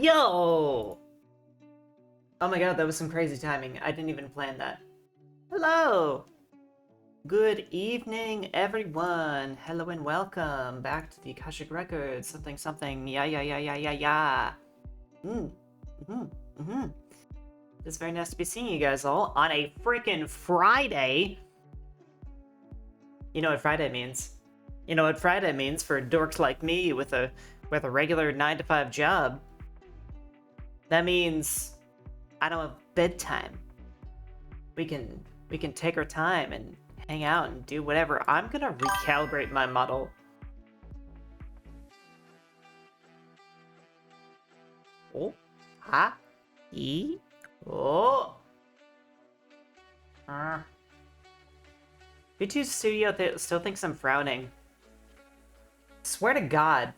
Yo! Oh my god, that was some crazy timing. I didn't even plan that. Hello! Good evening, everyone. Hello and welcome back to the Akashic Records. Something, something. Yeah. It's very nice to be seeing you guys all on a freaking Friday. You know what Friday means? You know what Friday means for dorks like me with a regular 9-to-5 job? That means I don't have bedtime. We can take our time and hang out and do whatever. I'm gonna recalibrate my model. Oh, ha, e, oh. V2 Studio still thinks I'm frowning. Swear to God.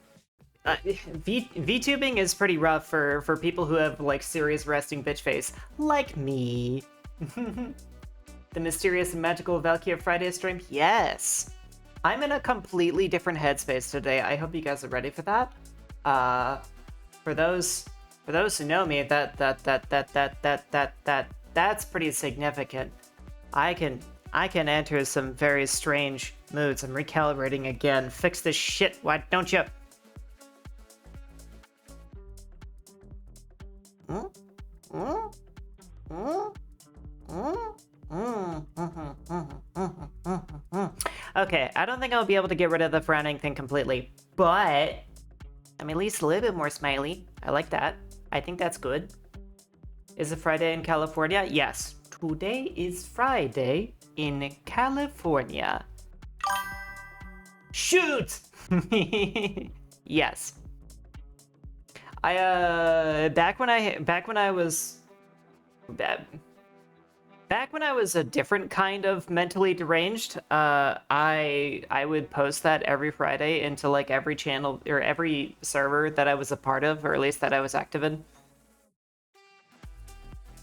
VTubing is pretty rough for people who have like serious resting bitch face, like me. The mysterious and magical Valkyria Friday stream? Yes! I'm in a completely different headspace today. I hope you guys are ready for that. For those who know me, that's pretty significant. I can enter some very strange moods. I'm recalibrating again. Fix this shit, why don't you? Okay, I don't think I'll be able to get rid of the frowning thing completely, but I'm at least a little bit more smiley. I like that. I think that's good. Is it Friday in California? Yes. Today is Friday in California. Shoot! Yes. Back when I was a different kind of mentally deranged, I would post that every Friday into like every channel or every server that I was a part of, or at least that I was active in.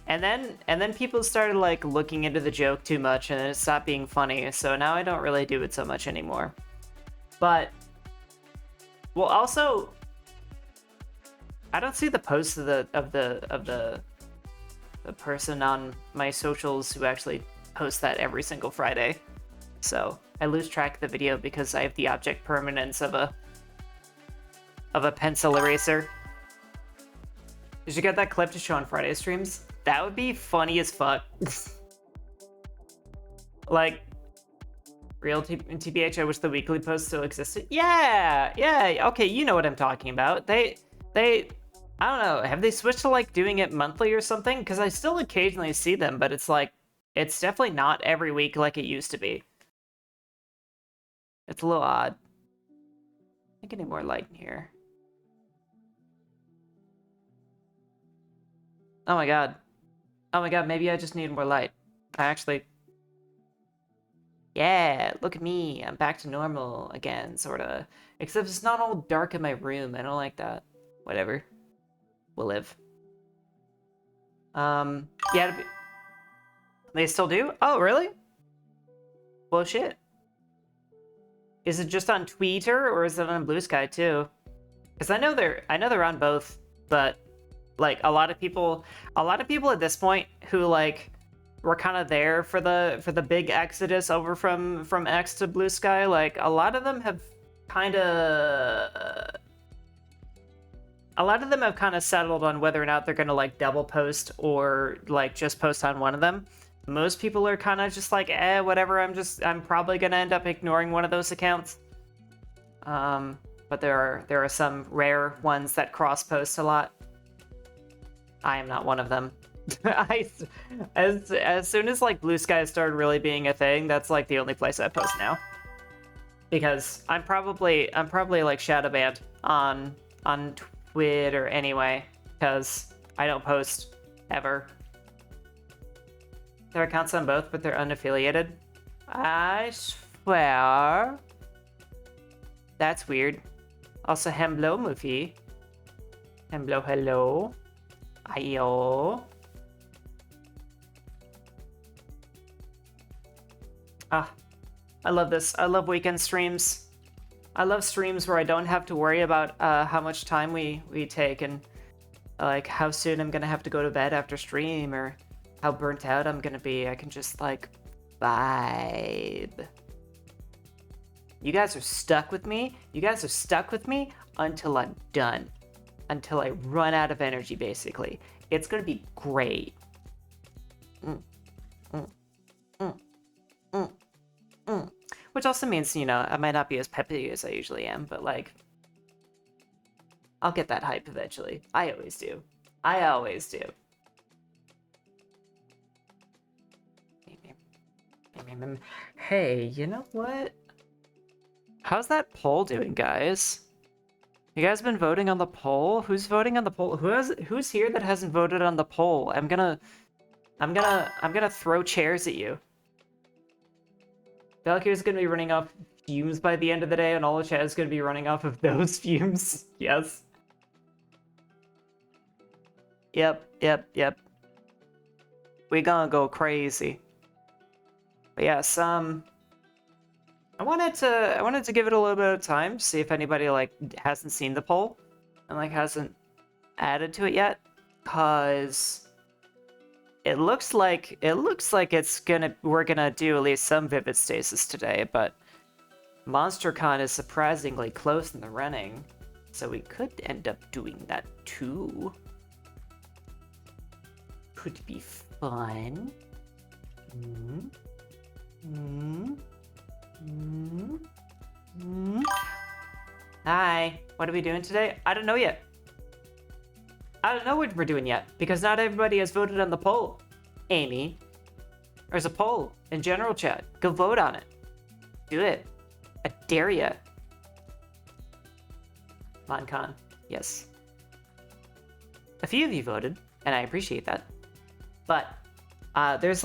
And then people started like looking into the joke too much, and it stopped being funny. So now I don't really do it so much anymore. But well, also, I don't see the posts of the person on my socials who actually post that every single Friday. So I lose track of the video because I have the object permanence of a pencil eraser. Did you get that clip to show on Friday streams? That would be funny as fuck. Like, real TBH, I wish the weekly post still existed. Yeah, okay, you know what I'm talking about. They, I don't know, have they switched to like doing it monthly or something? Because I still occasionally see them, but it's like, it's definitely not every week like it used to be. It's a little odd. I think I need more light in here. Oh my god, maybe I just need more light. I actually... Yeah, look at me, I'm back to normal again, sorta. Except it's not all dark in my room, I don't like that. Whatever. We'll live. Yeah, they still do? Oh, really? Well, shit. Is it just on Twitter, or is it on Blue Sky too? Because I know they're on both, but like a lot of people at this point who like were kind of there for the big exodus over from X to Blue Sky, like a lot of them have kind of settled on whether or not they're gonna like double post or like just post on one of them. Most people are kind of just like, whatever, I'm probably gonna end up ignoring one of those accounts. But there are some rare ones that cross post a lot. I am not one of them. As soon as like Blue Sky started really being a thing, that's like the only place I post now. Because I'm probably like shadow banned on Twitter anyway, because I don't post ever. There are accounts on both, but they're unaffiliated. I swear. That's weird. Also, hello, Mufi. Hello. Ayo. Ah, I love this. I love weekend streams. I love streams where I don't have to worry about how much time we take and like how soon I'm gonna have to go to bed after stream or how burnt out I'm gonna be. I can just like vibe. You guys are stuck with me. You guys are stuck with me until I'm done. Until I run out of energy, basically. It's gonna be great. Which also means, you know, I might not be as peppy as I usually am, but like, I'll get that hype eventually. I always do. I always do. Hey, you know what? How's that poll doing, guys? You guys been voting on the poll? Who's voting on the poll? Who's here that hasn't voted on the poll? I'm gonna throw chairs at you. Valkyrie's gonna be running off fumes by the end of the day, and all the chat is gonna be running off of those fumes. Yes. Yep. We gonna go crazy. But yes, I wanted to give it a little bit of time, see if anybody like hasn't seen the poll and like hasn't added to it yet, cause it looks like we're gonna do at least some Vivid Stasis today, but MonsterCon is surprisingly close in the running, so we could end up doing that too. Could be fun. Hi, what are we doing today? I don't know yet. I don't know what we're doing yet, because not everybody has voted on the poll. Amy, there's a poll in general chat. Go vote on it. Do it. I dare ya. MonCon, yes. A few of you voted, and I appreciate that. But there's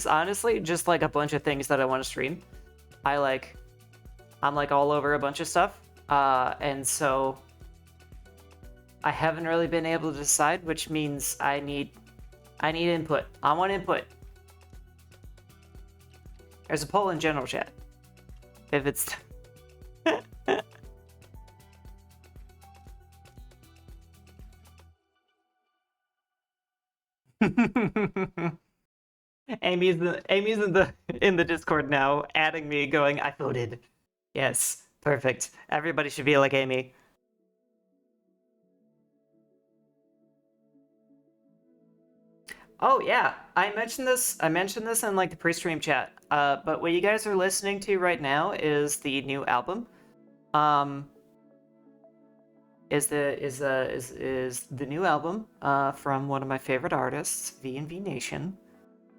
honestly just like a bunch of things that I want to stream. I'm like all over a bunch of stuff, and so I haven't really been able to decide, which means I need input. I want input. There's a poll in general chat. If it's Amy's in the Discord now, adding me, going, I voted. Yes, perfect. Everybody should be like Amy. Oh yeah, I mentioned this in like the pre-stream chat. But what you guys are listening to right now is the new album. Is the new album from one of my favorite artists, V&V Nation.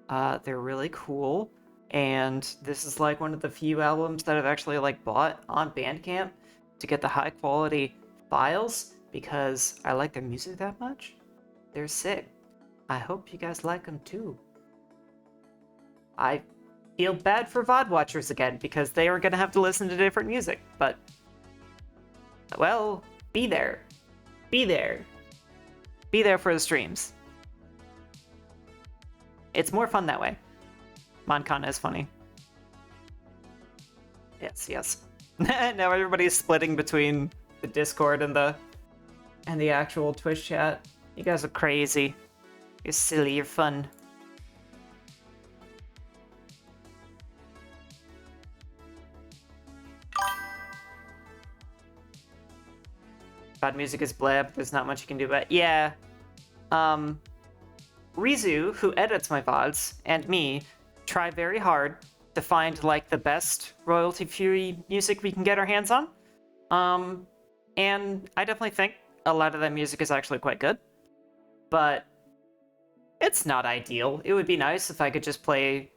They're really cool, and this is like one of the few albums that I've actually like bought on Bandcamp to get the high quality files because I like their music that much. They're sick. I hope you guys like them too. I feel bad for VOD watchers again because they are gonna have to listen to different music, but well, be there. Be there. Be there for the streams. It's more fun that way. MonCon is funny. Yes. Now everybody's splitting between the Discord and the actual Twitch chat. You guys are crazy. You're silly, you're fun. Bad music is blab, there's not much you can do about it. Yeah. Rizu, who edits my VODs, and me, try very hard to find, like, the best royalty-free music we can get our hands on. And I definitely think a lot of that music is actually quite good. But it's not ideal. It would be nice if I could just play,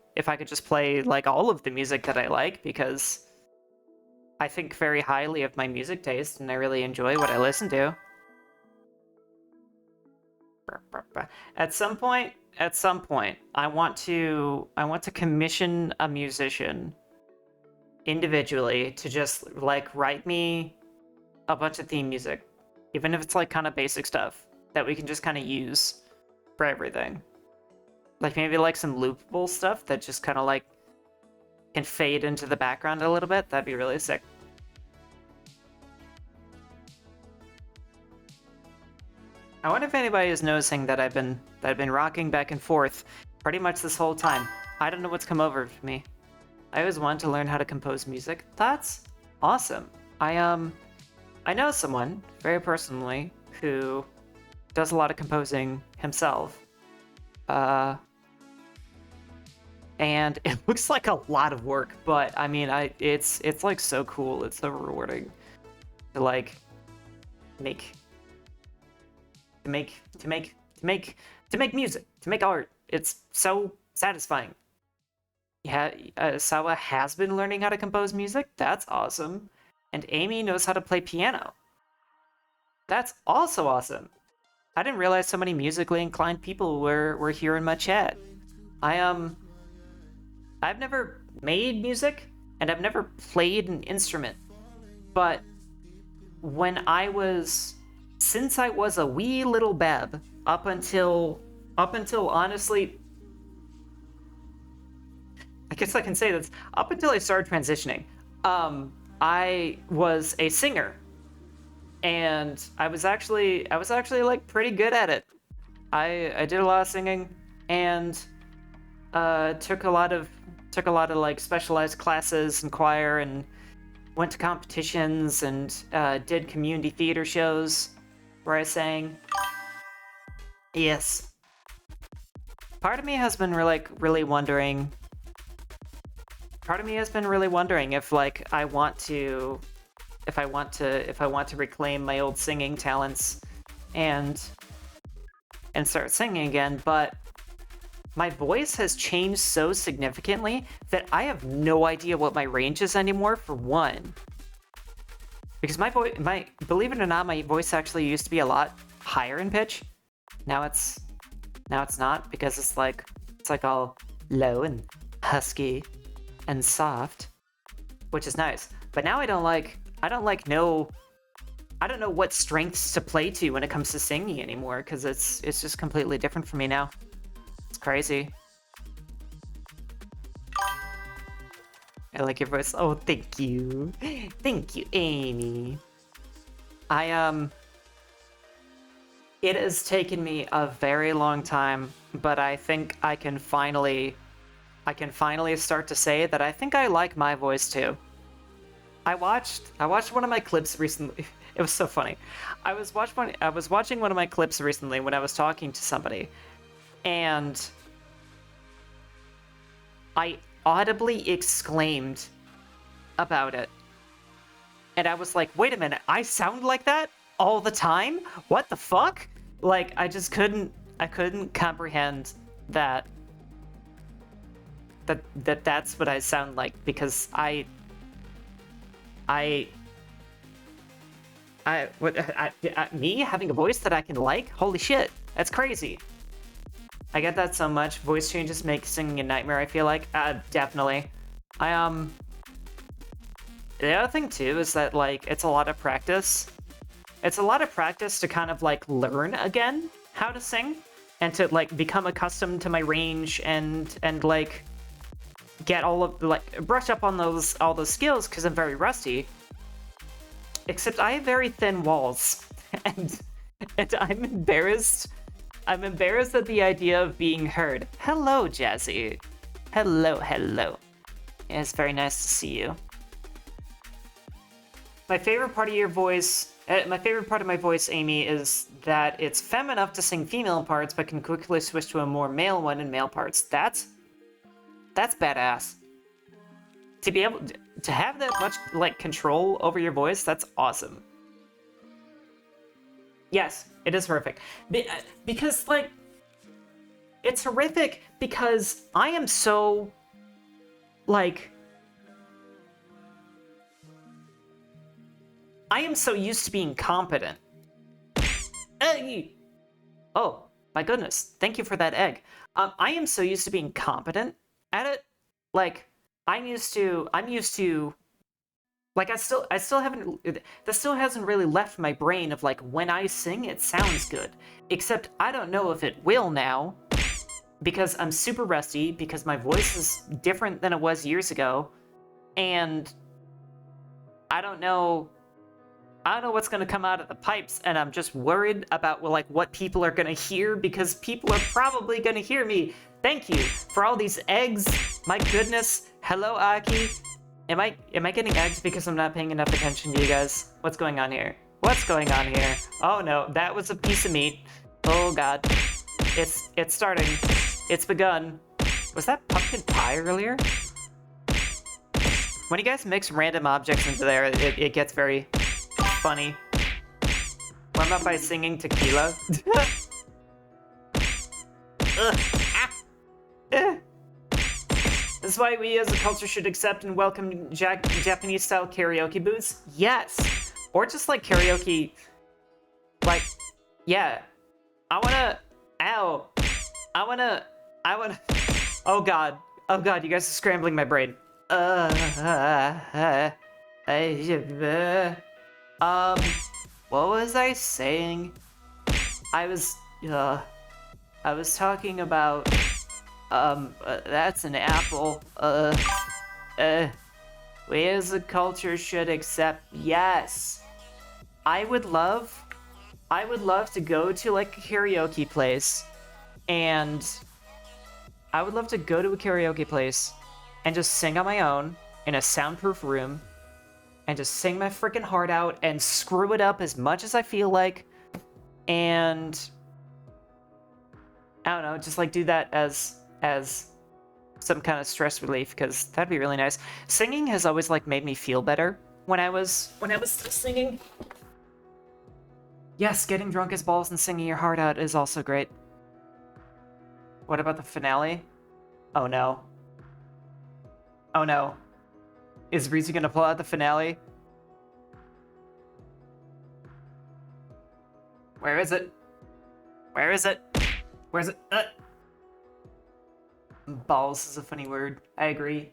like, all of the music that I like, because I think very highly of my music taste, and I really enjoy what I listen to. At some point, I want to commission a musician individually to just like write me a bunch of theme music, even if it's like kind of basic stuff that we can just kind of use for everything. Like maybe like some loopable stuff that just kind of like can fade into the background a little bit. That'd be really sick. I wonder if anybody is noticing that I've been rocking back and forth pretty much this whole time. I don't know what's come over me. I always wanted to learn how to compose music. That's awesome. I know someone very personally who does a lot of composing himself. And it looks like a lot of work, but I mean, it's like so cool. It's so rewarding to like make music, to make art. It's so satisfying. Yeah, Sawa has been learning how to compose music. That's awesome. And Amy knows how to play piano. That's also awesome. I didn't realize so many musically inclined people were here in my chat. I've never made music, and I've never played an instrument. But since I was a wee little beb, up until honestly, I guess I can say this, up until I started transitioning, I was a singer, and I was actually like pretty good at it. I did a lot of singing, and took a lot of like specialized classes in choir, and went to competitions, and did community theater shows where I sang. Yes. Part of me has been really wondering. Part of me has been really wondering if like I want to reclaim my old singing talents and start singing again, but my voice has changed so significantly that I have no idea what my range is anymore, for one. Because believe it or not, my voice actually used to be a lot higher in pitch. Now it's not, because it's like all low and husky and soft, which is nice. But now I don't know what strengths to play to when it comes to singing anymore, because it's just completely different for me now. It's crazy. I like your voice. Oh, thank you. Thank you, Amy. It has taken me a very long time, but I think I can finally start to say that I think I like my voice too. I watched one of my clips recently. It was so funny. I was watching one of my clips recently when I was talking to somebody, and I audibly exclaimed about it. And I was like, wait a minute, I sound like that all the time? What the fuck? Like, I couldn't comprehend that's what I sound like, because me having a voice that I can like? Holy shit, that's crazy. I get that so much. Voice changes make singing a nightmare, I feel like. Definitely. The other thing too is that like it's a lot of practice. It's a lot of practice to kind of like learn again how to sing, and to like become accustomed to my range, and like get all of brush up on all those skills, because I'm very rusty. Except I have very thin walls, and I'm embarrassed. I'm embarrassed at the idea of being heard. Hello, Jazzy. Hello. It's very nice to see you. My favorite part of your voice, my favorite part of my voice, Amy, is that it's femme enough to sing female parts, but can quickly switch to a more male one in male parts. That's badass. To be able to have that much like control over your voice, that's awesome. Yes, it is horrific. Because like, it's horrific because I am so like, I am so used to being competent. Oh my goodness! Thank you for that egg. I am so used to being competent at it. Like, I'm used to. Like, I still haven't. That still hasn't really left my brain of like, when I sing, it sounds good. Except I don't know if it will now, because I'm super rusty. Because my voice is different than it was years ago, and I don't know. I don't know what's gonna come out of the pipes, and I'm just worried about like what people are gonna hear, because people are probably gonna hear me. Thank you for all these eggs. My goodness. Hello, Aki. Am I getting eggs because I'm not paying enough attention to you guys? What's going on here? What's going on here? Oh no, that was a piece of meat. Oh god. It's starting. It's begun. Was that pumpkin pie earlier? When you guys mix random objects into there, it gets very funny. Warm up by singing tequila. Ugh. Ah. Eh. This is why we as a culture should accept and welcome Japanese-style karaoke booths? Yes! Or just like karaoke... Like, yeah. I wanna... Ow. I wanna... Oh god. Oh god, you guys are scrambling my brain. What was I saying? I was talking about, that's an apple. We as a culture should accept, yes. I would love to go to like a karaoke place, and I would love to go to a karaoke place and just sing on my own in a soundproof room and just sing my freaking heart out and screw it up as much as I feel like, and I don't know, just like do that as some kind of stress relief, because that'd be really nice. Singing has always like made me feel better when I was still singing. Yes, getting drunk as balls and singing your heart out is also great. What about the finale? Oh no. Oh no. Is Rizu gonna pull out the finale? Where is it? Where is it? Where's it? Balls is a funny word. I agree.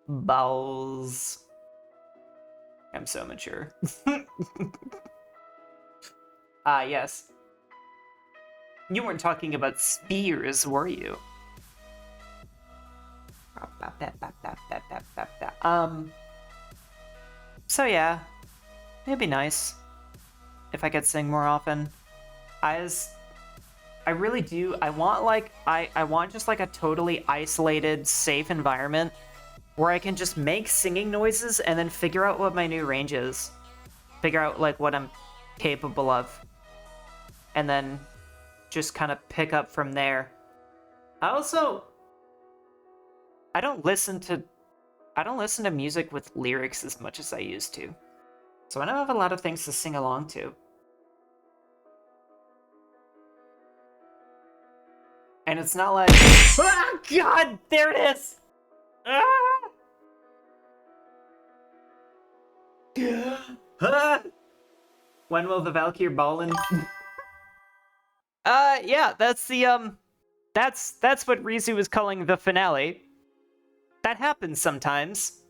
Balls. I'm so mature. Ah, yes. You weren't talking about spears, were you? So yeah, it'd be nice if I could sing more often. I really do. I want just like a totally isolated, safe environment where I can just make singing noises and then figure out what my new range is. Figure out like what I'm capable of. And then just kind of pick up from there. I don't listen to music with lyrics as much as I used to. So I don't have a lot of things to sing along to. And it's not like, ah, God, there it is. Ah! Ah! When will the Valkyrie ball in? Yeah, that's the, that's what Rizu was calling the finale. That happens sometimes.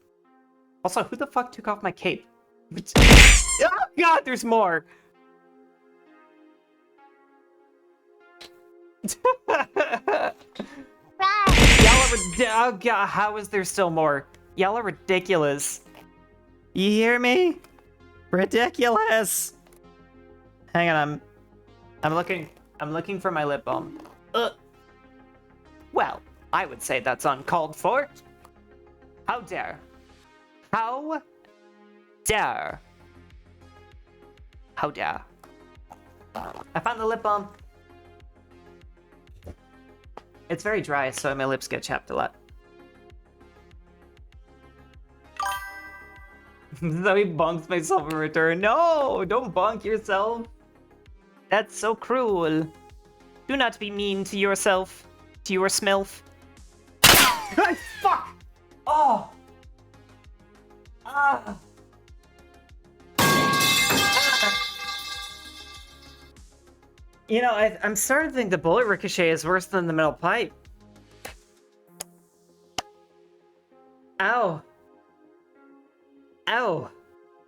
Also, who the fuck took off my cape? Oh god, there's more! Y'all are oh god, how is there still more? Y'all are ridiculous. You hear me? Ridiculous! Hang on, I'm looking for my lip balm. Well, I would say that's uncalled for. How dare? How dare? How dare? I found the lip balm. It's very dry, so my lips get chapped a lot. So he bonks myself in return. No, don't bonk yourself. That's so cruel. Do not be mean to yourself, to your smilf. Fuck! Oh! Ah! You know, I'm starting to think the bullet ricochet is worse than the metal pipe. Ow. Ow.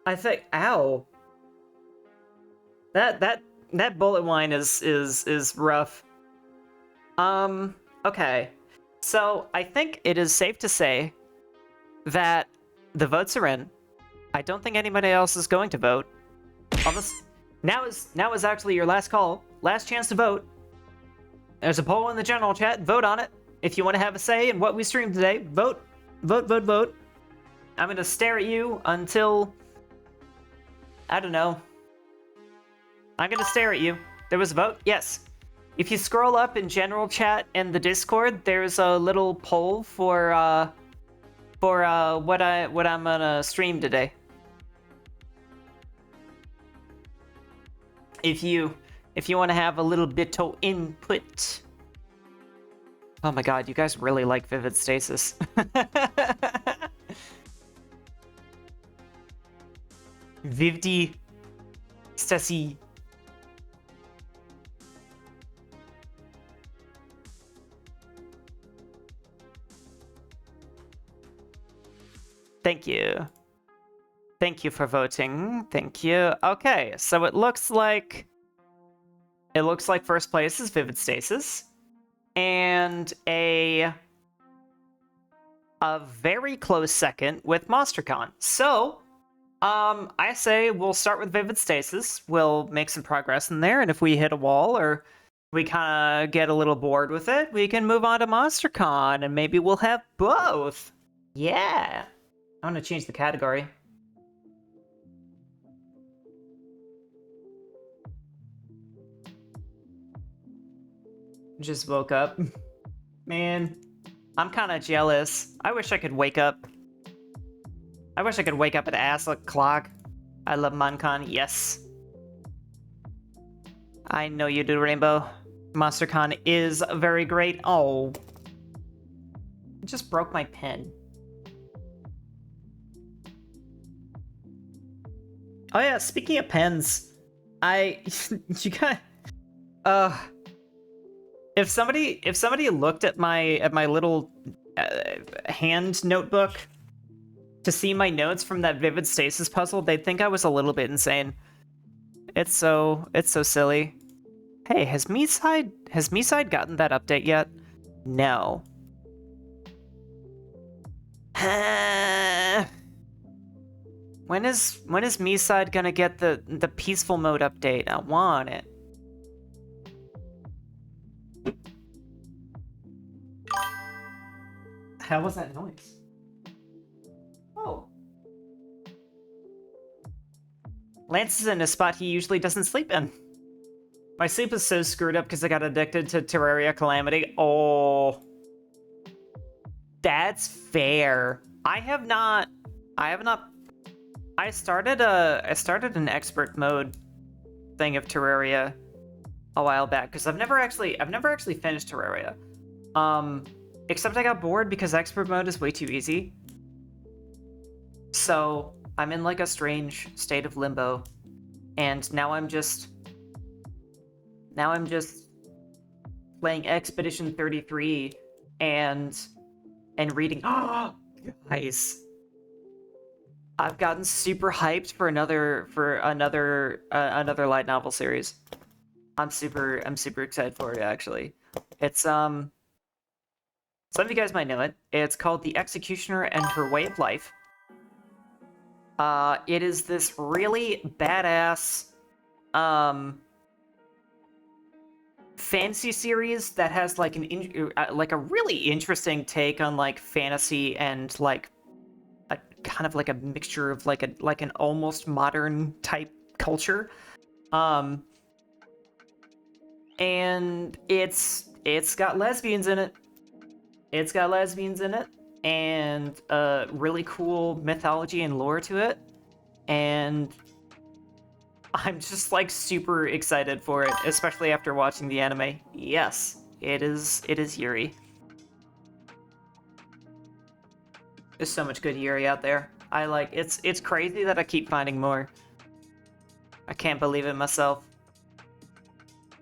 I think, ow. That bullet wine is rough. Okay. So, I think it is safe to say that the votes are in. I don't think anybody else is going to vote. Now is actually your last call. Last chance to vote. There's a poll in the general chat. Vote on it. If you want to have a say in what we streamed today, vote. Vote, vote, vote. I'm going to stare at you until... I don't know. I'm going to stare at you. There was a vote? Yes. If you scroll up in general chat and the Discord, there's a little poll for what I'm gonna stream today. If you want to have a little bit of input. Oh my god, you guys really like Vivid Stasis. Vivid Stasis. Thank you. Thank you for voting. Thank you. Okay, so it looks like first place is Vivid Stasis, and a very close second with MonsterCon. So, I say we'll start with Vivid Stasis. We'll make some progress in there, and if we hit a wall or we kind of get a little bored with it, we can move on to MonsterCon, and maybe we'll have both. Yeah. I'm gonna change the category. Just woke up. Man, I'm kind of jealous. I wish I could wake up. I wish I could wake up at ass o'clock. I love MonCon, yes. I know you do, Rainbow. MonsterCon is very great. Oh. I just broke my pen. Oh yeah, speaking of pens, you got, if somebody looked at my little hand notebook to see my notes from that Vivid Stasis puzzle, they'd think I was a little bit insane. It's so silly. Hey, has Me-Side gotten that update yet? No. When is Me-Side gonna get the peaceful mode update? I want it. How was that noise? Oh. Lance is in a spot he usually doesn't sleep in. My sleep is so screwed up because I got addicted to Terraria Calamity. Oh. That's fair. I started an expert mode thing of Terraria a while back because I've never actually finished Terraria. Except I got bored because expert mode is way too easy. So I'm in like a strange state of limbo, and now I'm just playing Expedition 33 and reading. Oh, guys. I've gotten super hyped for another light novel series. I'm super excited for it, actually. It's some of you guys might know it. It's called The Executioner and Her Way of Life. It is this really badass fantasy series that has like a really interesting take on like fantasy and like a kind of like a mixture of like an almost modern type culture, and it's got lesbians in it. It's got lesbians in it, and really cool mythology and lore to it, and I'm just like super excited for it, especially after watching the anime. Yes, it is Yuri. There's so much good Yuri out there. It's crazy that I keep finding more. I can't believe it myself.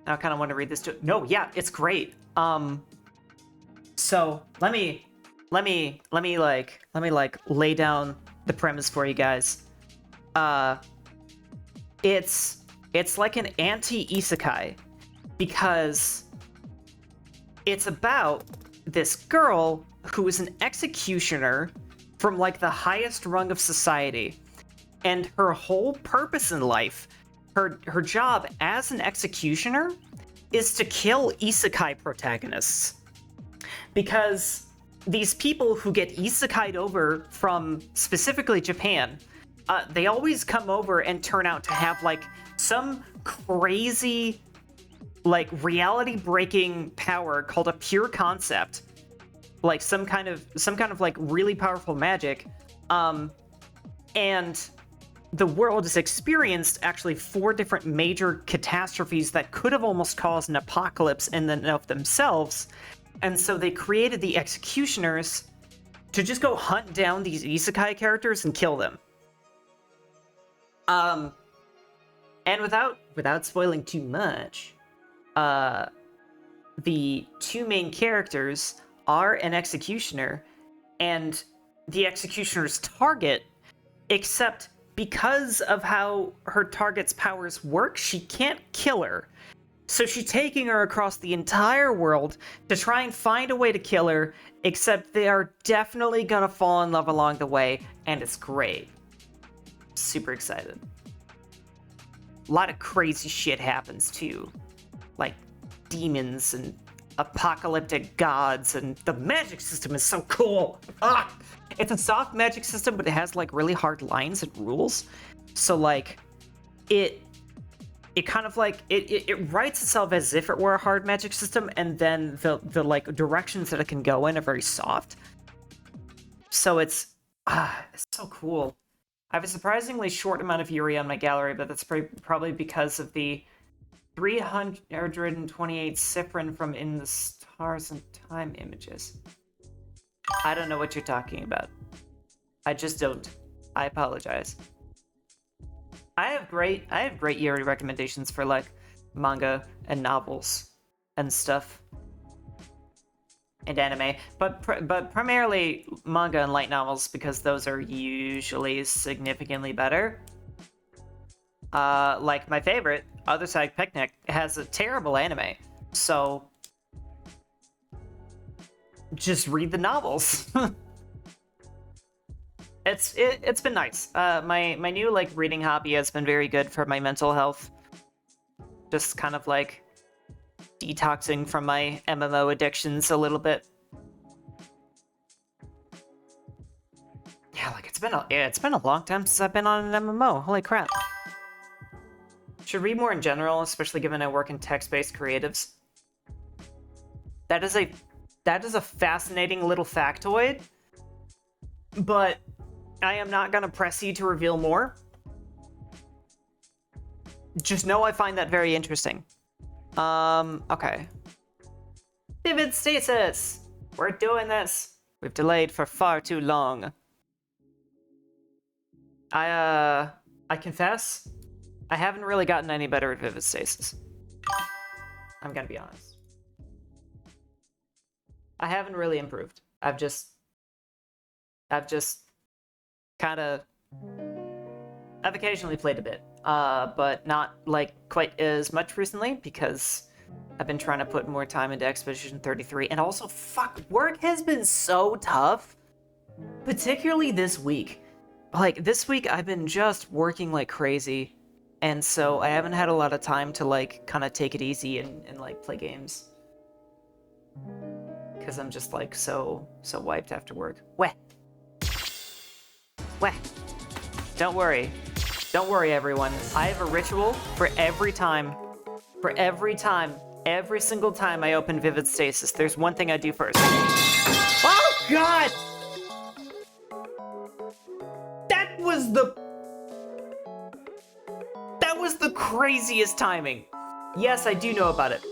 I kind of want to read this too. No, yeah, it's great. So let me lay down the premise for you guys. It's like an anti-isekai because it's about this girl who is an executioner from like the highest rung of society, And her whole purpose in life, her job as an executioner, is to kill isekai protagonists. Because these people who get isekai'd over from specifically Japan, they always come over and turn out to have like some crazy, like reality-breaking power called a pure concept, like some kind of like really powerful magic, and the world has experienced actually 4 different major catastrophes that could have almost caused an apocalypse in and of themselves, and so they created the executioners to just go hunt down these isekai characters and kill them. And without spoiling too much, the 2 main characters are an executioner and the executioner's target, except because of how her target's powers work, she can't kill her. So she's taking her across the entire world to try and find a way to kill her, except they are definitely gonna fall in love along the way, and it's great. Super excited. A lot of crazy shit happens too. Like demons and apocalyptic gods, and the magic system is so cool. It's a soft magic system, but it has like really hard lines and rules. So like it kind of like it writes itself as if it were a hard magic system, and then the like directions that it can go in are very soft. So it's so cool. I have a surprisingly short amount of Yuri on my gallery, but that's probably because of the 328 Cyprin from In the Stars and Time images. I don't know what you're talking about. I just don't. I apologize. I have great Yuri recommendations for like manga and novels and stuff and anime, but primarily manga and light novels, because those are usually significantly better. Like my favorite, Other Side Picnic, has a terrible anime, so just read the novels. It's been nice. My new like reading hobby has been very good for my mental health. Just kind of like detoxing from my MMO addictions a little bit. Yeah, like it's been a long time since I've been on an MMO. Holy crap. Should read more in general, especially given I work in text-based creatives. That is a fascinating little factoid, but I am not gonna press you to reveal more. Just know I find that very interesting. Okay. Vivid Stasis! We're doing this! We've delayed for far too long. I confess, I haven't really gotten any better at Vivid Stasis. I'm gonna be honest. I haven't really improved. I've just kinda... I've occasionally played a bit, but not like quite as much recently, because I've been trying to put more time into Expedition 33, and also, fuck, work has been so tough, particularly this week. Like, this week I've been just working like crazy, and so I haven't had a lot of time to like kind of take it easy and like play games. Because I'm just like so wiped after work. Weh. Don't worry, everyone. I have a ritual for every single time I open Vivid Stasis. There's one thing I do first. Oh god! That was the craziest timing. Yes, I do know about it.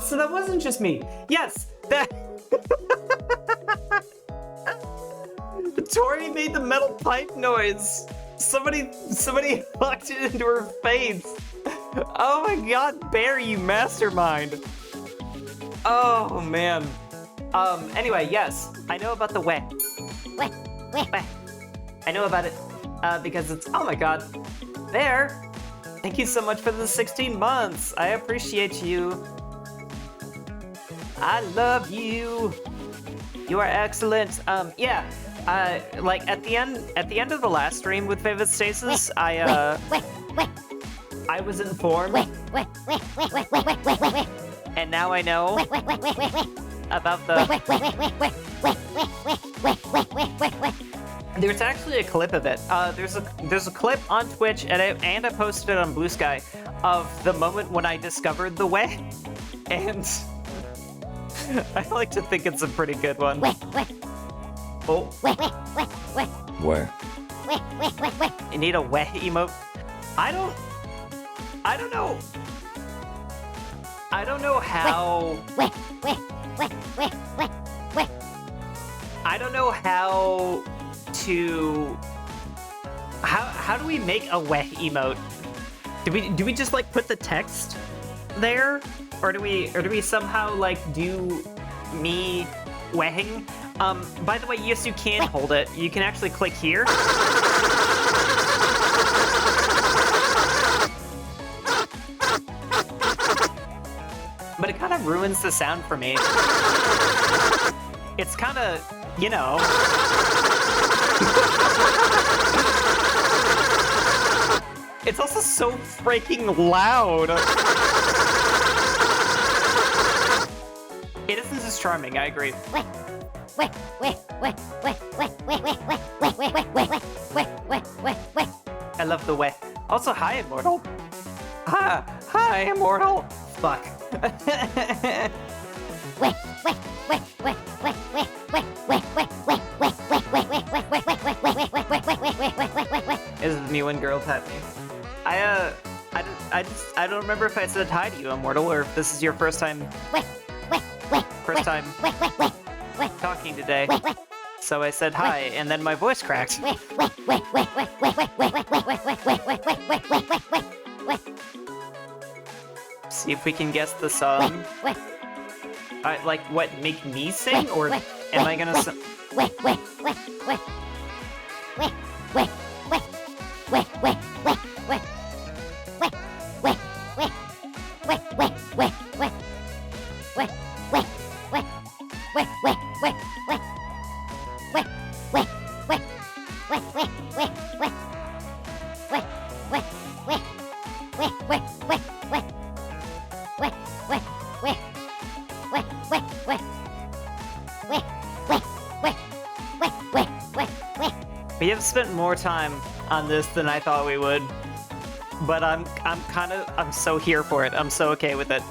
So that wasn't just me. Yes, that... Tori made the metal pipe noise. Somebody hooked it into her face. Oh my god, Bear, you mastermind. Oh man. Anyway, yes, I know about the weh. I know about it, because it's, oh my god. Bear, thank you so much for the 16 months. I appreciate you. I love you. You are excellent. Yeah. Like at the end of the last stream with Vivid Stasis, I was informed, and now I know about the. There's actually a clip of it. There's a clip on Twitch, and I posted it on Blue Sky of the moment when I discovered the way, and I like to think it's a pretty good one. Oh. Where? You need a weh emote? I don't know. I don't know how. I don't know how to. How do we make a weh emote? Do we just like put the text there, or do we somehow like do me wehing? By the way, yes, you can hold it. You can actually click here. But it kind of ruins the sound for me. It's kind of, you know. It's also so freaking loud. It isn't as charming, I agree. I love the way. Also, hi, Immortal. Hi, Immortal. Fuck. Is the new one girl type me? I don't remember if I said hi to you, Immortal, or if this is your first time talking today. So I said hi, and then my voice cracked. See if we can guess the song. Like, what, make me sing? Or am I gonna sing? We have spent more time on this than I thought we would, but I'm so here for it. I'm so okay with it.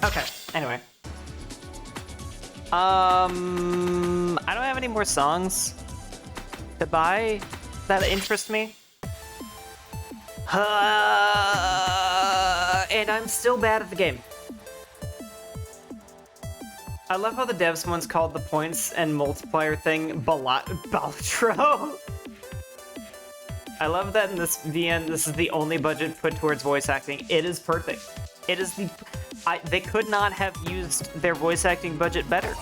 Okay, anyway. I don't have any more songs to buy that interest me. And I'm still bad at the game. I love how the devs once called the points and multiplier thing Balatro. I love that in this VN, this is the only budget put towards voice acting. It is perfect. It is the... they could not have used their voice acting budget better.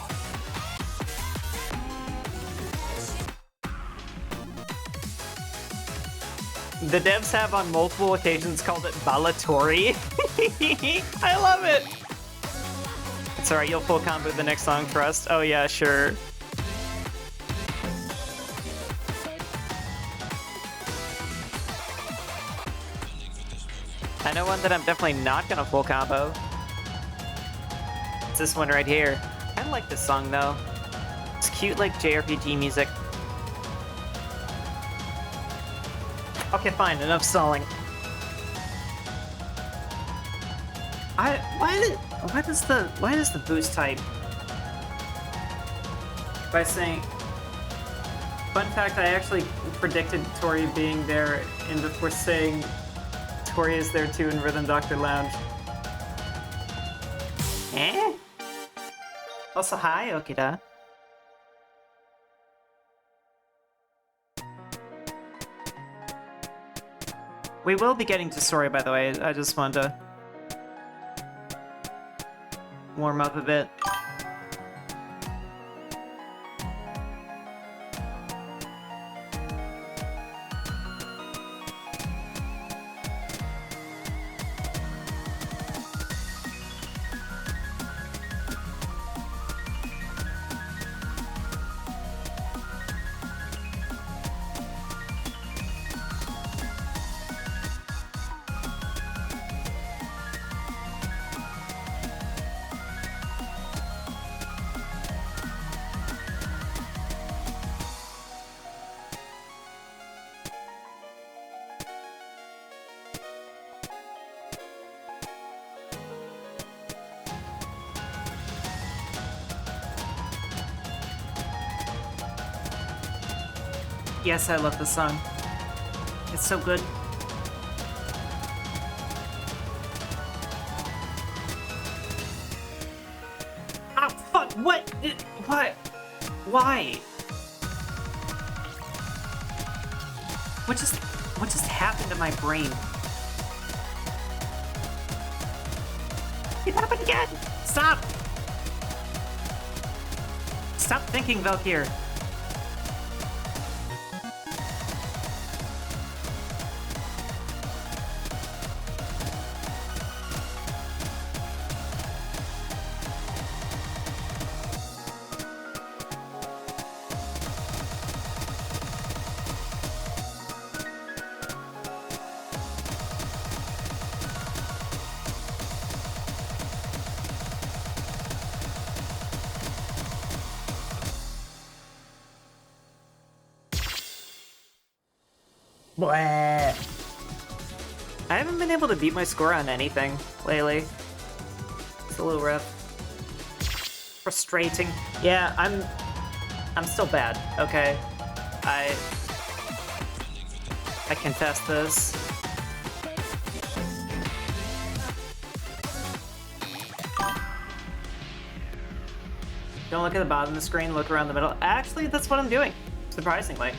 The devs have on multiple occasions called it Balatori. I love it! It's alright, you'll full combo the next song for us. Oh yeah, sure. I know one that I'm definitely not gonna full combo. It's this one right here. I like this song though. It's cute like JRPG music. Okay, fine, enough stalling. Why does the boost type by saying... Fun fact, I actually predicted Tori being there and before saying Tori is there too in Rhythm Doctor Lounge. Eh? Also, hi, Okida. We will be getting to story, by the way. I just wanted to warm up a bit. Yes, I love this song. It's so good. Oh, fuck, what? What? Why? What just happened to my brain? It happened again! Stop! Stop thinking, Valkyr. Bleh. I haven't been able to beat my score on anything lately. It's a little rough. Frustrating. Yeah, I'm still bad, okay? I confess this. Don't look at the bottom of the screen, look around the middle. Actually, that's what I'm doing, surprisingly.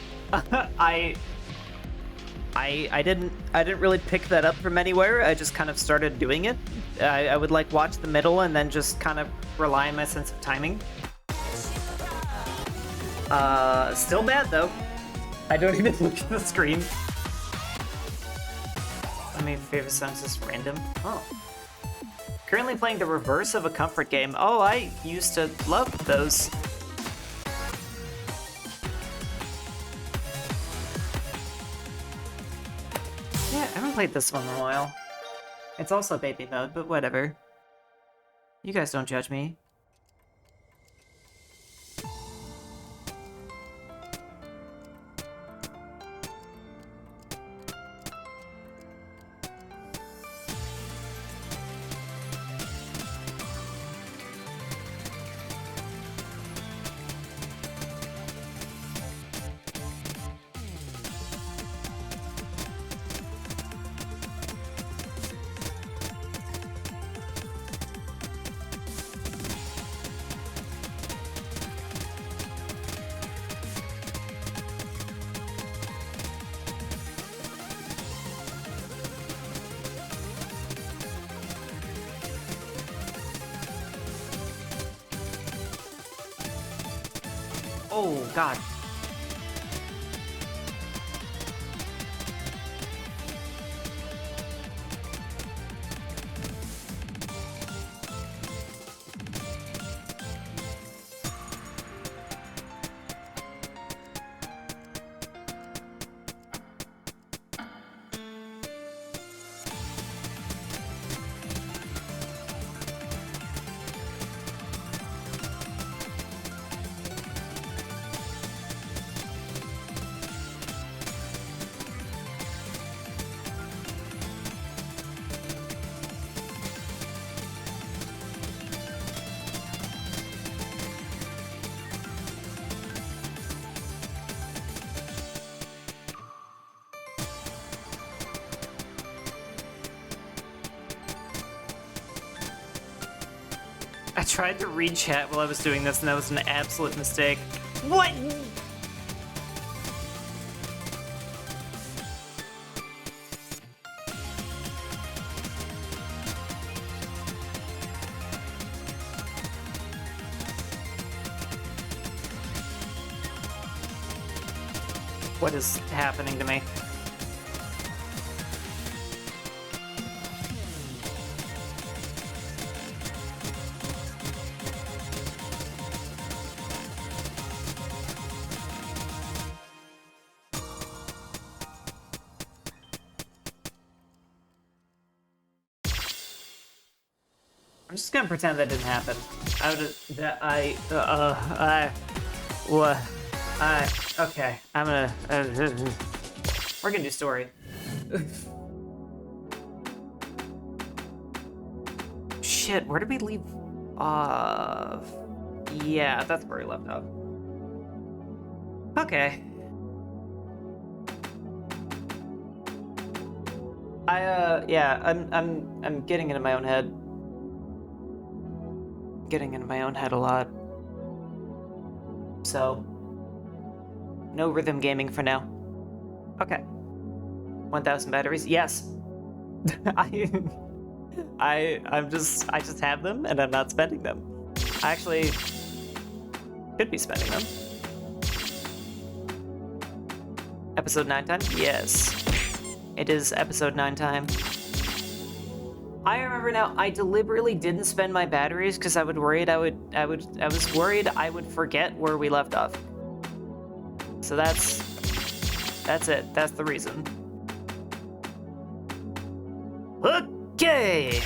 I didn't really pick that up from anywhere. I just kind of started doing it. I would like watch the middle and then just kind of rely on my sense of timing. Still bad though. I don't even look at the screen. My favorite songs is random. Oh. Currently playing the reverse of a comfort game. Oh, I used to love those. Yeah, I haven't played this one in a while. It's also baby mode, but whatever. You guys don't judge me. Oh, God. I tried to read chat while I was doing this, and that was an absolute mistake. What? What is happening to me? I'm just gonna pretend that didn't happen. Okay, I'm gonna, we're gonna do story. Shit, where did we leave off? Yeah, that's where we left off. Okay. Yeah, I'm getting into my own head. Getting into my own head a lot. So, no rhythm gaming for now. Okay. 1,000 batteries. Yes. I just have them and I'm not spending them. I actually could be spending them. Episode 9 time? Yes. It is episode 9 time. I remember now, I deliberately didn't spend my batteries because I was worried I would forget where we left off. So that's it. That's the reason. Okay.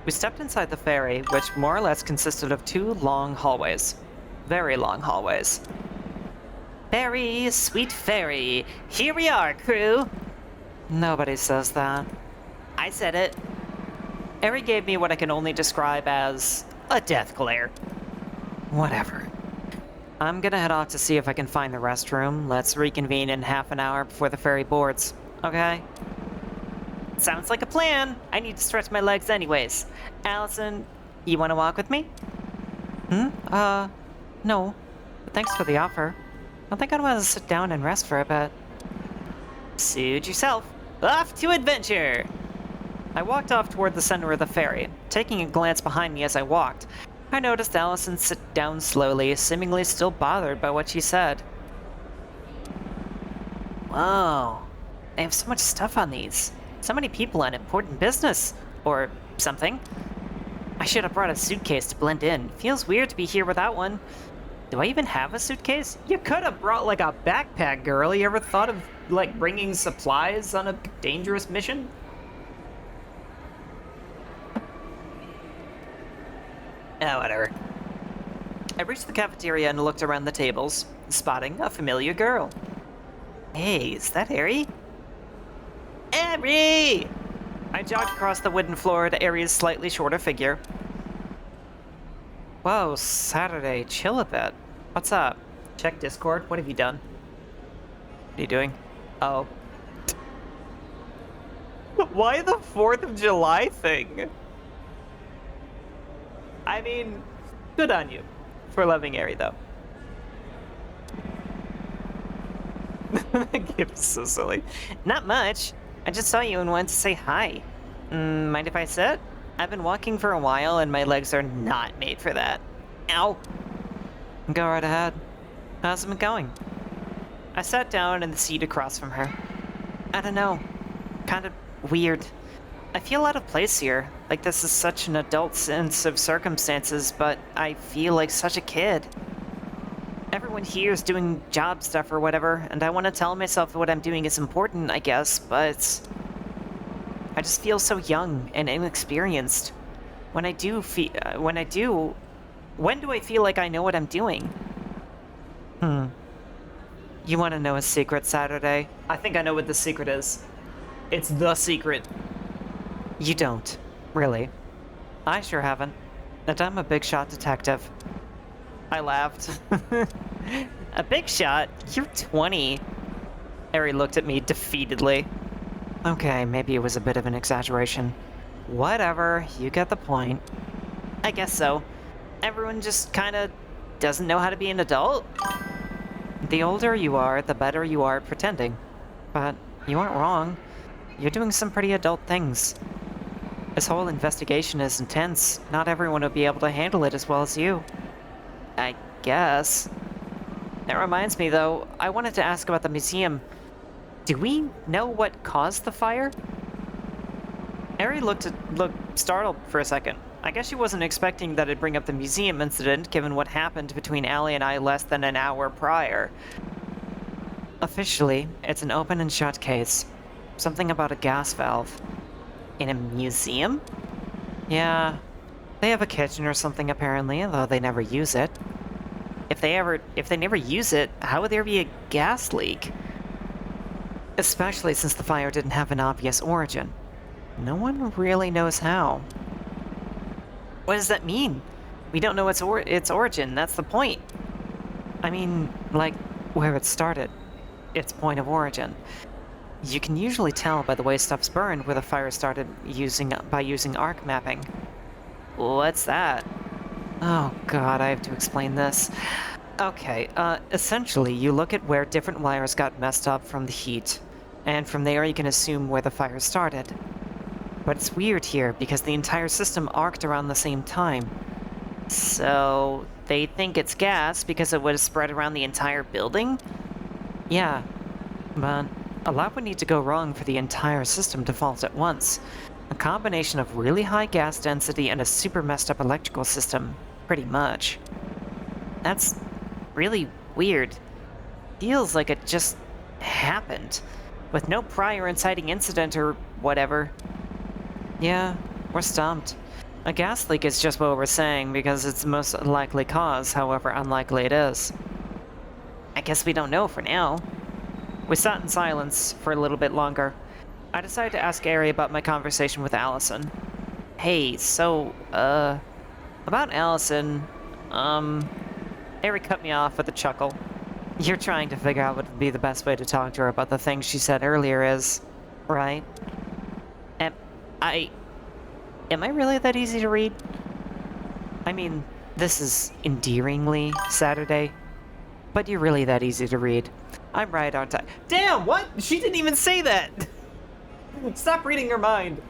We stepped inside the ferry, which more or less consisted of 2 long hallways. Very long hallways. Ferry, sweet ferry. Here we are, crew. Nobody says that. I said it. Eri gave me what I can only describe as a death glare. Whatever. I'm gonna head off to see if I can find the restroom. Let's reconvene in half an hour before the ferry boards, okay? Sounds like a plan. I need to stretch my legs anyways. Allison, you wanna walk with me? No. But thanks for the offer. I think I'd want to sit down and rest for a bit. Suit yourself. Off to adventure! I walked off toward the center of the ferry. Taking a glance behind me as I walked, I noticed Allison sit down slowly, seemingly still bothered by what she said. Whoa. They have so much stuff on these. So many people on important business. Or something. I should have brought a suitcase to blend in. Feels weird to be here without one. Do I even have a suitcase? You could have brought like a backpack, girl. You ever thought of like bringing supplies on a dangerous mission? Oh, whatever. I reached the cafeteria and looked around the tables, spotting a familiar girl. Hey, is that Eri? Eri! I jogged across the wooden floor to Eri's slightly shorter figure. Whoa, Saturday, chill a bit. What's up? Check Discord, what have you done? What are you doing? Oh. Why the 4th of July thing? I mean, good on you for loving Eri, though. That gift is so silly. Not much. I just saw you and wanted to say hi. Mind if I sit? I've been walking for a while and my legs are not made for that. Ow. Go right ahead. How's it been going? I sat down in the seat across from her. I don't know. Kind of weird. I feel out of place here. Like this is such an adult sense of circumstances, but I feel like such a kid. Everyone here is doing job stuff or whatever, and I want to tell myself that what I'm doing is important, I guess, but I just feel so young and inexperienced. When do I feel like I know what I'm doing? You want to know a secret, Saturday? I think I know what the secret is. It's the secret. You don't. Really. I sure haven't. And I'm a big shot detective. I laughed. A big shot? You're 20. Eri looked at me defeatedly. Okay, maybe it was a bit of an exaggeration. Whatever, you get the point. I guess so. Everyone just kinda doesn't know how to be an adult. The older you are, the better you are at pretending. But you aren't wrong. You're doing some pretty adult things. This whole investigation is intense. Not everyone will be able to handle it as well as you. I guess. That reminds me, though, I wanted to ask about the museum. Do we know what caused the fire? Eri looked startled for a second. I guess she wasn't expecting that I'd bring up the museum incident, given what happened between Allie and I less than an hour prior. Officially, it's an open and shut case. Something about a gas valve. In a museum? Yeah. They have a kitchen or something apparently, though they never use it. If they never use it, how would there be a gas leak? Especially since the fire didn't have an obvious origin. No one really knows how. What does that mean? We don't know its origin, that's the point. I mean, like, where it started, its point of origin. You can usually tell by the way stuff's burned where the fire started by using arc mapping. What's that? Oh god, I have to explain this. Okay, essentially you look at where different wires got messed up from the heat, and from there you can assume where the fire started. But it's weird here, because the entire system arced around the same time. So, they think it's gas because it would have spread around the entire building? Yeah, but a lot would need to go wrong for the entire system to fault at once. A combination of really high gas density and a super messed up electrical system, pretty much. That's really weird. Feels like it just happened, with no prior inciting incident or whatever. Yeah, we're stumped. A gas leak is just what we're saying because it's the most likely cause, however unlikely it is. I guess we don't know for now. We sat in silence for a little bit longer. I decided to ask Ari about my conversation with Allison. Hey, so, about Allison, Ari cut me off with a chuckle. You're trying to figure out what would be the best way to talk to her about the things she said earlier is, right? Am I really that easy to read? I mean, this is endearingly Saturday, but you're really that easy to read. I'm right, aren't I? Damn, what? She didn't even say that! Stop reading her mind.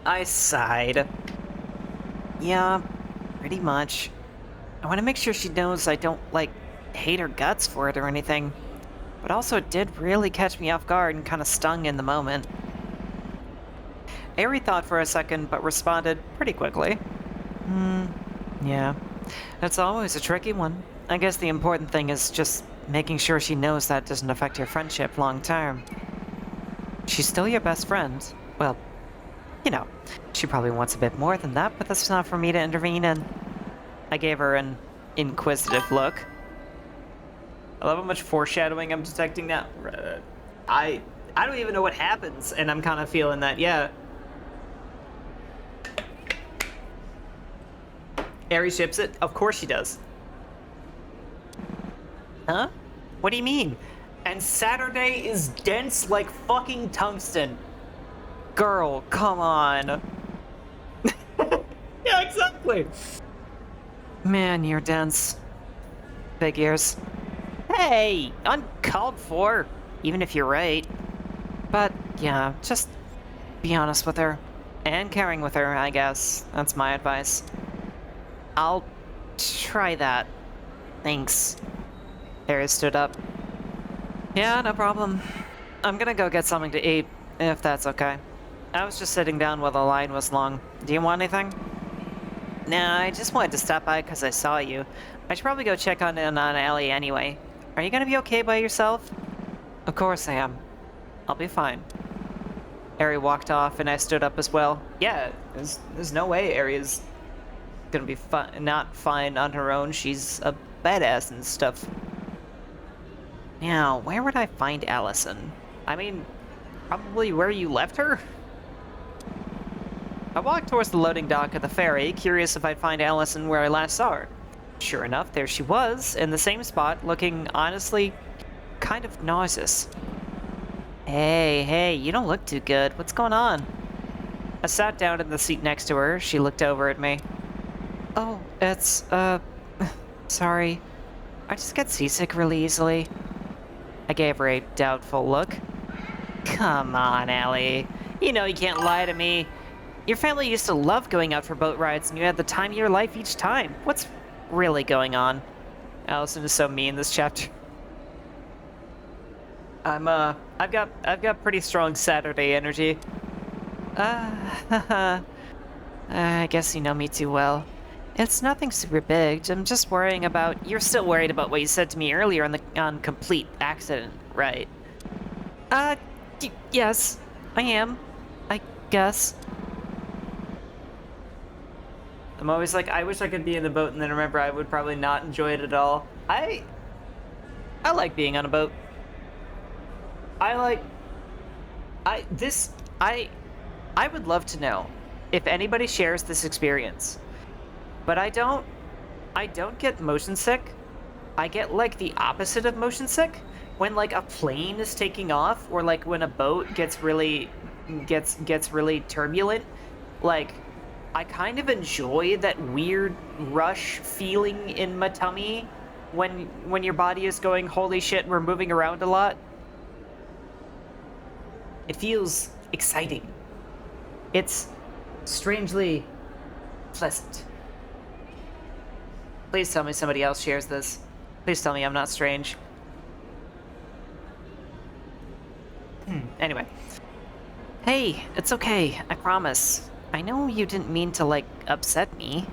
I sighed. Yeah, pretty much. I want to make sure she knows I don't, like, hate her guts for it or anything. But also it did really catch me off guard and kind of stung in the moment. Ari thought for a second, but responded pretty quickly. Yeah. That's always a tricky one. I guess the important thing is just making sure she knows that doesn't affect your friendship long term. She's still your best friend. Well, you know, she probably wants a bit more than that, but that's not for me to intervene in. I gave her an inquisitive look. I love how much foreshadowing I'm detecting now. I don't even know what happens, and I'm kind of feeling that, yeah. Ari ships it? Of course she does. Huh? What do you mean? And Saturday is dense like fucking tungsten. Girl, come on. Yeah, exactly. Man, you're dense. Big ears. Hey, uncalled for, even if you're right. But, yeah, just be honest with her. And caring with her, I guess. That's my advice. I'll try that. Thanks. Harry stood up. Yeah, no problem. I'm gonna go get something to eat, if that's okay. I was just sitting down while the line was long. Do you want anything? Nah, I just wanted to stop by because I saw you. I should probably go check on Ellie anyway. Are you gonna be okay by yourself? Of course I am. I'll be fine. Ari walked off and I stood up as well. Yeah, there's no way Ari is gonna be not fine on her own. She's a badass and stuff. Now, where would I find Allison? I mean, probably where you left her? I walked towards the loading dock of the ferry, curious if I'd find Allison where I last saw her. Sure enough, there she was, in the same spot, looking, honestly, kind of nauseous. Hey, you don't look too good. What's going on? I sat down in the seat next to her. She looked over at me. Oh, it's, sorry. I just get seasick really easily. I gave her a doubtful look. Come on, Allie. You know you can't lie to me. Your family used to love going out for boat rides, and you had the time of your life each time. What's really going on? Allison is so mean this chapter. I've got pretty strong Saturday energy. I guess you know me too well. It's nothing super big. I'm just worrying about... You're still worried about what you said to me earlier on complete accident, right? Yes, I am. I guess. I'm always like, I wish I could be in the boat, and then remember I would probably not enjoy it at all. I like being on a boat. I would love to know if anybody shares this experience. But I don't I don't get motion sick. I get like the opposite of motion sick when like a plane is taking off, or like when a boat gets really turbulent. Like, I kind of enjoy that weird rush feeling in my tummy when your body is going, holy shit, we're moving around a lot. It feels exciting. It's strangely pleasant. Please tell me somebody else shares this. Please tell me I'm not strange. Anyway. Hey, it's okay, I promise. I know you didn't mean to, like, upset me.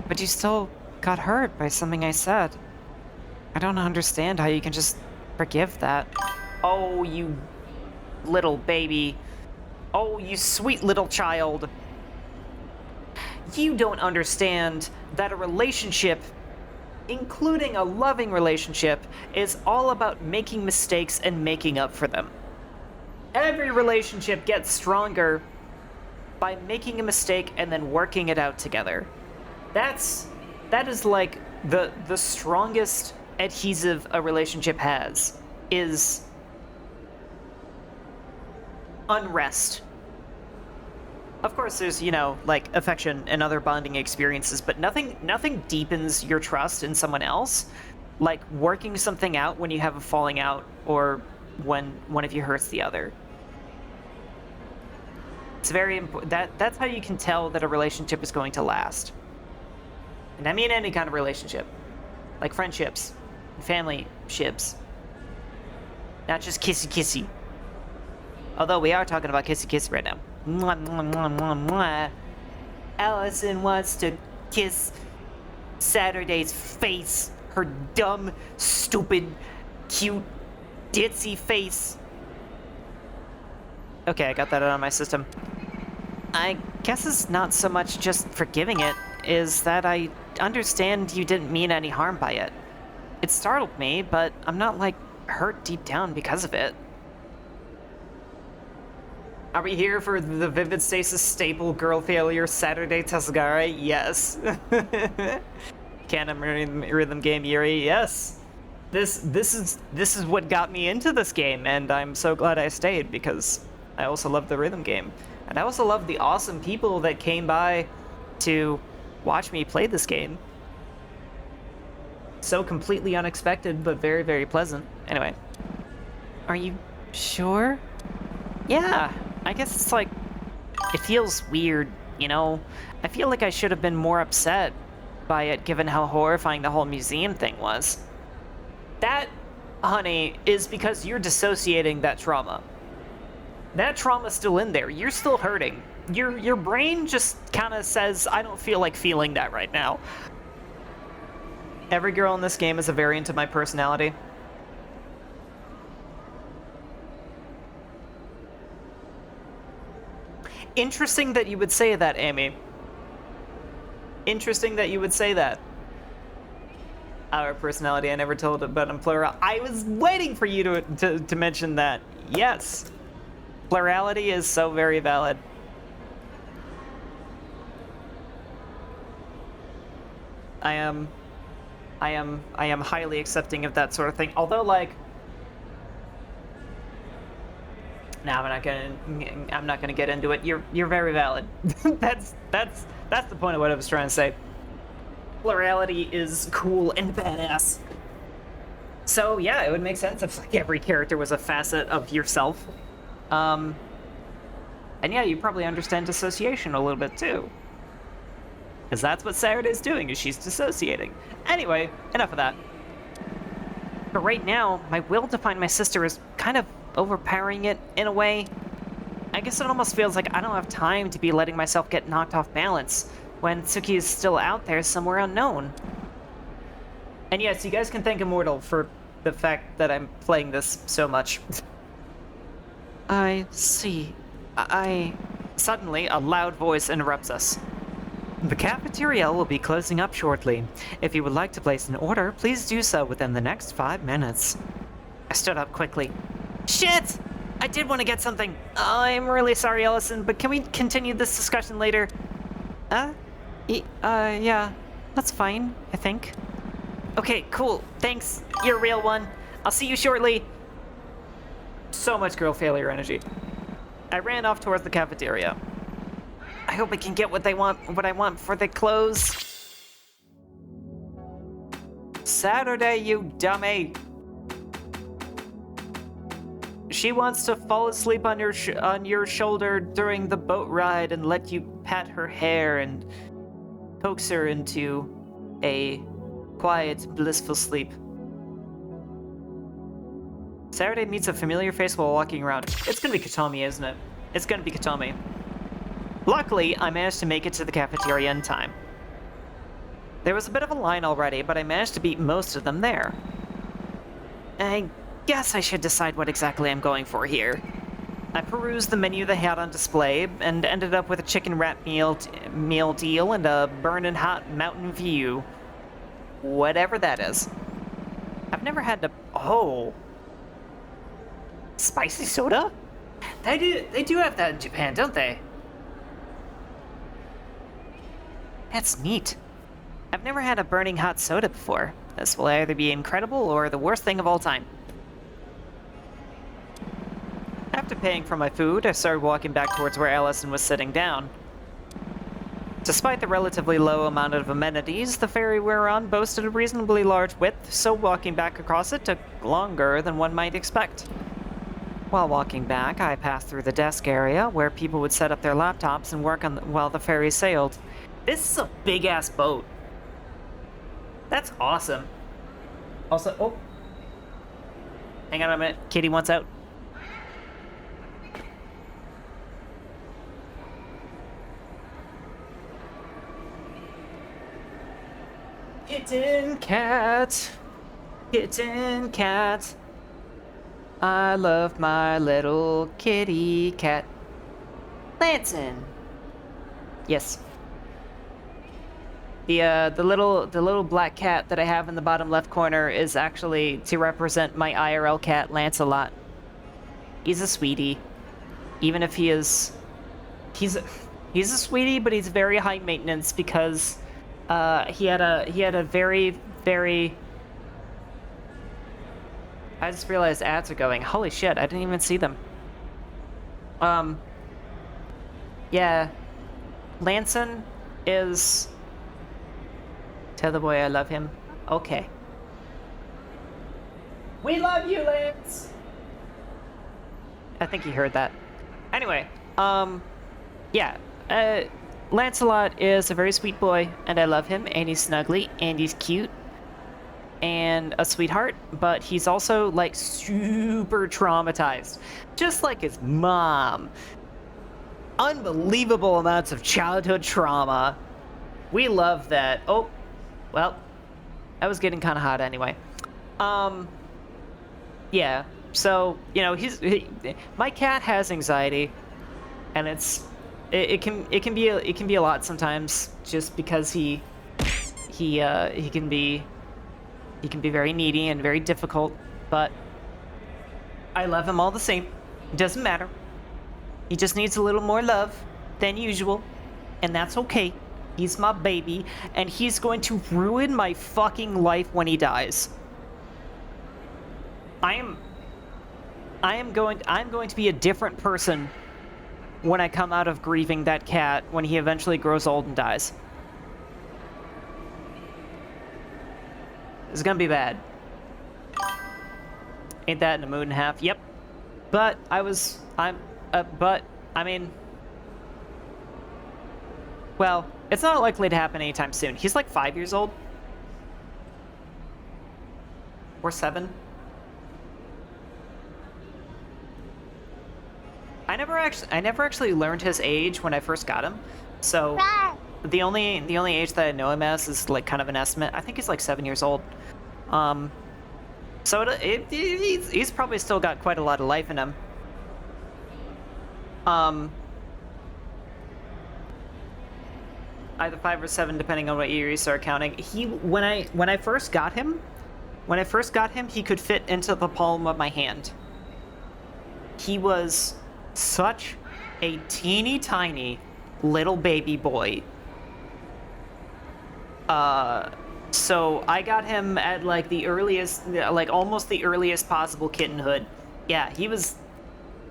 But you still got hurt by something I said. I don't understand how you can just forgive that. Oh, you little baby. Oh, you sweet little child. You don't understand that a relationship, including a loving relationship, is all about making mistakes and making up for them. Every relationship gets stronger by making a mistake and then working it out together. That is like the strongest adhesive a relationship has, is unrest. Of course, there's, you know, like affection and other bonding experiences, but nothing deepens your trust in someone else like working something out when you have a falling out or when one of you hurts the other. It's very important. That's how you can tell that a relationship is going to last. And I mean any kind of relationship, like friendships, family ships, not just kissy kissy. Although we are talking about kissy kissy right now. Mwah, mwah, mwah, mwah, mwah. Allison wants to kiss Saturday's face. Her dumb, stupid, cute, ditzy face. Okay, I got that out of my system. I guess it's not so much just forgiving it, is that I understand you didn't mean any harm by it. It startled me, but I'm not, like, hurt deep down because of it. Are we here for the Vivid Stasis staple girl failure Saturday Tasgare? Yes. Canon rhythm game Yuri? Yes. This is what got me into this game, and I'm so glad I stayed because I also love the rhythm game. And I also love the awesome people that came by to watch me play this game. So completely unexpected, but very, very pleasant. Anyway. Are you sure? Yeah, I guess it's like, it feels weird, you know? I feel like I should have been more upset by it given how horrifying the whole museum thing was. That, honey, is because you're dissociating that trauma. That trauma's still in there. You're still hurting. Your brain just kind of says, I don't feel like feeling that right now. Every girl in this game is a variant of my personality. Interesting that you would say that, Amy. Interesting that you would say that. Our personality, I never told it, but I'm plural. I was waiting for you to mention that. Yes. Plurality is so very valid. I am highly accepting of that sort of thing. Although, like, no, I'm not gonna get into it. You're very valid. that's the point of what I was trying to say. Plurality is cool and badass. So yeah, it would make sense if like every character was a facet of yourself. And yeah, you probably understand dissociation a little bit too. Because that's what Saraday's doing, is she's dissociating. Anyway, enough of that. But right now, my will to find my sister is kind of overpowering it in a way. I guess it almost feels like I don't have time to be letting myself get knocked off balance when Tsuki is still out there somewhere unknown. And yes, you guys can thank Immortal for the fact that I'm playing this so much. I see. Suddenly, a loud voice interrupts us. The cafeteria will be closing up shortly. If you would like to place an order, please do so within the next 5 minutes. I stood up quickly. Shit! I did want to get something. I'm really sorry, Ellison, but can we continue this discussion later? Yeah. That's fine, I think. Okay, cool. Thanks. You're a real one. I'll see you shortly. So much girl failure energy. I ran off towards the cafeteria. I hope I can get what I want before they close. Saturday, you dummy. She wants to fall asleep on your shoulder during the boat ride and let you pat her hair and coax her into a quiet, blissful sleep. Saturday meets a familiar face while walking around. It's gonna be Katomi, isn't it? It's gonna be Katomi. Luckily, I managed to make it to the cafeteria in time. There was a bit of a line already, but I managed to beat most of them there. I guess I should decide what exactly I'm going for here. I perused the menu they had on display and ended up with a chicken wrap meal deal and a burning hot Mountain View. Whatever that is. I've never had to... Oh. Spicy soda? They do have that in Japan, don't they? That's neat. I've never had a burning hot soda before. This will either be incredible or the worst thing of all time. After paying for my food, I started walking back towards where Allison was sitting down. Despite the relatively low amount of amenities, the ferry we were on boasted a reasonably large width, so walking back across it took longer than one might expect. While walking back, I passed through the desk area, where people would set up their laptops and work on while the ferry sailed. This is a big-ass boat. That's awesome. Also, oh. Hang on a minute. Kitty wants out. Kitten cat. Kitten cat. I love my little kitty cat. Lanson. Yes. The little black cat that I have in the bottom left corner is actually to represent my IRL cat, Lancelot. He's a sweetie. Even if he's a sweetie, but he's very high maintenance because he had a very I just realized ads are going. Holy shit, I didn't even see them. Yeah. Lanson is... Tell the boy I love him. Okay. We love you, Lance! I think he heard that. Anyway, yeah. Lancelot is a very sweet boy, and I love him, and he's snuggly, and he's cute, and a sweetheart, but he's also, like, super traumatized. Just like his mom. Unbelievable amounts of childhood trauma. We love that. Oh, well, that was getting kind of hot anyway. Yeah, so, you know, my cat has anxiety, and it can be a lot sometimes, just because he can be very needy and very difficult, but I love him all the same. It doesn't matter. He just needs a little more love than usual, and that's okay. He's my baby, and he's going to ruin my fucking life when he dies. I'm going to be a different person when I come out of grieving that cat when he eventually grows old and dies. It's gonna be bad. Ain't that in a moon and a half? Yep. But I mean, well, it's not likely to happen anytime soon. He's like 5 years old. Or 7. I never actually learned his age when I first got him. So the only age that I know him as is like kind of an estimate. I think he's like 7 years old. So he's probably still got quite a lot of life in him. Either 5 or 7, depending on what year you start counting. When I first got him, he could fit into the palm of my hand. He was such a teeny tiny little baby boy. So I got him at like the earliest, like almost the earliest possible kittenhood. Yeah, he was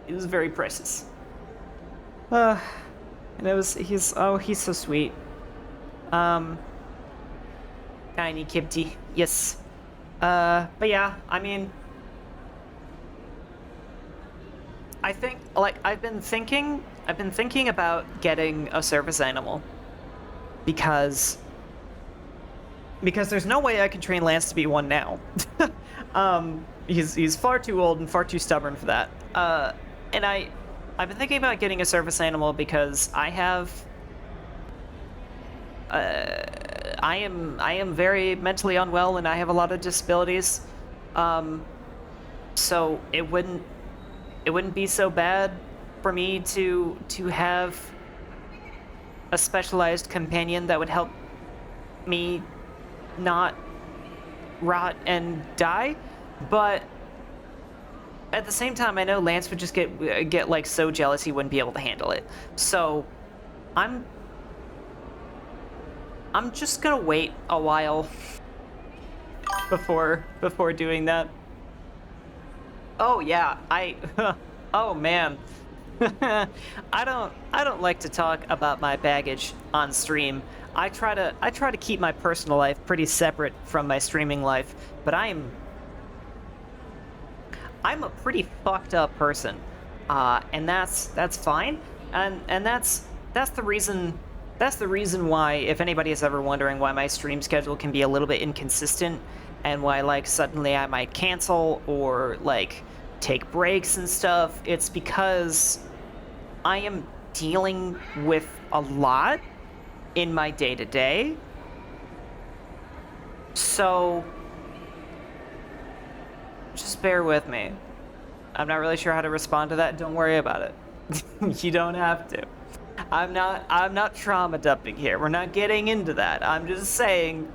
very precious. And he's so sweet. Tiny Kipty, yes. But yeah, I mean, I think, like, I've been thinking about getting a service animal because there's no way I can train Lance to be one now. He's far too old and far too stubborn for that. And I've been thinking about getting a service animal because I am very mentally unwell and I have a lot of disabilities. So it wouldn't be so bad for me to have a specialized companion that would help me not rot and die, but at the same time, I know Lance would just get like so jealous he wouldn't be able to handle it. So I'm just gonna wait a while before doing that. Oh yeah, oh man. I don't like to talk about my baggage on stream. I try to keep my personal life pretty separate from my streaming life, but I'm a pretty fucked up person, and that's fine, and that's the reason why, if anybody is ever wondering why my stream schedule can be a little bit inconsistent, and why like suddenly I might cancel or like take breaks and stuff, it's because I am dealing with a lot in my day-to-day. So just bear with me. I'm not really sure how to respond to that. Don't worry about it. You don't have to. I'm not trauma dumping here. We're not getting into that. I'm just saying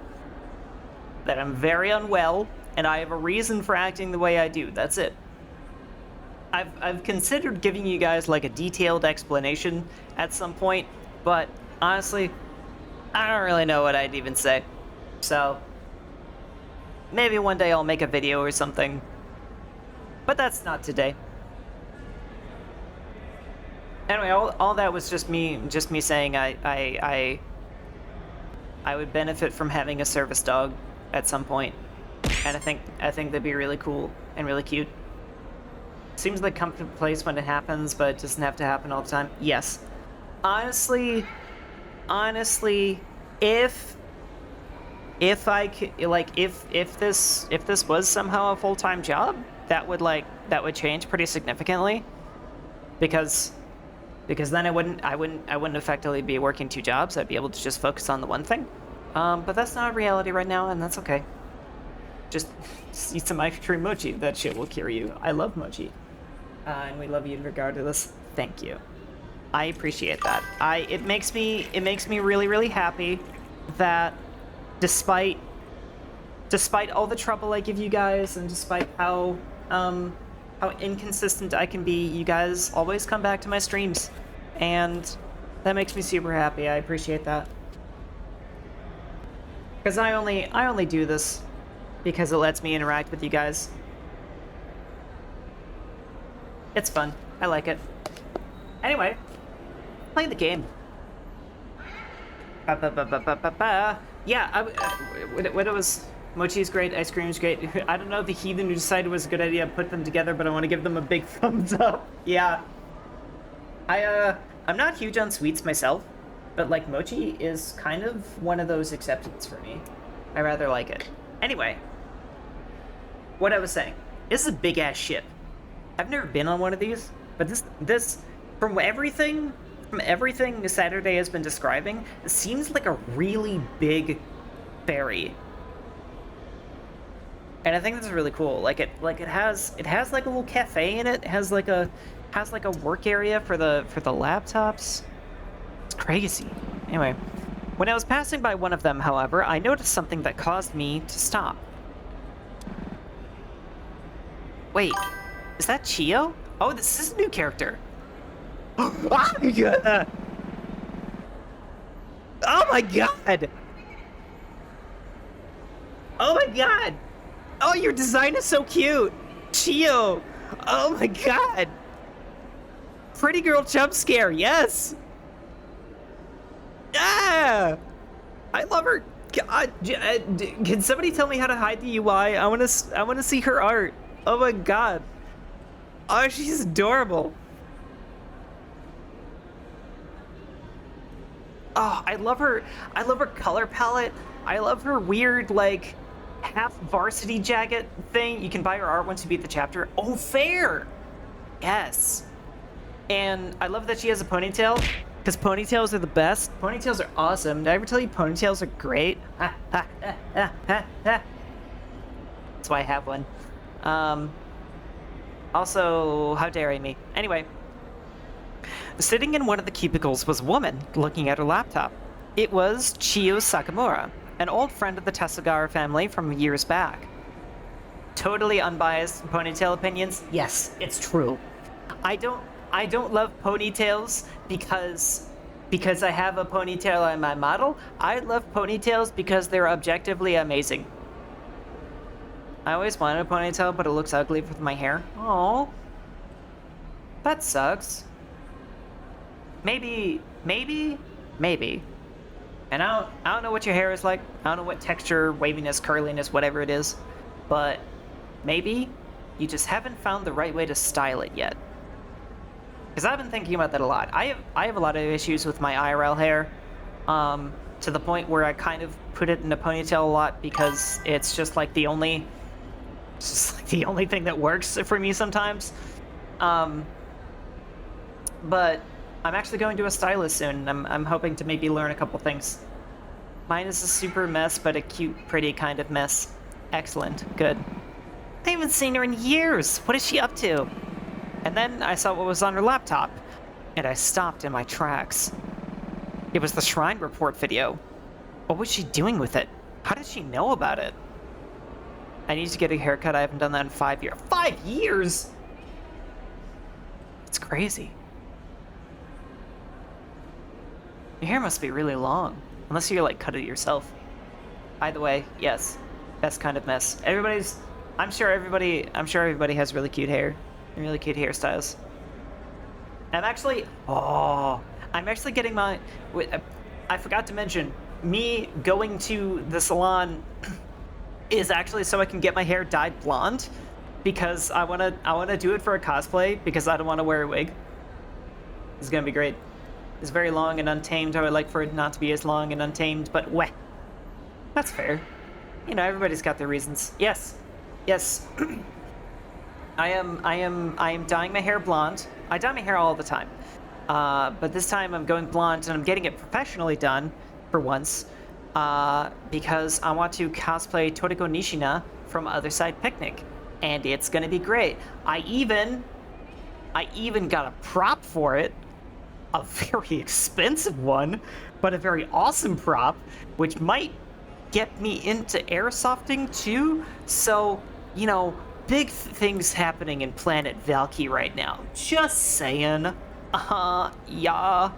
that I'm very unwell and I have a reason for acting the way I do. That's it. I've considered giving you guys like a detailed explanation at some point, but honestly, I don't really know what I'd even say. So maybe one day I'll make a video or something, but that's not today. Anyway, all that was just me saying I would benefit from having a service dog at some point, and I think that'd be really cool and really cute. Seems like a comfortable place when it happens, but it doesn't have to happen all the time. Yes. Honestly, if I could, like, if this was somehow a full-time job, that would change pretty significantly, because then I wouldn't effectively be working two jobs. I'd be able to just focus on the one thing. But that's not a reality right now, and that's okay. Just eat some ice cream mochi. That shit will cure you. I love mochi. And we love you regardless. Thank you. I appreciate that. It makes me really, really happy that despite all the trouble I give you guys, and despite how inconsistent I can be, you guys always come back to my streams, and that makes me super happy. I appreciate that. Because I only do this because it lets me interact with you guys. It's fun. I like it. Anyway, play the game. Yeah, when it was... Mochi's great, ice cream's great. I don't know if the heathen who decided it was a good idea to put them together, but I want to give them a big thumbs up. Yeah. I'm not huge on sweets myself, but like mochi is kind of one of those exceptions for me. I rather like it. Anyway, what I was saying. This is a big ass ship. I've never been on one of these, but this from everything Saturday has been describing, it seems like a really big ferry. And I think that's really cool. Like it has like a little cafe in it. It has like a work area for the laptops. It's crazy. Anyway, when I was passing by one of them, however, I noticed something that caused me to stop. Wait, is that Chio? Oh, this is a new character. Oh my god! Oh my god! Oh, your design is so cute! Chio! Oh my god! Pretty girl jump scare, yes! Ah! I love her. God, can somebody tell me how to hide the UI? I want to see her art. Oh my god. Oh, she's adorable. Oh, I love her. I love her color palette. I love her weird, like, half varsity jacket thing. You can buy her art once you beat the chapter. Oh, fair. Yes. And I love that she has a ponytail, because ponytails are the best. Ponytails are awesome. Did I ever tell you ponytails are great? That's why I have one. Also, how dare I me? Anyway, sitting in one of the cubicles was a woman looking at her laptop. It was Chiyo Sakamura, an old friend of the Tesogara family from years back. Totally unbiased ponytail opinions? Yes, it's true. I don't love ponytails because I have a ponytail on my model. I love ponytails because they're objectively amazing. I always wanted a ponytail, but it looks ugly with my hair. Oh, that sucks. Maybe. And I don't know what your hair is like. I don't know what texture, waviness, curliness, whatever it is. But maybe you just haven't found the right way to style it yet. Because I've been thinking about that a lot. I have a lot of issues with my IRL hair, to the point where I kind of put it in a ponytail a lot because it's just like the only thing that works for me sometimes. But I'm actually going to a stylist soon. I'm hoping to maybe learn a couple things. Mine is a super mess, but a cute, pretty kind of mess. Excellent. Good. I haven't seen her in years. What is she up to? And then I saw what was on her laptop, and I stopped in my tracks. It was the Shrine Report video. What was she doing with it? How did she know about it? I need to get a haircut. I haven't done that in 5 years. 5 years?! It's crazy. Your hair must be really long, unless you like cut it yourself. Either way, yes, best kind of mess. I'm sure everybody has really cute hair and really cute hairstyles. I'm actually getting my. I forgot to mention, me going to the salon is actually so I can get my hair dyed blonde, because I wanna do it for a cosplay because I don't want to wear a wig. It's gonna be great. It's very long and untamed. I would like for it not to be as long and untamed, but weh. That's fair. You know, everybody's got their reasons. Yes. I am dyeing my hair blonde. I dye my hair all the time. But this time I'm going blonde and I'm getting it professionally done for once. Because I want to cosplay Toriko Nishina from Other Side Picnic. And it's gonna be great. I even got a prop for it. A very expensive one, but a very awesome prop, which might get me into airsofting too. So, you know, big things happening in Planet Valky right now. Just saying. Yeah.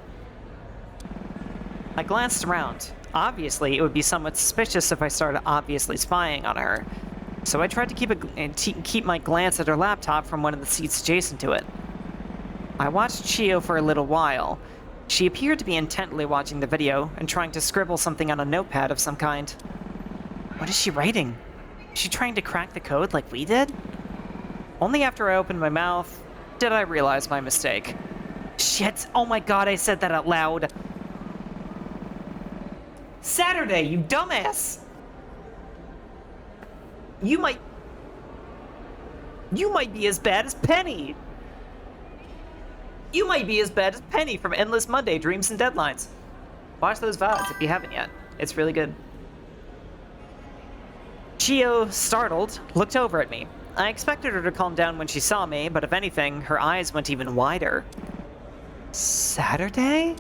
I glanced around. Obviously, it would be somewhat suspicious if I started obviously spying on her. So I tried to keep my glance at her laptop from one of the seats adjacent to it. I watched Chiyo for a little while. She appeared to be intently watching the video and trying to scribble something on a notepad of some kind. What is she writing? Is she trying to crack the code like we did? Only after I opened my mouth did I realize my mistake. Shit! Oh my god, I said that out loud! Saturday, you dumbass! You might be as bad as Penny! You might be as bad as Penny from Endless Monday Dreams and Deadlines. Watch those VODs if you haven't yet. It's really good. Chiyo, startled, looked over at me. I expected her to calm down when she saw me, but if anything, her eyes went even wider. Saturday?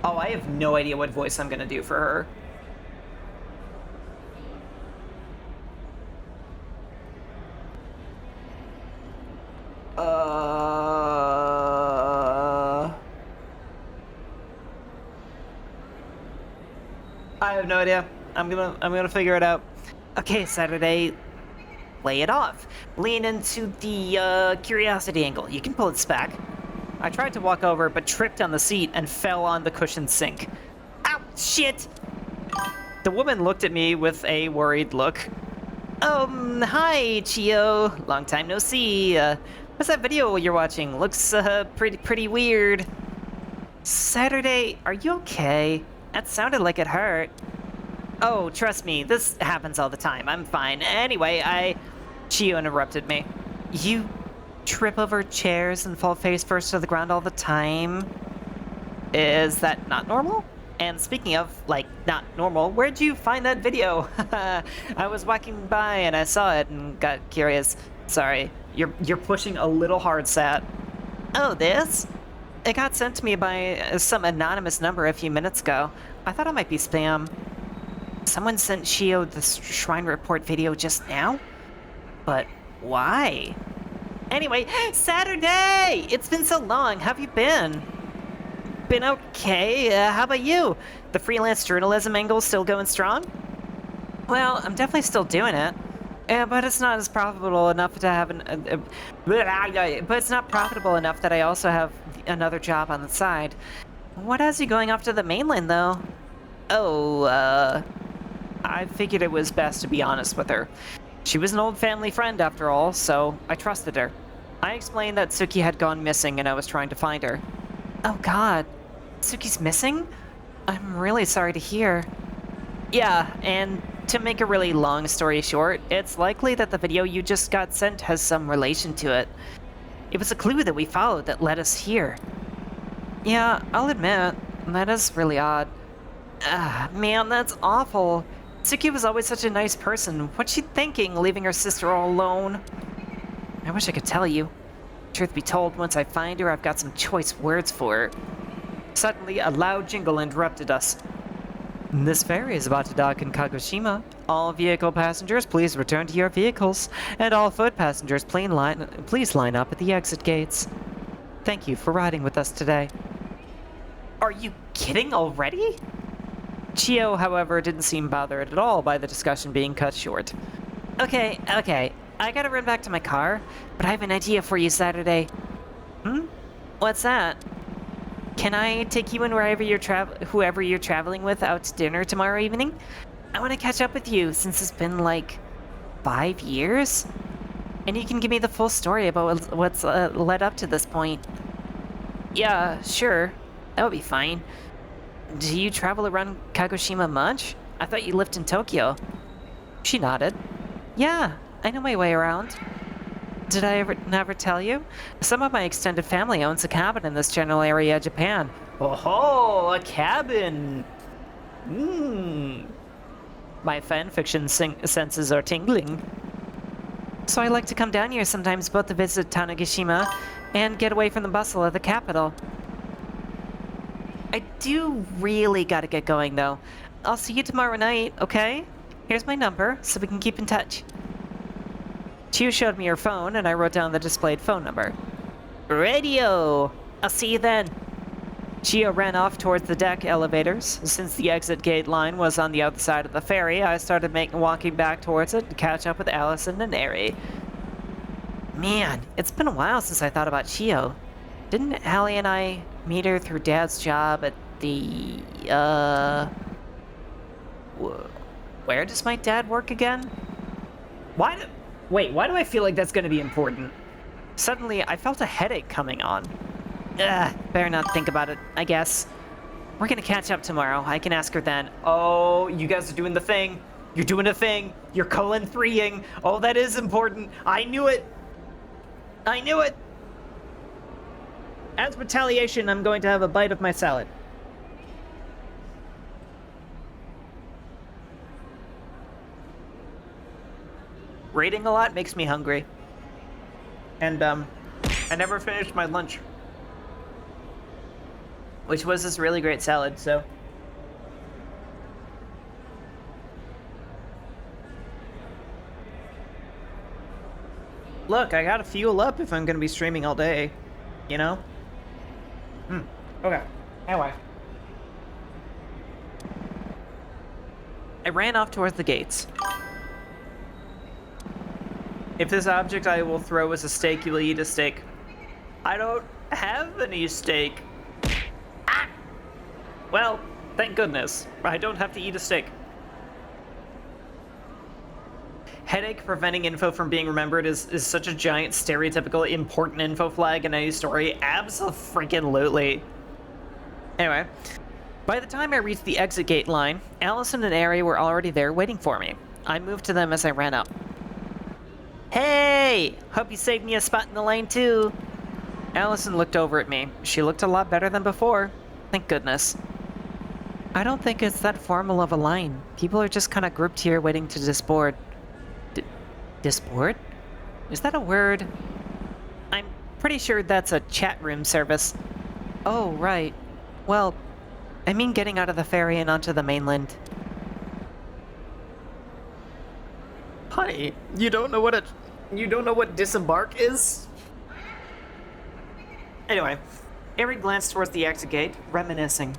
Oh, I have no idea what voice I'm gonna do for her. I have no idea. I'm gonna figure it out. Okay, Saturday, lay it off. Lean into the curiosity angle. You can pull its back. I tried to walk over, but tripped on the seat and fell on the cushioned sink. Ow, shit! The woman looked at me with a worried look. Hi, Chio. Long time no see. What's that video you're watching? Looks, pretty weird. Saturday, are you okay? That sounded like it hurt. Oh, trust me, this happens all the time. I'm fine. Anyway, Chio interrupted me. You trip over chairs and fall face first to the ground all the time? Is that not normal? And speaking of, like, not normal, where'd you find that video? I was walking by and I saw it and got curious. Sorry, you're pushing a little hard, Sat. Oh, this? It got sent to me by some anonymous number a few minutes ago. I thought it might be spam. Someone sent Shio the Shrine Report video just now? But why? Anyway, Saturday! It's been so long. How have you been? Been okay. How about you? The freelance journalism angle still going strong? Well, I'm definitely still doing it. But it's not as profitable enough to have but it's not profitable enough that I also have another job on the side. What has you going off to the mainland, though? Oh, I figured it was best to be honest with her. She was an old family friend, after all, so I trusted her. I explained that Suki had gone missing and I was trying to find her. Oh god, Suki's missing? I'm really sorry to hear. Yeah, and to make a really long story short, it's likely that the video you just got sent has some relation to it. It was a clue that we followed that led us here. Yeah, I'll admit, that is really odd. Man, that's awful. Suki was always such a nice person. What's she thinking, leaving her sister all alone? I wish I could tell you. Truth be told, once I find her, I've got some choice words for her. Suddenly, a loud jingle interrupted us. This ferry is about to dock in Kagoshima. All vehicle passengers, please return to your vehicles. And all foot passengers, please line up at the exit gates. Thank you for riding with us today. Are you kidding already? Chio, however, didn't seem bothered at all by the discussion being cut short. Okay. I gotta run back to my car, but I have an idea for you, Saturday. What's that? Can I take you and whoever you're traveling with out to dinner tomorrow evening? I want to catch up with you since it's been like 5 years. And you can give me the full story about what's led up to this point. Yeah, sure. That would be fine. Do you travel around Kagoshima much? I thought you lived in Tokyo. She nodded. Yeah, I know my way around. Did I never tell you? Some of my extended family owns a cabin in this general area of Japan. Oh, a cabin! My fanfiction senses are tingling. So I like to come down here sometimes both to visit Tanegashima and get away from the bustle of the capital. I do really gotta get going, though. I'll see you tomorrow night, okay? Here's my number, so we can keep in touch. Chiu showed me her phone, and I wrote down the displayed phone number. Radio! I'll see you then. Chio ran off towards the deck elevators. Since the exit gate line was on the other side of the ferry, I started walking back towards it to catch up with Allison and Eri. Man, it's been a while since I thought about Chio. Didn't Allie and I meet her through Dad's job at the, where does my dad work again? Wait, why do I feel like that's gonna be important? Suddenly, I felt a headache coming on. Better not think about it, I guess. We're gonna catch up tomorrow. I can ask her then. Oh, you guys are doing the thing. You're doing a thing. You're colon 3ing. Oh, that is important. I knew it. I knew it. As retaliation, I'm going to have a bite of my salad. Reading a lot makes me hungry. And, I never finished my lunch. Which was this really great salad, so... Look, I gotta fuel up if I'm gonna be streaming all day. You know? Okay. Anyway. I ran off towards the gates. If this object I will throw is a steak, you will eat a steak. I don't have any steak. Ah! Well, thank goodness. I don't have to eat a steak. Headache preventing info from being remembered is such a giant stereotypical important info flag in any story. Abso-freaking-lutely. Anyway, by the time I reached the exit gate line, Allison and Ari were already there waiting for me. I moved to them as I ran up. Hey! Hope you saved me a spot in the lane too. Allison looked over at me. She looked a lot better than before. Thank goodness. I don't think it's that formal of a line. People are just kind of grouped here waiting to disboard. Disboard? Is that a word? I'm pretty sure that's a chat room service. Oh, right. Well, I mean getting out of the ferry and onto the mainland. Honey, you don't know what disembark is? Anyway, Ari glanced towards the exit gate, reminiscing.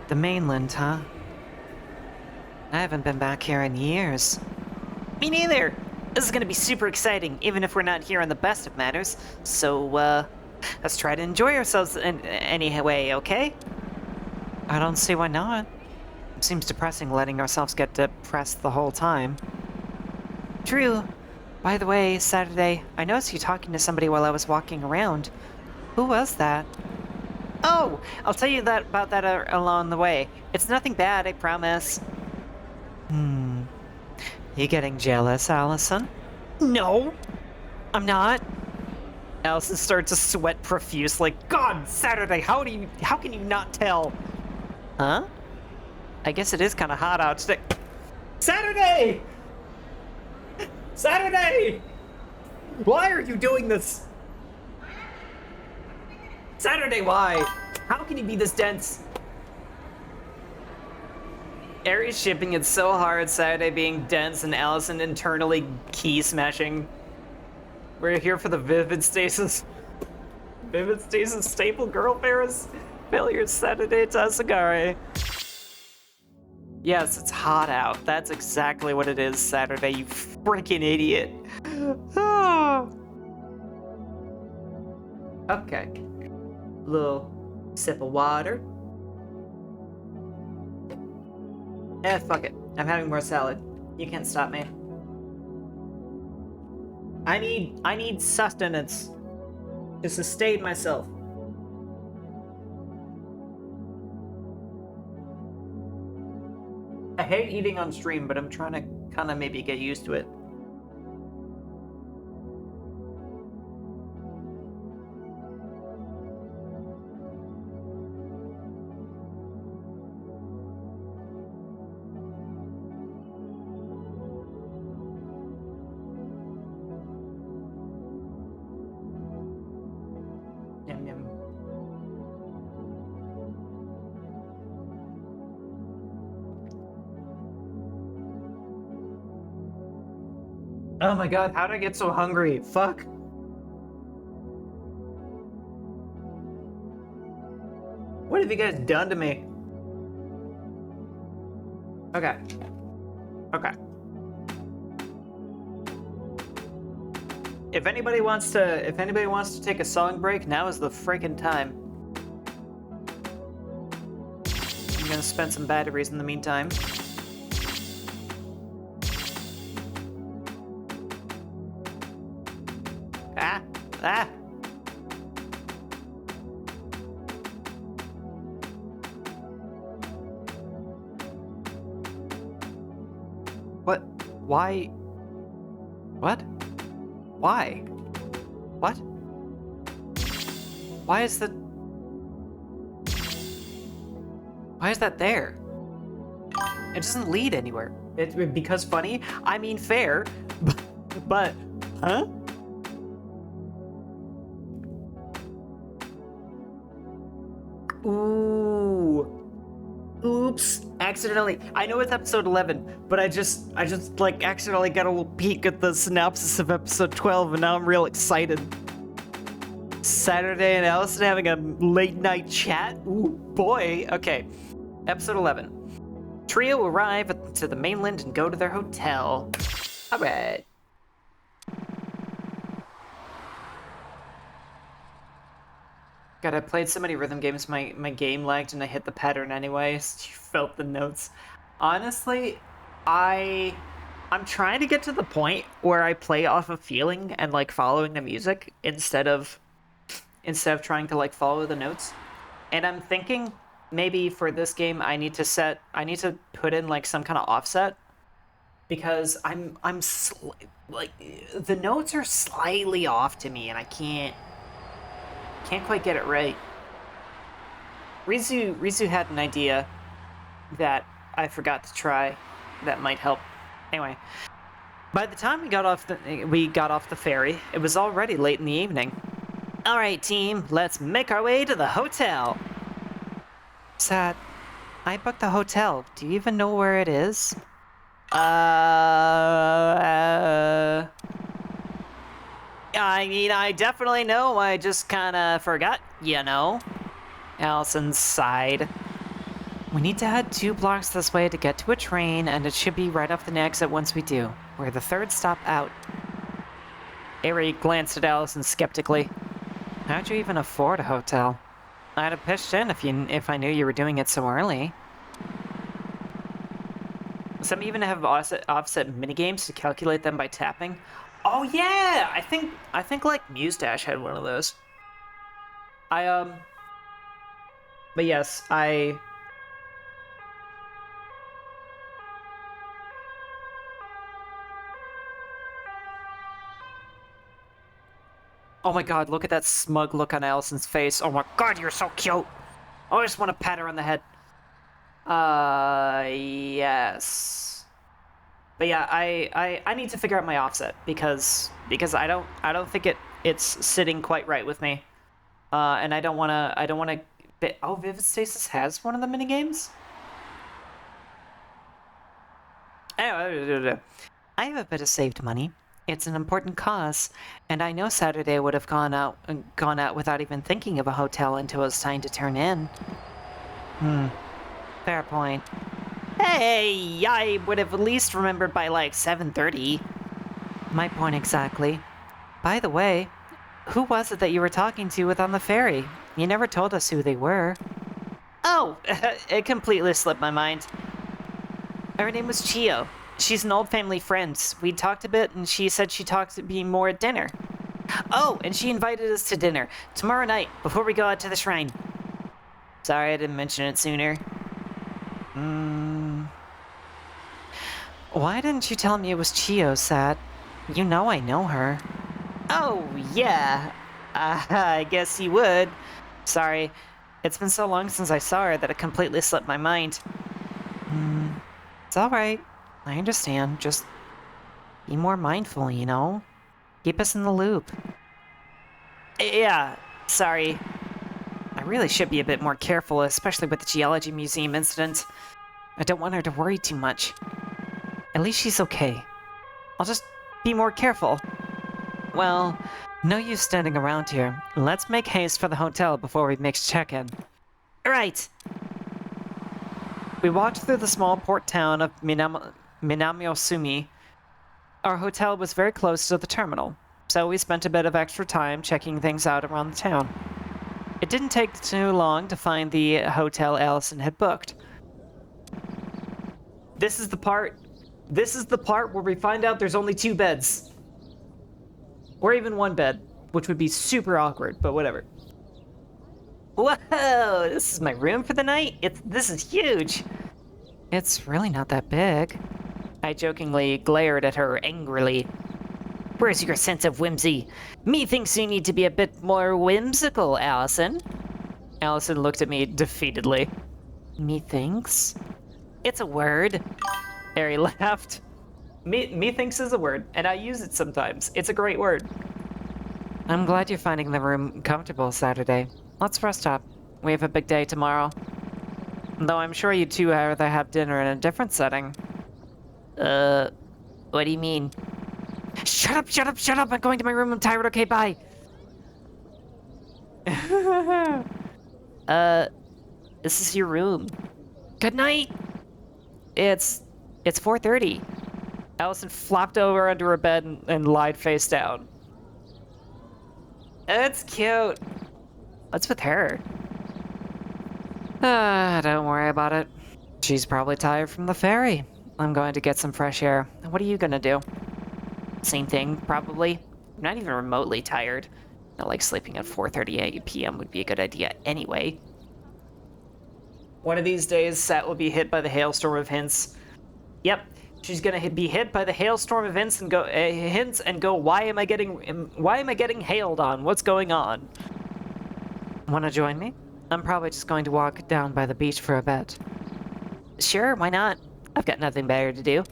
The mainland, huh? I haven't been back here in years. Me neither! This is gonna be super exciting, even if we're not here in the best of matters. So, let's try to enjoy ourselves in any way, okay? I don't see why not. It seems depressing letting ourselves get depressed the whole time. True. By the way, Saturday, I noticed you talking to somebody while I was walking around. Who was that? Oh, I'll tell you about that along the way. It's nothing bad, I promise. You getting jealous, Allison? No, I'm not. Allison started to sweat profusely. God, Saturday, how can you not tell? Huh? I guess it is kind of hot out today. Saturday! Saturday! Why are you doing this? Saturday, why? How can you be this dense? Ari's shipping it so hard, Saturday being dense and Allison internally key smashing. We're here for the Vivid Stasis. Vivid Stasis staple girl Ferris. Failure Saturday Tasagare. Yes, it's hot out. That's exactly what it is, Saturday, you freaking idiot. Okay. Little sip of water. Fuck it. I'm having more salad. You can't stop me. I need sustenance to sustain myself. I hate eating on stream, but I'm trying to kind of maybe get used to it. Yum, yum. Oh my god, how did I get so hungry? Fuck. What have you guys done to me? Okay. Okay. If anybody wants to take a song break, now is the freaking time. I'm gonna spend some batteries in the meantime. Ah! What? Why? What? Why? What? Why is that there? It doesn't lead anywhere. Because funny? I mean fair. But huh? Ooh. Oops. Accidentally. I know it's episode 11, but I just like accidentally got a little peek at the synopsis of episode 12 and now I'm real excited. Saturday and Allison having a late night chat? Ooh, boy. Okay. Episode 11. Trio arrive to the mainland and go to their hotel. Alright. God, I played so many rhythm games, my game lagged and I hit the pattern anyway. So you felt the notes. Honestly, I'm trying to get to the point where I play off of feeling and like following the music instead of trying to like follow the notes. And I'm thinking maybe for this game I need to put in like some kind of offset because like the notes are slightly off to me and I can't quite get it right. Rizu had an idea that I forgot to try that might help. Anyway, by the time we got off the ferry, it was already late in the evening. All right, team, let's make our way to the hotel. Sad. I booked the hotel. Do you even know where it is? I mean, I definitely know. I just kind of forgot, you know. Allison sighed. We need to head 2 blocks this way to get to a train, and it should be right off the exit once we do. We're the 3rd stop out. Ari glanced at Allison skeptically. How'd you even afford a hotel? I'd have pitched in if I knew you were doing it so early. Some even have offset minigames to calculate them by tapping. Oh yeah, I think like Mustache had one of those. But yes, Oh my god, look at that smug look on Allison's face. Oh my god, you're so cute! I just want to pat her on the head. Yes. But yeah, I need to figure out my offset because I don't think it's sitting quite right with me. And I don't wanna oh, Vivid Stasis has one of the minigames? Anyway, I have a bit of saved money. It's an important cause, and I know Saturday would have gone out without even thinking of a hotel until it was time to turn in. Fair point. Hey, I would have at least remembered by like 7:30. My point exactly. By the way, who was it that you were talking to on the ferry? You never told us who they were. Oh, it completely slipped my mind. Her name was Chio. She's an old family friend. We talked a bit, and she said she talked to me more at dinner. Oh, and she invited us to dinner tomorrow night before we go out to the shrine. Sorry I didn't mention it sooner. Why didn't you tell me it was Chio, Sat? You know I know her. Oh, yeah. I guess you would. Sorry. It's been so long since I saw her that it completely slipped my mind. It's alright. I understand. Just be more mindful, you know? Keep us in the loop. Yeah, sorry. I really should be a bit more careful, especially with the Geology Museum incident. I don't want her to worry too much. At least she's okay. I'll just be more careful. Well, no use standing around here. Let's make haste for the hotel before we make check-in. Right! We walked through the small port town of Minamiosumi. Our hotel was very close to the terminal, so we spent a bit of extra time checking things out around the town. It didn't take too long to find the hotel Allison had booked. This is the part where we find out there's only 2 beds. Or even 1 bed, which would be super awkward, but whatever. Whoa, this is my room for the night? This is huge! It's really not that big. I jokingly glared at her angrily. Where's your sense of whimsy? Methinks you need to be a bit more whimsical, Allison. Allison looked at me defeatedly. Methinks? It's a word. Harry laughed. Methinks is a word, and I use it sometimes. It's a great word. I'm glad you're finding the room comfortable Saturday. Let's rest up. We have a big day tomorrow. Though I'm sure you two would rather have dinner in a different setting. What do you mean? Shut up, shut up, shut up! I'm going to my room, I'm tired, okay, bye! This is your room. Good night! It's 4:30. Allison flopped over under her bed and lied face down. It's cute. What's with her? Don't worry about it. She's probably tired from the ferry. I'm going to get some fresh air. What are you gonna do? Same thing, probably. I'm not even remotely tired. Not like sleeping at 4:30 p.m. would be a good idea anyway. One of these days, Sat will be hit by the hailstorm of hints. Yep, she's gonna be hit by the hailstorm of hints and go. Why am I getting hailed on? What's going on? Want to join me? I'm probably just going to walk down by the beach for a bit. Sure, why not? I've got nothing better to do.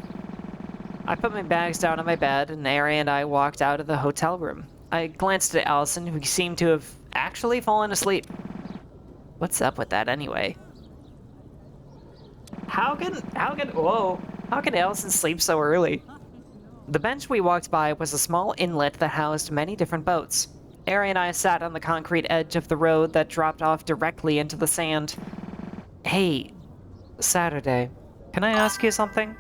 I put my bags down on my bed, and Ari and I walked out of the hotel room. I glanced at Allison, who seemed to have actually fallen asleep. What's up with that anyway? How can Allison sleep so early? The bench we walked by was a small inlet that housed many different boats. Ari and I sat on the concrete edge of the road that dropped off directly into the sand. Hey, Saturday, can I ask you something?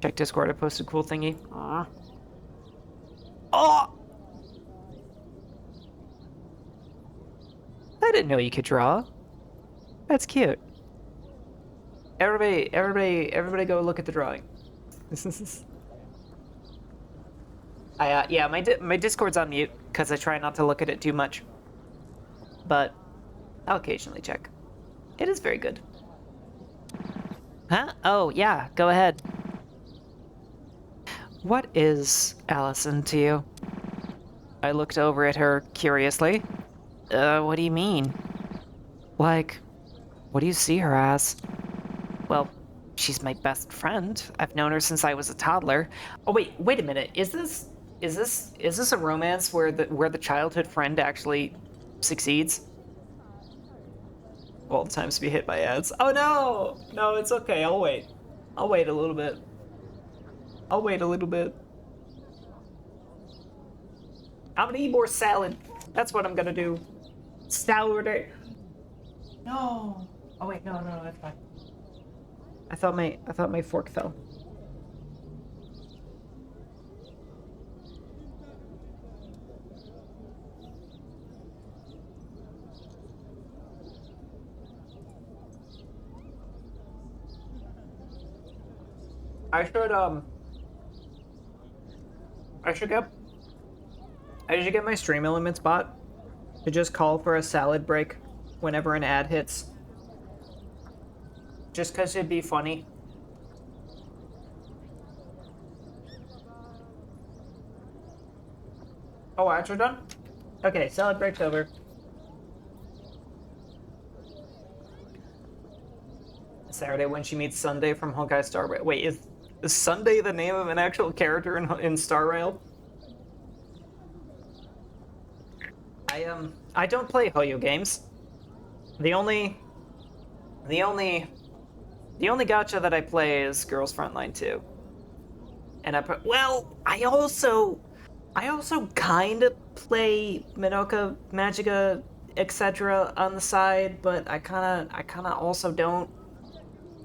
Check Discord, I posted a cool thingy. Aww. Oh! I didn't know you could draw. That's cute. Everybody go look at the drawing. Yeah, my Discord's on mute, because I try not to look at it too much. But I'll occasionally check. It is very good. Huh? Oh, yeah, go ahead. What is Allison to you? I looked over at her curiously. What do you mean? Like, what do you see her as? Well, she's my best friend. I've known her since I was a toddler. Oh wait a minute. Is this a romance where the childhood friend actually succeeds? All the times to be hit by ads. Oh no! No, it's okay. I'll wait. I'll wait a little bit. I'll wait a little bit. I'm gonna eat more salad. That's what I'm gonna do. Salad. No. Oh wait, no, that's fine. I thought my fork fell. I should get my Stream Elements bot to just call for a salad break whenever an ad hits. Just because it'd be funny. Oh, ads are done? Okay, salad break's over. Saturday when she meets Sunday from Honkai Star Rail. Wait, is Sunday the name of an actual character in Star Rail? I don't play Hoyo games. The only gacha that I play is Girls Frontline 2. And I also kind of play Minoka Magica etc. on the side, but I kind of also don't.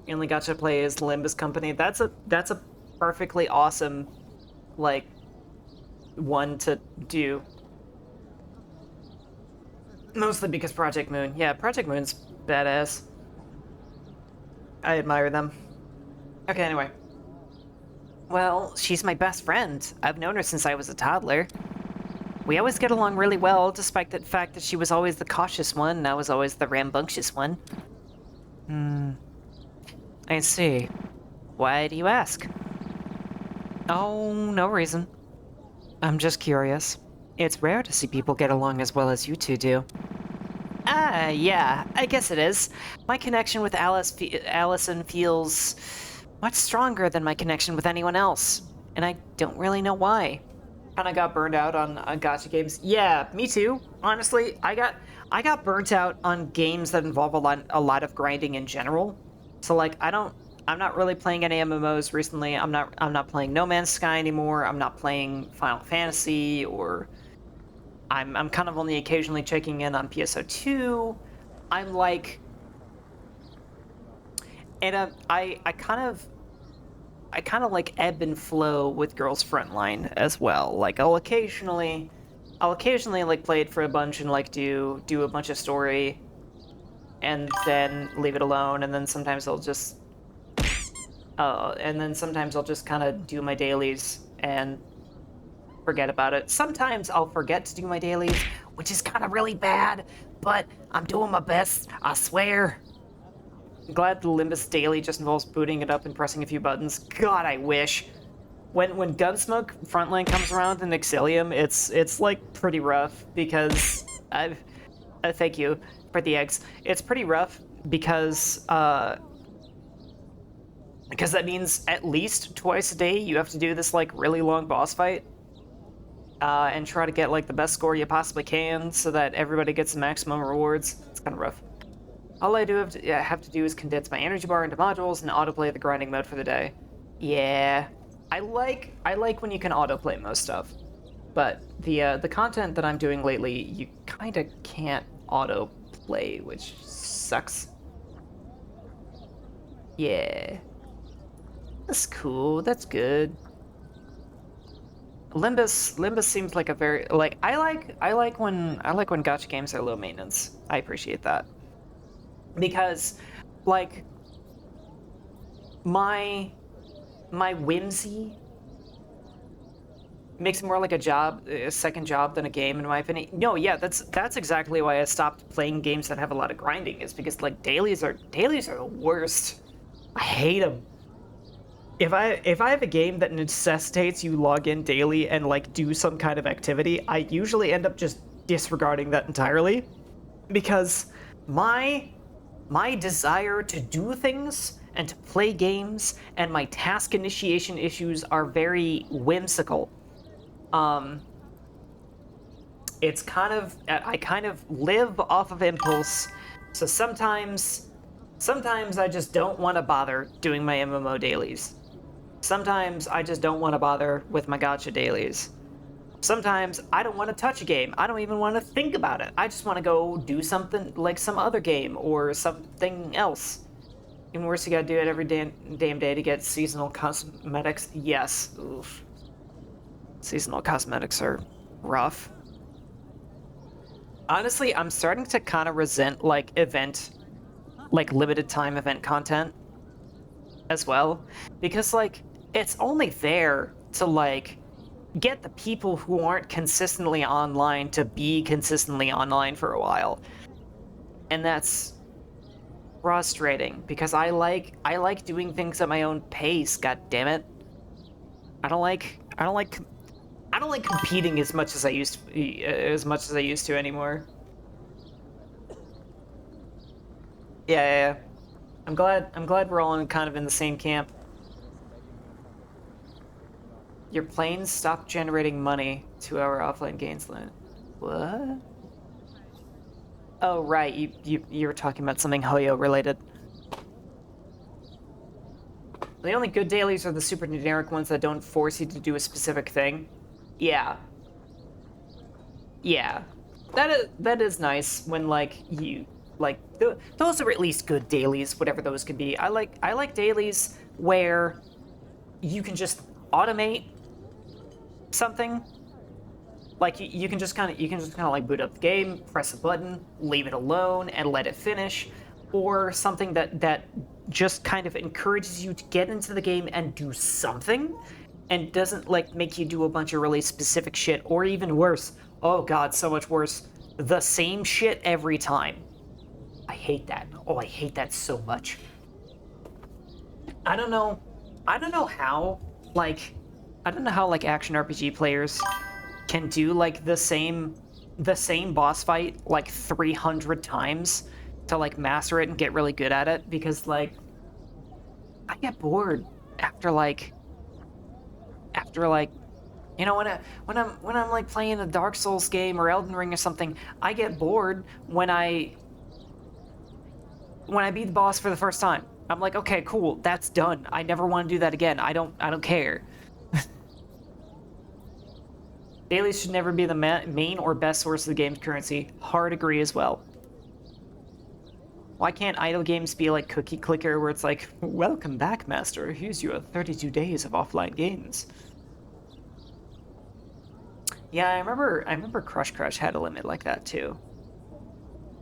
The only gacha I play is Limbus Company. That's a perfectly awesome like one to do. Mostly because Project Moon. Yeah, Project Moon's badass. I admire them. Okay, anyway. Well, she's my best friend. I've known her since I was a toddler. We always get along really well, despite the fact that she was always the cautious one and I was always the rambunctious one. I see. Why do you ask? Oh, no reason. I'm just curious. It's rare to see people get along as well as you two do. Yeah, I guess it is. My connection with Allison feels much stronger than my connection with anyone else, and I don't really know why. Kinda got burned out on gacha games. Yeah, me too. Honestly, I got burnt out on games that involve a lot of grinding in general. So like, I'm not really playing any MMOs recently. I'm not playing No Man's Sky anymore. I'm not playing Final Fantasy, or I'm kind of only occasionally checking in on PSO2. I'm like, and I kind of like ebb and flow with Girls Frontline as well. Like I'll occasionally I'll occasionally like play it for a bunch and like do a bunch of story, and then leave it alone. And then sometimes I'll just kind of do my dailies and forget about it. Sometimes I'll forget to do my dailies, which is kind of really bad, but I'm doing my best, I swear. I'm glad the Limbus daily just involves booting it up and pressing a few buttons. God, I wish. When Gunsmoke Frontline comes around in Exilium, it's like pretty rough because thank you for the eggs. It's pretty rough because that means at least twice a day you have to do this like really long boss fight. And try to get like the best score you possibly can so that everybody gets the maximum rewards. It's kind of rough. All I do have to do is condense my energy bar into modules and autoplay the grinding mode for the day. Yeah, I like when you can autoplay most stuff, but the content that I'm doing lately, you kind of can't autoplay, which sucks. Yeah, that's cool. That's good. Limbus seems like a very like I like when gacha games are low maintenance. I appreciate that because like my whimsy makes it more like a second job than a game in my opinion. No, yeah, that's exactly why I stopped playing games that have a lot of grinding, is because like dailies are the worst. I hate them. If I have a game that necessitates you log in daily and like do some kind of activity, I usually end up just disregarding that entirely, because my desire to do things and to play games and my task initiation issues are very whimsical. It's kind of I kind of live off of impulse, so sometimes I just don't want to bother doing my MMO dailies. Sometimes I just don't want to bother with my gacha dailies. Sometimes I don't want to touch a game. I don't even want to think about it. I just want to go do something like some other game or something else. Even worse, you gotta do it every damn day to get seasonal cosmetics. Yes. Oof. Seasonal cosmetics are rough. Honestly, I'm starting to kind of resent like limited time event content as well, because like it's only there to like get the people who aren't consistently online to be consistently online for a while, and that's frustrating because I like doing things at my own pace. God damn it! I don't like competing as much as I used to anymore. Yeah. I'm glad we're all kind of in the same camp. Your planes stopped generating money 2 hour offline gains line. What? Oh right, you were talking about something Hoyo related. The only good dailies are the super generic ones that don't force you to do a specific thing. Yeah. Yeah. That is nice when like you like those are at least good dailies, whatever those could be. I like dailies where you can just automate something. Like you can just kind of like boot up the game, press a button, leave it alone, and let it finish, or something that just kind of encourages you to get into the game and do something, and doesn't like make you do a bunch of really specific shit, or even worse. Oh god, so much worse. The same shit every time. I hate that. Oh, I hate that so much. I don't know how like action RPG players can do like the same boss fight like 300 times to like master it and get really good at it, because like I get bored after like you know, when I'm like playing a Dark Souls game or Elden Ring or something, I get bored when I beat the boss for the first time. I'm like, okay, cool, that's done. I never want to do that again. I don't care. Dailies should never be the main or best source of the game's currency. Hard agree as well. Why can't idle games be like Cookie Clicker, where it's like, welcome back, master. Here's your 32 days of offline games. Yeah, I remember Crush Crush had a limit like that too.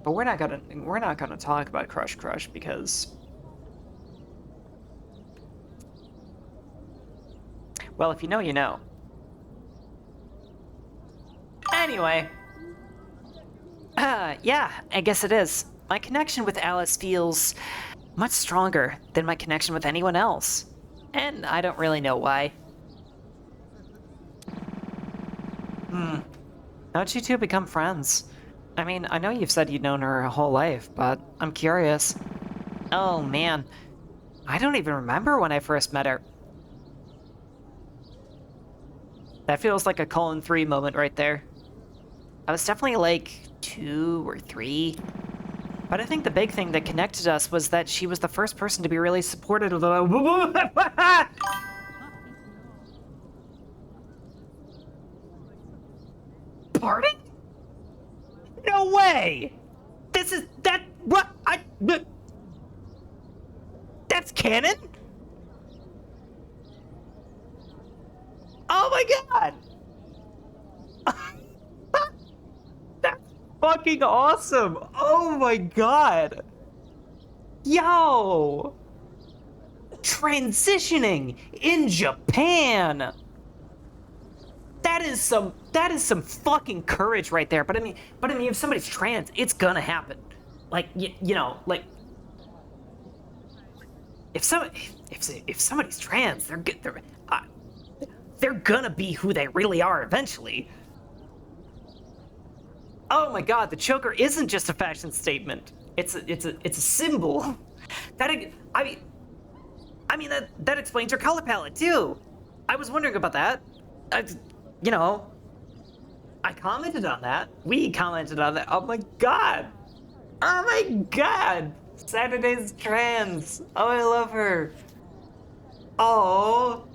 But we're not gonna talk about Crush Crush because, well, if you know, you know. Anyway, yeah, I guess it is. My connection with Alice feels much stronger than my connection with anyone else. And I don't really know why. How'd you two become friends? I mean, I know you've said you'd known her her whole life, but I'm curious. Oh man, I don't even remember when I first met her. That feels like a colon 3 moment right there. I was definitely like 2 or 3. But I think the big thing that connected us was that she was the first person to be really supportive of the... Pardon? No way! This is... that... what? That's canon? Oh my god! That's fucking awesome! Oh my god! Yo! Transitioning in Japan! That is some fucking courage right there. But I mean, if somebody's trans, it's gonna happen. Like, you know, like, if somebody's trans, they're gonna be who they really are eventually. Oh my god, the choker isn't just a fashion statement. It's a symbol. I mean that explains her color palette too. I was wondering about that. You know, I commented on that. We commented on that. Oh my god. Oh my god. Saturday's trans. Oh, I love her. Oh.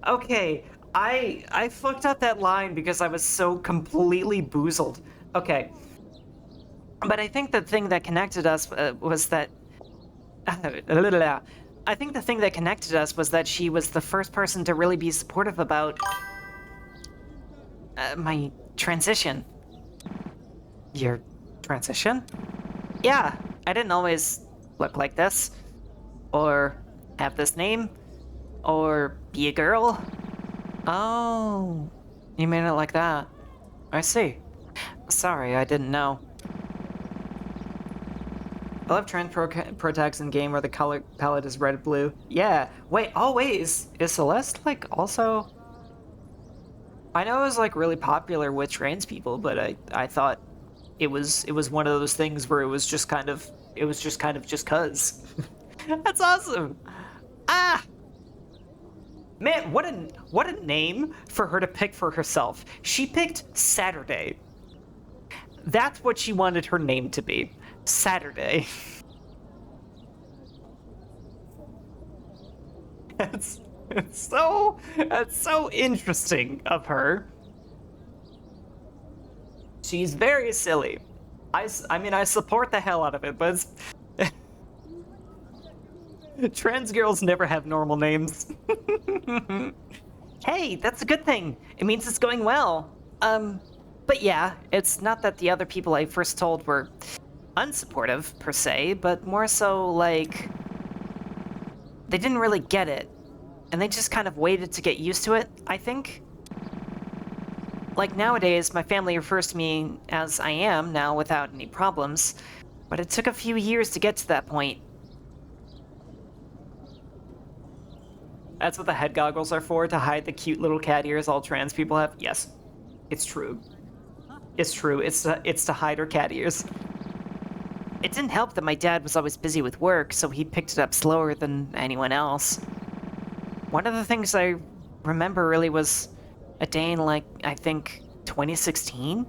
Okay. I fucked up that line because I was so completely boozled. Okay. But I think the thing that connected us was that... I think the thing that connected us was that she was the first person to really be supportive about... my transition. Your transition? Yeah, I didn't always look like this. Or have this name. Or be a girl. Oh, you mean it like that. I see. Sorry, I didn't know. I love trans pro-tags in game where the color palette is red-blue. Yeah. Wait, is Celeste, like, also... I know it was, like, really popular with trans people, but I thought it was one of those things where it was just kind of just cuz. That's awesome! Ah! Man, what a name for her to pick for herself. She picked Saturday. That's what she wanted her name to be. Saturday. That's so interesting of her. She's very silly. I mean, I support the hell out of it, but it's... Trans girls never have normal names. Hey, that's a good thing. It means it's going well. But yeah, it's not that the other people I first told were unsupportive, per se, but more so, like... they didn't really get it. And they just kind of waited to get used to it, I think. Like, nowadays, my family refers to me as I am now without any problems, but it took a few years to get to that point. That's what the head goggles are for, to hide the cute little cat ears all trans people have? Yes, it's true. It's true, it's to hide her cat ears. It didn't help that my dad was always busy with work, so he picked it up slower than anyone else. One of the things I remember really was a day in, like, I think 2016?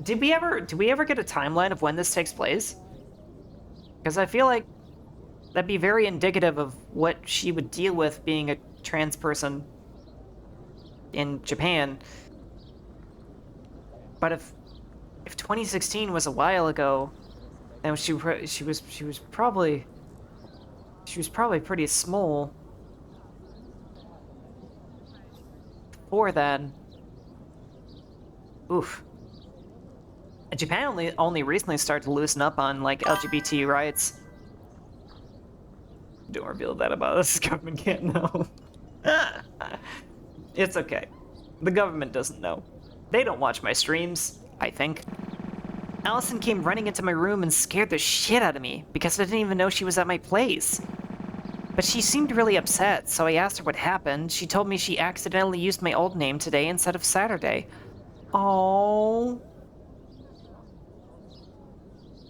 Did we ever get a timeline of when this takes place? Because I feel like that'd be very indicative of what she would deal with being a trans person in Japan. But if 2016 was a while ago, then she was probably pretty small before then. Oof. And Japan only recently started to loosen up on, like, LGBT rights. Don't reveal that about us. The government can't know. It's okay. The government doesn't know. They don't watch my streams, I think. Allison came running into my room and scared the shit out of me because I didn't even know she was at my place. But she seemed really upset, so I asked her what happened. She told me she accidentally used my old name today instead of Saturday. Oh.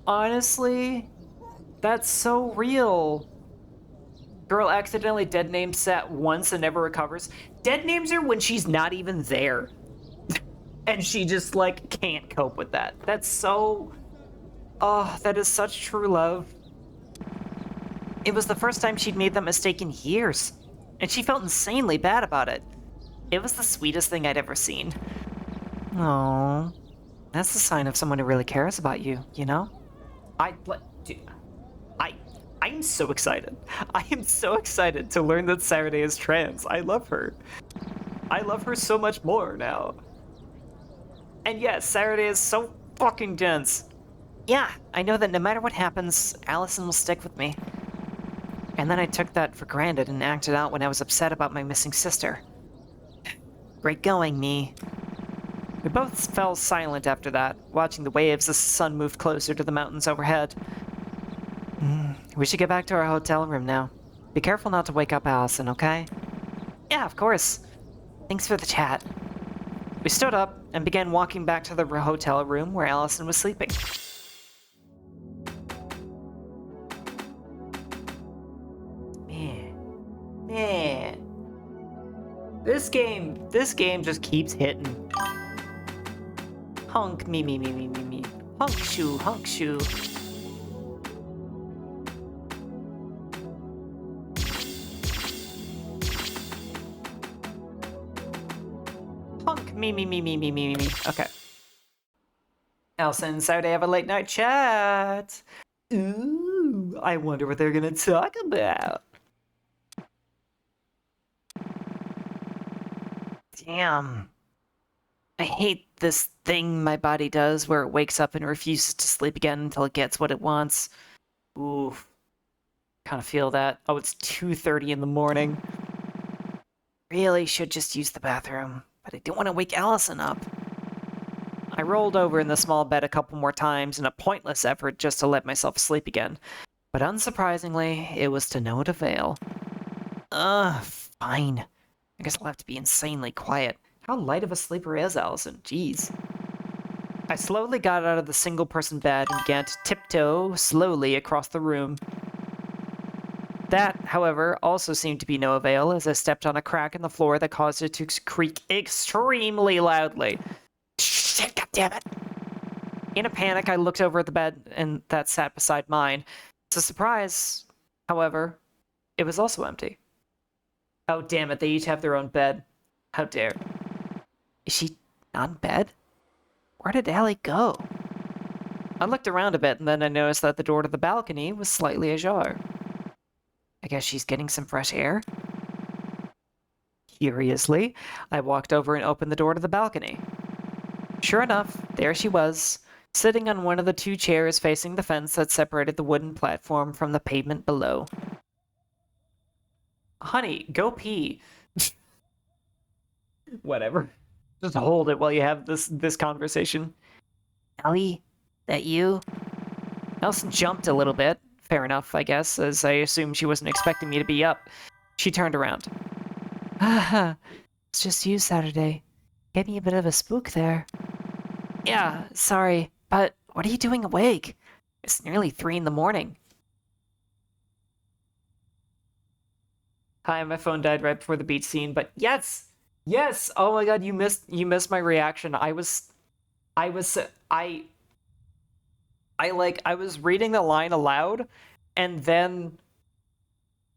Honestly, that's so real. Girl accidentally dead names Sat once and never recovers. Dead names her when she's not even there. And she just, like, can't cope with that. That's so... Oh, that is such true love. It was the first time she'd made that mistake in years, and she felt insanely bad about it. It was the sweetest thing I'd ever seen. Oh, that's the sign of someone who really cares about you, you know? I'm so excited. I am so excited to learn that Saturday is trans. I love her. I love her so much more now. And yes, Saturday is so fucking dense. Yeah, I know that no matter what happens, Allison will stick with me. And then I took that for granted and acted out when I was upset about my missing sister. Great going, me. We both fell silent after that, watching the waves as the sun moved closer to the mountains overhead. We should get back to our hotel room now. Be careful not to wake up Allison, okay? Yeah, of course. Thanks for the chat. We stood up and began walking back to the hotel room where Allison was sleeping. Man. This game just keeps hitting. Honk, me. Honk shoe. Honk, me. Okay. Elsa and Saturday have a late night chat. Ooh, I wonder what they're gonna talk about. Damn. I hate this thing my body does where it wakes up and refuses to sleep again until it gets what it wants. Oof. Kind of feel that. Oh, it's 2:30 in the morning. Really should just use the bathroom, but I don't want to wake Allison up. I rolled over in the small bed a couple more times in a pointless effort just to let myself sleep again. But unsurprisingly, it was to no avail. Fine. I guess I'll have to be insanely quiet. How light of a sleeper is Allison? Jeez. I slowly got out of the single-person bed and began to tiptoe slowly across the room. That, however, also seemed to be no avail as I stepped on a crack in the floor that caused it to creak extremely loudly. Shit, goddammit! In a panic, I looked over at the bed and that sat beside mine. To surprise, however, it was also empty. Oh, damn it, they each have their own bed. How dare. Is she not in bed? Where did Allie go? I looked around a bit, and then I noticed that the door to the balcony was slightly ajar. I guess she's getting some fresh air? Curiously, I walked over and opened the door to the balcony. Sure enough, there she was, sitting on one of the two chairs facing the fence that separated the wooden platform from the pavement below. Honey, go pee. Whatever. Just hold it while you have this conversation. Ellie, that you? Elson jumped a little bit. Fair enough, I guess, as I assumed she wasn't expecting me to be up. She turned around. It's just you, Saturday. Gave me a bit of a spook there. Yeah, sorry, but what are you doing awake? It's nearly 3 in the morning. Hi, my phone died right before the beach scene, but yes! Yes! Oh my god, you missed my reaction. I was reading the line aloud, and then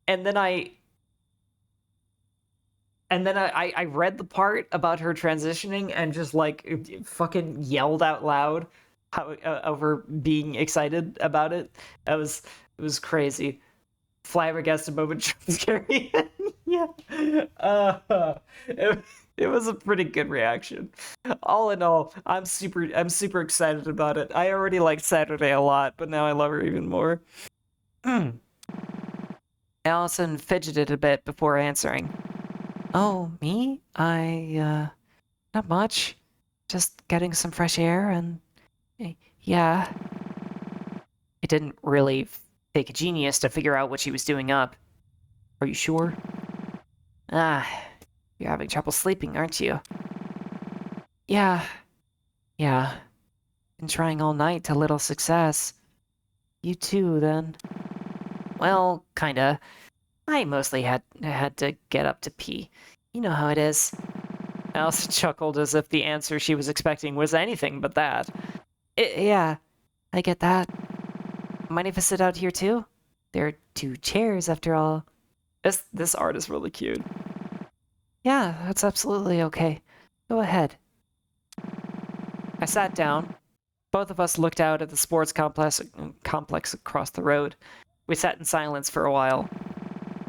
I read the part about her transitioning and just like fucking yelled out loud how over being excited about it. It was crazy. Flabbergasted moment, jump scary. Yeah. It was a pretty good reaction. All in all, I'm super excited about it. I already liked Saturday a lot, but now I love her even more. Allison fidgeted a bit before answering. Oh, me? Not much. Just getting some fresh air and... Yeah. It didn't really take a genius to figure out what she was doing up. Are you sure? Ah, you're having trouble sleeping, aren't you? Yeah. Yeah. Been trying all night to little success. You too, then? Well, kinda. I mostly had to get up to pee. You know how it is. Alice chuckled as if the answer she was expecting was anything but that. Yeah, I get that. Mind if I sit out here too? There are 2 chairs after all. This art is really cute. Yeah, that's absolutely okay. Go ahead. I sat down. Both of us looked out at the sports complex across the road. We sat in silence for a while.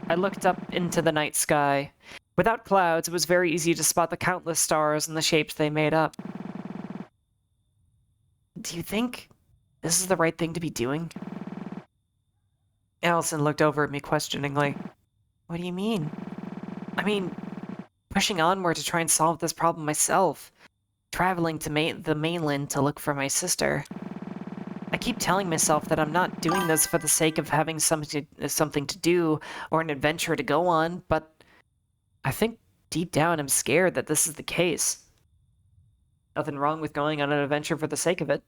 I looked up into the night sky. Without clouds, it was very easy to spot the countless stars and the shapes they made up. Do you think this is the right thing to be doing? Allison looked over at me questioningly. What do you mean? I mean, pushing onward to try and solve this problem myself. Traveling to the mainland to look for my sister. I keep telling myself that I'm not doing this for the sake of having something to do or an adventure to go on, but I think deep down I'm scared that this is the case. Nothing wrong with going on an adventure for the sake of it.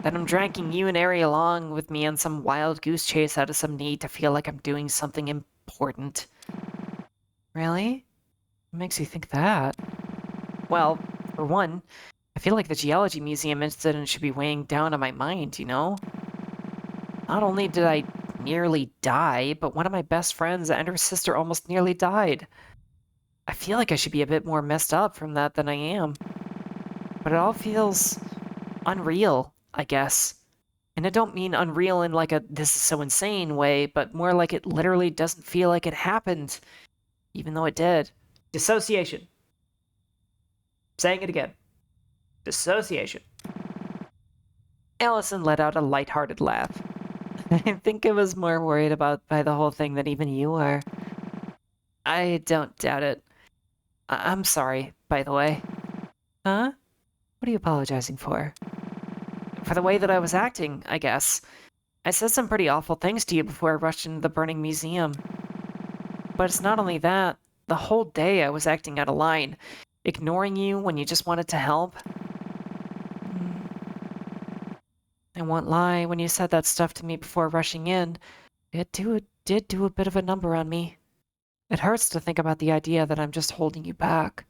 That I'm dragging you and Ari along with me on some wild goose chase out of some need to feel like I'm doing something important. Really? What makes you think that? Well, for one, I feel like the Geology Museum incident should be weighing down on my mind, you know? Not only did I nearly die, but one of my best friends and her sister almost nearly died. I feel like I should be a bit more messed up from that than I am. But it all feels unreal, I guess. And I don't mean unreal in like a this is so insane way, but more like it literally doesn't feel like it happened, even though it did. Dissociation. Saying it again. Dissociation. Allison let out a light-hearted laugh. I think I was more worried by the whole thing than even you are. I don't doubt it. I'm sorry, by the way. Huh? What are you apologizing for? For the way that I was acting, I guess. I said some pretty awful things to you before I rushed into the burning museum. But it's not only that. The whole day I was acting out of line, ignoring you when you just wanted to help. I won't lie, when you said that stuff to me before rushing in, it did do a bit of a number on me. It hurts to think about the idea that I'm just holding you back.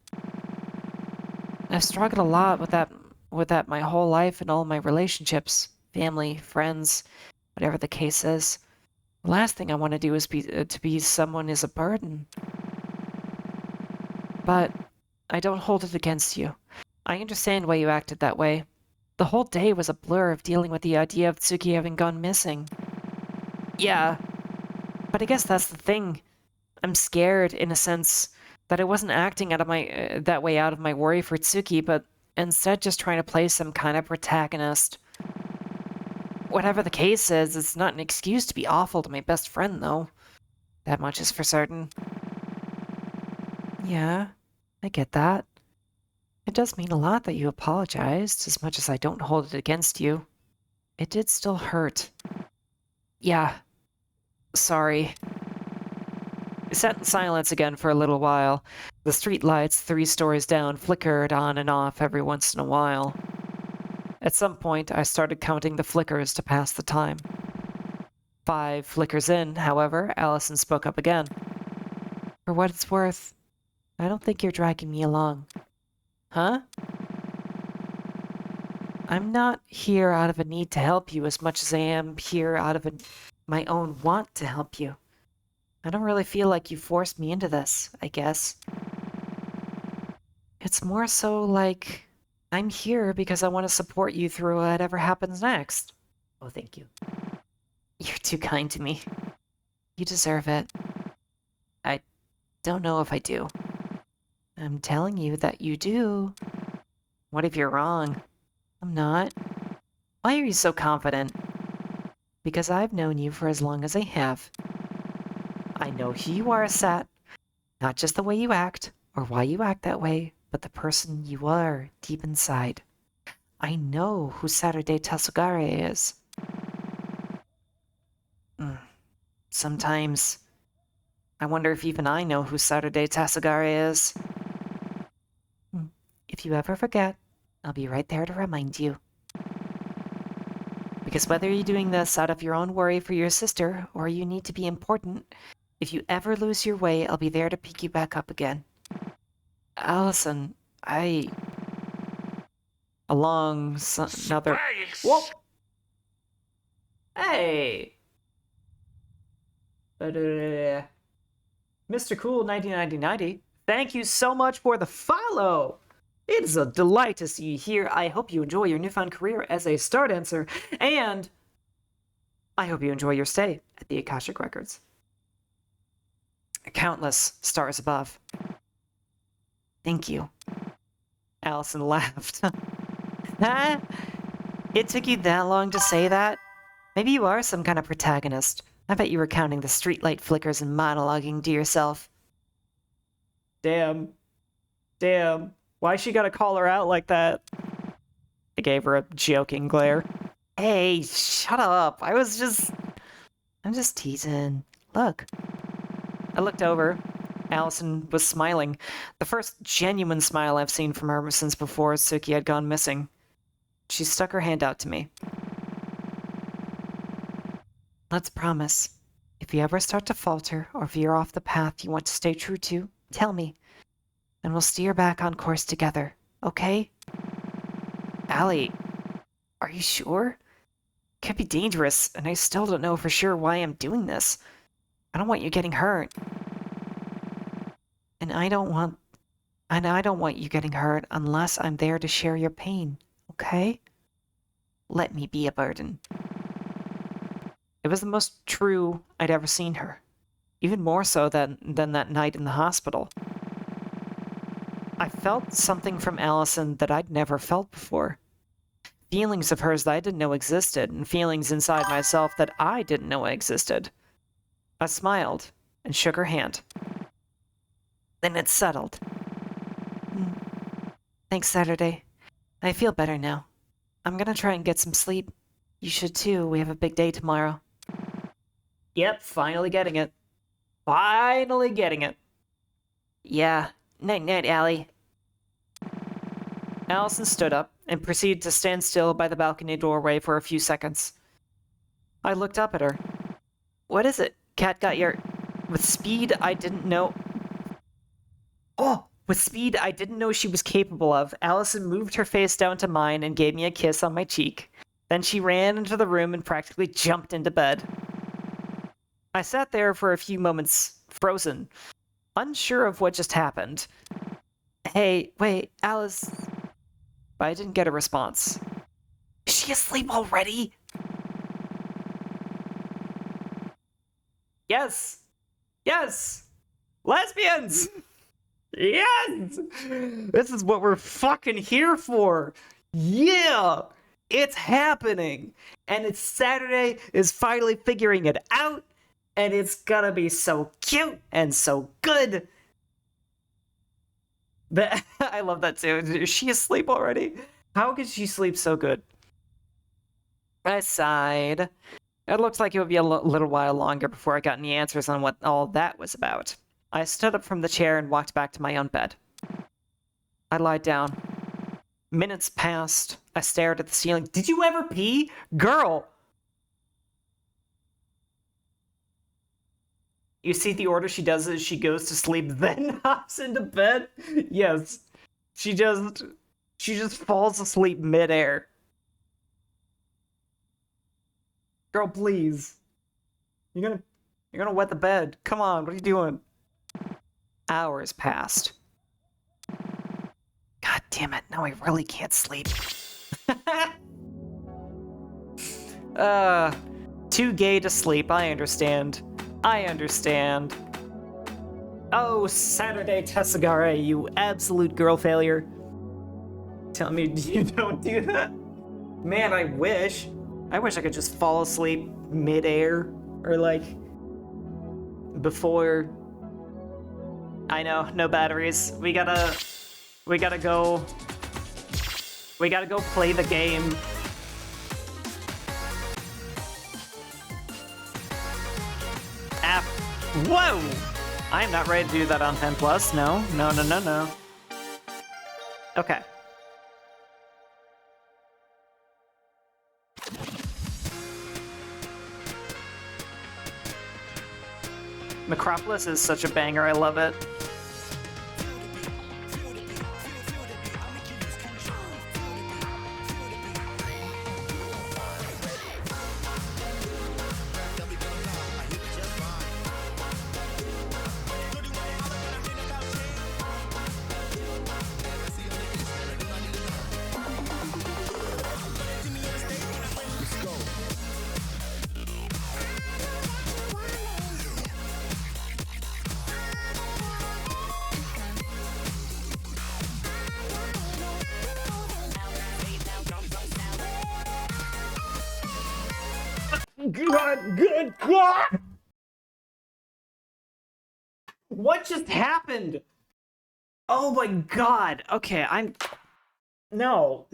I've struggled a lot with that my whole life and all my relationships, family, friends, whatever the case is. The last thing I want to do is to be someone is a burden. But I don't hold it against you. I understand why you acted that way. The whole day was a blur of dealing with the idea of Tsuki having gone missing. Yeah, but I guess that's the thing. I'm scared, in a sense, that I wasn't acting out of that way out of my worry for Tsuki, but instead just trying to play some kind of protagonist. Whatever the case is, it's not an excuse to be awful to my best friend, though. That much is for certain. Yeah, I get that. It does mean a lot that you apologized, as much as I don't hold it against you. It did still hurt. Yeah. Sorry. We sat in silence again for a little while. The street lights 3 stories down flickered on and off every once in a while. At some point, I started counting the flickers to pass the time. 5 flickers in, however, Allison spoke up again. For what it's worth, I don't think you're dragging me along. Huh? I'm not here out of a need to help you as much as I am here out of my own want to help you. I don't really feel like you forced me into this, I guess. It's more so like I'm here because I want to support you through whatever happens next. Oh, thank you. You're too kind to me. You deserve it. Don't know if I do. I'm telling you that you do. What if you're wrong? I'm not. Why are you so confident? Because I've known you for as long as I have. I know who you are, Sat. Not just the way you act, or why you act that way, but the person you are deep inside. I know who Saturday Tasugare is. Sometimes I wonder if even I know who Saturday Tasugare is. If you ever forget, I'll be right there to remind you. Because whether you're doing this out of your own worry for your sister, or you need to be important, if you ever lose your way, I'll be there to pick you back up again. Allison, along another... Whoa! Hey! Mr. Cool 1990, thank you so much for the follow! It's a delight to see you here. I hope you enjoy your newfound career as a star dancer, and I hope you enjoy your stay at the Akashic Records. Countless stars above. Thank you. Allison laughed. Huh? It took you that long to say that? Maybe you are some kind of protagonist. I bet you were counting the streetlight flickers and monologuing to yourself. Damn. Why she gotta call her out like that? I gave her a joking glare. Hey, shut up. I'm just teasing. Look. I looked over. Allison was smiling. The first genuine smile I've seen from her since before Suki had gone missing. She stuck her hand out to me. Let's promise. If you ever start to falter or veer off the path you want to stay true to, tell me. And we'll steer back on course together, okay? Allie, are you sure? It could be dangerous, and I still don't know for sure why I'm doing this. I don't want you getting hurt. And I don't want you getting hurt unless I'm there to share your pain, okay? Let me be a burden. It was the most true I'd ever seen her. Even more so than that night in the hospital. I felt something from Allison that I'd never felt before. Feelings of hers that I didn't know existed, and feelings inside myself that I didn't know existed. I smiled and shook her hand. Then it settled. Thanks, Saturday. I feel better now. I'm gonna try and get some sleep. You should too. We have a big day tomorrow. Yep, finally getting it. Finally getting it. Yeah. Night-night, Allie. Allison stood up and proceeded to stand still by the balcony doorway for a few seconds. I looked up at her. What is it? Cat got your... With speed I didn't know... Oh! With speed I didn't know she was capable of, Allison moved her face down to mine and gave me a kiss on my cheek. Then she ran into the room and practically jumped into bed. I sat there for a few moments, frozen, unsure of what just happened. Hey, wait, Alice... But I didn't get a response. Is she asleep already? Yes! Yes! Lesbians! Yes! This is what we're fucking here for! Yeah! It's happening! And it's Saturday is finally figuring it out, and it's gonna be so cute and so good! I love that too. Is she asleep already? How could she sleep so good? I sighed. It looked like it would be a little while longer before I got any answers on what all that was about. I stood up from the chair and walked back to my own bed. I lied down. Minutes passed. I stared at the ceiling. Did you ever pee? Girl! You see the order she does is she goes to sleep, then hops into bed? Yes. She just falls asleep midair. Girl, please. You're gonna wet the bed. Come on, what are you doing? Hours passed. God damn it, now I really can't sleep. Too gay to sleep, I understand. Oh, Saturday Tessagare, you absolute girl failure. Tell me you don't do that? Man, I wish. I wish I could just fall asleep mid-air, or like, before. I know, no batteries. We gotta go play the game. Whoa! I am not ready to do that on 10 plus. No. Okay. Necropolis is such a banger, I love it. Good God! What just happened? Oh my God. Okay, No.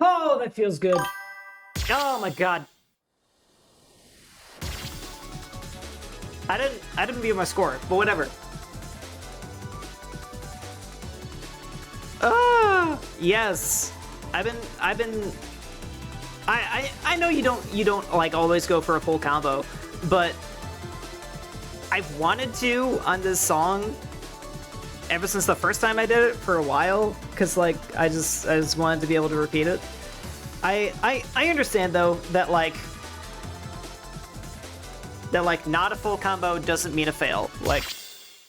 Oh, that feels good. Oh my God. I didn't view my score, but whatever. Ah, yes. I know you don't like always go for a full combo, but I've wanted to on this song ever since the first time I did it for a while, because like I just wanted to be able to repeat it. I understand though that like not a full combo doesn't mean a fail. Like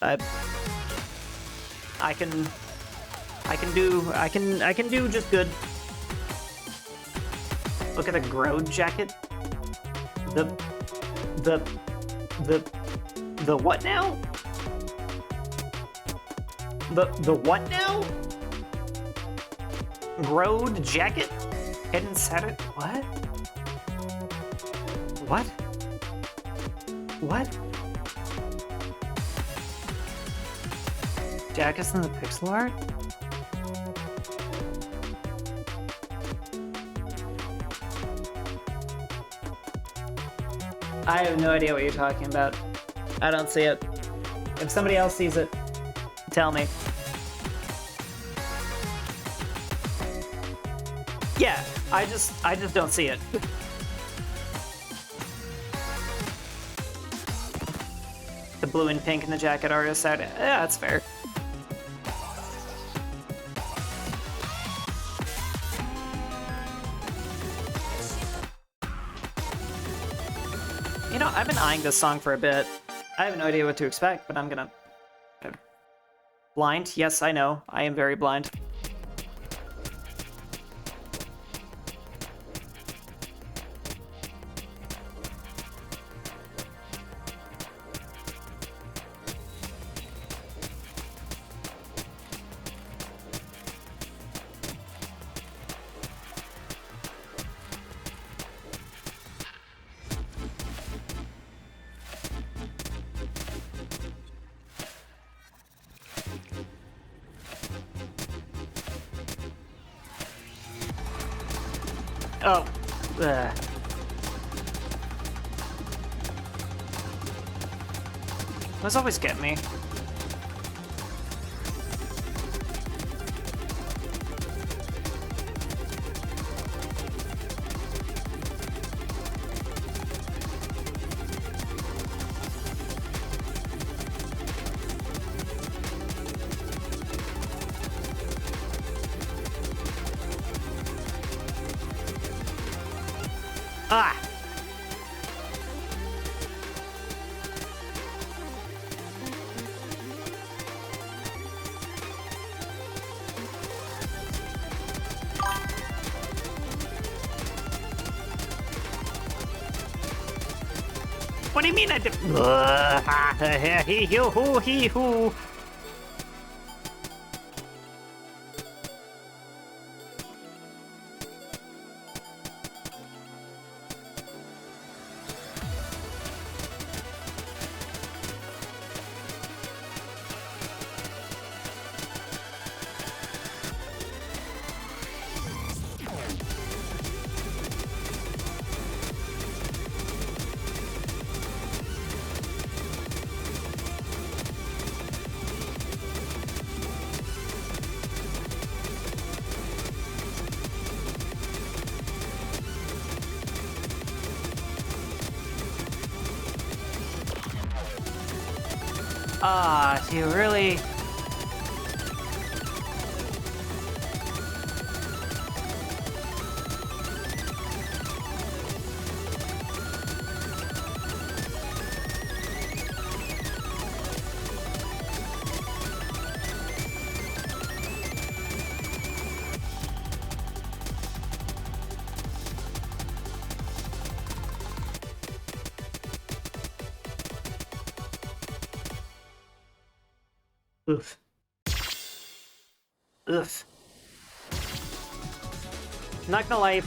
I can do just good. Look at the Grode jacket. The what now? The what now? Grode jacket? Hidden Saturn? What? What? What? Jackets in the pixel art? I have no idea what you're talking about. I don't see it. If somebody else sees it, tell me. Yeah, I just don't see it. The blue and pink and the jacket artist out. Yeah, that's fair. You know, I've been eyeing this song for a bit. I have no idea what to expect, but I'm gonna... Blind? Yes, I know. I am very blind. Oh. Those always get me. Ah! What do you mean I did? Hee-hoo. Ah, do you really? Oof. Oof. Not gonna lie,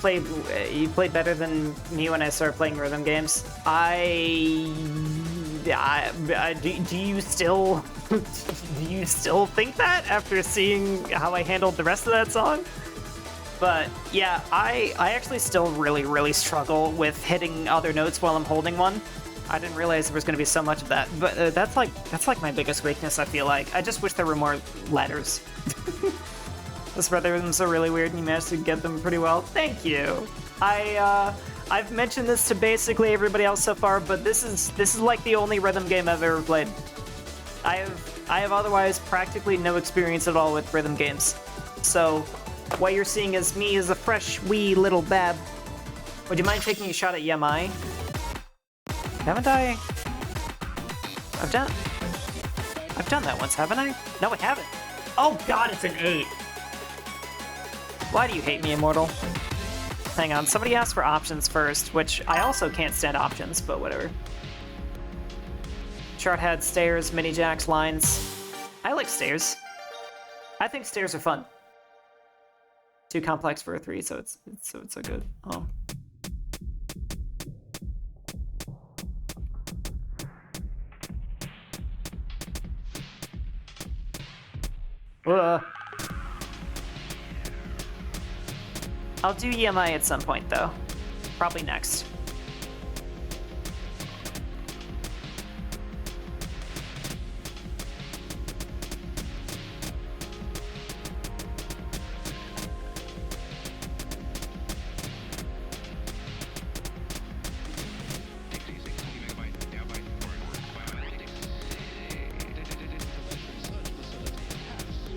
you played better than me when I started playing rhythm games. Do you still do you still think that after seeing how I handled the rest of that song? But yeah, I actually still really struggle with hitting other notes while I'm holding one. I didn't realize there was going to be so much of that, but that's like my biggest weakness. I feel like I just wish there were more letters. Those rhythms are really weird, and you managed to get them pretty well. Thank you. I've mentioned this to basically everybody else so far, but this is like the only rhythm game I've ever played. I have otherwise practically no experience at all with rhythm games. So what you're seeing is me as a fresh wee little bab. Would you mind taking a shot at Yamai? Haven't I? I've done that once, haven't I? No, I haven't. Oh god, it's an 8. Why do you hate me, Immortal? Hang on, somebody asked for options first, which I also can't stand options, but whatever. Chart had stairs, mini jacks, lines. I like stairs. I think stairs are fun. Too complex for a 3, so it's so good. Oh. I'll do EMI at some point, though. Probably next.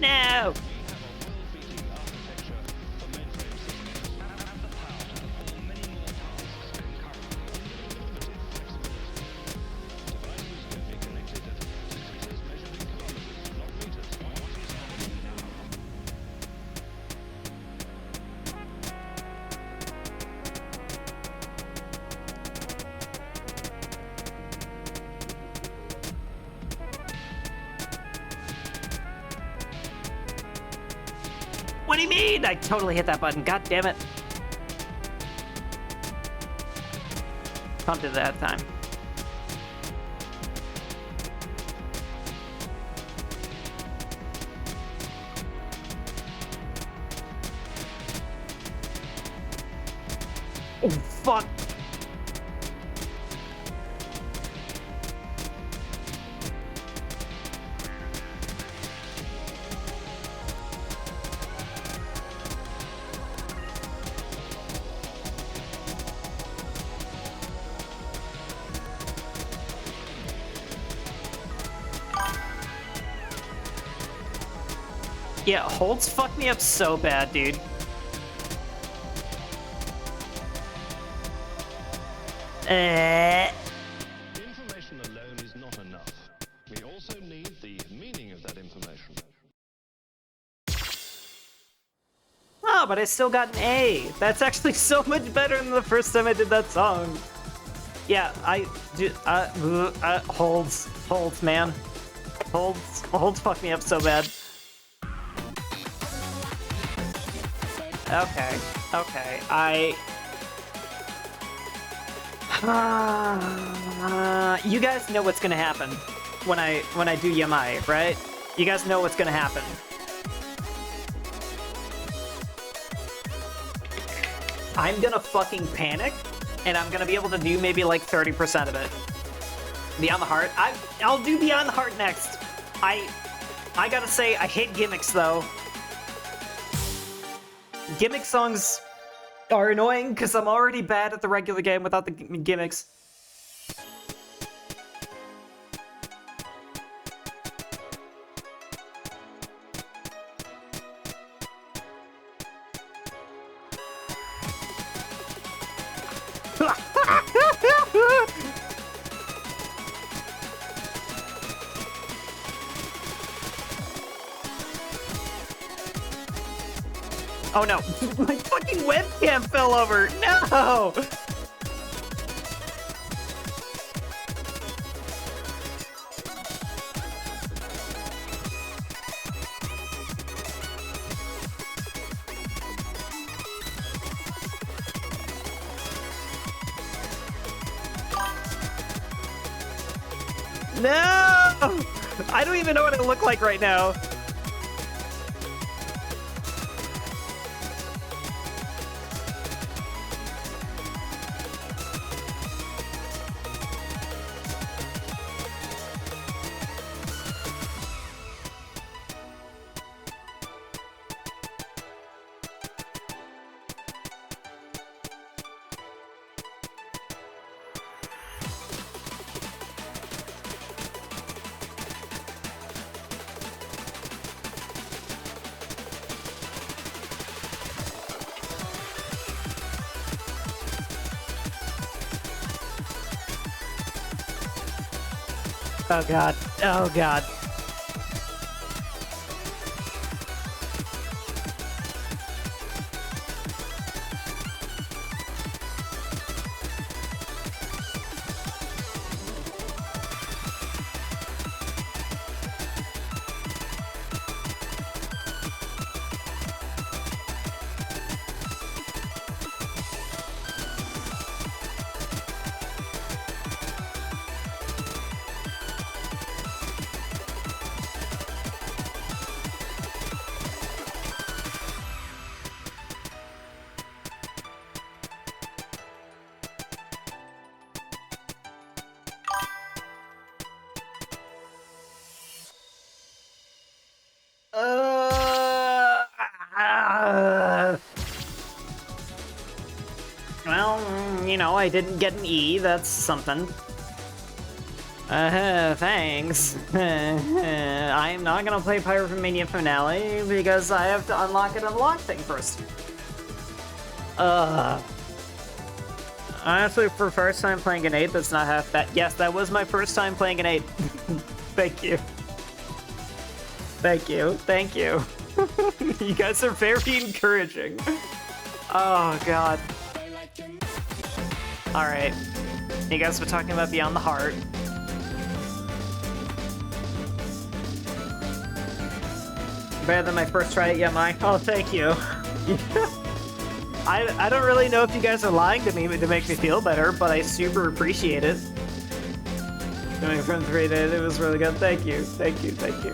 No! What do you mean? I totally hit that button. God damn it. Can't do that time. Oh, fuck. Yeah, holds fucked me up so bad, dude. Information alone is not enough. We also need the meaning of that information. Oh, but I still got an A. That's actually so much better than the first time I did that song. Yeah, I do. Holds, man. Holds fucked me up so bad. Okay, you guys know what's gonna happen when I do Yamai, right? You guys know what's gonna happen. I'm gonna fucking panic, and I'm gonna be able to do maybe like 30% of it. Beyond the Heart? I'll do Beyond the Heart next. I gotta say, I hate gimmicks though. Gimmick songs are annoying because I'm already bad at the regular game without the gimmicks. Oh no, my fucking webcam fell over, no! No! I don't even know what I look like right now. Oh god. Oh god. Well, you know, I didn't get an E, that's something. Thanks. I'm not gonna play Pyromania Finale because I have to unlock an unlock thing first. Honestly, for first time playing an 8, that's not half bad. Yes, that was my first time playing an 8. Thank you. Thank you. Thank you. You guys are very encouraging. Oh, God. Alright. You guys were talking about Beyond the Heart. Better than my first try at Yamai. Oh, thank you. I don't really know if you guys are lying to me to make me feel better, but I super appreciate it. Doing from 3 days, it was really good. Thank you. Thank you. Thank you.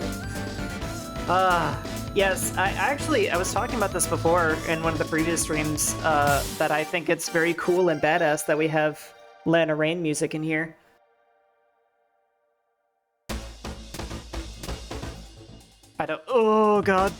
Yes, I was talking about this before in one of the previous streams, that I think it's very cool and badass that we have Lana Rain music in here. Oh god.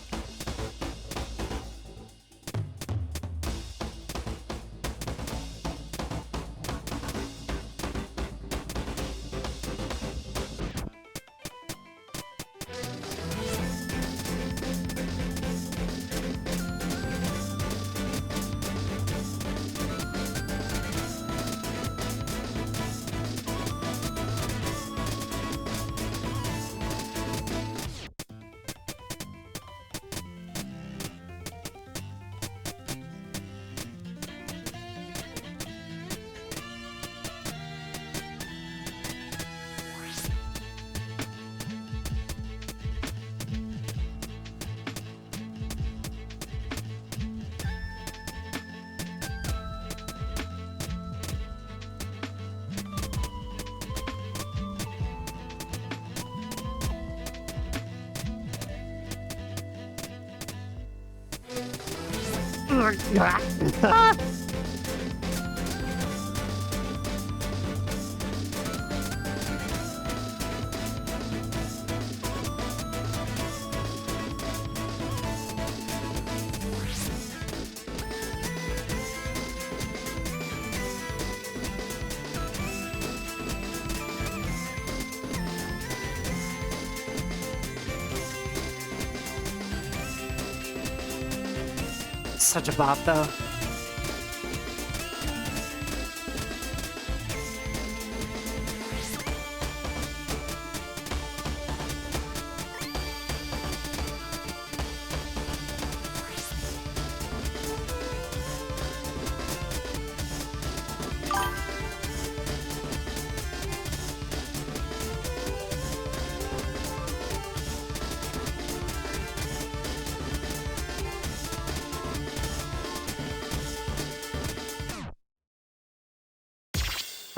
Such a bop, though.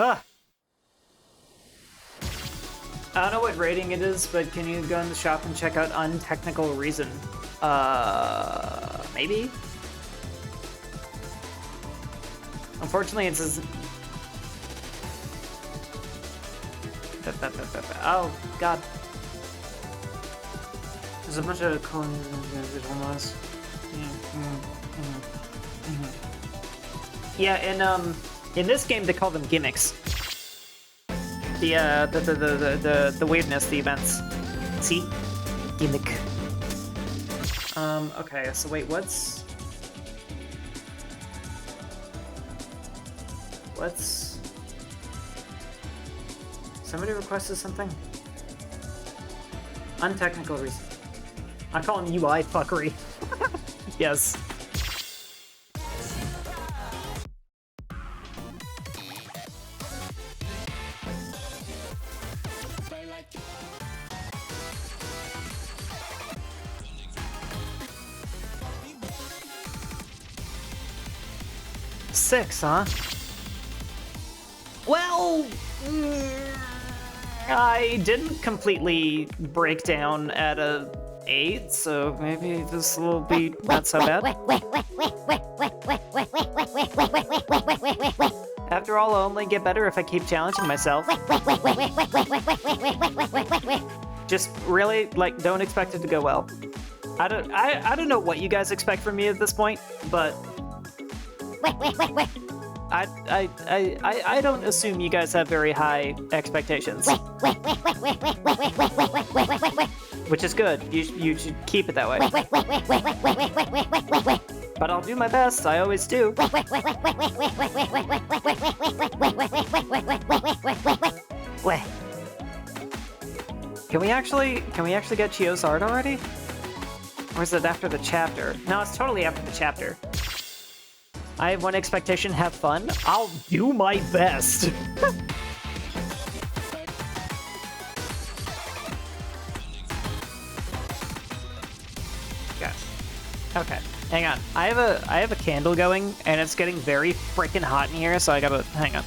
Ah. I don't know what rating it is, but can you go in the shop and check out Untechnical Reason? Maybe? Unfortunately, it says... Oh, God. There's a bunch of visual noise. Yeah, in this game, they call them gimmicks. The weirdness, the events. See? Gimmick. Okay, so wait, what's... Somebody requested something? Untechnical reason. I call them UI fuckery. Yes. Six, huh? Well, I didn't completely break down at a 8, so maybe this will be not so bad. After all, I'll only get better if I keep challenging myself. Just really, like, don't expect it to go well. I don't know what you guys expect from me at this point, but I don't assume you guys have very high expectations. Which is good. You should keep it that way. But I'll do my best. I always do. Wait. Can we actually get Chio's art already? Or is it after the chapter? No, it's totally after the chapter. I have one expectation, have fun. I'll do my best. Okay. Okay. Hang on. I have a candle going and it's getting very freaking hot in here, so I gotta hang on.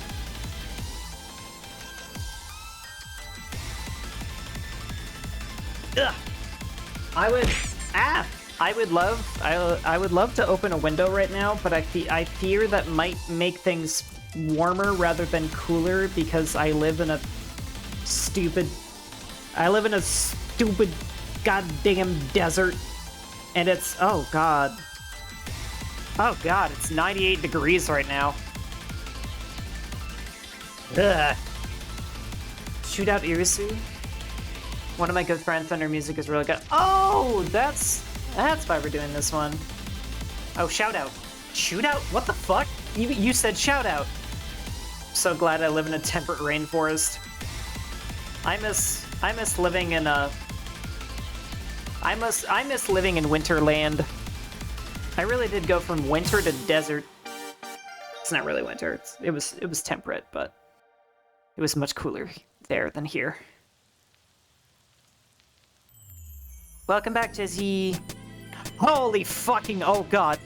Ugh. I would love to open a window right now, but I fear that might make things warmer rather than cooler because I live in a stupid goddamn desert, and it's oh god, it's 98 degrees right now. Ugh. Shoot out Irisu. One of my good friends, Thunder Music, is really good. Oh, that's why we're doing this one. Oh, shout out. Shoot out? What the fuck? You said shout out. So glad I live in a temperate rainforest. I miss living in a... I miss living in Winterland. I really did go from winter to desert. It's not really winter. It was temperate, but it was much cooler there than here. Welcome back, Jizzy. Holy fucking, oh god.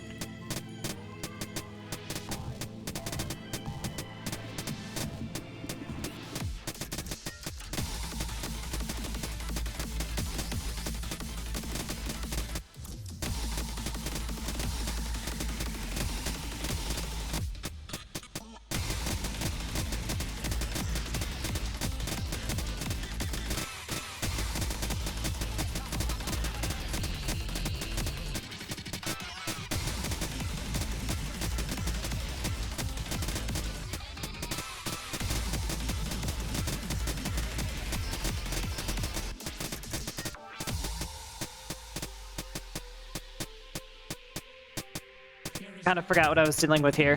Kind of forgot what I was dealing with here.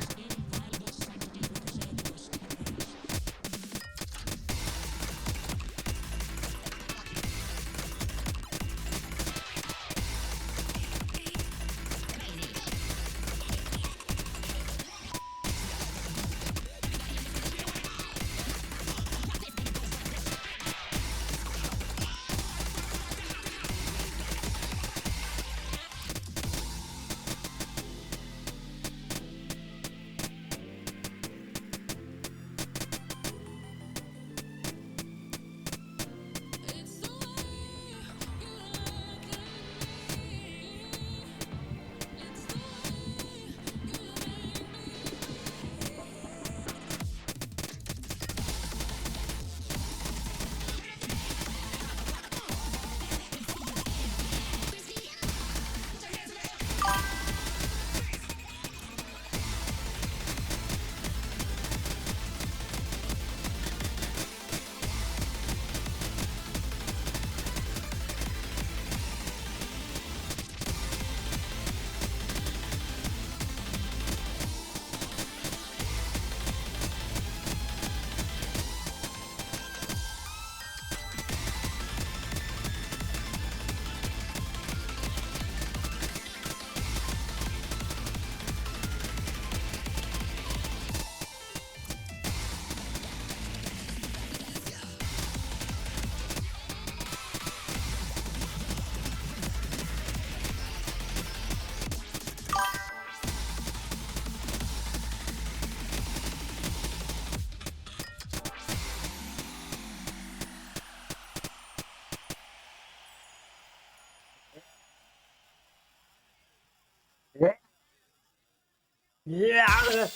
Yeah.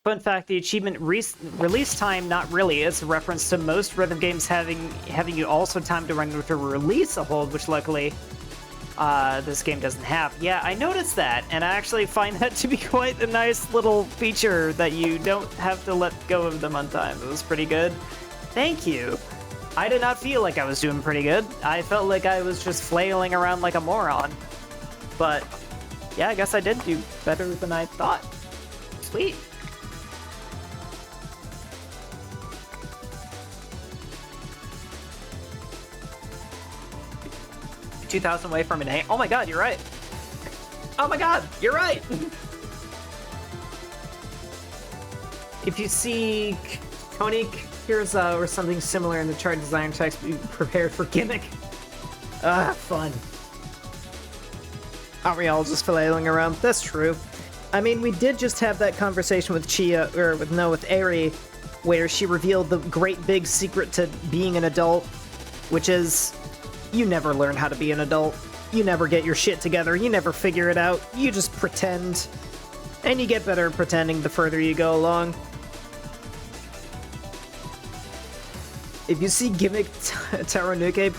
Fun fact, the achievement release time, not really. It's a reference to most rhythm games having you also time to run with a release a hold, which luckily this game doesn't have. Yeah, I noticed that, and I actually find that to be quite a nice little feature that you don't have to let go of them on time. It was pretty good. Thank you. I did not feel like I was doing pretty good. I felt like I was just flailing around like a moron. But, yeah, I guess I did do better than I thought. Sweet. $2,000 away from an A. Oh my god, you're right. Oh my god, you're right. If you see Tony Kirza or something similar in the chart design text, be prepared for gimmick. Fun. Aren't we all just flailing around? That's true. I mean, we did just have that conversation with Chia, or with Eri, where she revealed the great big secret to being an adult, which is, you never learn how to be an adult. You never get your shit together. You never figure it out. You just pretend. And you get better at pretending the further you go along. If you see Gimmick Taranuke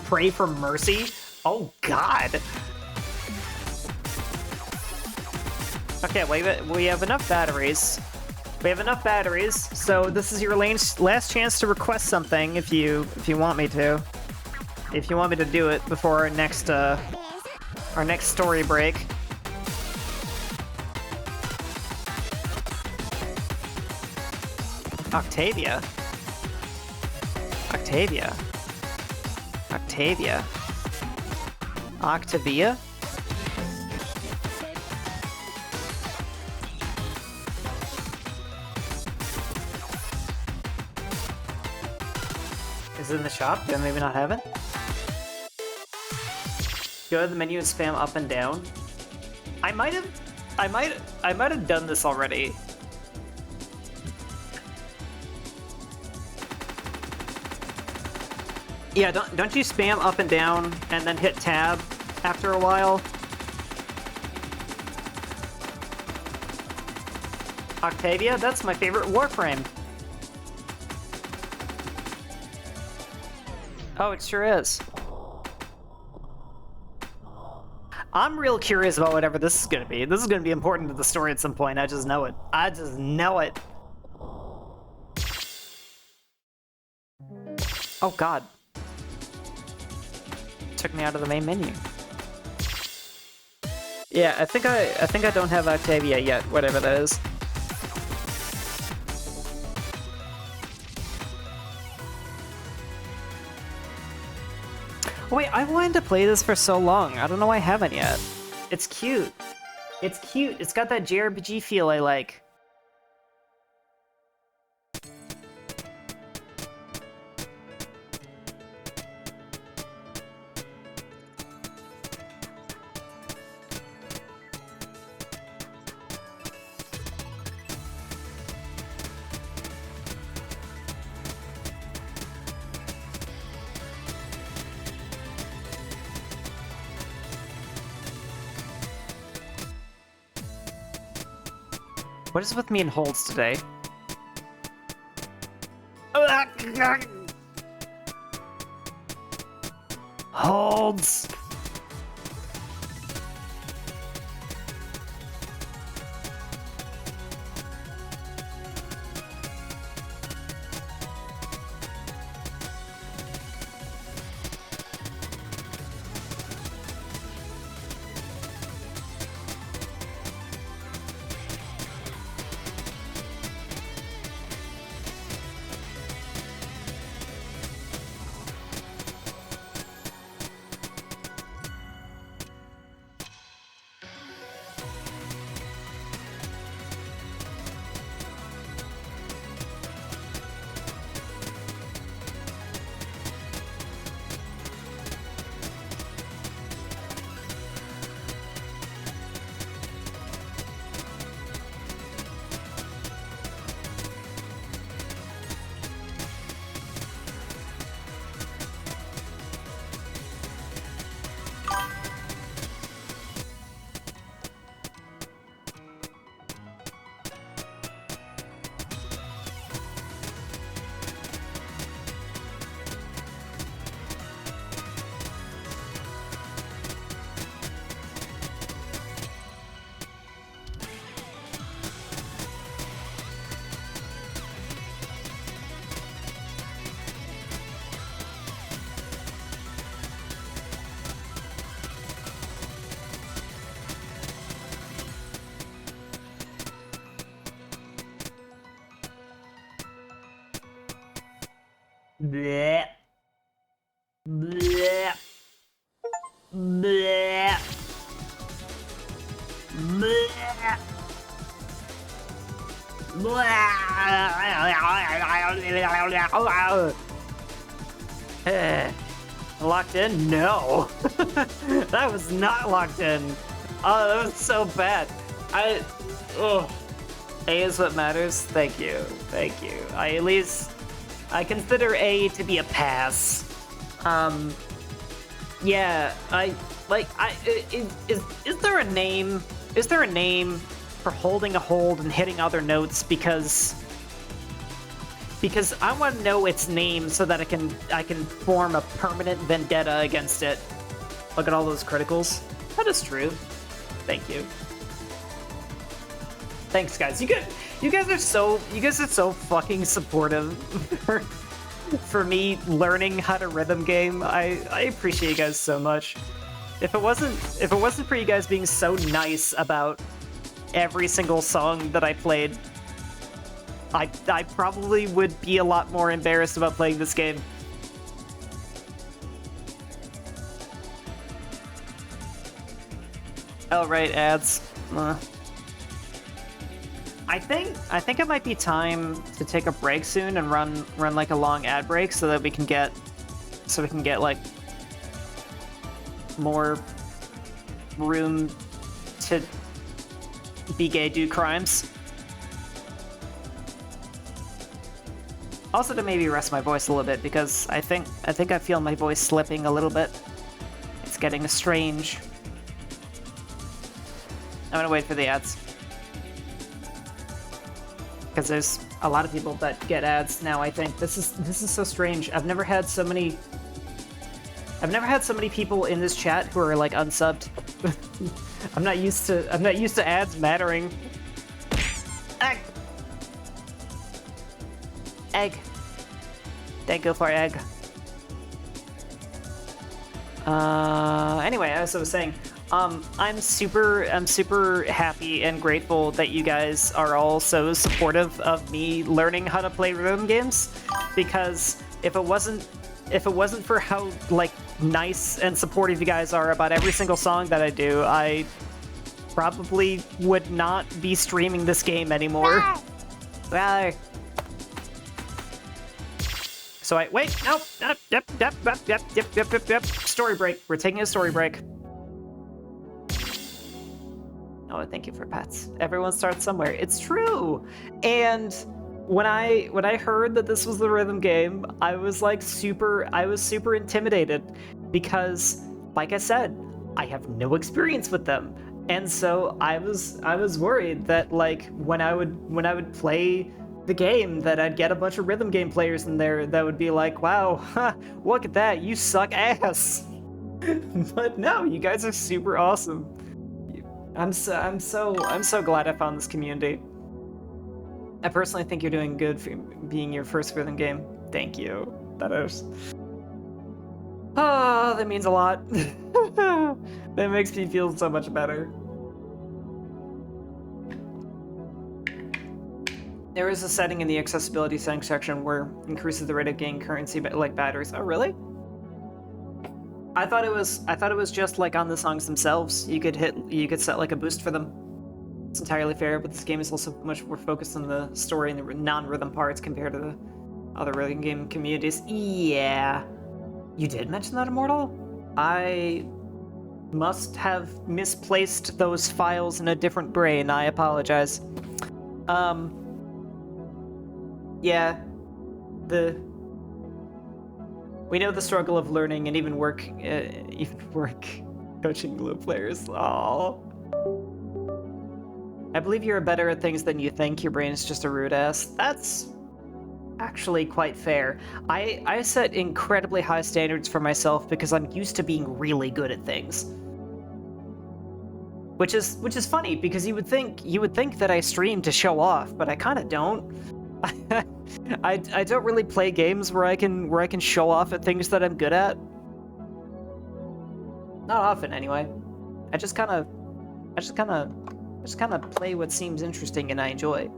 pray for mercy, oh god. Okay, we have enough batteries. We have enough batteries, so this is your last chance to request something if you want me to. If you want me to do it before our next story break. Octavia. Octavia. Octavia. Octavia? Is it in the shop? Do I maybe not have it? Go to the menu and spam up and down. I might have done this already. Yeah, don't you spam up and down and then hit tab after a while? Octavia, that's my favorite Warframe. Oh, it sure is. I'm real curious about whatever this is gonna be. This is gonna be important to the story at some point. I just know it. I just know it. Oh god. Took me out of the main menu. Yeah, I think I don't have Octavia yet, whatever that is. Wait, I wanted to play this for so long. I don't know why I haven't yet. It's cute. It's cute. It's got that JRPG feel I like. What is with me and holds today? Holds! Bleh. Bleh. Bleh. Bleh. Locked in? No. That was not locked in. Oh, that was so bad. Oh. A is what matters. Thank you. Thank you. I consider A to be a pass. Yeah, is there a name? Is there a name for holding a hold and hitting other notes? Because I want to know its name so that I can form a permanent vendetta against it. Look at all those criticals. That is true. Thank you. Thanks, guys. You guys are so fucking supportive for me learning how to rhythm game. I appreciate you guys so much. If it wasn't for you guys being so nice about every single song that I played, I probably would be a lot more embarrassed about playing this game. Oh right, ads. I think it might be time to take a break soon and run like a long ad break so that we can get like more room to be gay, do crimes. Also to maybe rest my voice a little bit because I think I feel my voice slipping a little bit. It's getting strange. I'm gonna wait for the ads. Because there's a lot of people that get ads now, I think. This is so strange. I've never had so many people in this chat who are like unsubbed. I'm not used to ads mattering. Egg. Egg. Thank you for egg. Anyway, as I was saying, I'm super happy and grateful that you guys are all so supportive of me learning how to play rhythm games, because if it wasn't for how like nice and supportive you guys are about every single song that I do, I probably would not be streaming this game anymore. Well, so wait, nope, yep. Story break. We're taking a story break. Oh, thank you for pets. Everyone starts somewhere. It's true. And when I heard that this was the rhythm game, I was super intimidated because, like I said, I have no experience with them. And so I was worried that like when I would play the game that I'd get a bunch of rhythm game players in there that would be like, wow, look at that, you suck ass. But no, you guys are super awesome. I'm so glad I found this community. I personally think you're doing good for being your first rhythm game. Thank you. That is. Oh, that means a lot. That makes me feel so much better. There is a setting in the accessibility settings section where increases the rate of gain currency, like batteries. Oh, really? I thought it was just like on the songs themselves. You could set like a boost for them. It's entirely fair, but this game is also much more focused on the story and the non-rhythm parts compared to the other rhythm game communities. Yeah. You did mention that, Immortal? I must have misplaced those files in a different brain. I apologize. Yeah. We know the struggle of learning and even work coaching low players. Aww. I believe you're better at things than you think. Your brain is just a rude ass. That's actually quite fair. I set incredibly high standards for myself because I'm used to being really good at things. Which is funny because you would think that I stream to show off, but I kind of don't. I don't really play games where I can show off at things that I'm good at. Not often, anyway. I just kind of play what seems interesting and I enjoy.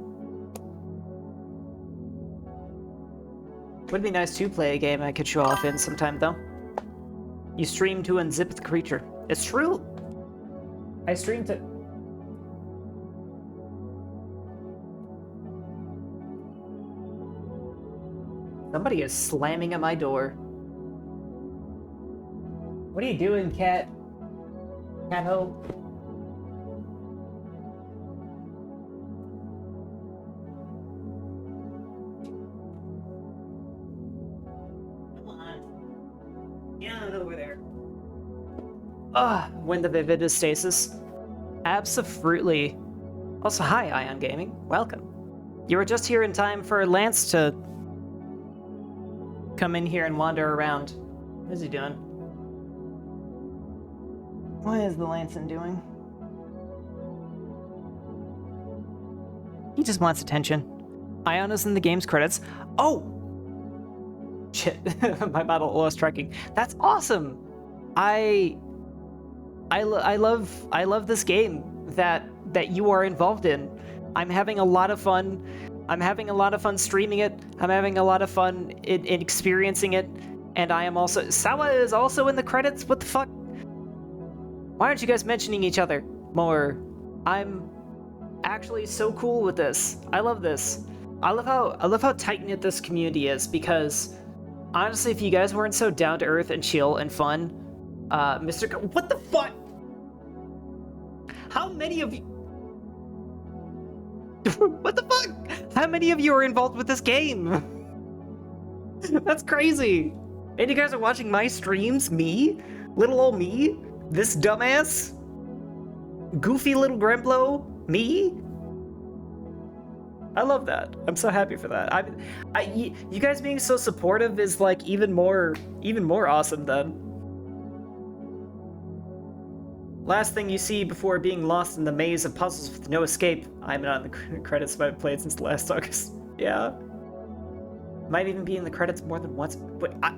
Would be nice to play a game I could show off in sometime, though. You stream to unzip the creature. It's true. I stream to... Somebody is slamming at my door. What are you doing, cat? Cat-ho? Come on. Get on over there. When the Vivid is Stasis. Absolutely. Also, hi, Ion Gaming. Welcome. You were just here in time for Lance to come in here and wander around. What is he doing? What is the Lanson doing? He just wants attention. Ion is in the game's credits. Oh! Shit. My model lost tracking. That's awesome! I love this game that you are involved in. I'm having a lot of fun. I'm having a lot of fun streaming it. I'm having a lot of fun in experiencing it. And I am also... Sawa is also in the credits? What the fuck? Why aren't you guys mentioning each other more? I'm actually so cool with this. I love this. I love how tight-knit this community is, because honestly, if you guys weren't so down to earth and chill and fun, what the fuck? How many of you... What the fuck? How many of you are involved with this game? That's crazy. And you guys are watching my streams? Me? Little old me? This dumbass? Goofy little Gremplo? Me? I love that. I'm so happy for that. You guys being so supportive is like even more awesome then. Last thing you see before being lost in the maze of puzzles with no escape. I'm not in the credits, but I've played since last August. Yeah. Might even be in the credits more than once. But I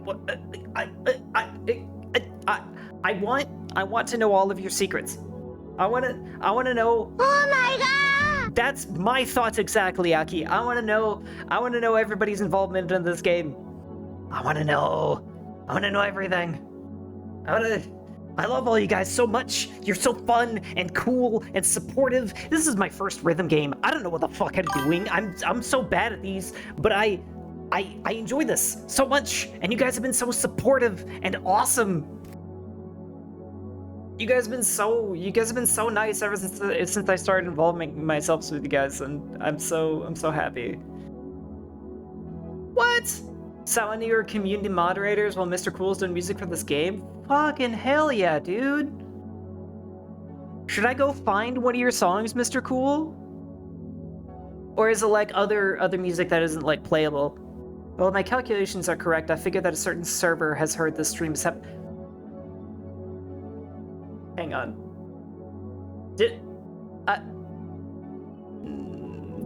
want to know all of your secrets. I want to know. Oh my god! That's my thoughts exactly, Aki. I want to know everybody's involvement in this game. I want to know everything. I love all you guys so much. You're so fun and cool and supportive. This is my first rhythm game. I don't know what the fuck I'm doing. I'm so bad at these, but I enjoy this so much. And you guys have been so supportive and awesome. You guys have been so nice ever since I started involving myself with you guys, and I'm so happy. What? So one of your community moderators while Mr. Cool's doing music for this game? Fucking hell yeah, dude. Should I go find one of your songs, Mr. Cool? Or is it like other music that isn't like playable? Well, if my calculations are correct, I figure that a certain server has heard this stream Hang on.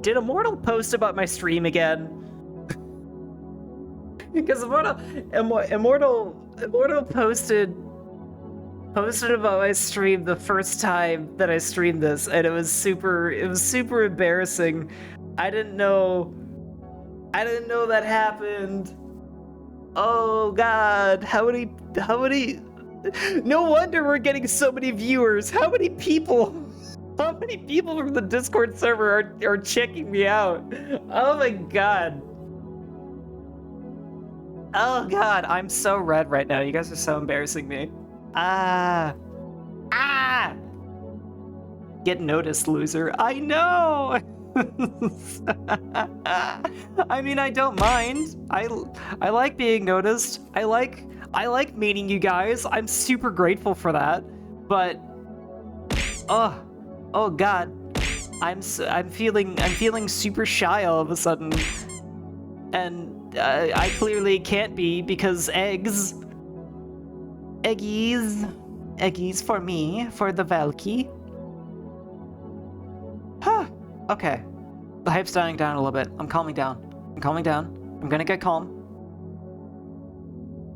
Did Immortal post about my stream again? Because Immortal posted about my stream the first time that I streamed this, and it was super embarrassing. I didn't know that happened. Oh god, how many no wonder we're getting so many viewers. How many people from the Discord server are checking me out? Oh my god. Oh god, I'm so red right now. You guys are so embarrassing me. Get noticed, loser. I know! I mean, I don't mind. I like being noticed. I like meeting you guys. I'm super grateful for that. But oh god. I'm feeling super shy all of a sudden. And I clearly can't be because eggies for me, for the Valky. Huh, okay. The hype's dying down a little bit. I'm calming down. I'm gonna get calm.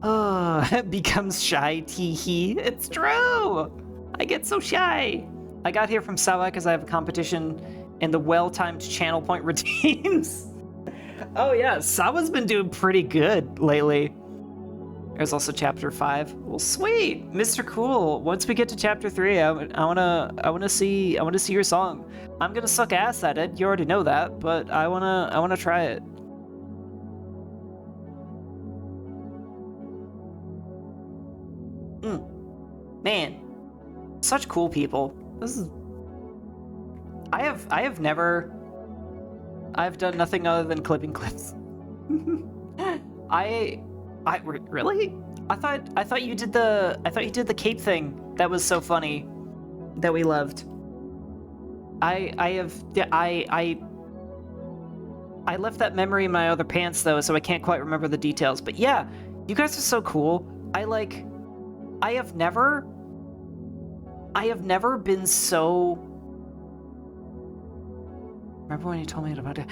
Oh, becomes shy, tee-hee. It's true! I get so shy. I got here from Sawa because I have a competition in the well-timed channel point routines. Oh yeah, Sawa's been doing pretty good lately. There's also chapter 5. Well, sweet, Mr. Cool. Once we get to chapter 3, I wanna see your song. I'm gonna suck ass at it. You already know that, but I wanna try it. Man, such cool people. This is. I've done nothing other than clipping clips. Really? I thought you did the cape thing. That was so funny. That we loved. I left that memory in my other pants though, so I can't quite remember the details. But yeah, you guys are so cool. I have never been so. Remember when you told me about it?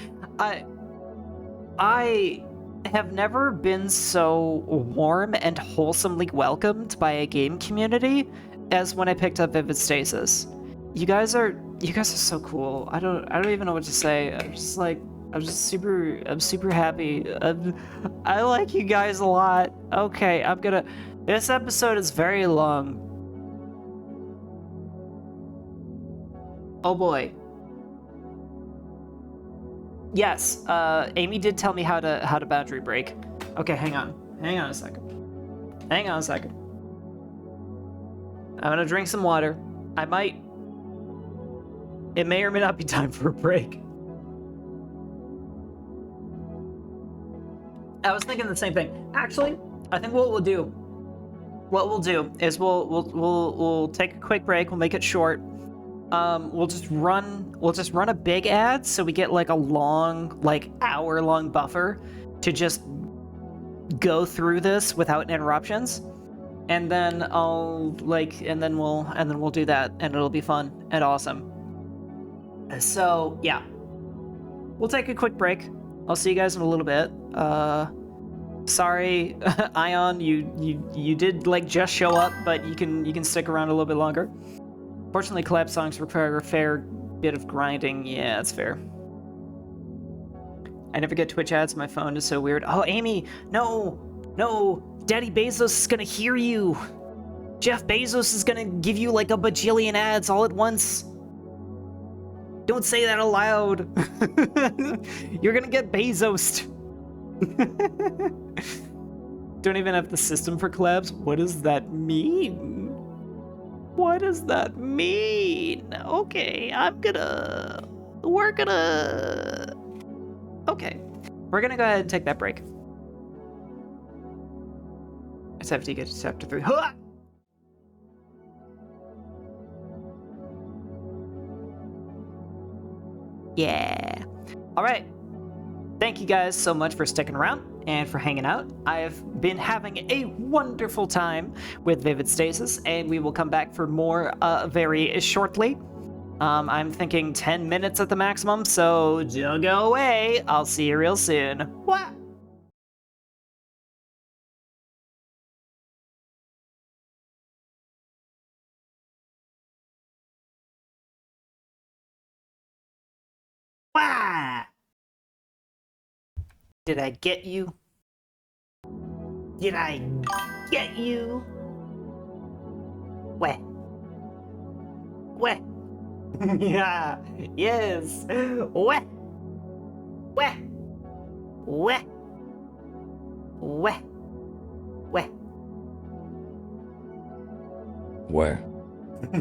I have never been so warm and wholesomely welcomed by a game community as when I picked up Vivid Stasis. You guys are so cool. I don't even know what to say. I'm just super happy. I like you guys a lot. Okay, this episode is very long. Oh boy. Yes, Amy did tell me how to boundary break. Okay, hang on a second. I'm gonna drink some water. It may or may not be time for a break. I was thinking the same thing. Actually, I think what we'll do is we'll take a quick break. We'll make it short. We'll just run a big ad so we get like a long, like hour-long buffer to just go through this without interruptions. And then we'll do that, and it'll be fun and awesome. So yeah, we'll take a quick break. I'll see you guys in a little bit. Sorry, Ion, you did like just show up, but you can stick around a little bit longer. Fortunately, collab songs require a fair bit of grinding. Yeah, that's fair. I never get Twitch ads. My phone is so weird. Oh, Amy, no, Daddy Bezos is gonna hear you. Jeff Bezos is gonna give you like a bajillion ads all at once. Don't say that aloud. You're gonna get Bezosed. Don't even have the system for collabs. What does that mean? What does that mean? Okay, we're gonna go ahead and take that break. I just have to get to chapter 3. Yeah. All right. Thank you guys so much for sticking around and for hanging out. I've been having a wonderful time with Vivid Stasis, and we will come back for more very shortly. I'm thinking 10 minutes at the maximum, so don't go away. I'll see you real soon. What? Wah! Did I get you? Did I get you? Where? Yeah, yes. Where?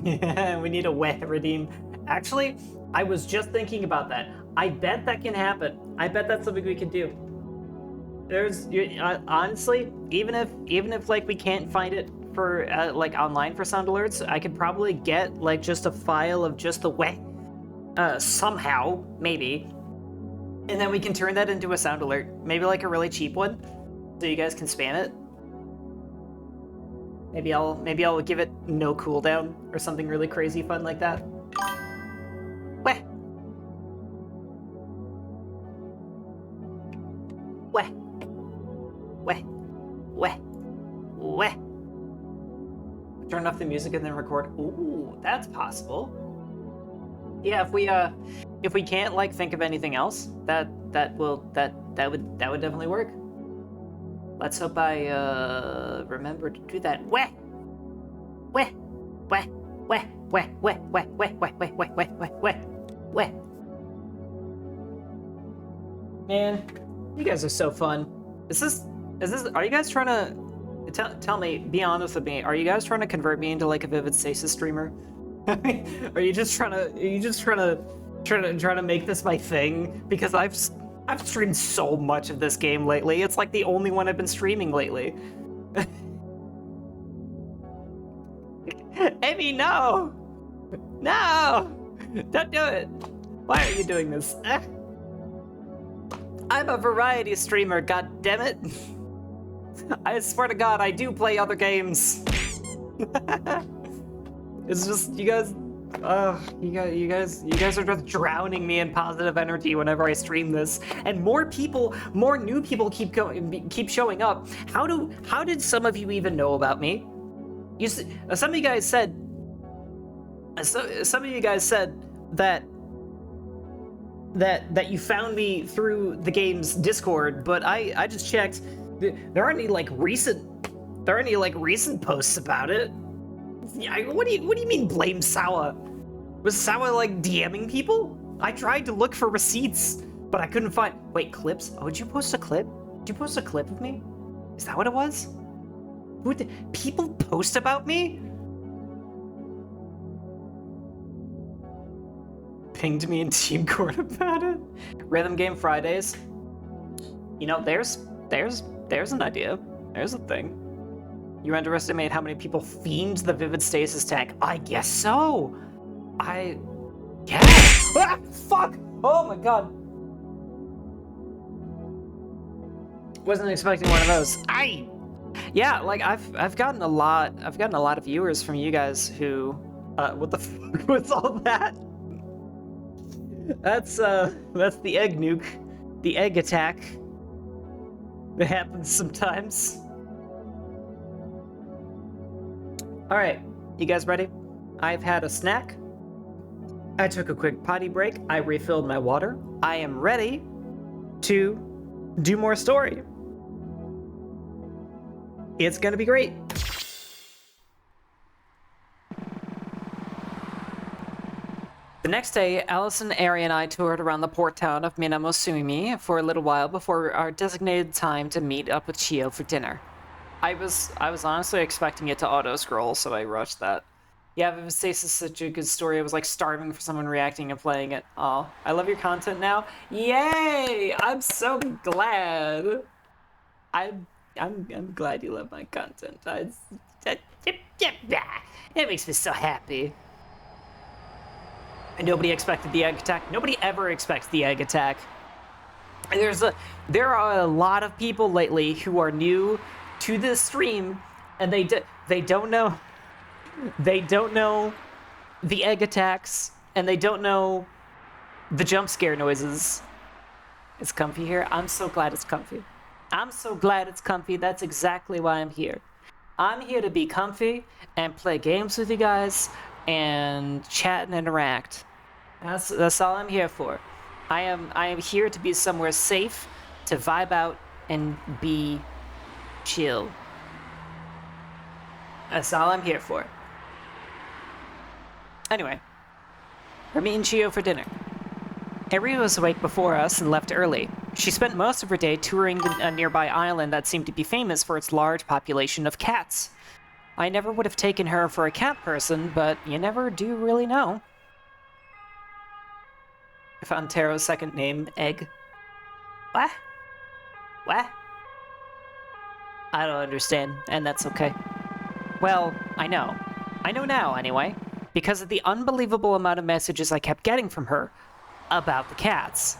Yeah, we need a wet redeem. Actually, I was just thinking about that. I bet that can happen. I bet that's something we can do. Honestly, even if like we can't find it for like online for sound alerts, I could probably get like just a file of just the wet somehow, maybe, and then we can turn that into a sound alert. Maybe like a really cheap one, so you guys can spam it. Maybe I'll give it no cooldown or something really crazy fun like that. Weh. Turn off the music and then record. Ooh, that's possible. Yeah, if we can't like think of anything else, that that would definitely work. Let's hope I remember to do that. Weh! Weh! Weh! Weh! Weh! Weh! Weh! Weh! Weh! Weh! Weh! Weh! Weh! Weh! Weh! Man, you guys are so fun. Is this, are you guys trying to, tell me, be honest with me, are you guys trying to convert me into like a Vivid Stasis streamer? Are you just trying to make this my thing? Because I've streamed so much of this game lately. It's like the only one I've been streaming lately. Amy, no! No! Don't do it! Why are you doing this? I'm a variety streamer, god damn it! I swear to God, I do play other games. It's just you guys are just drowning me in positive energy whenever I stream this, and more new people keep showing up. How did some of you even know about me? Some of you guys said that you found me through the game's Discord, but I just checked. There aren't any like recent posts about it. Yeah, what do you mean blame Sawa? Was Sawa like DMing people? I tried to look for receipts, but I couldn't find. Wait, clips? Oh, did you post a clip? Did you post a clip of me? Is that what it was? People post about me? Pinged me in Team Court about it. Rhythm Game Fridays. You know, there's an idea. There's a thing. You underestimate how many people fiend the Vivid Stasis tank. I guess so. Yeah. Ah, fuck! Oh my god. Wasn't expecting one of those. Yeah, like I've gotten a lot of viewers from you guys who what the fuck was all that? That's the egg nuke. The egg attack. It happens sometimes. Alright, you guys ready? I've had a snack. I took a quick potty break. I refilled my water. I am ready to do more story. It's gonna be great. The next day, Allison, Ari, and I toured around the port town of Minamosumi for a little while before our designated time to meet up with Chio for dinner. I was honestly expecting it to auto-scroll, so I rushed that. Yeah, Vivid Stasis is such a good story. I was like starving for someone reacting and playing it. Oh, I love your content now. Yay! I'm so glad. I'm glad you love my content. It makes me so happy. And nobody expected the egg attack. Nobody ever expects the egg attack. And there are a lot of people lately who are new to this stream, and they don't know the egg attacks, and they don't know the jump scare noises. It's comfy here. I'm so glad it's comfy. I'm so glad it's comfy. That's exactly why I'm here. I'm here to be comfy and play games with you guys and chat and interact. That's all I'm here for. I am here to be somewhere safe, to vibe out and be chill. That's all I'm here for. Anyway, we're meeting Chio for dinner. Ari was awake before us and left early. She spent most of her day touring a nearby island that seemed to be famous for its large population of cats. I never would have taken her for a cat person, but you never do really know. I found Taro's second name, Egg. What? What? I don't understand, and that's okay. Well, I know. I know now, anyway, because of the unbelievable amount of messages I kept getting from her about the cats.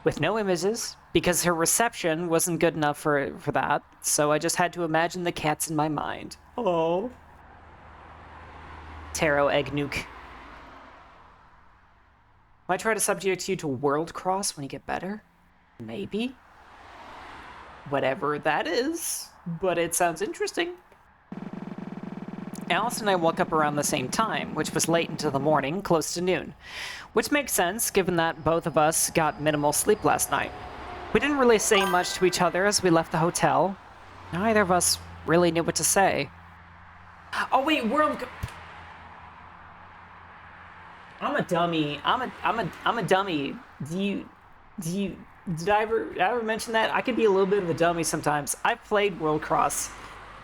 With no images, because her reception wasn't good enough for that, so I just had to imagine the cats in my mind. Oh. Taro Egg Nuke. Might try to subject you to World Cross when you get better? Maybe. Whatever that is, but it sounds interesting. Alice and I woke up around the same time, which was late into the morning, close to noon. Which makes sense, given that both of us got minimal sleep last night. We didn't really say much to each other as we left the hotel. Neither of us really knew what to say. Oh wait, I'm a dummy. I'm a dummy. Did I ever mention that? I could be a little bit of a dummy sometimes. I've played World Cross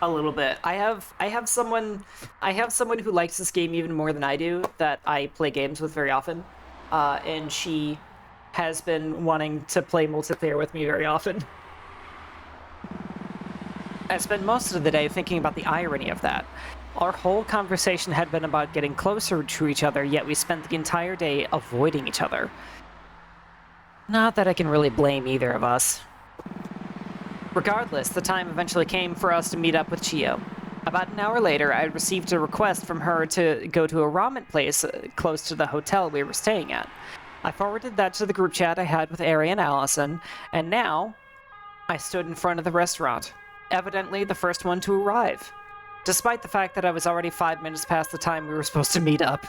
a little bit. I have someone who likes this game even more than I do that I play games with very often. And she has been wanting to play multiplayer with me very often. I spent most of the day thinking about the irony of that. Our whole conversation had been about getting closer to each other, yet we spent the entire day avoiding each other. Not that I can really blame either of us. Regardless, the time eventually came for us to meet up with Chio. About an hour later, I received a request from her to go to a ramen place close to the hotel we were staying at. I forwarded that to the group chat I had with Ari and Allison, and now I stood in front of the restaurant, evidently the first one to arrive, despite the fact that I was already 5 minutes past the time we were supposed to meet up.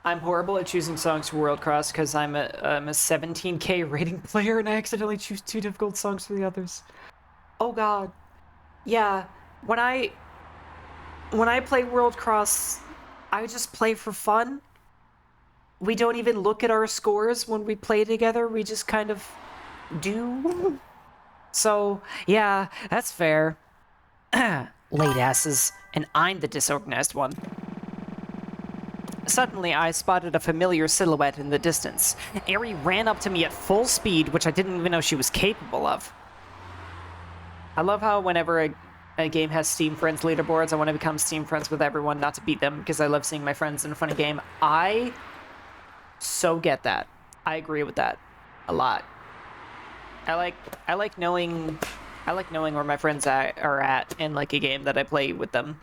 I'm horrible at choosing songs for World Cross because I'm a 17k rating player and I accidentally choose too difficult songs for the others. Oh god. Yeah, when I play World Cross, I just play for fun. We don't even look at our scores when we play together, we just kind of do. So, yeah, that's fair. Late asses, and I'm the disorganized one. Suddenly, I spotted a familiar silhouette in the distance. Ari ran up to me at full speed, which I didn't even know she was capable of. I love how whenever a game has Steam Friends leaderboards, I want to become Steam Friends with everyone, not to beat them, because I love seeing my friends in a funny game. I so get that. I agree with that a lot. I like knowing where my friends are at in like a game that I play with them.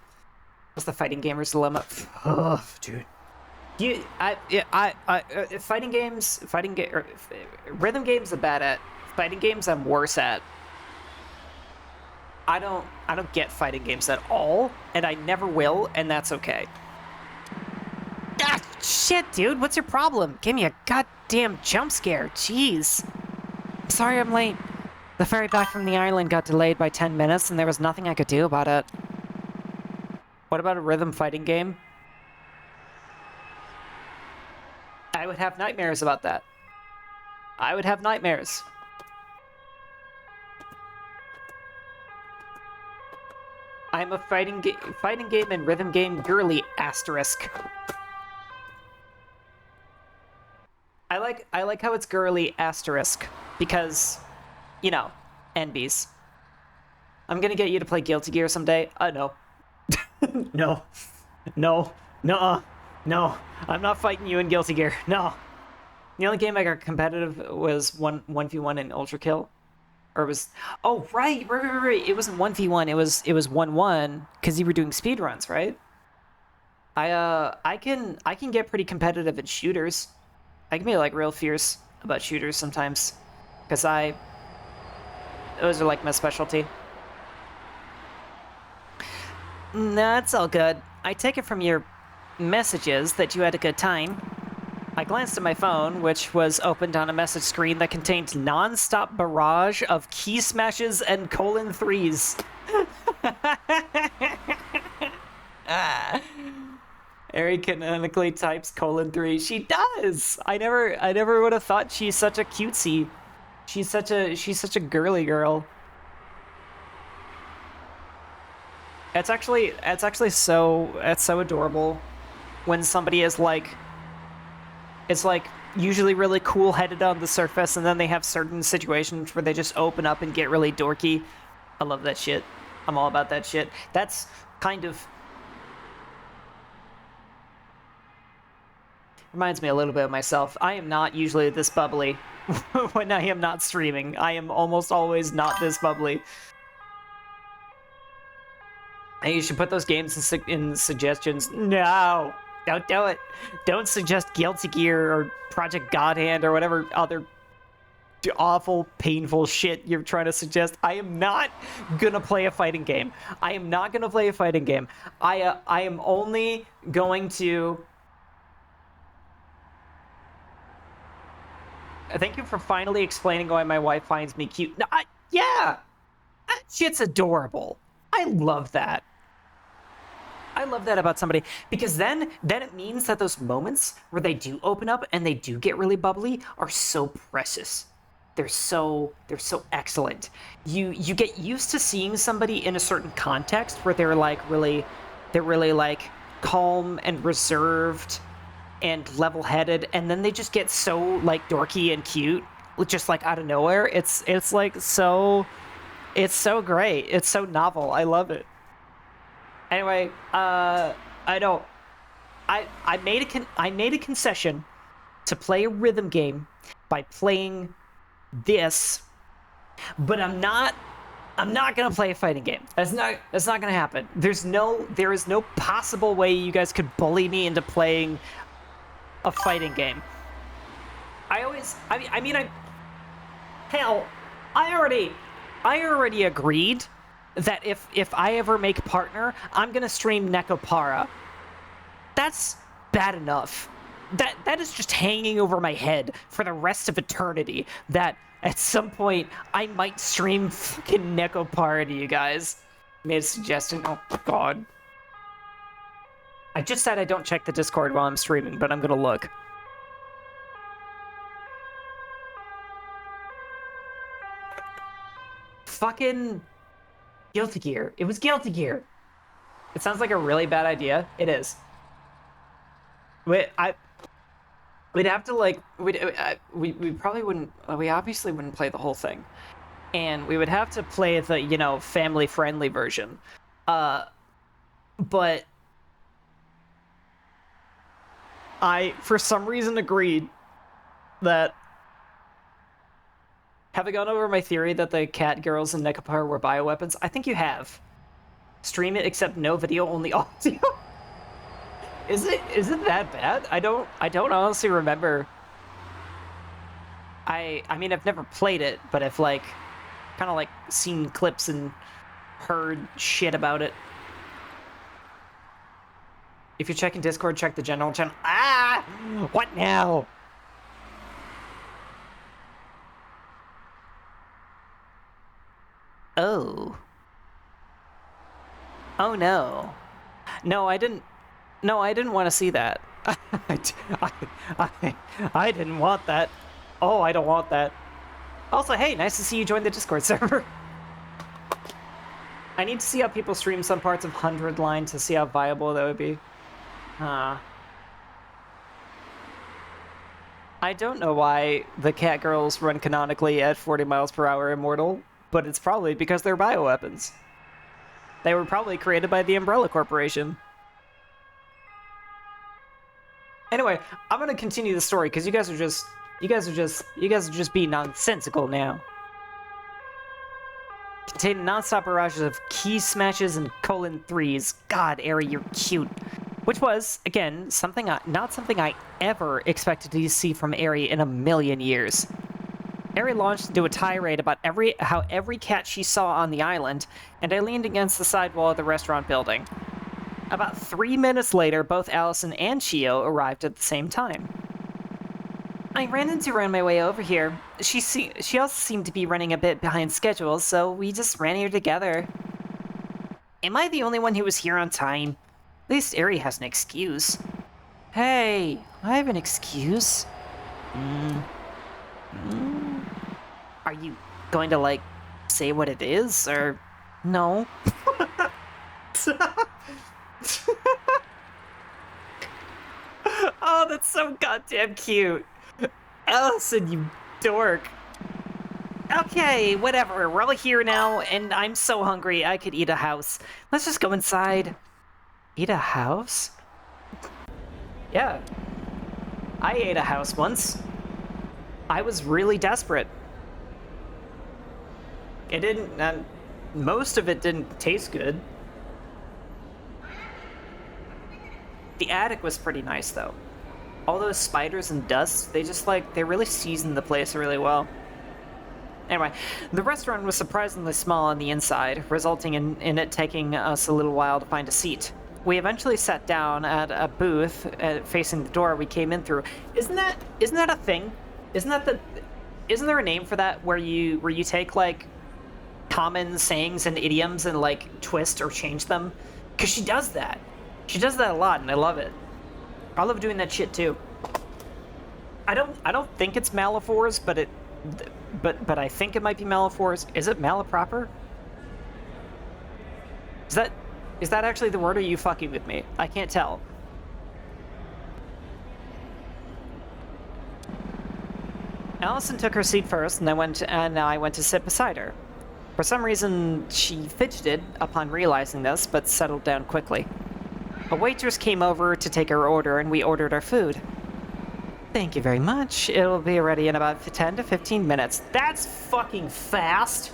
What's the fighting gamer's dilemma? Ugh, dude. Rhythm games I'm bad at. Fighting games I'm worse at. I don't get fighting games at all, and I never will, and that's okay. Ah, shit, dude, what's your problem? Give me a goddamn jump scare, jeez. Sorry I'm late. The ferry back from the island got delayed by 10 minutes, and there was nothing I could do about it. What about a rhythm fighting game? I would have nightmares about that. I would have nightmares. I'm a fighting game and rhythm game girly asterisk. I like how it's girly asterisk because, you know, NBs. I'm gonna get you to play Guilty Gear someday. No. No. No. Nuh-uh. No. I'm not fighting you in Guilty Gear. No. The only game I got competitive was 1v1 in Ultra Kill. Or it was... Oh, right. It wasn't 1v1. It was 1-1 because you were doing speedruns, right? I can get pretty competitive at shooters. I can be like real fierce about shooters sometimes. Because those are like my specialty. Nah, it's all good. I take it from your messages that you had a good time. I glanced at my phone, which was opened on a message screen that contained non-stop barrage of key smashes and :3s. Ari canonically types :3. She does. I never would have thought she's such a cutesy. She's such a girly girl. It's so adorable when somebody is like, it's like usually really cool-headed on the surface, and then they have certain situations where they just open up and get really dorky. I love that shit. I'm all about that shit. That's kind of reminds me a little bit of myself. I am not usually this bubbly when I am not streaming. I am almost always not this bubbly. Hey, you should put those games in suggestions. No, don't do it. Don't suggest Guilty Gear or Project God Hand or whatever other awful, painful shit you're trying to suggest. I am not gonna play a fighting game. I am not gonna play a fighting game. I am only going to Thank you for finally explaining why my wife finds me cute. No, yeah! That shit's adorable. I love that. I love that about somebody, because then it means that those moments where they do open up and they do get really bubbly are so precious. They're so excellent. You get used to seeing somebody in a certain context where they're really like calm and reserved and level-headed, and then they just get so like dorky and cute, just like out of nowhere. It's like so, it's so great. It's so novel. I love it. Anyway, I made a concession to play a rhythm game by playing this, but I'm not gonna play a fighting game. That's not gonna happen. There is no possible way you guys could bully me into playing a fighting game. I already agreed that if I ever make partner, I'm gonna stream Nekopara. That's bad enough. That is just hanging over my head for the rest of eternity, that at some point I might stream fucking Nekopara to you guys. Made a suggestion. Oh god. I just said I don't check the Discord while I'm streaming, but I'm gonna look. Fucking Guilty Gear. It was Guilty Gear. It sounds like a really bad idea. It is. We'd have to like we probably wouldn't. We obviously wouldn't play the whole thing, and we would have to play the family friendly version. But I for some reason agreed that. Have I gone over my theory that the cat girls in Nekopara were bioweapons? I think you have. Stream it, except no video, only audio. Is it that bad? I don't honestly remember. I mean, I've never played it, but I've kind of seen clips and heard shit about it. If you're checking Discord, check the general channel. Ah! What now? Oh. Oh no. No, I didn't want to see that. I didn't want that. Oh, I don't want that. Also, hey, nice to see you join the Discord server. I need to see how people stream some parts of 100 Line to see how viable that would be. I don't know why the cat girls run canonically at 40 miles per hour immortal, but it's probably because they're bioweapons. They were probably created by the Umbrella Corporation. Anyway, I'm gonna continue the story because you guys are just being nonsensical now. Containing non-stop barrages of key smashes and :3s. God, Ari, you're cute. Which was, again, not something I ever expected to see from Ari in a million years. Ari launched into a tirade about how every cat she saw on the island, and I leaned against the side wall of the restaurant building. About 3 minutes later, both Allison and Chio arrived at the same time. I ran into her on my way over here. She also seemed to be running a bit behind schedule, so we just ran here together. Am I the only one who was here on time? At least Ari has an excuse. Hey, I have an excuse. Are you going to, say what it is, or no? Oh, that's so goddamn cute. Allison, you dork. Okay, whatever. We're all here now, and I'm so hungry I could eat a house. Let's just go inside. Eat a house? Yeah. I ate a house once. I was really desperate. It didn't... most of it didn't taste good. The attic was pretty nice, though. All those spiders and dust, they really seasoned the place really well. Anyway, the restaurant was surprisingly small on the inside, resulting in it taking us a little while to find a seat. We eventually sat down at a booth facing the door we came in through. Isn't that a thing? Isn't that isn't there a name for that where you take like common sayings and idioms and like twist or change them? Because she does that. She does that a lot, and I love it. I love doing that shit too. I don't think it's Malifaux, but I think it might be Malifaux. Is it malaproper? Is that actually the word, or are you fucking with me? I can't tell. Allison took her seat first, and now I went to sit beside her. For some reason, she fidgeted upon realizing this, but settled down quickly. A waitress came over to take our order, and we ordered our food. Thank you very much. It'll be ready in about 10 to 15 minutes. That's fucking fast!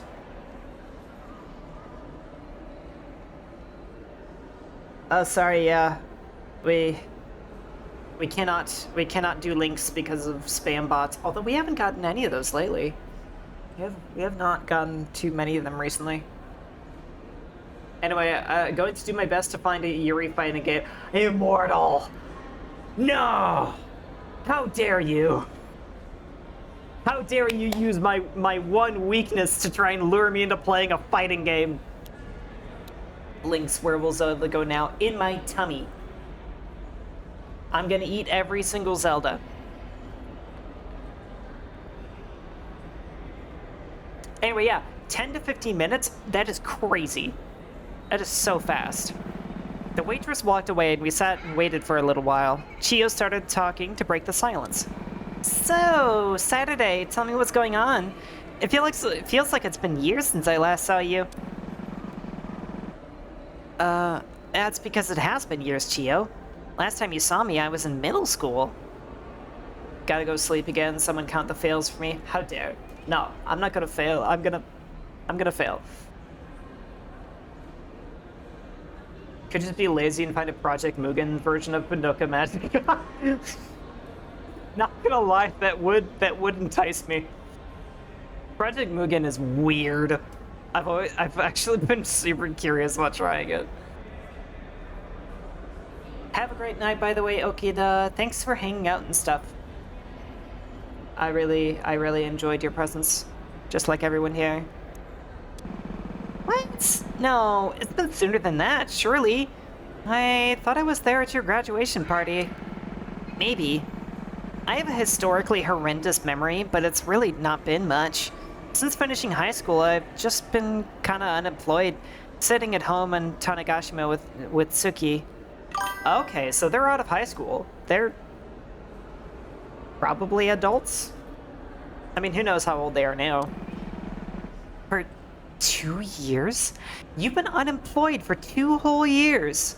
Oh, sorry, we cannot do links because of spam bots, although we haven't gotten any of those lately. We have not gotten too many of them recently. Anyway, going to do my best to find a Yuri fighting game. Immortal! No! How dare you? How dare you use my one weakness to try and lure me into playing a fighting game? Links, where will Zelda go now? In my tummy. I'm gonna eat every single Zelda. Anyway, yeah, 10 to 15 minutes? That is crazy. That is so fast. The waitress walked away and we sat and waited for a little while. Chio started talking to break the silence. So, Saturday, tell me what's going on. It feels like it's been years since I last saw you. That's because it has been years, Chio. Last time you saw me, I was in middle school. Gotta go sleep again. Someone count the fails for me. How dare. No, I'm not gonna fail. I'm gonna fail. Could just be lazy and find a Project Mugen version of Budoka Magic. Not gonna lie, that would entice me. Project Mugen is weird. I've actually been super curious about trying it. Have a great night, by the way, Okida. Thanks for hanging out and stuff. I really enjoyed your presence, just like everyone here. What? No, it's been sooner than that, surely. I thought I was there at your graduation party. Maybe. I have a historically horrendous memory, but it's really not been much. Since finishing high school, I've just been kinda unemployed, sitting at home in Tanegashima with Tsuki. Okay, so they're out of high school. They're probably adults? I mean, who knows how old they are now. For 2 years? You've been unemployed for 2 whole years.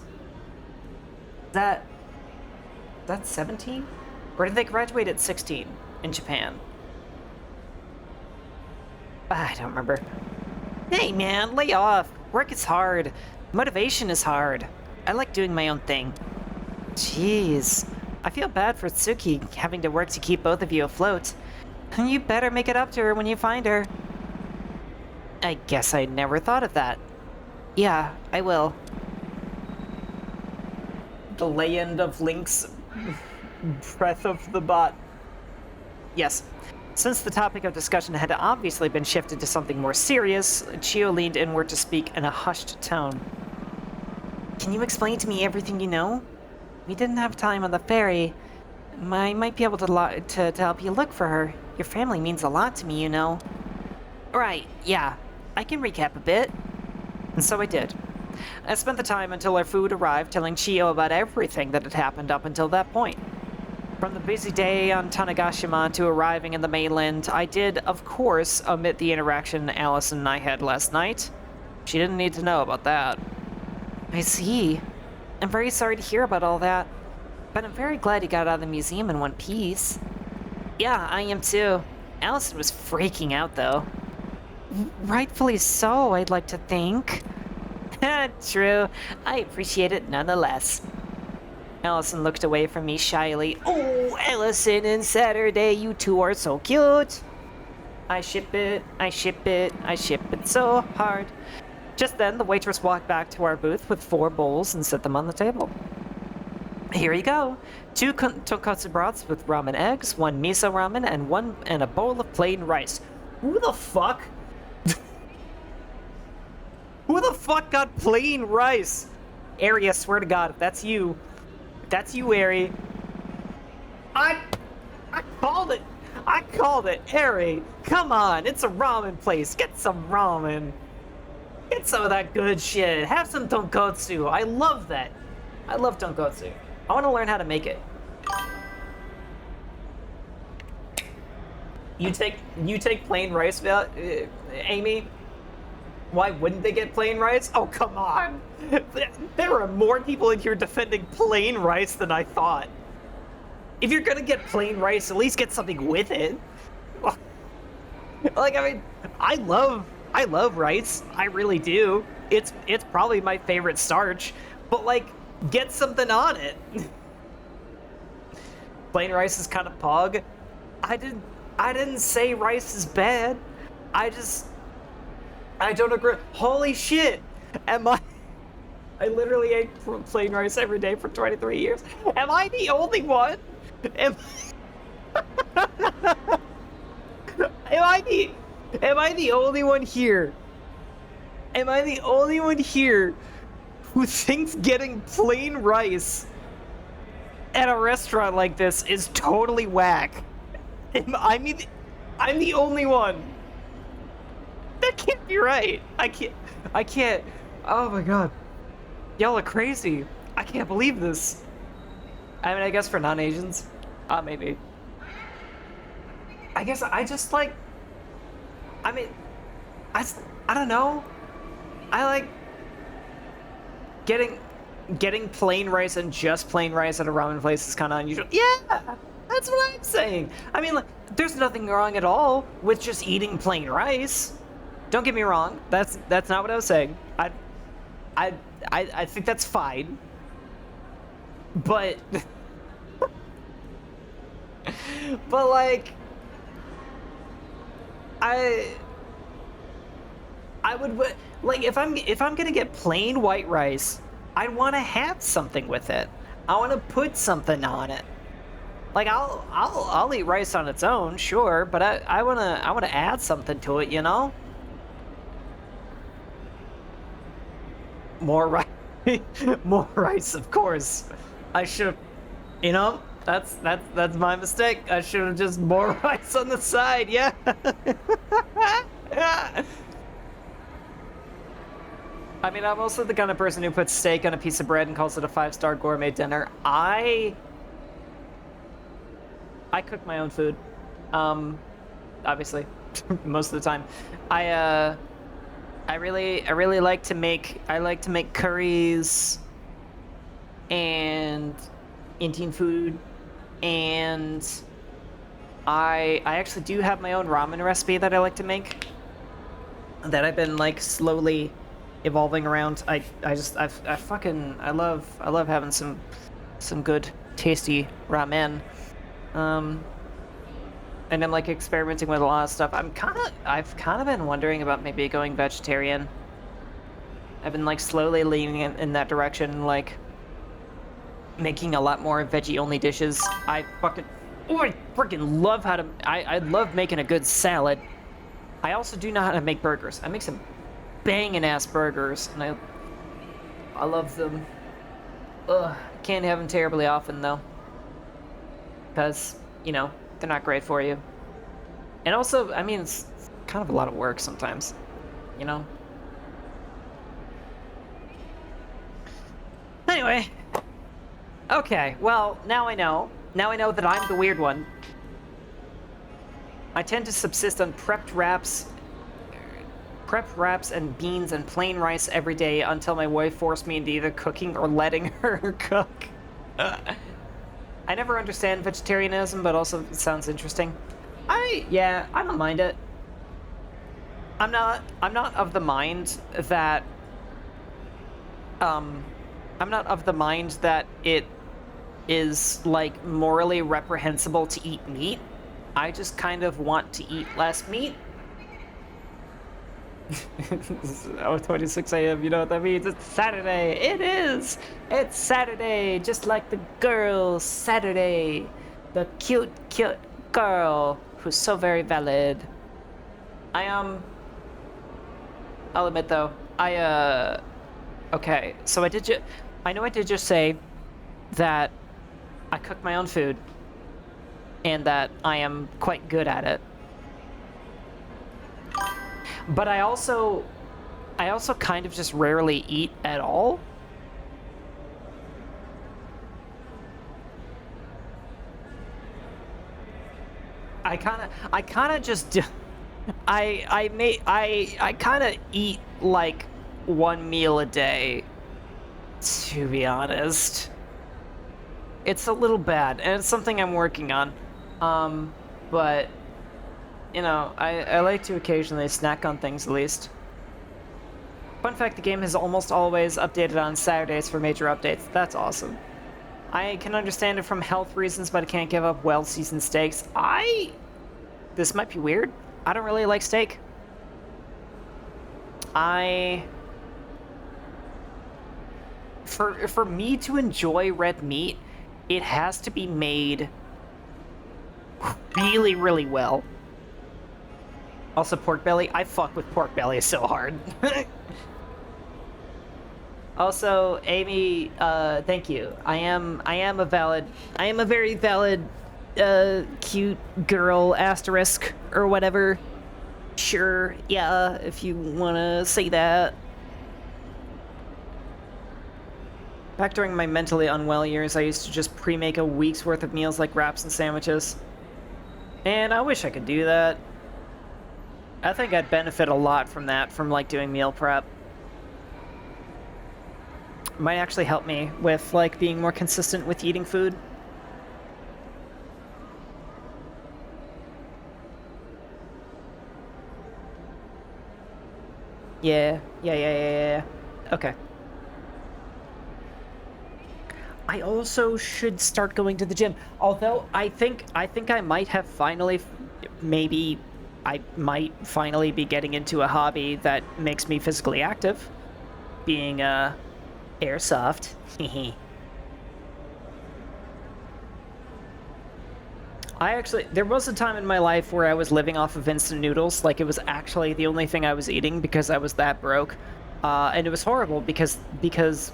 That's 17? Or did they graduate at 16 in Japan? I don't remember. Hey man, lay off. Work is hard. Motivation is hard. I like doing my own thing. Jeez. I feel bad for Tsuki having to work to keep both of you afloat. You better make it up to her when you find her. I guess I never thought of that. Yeah, I will. The Legend of Link's Breath of the Bot. Yes. Since the topic of discussion had obviously been shifted to something more serious, Chio leaned inward to speak in a hushed tone. Can you explain to me everything you know? We didn't have time on the ferry. I might be able to help you look for her. Your family means a lot to me, you know. Right, yeah. I can recap a bit. And so I did. I spent the time until our food arrived telling Chio about everything that had happened up until that point. From the busy day on Tanegashima to arriving in the mainland, I did, of course, omit the interaction Allison and I had last night. She didn't need to know about that. I see. I'm very sorry to hear about all that, but I'm very glad you got out of the museum in one piece. Yeah, I am too. Allison was freaking out, though. Rightfully so, I'd like to think. True. I appreciate it nonetheless. Allison looked away from me shyly. Oh, Allison and Saturday, you two are so cute. I ship it, I ship it, I ship it so hard. Just then, the waitress walked back to our booth with 4 bowls and set them on the table. Here you go. 2 tonkatsu broths with ramen eggs, 1 miso ramen, and a bowl of plain rice. Who the fuck? Who the fuck got plain rice? Ari, I swear to God, if that's you, Ari. I called it. I called it. Ari, come on. It's a ramen place. Get some ramen. Get some of that good shit. Have some tonkatsu. I love that. I love tonkatsu. I want to learn how to make it. You take plain rice, Amy? Why wouldn't they get plain rice? Oh, come on. There are more people in here defending plain rice than I thought. If you're gonna get plain rice, at least get something with it. Like, I mean, I love rice. I really do. It's probably my favorite starch. But like, get something on it. Plain rice is kind of pog. I didn't say rice is bad. I don't agree. Holy shit! I literally ate plain rice every day for 23 years. Am I the only one? Am I the only one here? Am I the only one here who thinks getting plain rice at a restaurant like this is totally whack? I'm the only one. That can't be right. I can't. Oh my god. Y'all are crazy. I can't believe this. I mean, I guess for non-Asians, maybe. I guess I just like, I mean, I don't know. I like getting plain rice and just plain rice at a ramen place is kind of unusual. Yeah, that's what I'm saying. I mean, like, there's nothing wrong at all with just eating plain rice. Don't get me wrong. That's not what I was saying. I think that's fine. But but like I would like if I'm gonna get plain white rice, I want to have something with it. I want to put something on it. Like I'll eat rice on its own, sure, but I wanna add something to it, you know? More rice. More rice, of course. I should, you know, that's my mistake. I should have just more rice on the side. Yeah. I mean, I'm also the kind of person who puts steak on a piece of bread and calls it a 5-star gourmet dinner. I cook my own food. Obviously, most of the time. I really like to make curries and Indian food, and I actually do have my own ramen recipe that I like to make that I've been like slowly evolving around. I love having some good tasty ramen. And I'm like experimenting with a lot of stuff. I've kind of been wondering about maybe going vegetarian. I've been like slowly leaning in that direction, like making a lot more veggie only dishes. I freaking love how to. I love making a good salad. I also do know how to make burgers. I make some banging ass burgers, and I love them. Ugh, can't have them terribly often though, because you know. They're not great for you. And also, I mean, it's kind of a lot of work sometimes, you know? Anyway. Okay, well, now I know. Now I know that I'm the weird one. I tend to subsist on prepped wraps and beans and plain rice every day until my wife forced me into either cooking or letting her cook. I never understand vegetarianism, but also it sounds interesting. I don't mind it. I'm not of the mind that it is like morally reprehensible to eat meat. I just kind of want to eat less meat. Oh, 26 a.m. You know what that means? It's Saturday. It is. It's Saturday, just like the girl Saturday, the cute girl who's so very valid. I'll admit though, okay. So I know I did just say that I cook my own food, and that I am quite good at it. But I also kind of just rarely eat at all. I kind of just I kind of eat like one meal a day, to be honest. It's a little bad, and it's something I'm working on. But you know, I like to occasionally snack on things at least. Fun fact, the game is almost always updated on Saturdays for major updates. That's awesome. I can understand it from health reasons, but I can't give up well-seasoned steaks. This might be weird. I don't really like steak. For me to enjoy red meat, it has to be made really, really well. Also, pork belly. I fuck with pork belly so hard. Also, Amy, thank you. I am a very valid, cute girl asterisk or whatever. Sure, yeah, if you wanna say that. Back during my mentally unwell years, I used to just pre-make a week's worth of meals like wraps and sandwiches. And I wish I could do that. I think I'd benefit a lot from that, from like doing meal prep. Might actually help me with like being more consistent with eating food. Yeah. Okay. I also should start going to the gym. Although I think I might have finally, maybe I might finally be getting into a hobby that makes me physically active. Being airsoft. There was a time in my life where I was living off of instant noodles. Like, it was actually the only thing I was eating because I was that broke. And it was horrible because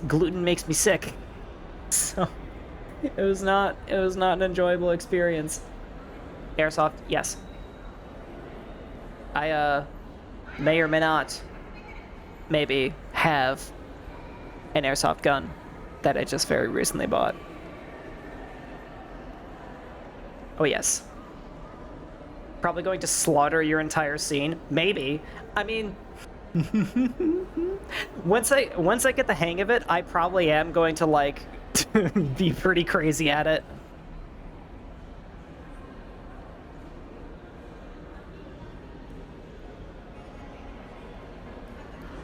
gluten makes me sick. So it was not an enjoyable experience. Airsoft, yes. I may or may not maybe have an airsoft gun that I just very recently bought. Oh yes. Probably going to slaughter your entire scene. Maybe. I mean, once I get the hang of it, I probably am going to like be pretty crazy at it.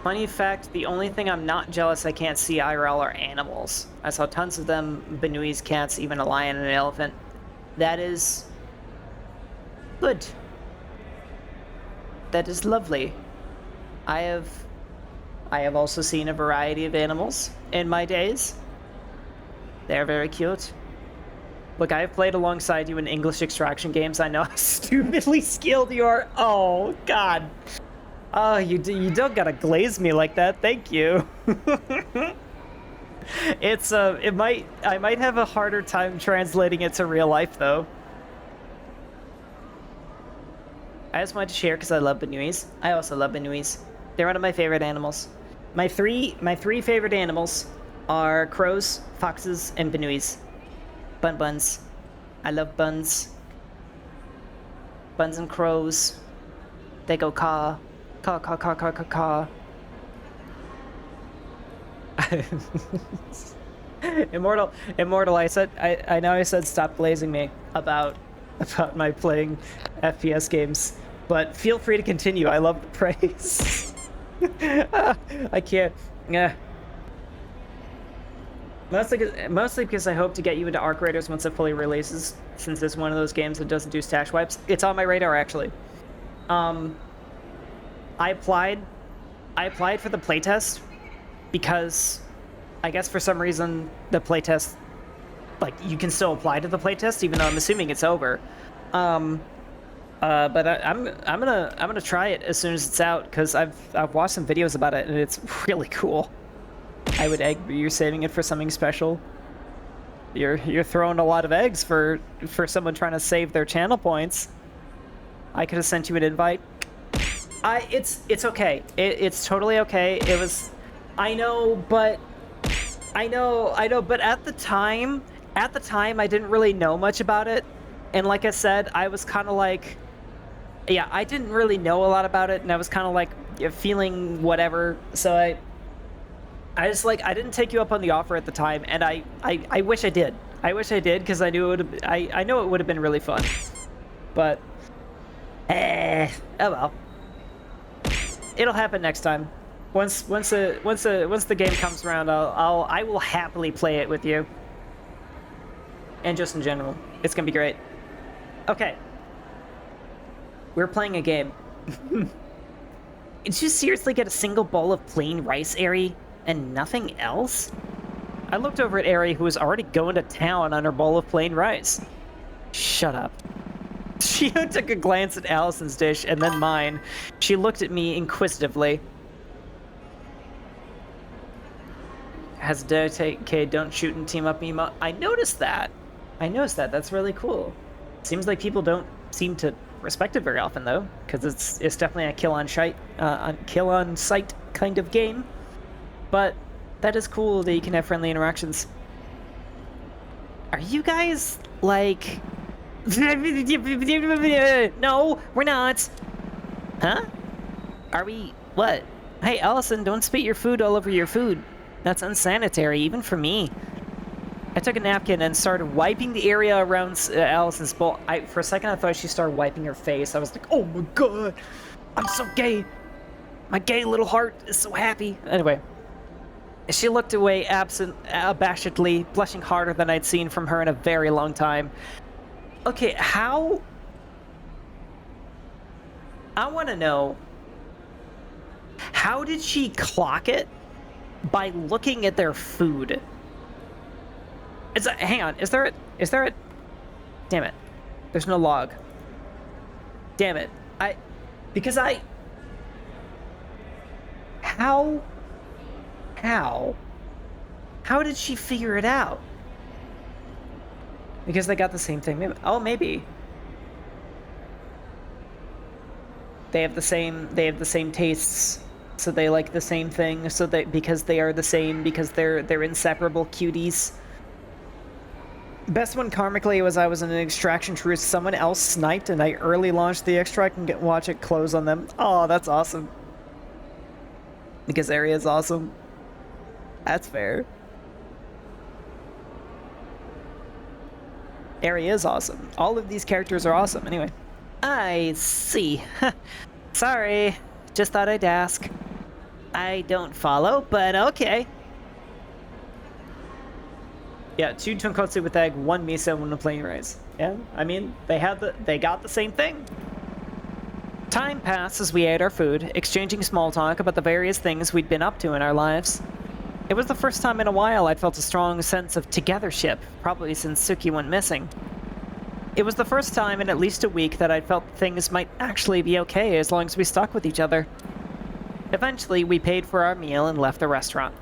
Funny fact, the only thing I'm not jealous I can't see IRL are animals. I saw tons of them, Benoist cats, even a lion and an elephant. That is good. That is lovely. I have also seen a variety of animals in my days. They're very cute. Look, I have played alongside you in English extraction games. I know how stupidly skilled you are. Oh, God. Oh, you don't gotta glaze me like that. Thank you. I might have a harder time translating it to real life, though. I just wanted to share because I love Benoist. I also love Benoist. They're one of my favorite animals. My three favorite animals are crows, foxes, and Benoist. Buns. I love buns. Buns and crows. They go caw. Caw, caw, caw, caw, caw, caw. Immortal, I know I said stop glazing me about my playing FPS games, but feel free to continue. I love the praise. I can't. Yeah. Mostly because I hope to get you into Arc Raiders once it fully releases, since it's one of those games that doesn't do stash wipes. It's on my radar, actually. I applied I applied for the playtest because I guess for some reason the playtest, like, you can still apply to the playtest even though I'm assuming it's over. But I'm gonna try it as soon as it's out because I've watched some videos about it and it's really cool. I would egg, you're saving it for something special. You're throwing a lot of eggs for someone trying to save their channel points. I could have sent you an invite. It's okay. It's totally okay. It was, I know, but at the time I didn't really know much about it. And like I said, I was kind of like, yeah, I didn't really know a lot about it, and I was kind of like feeling whatever. So I just, like, I didn't take you up on the offer at the time, and I wish I did. I wish I did because I knew it would. I know it would have been really fun, but oh well. It'll happen next time. Once the game comes around, I will happily play it with you. And just in general, it's gonna be great. Okay, we're playing a game. Did you seriously get a single bowl of plain rice, Ari, and nothing else? I looked over at Ari, who was already going to town on her bowl of plain rice. Shut up. She took a glance at Allison's dish and then mine. She looked at me inquisitively. Has K don't shoot and team up emo? I noticed that. That's really cool. Seems like people don't seem to respect it very often though, because it's definitely a kill on sight kind of game. But that is cool that you can have friendly interactions. Are you guys like? No, we're not. Huh? Are we? What? Hey, Allison, don't spit your food all over your food. That's unsanitary, even for me. I took a napkin and started wiping the area around Allison's bowl. For a second, I thought she started wiping her face. I was like, oh my god, I'm so gay. My gay little heart is so happy. Anyway, she looked away abashedly, blushing harder than I'd seen from her in a very long time. Okay, how... I want to know, how did she clock it by looking at their food? Hang on, is there a... Damn it. There's no log. Damn it. How did she figure it out? Because they got the same thing. Maybe. They have the same tastes, so they like the same thing, so because they are the same, because they're inseparable cuties. Best one karmically was I was in an extraction truce, someone else sniped, and I early launched the extract and watch it close on them. Oh, that's awesome. Because area is awesome. That's fair. Area is awesome. All of these characters are awesome. Anyway. I see. Sorry. Just thought I'd ask. I don't follow, but okay. Yeah, 2 tonkotsu with egg, 1 miso, 1 plain rice. Yeah, I mean, they got the same thing. Time passed as we ate our food, exchanging small talk about the various things we'd been up to in our lives. It was the first time in a while I'd felt a strong sense of togethership, probably since Suki went missing. It was the first time in at least a week that I'd felt things might actually be okay as long as we stuck with each other. Eventually, we paid for our meal and left the restaurant.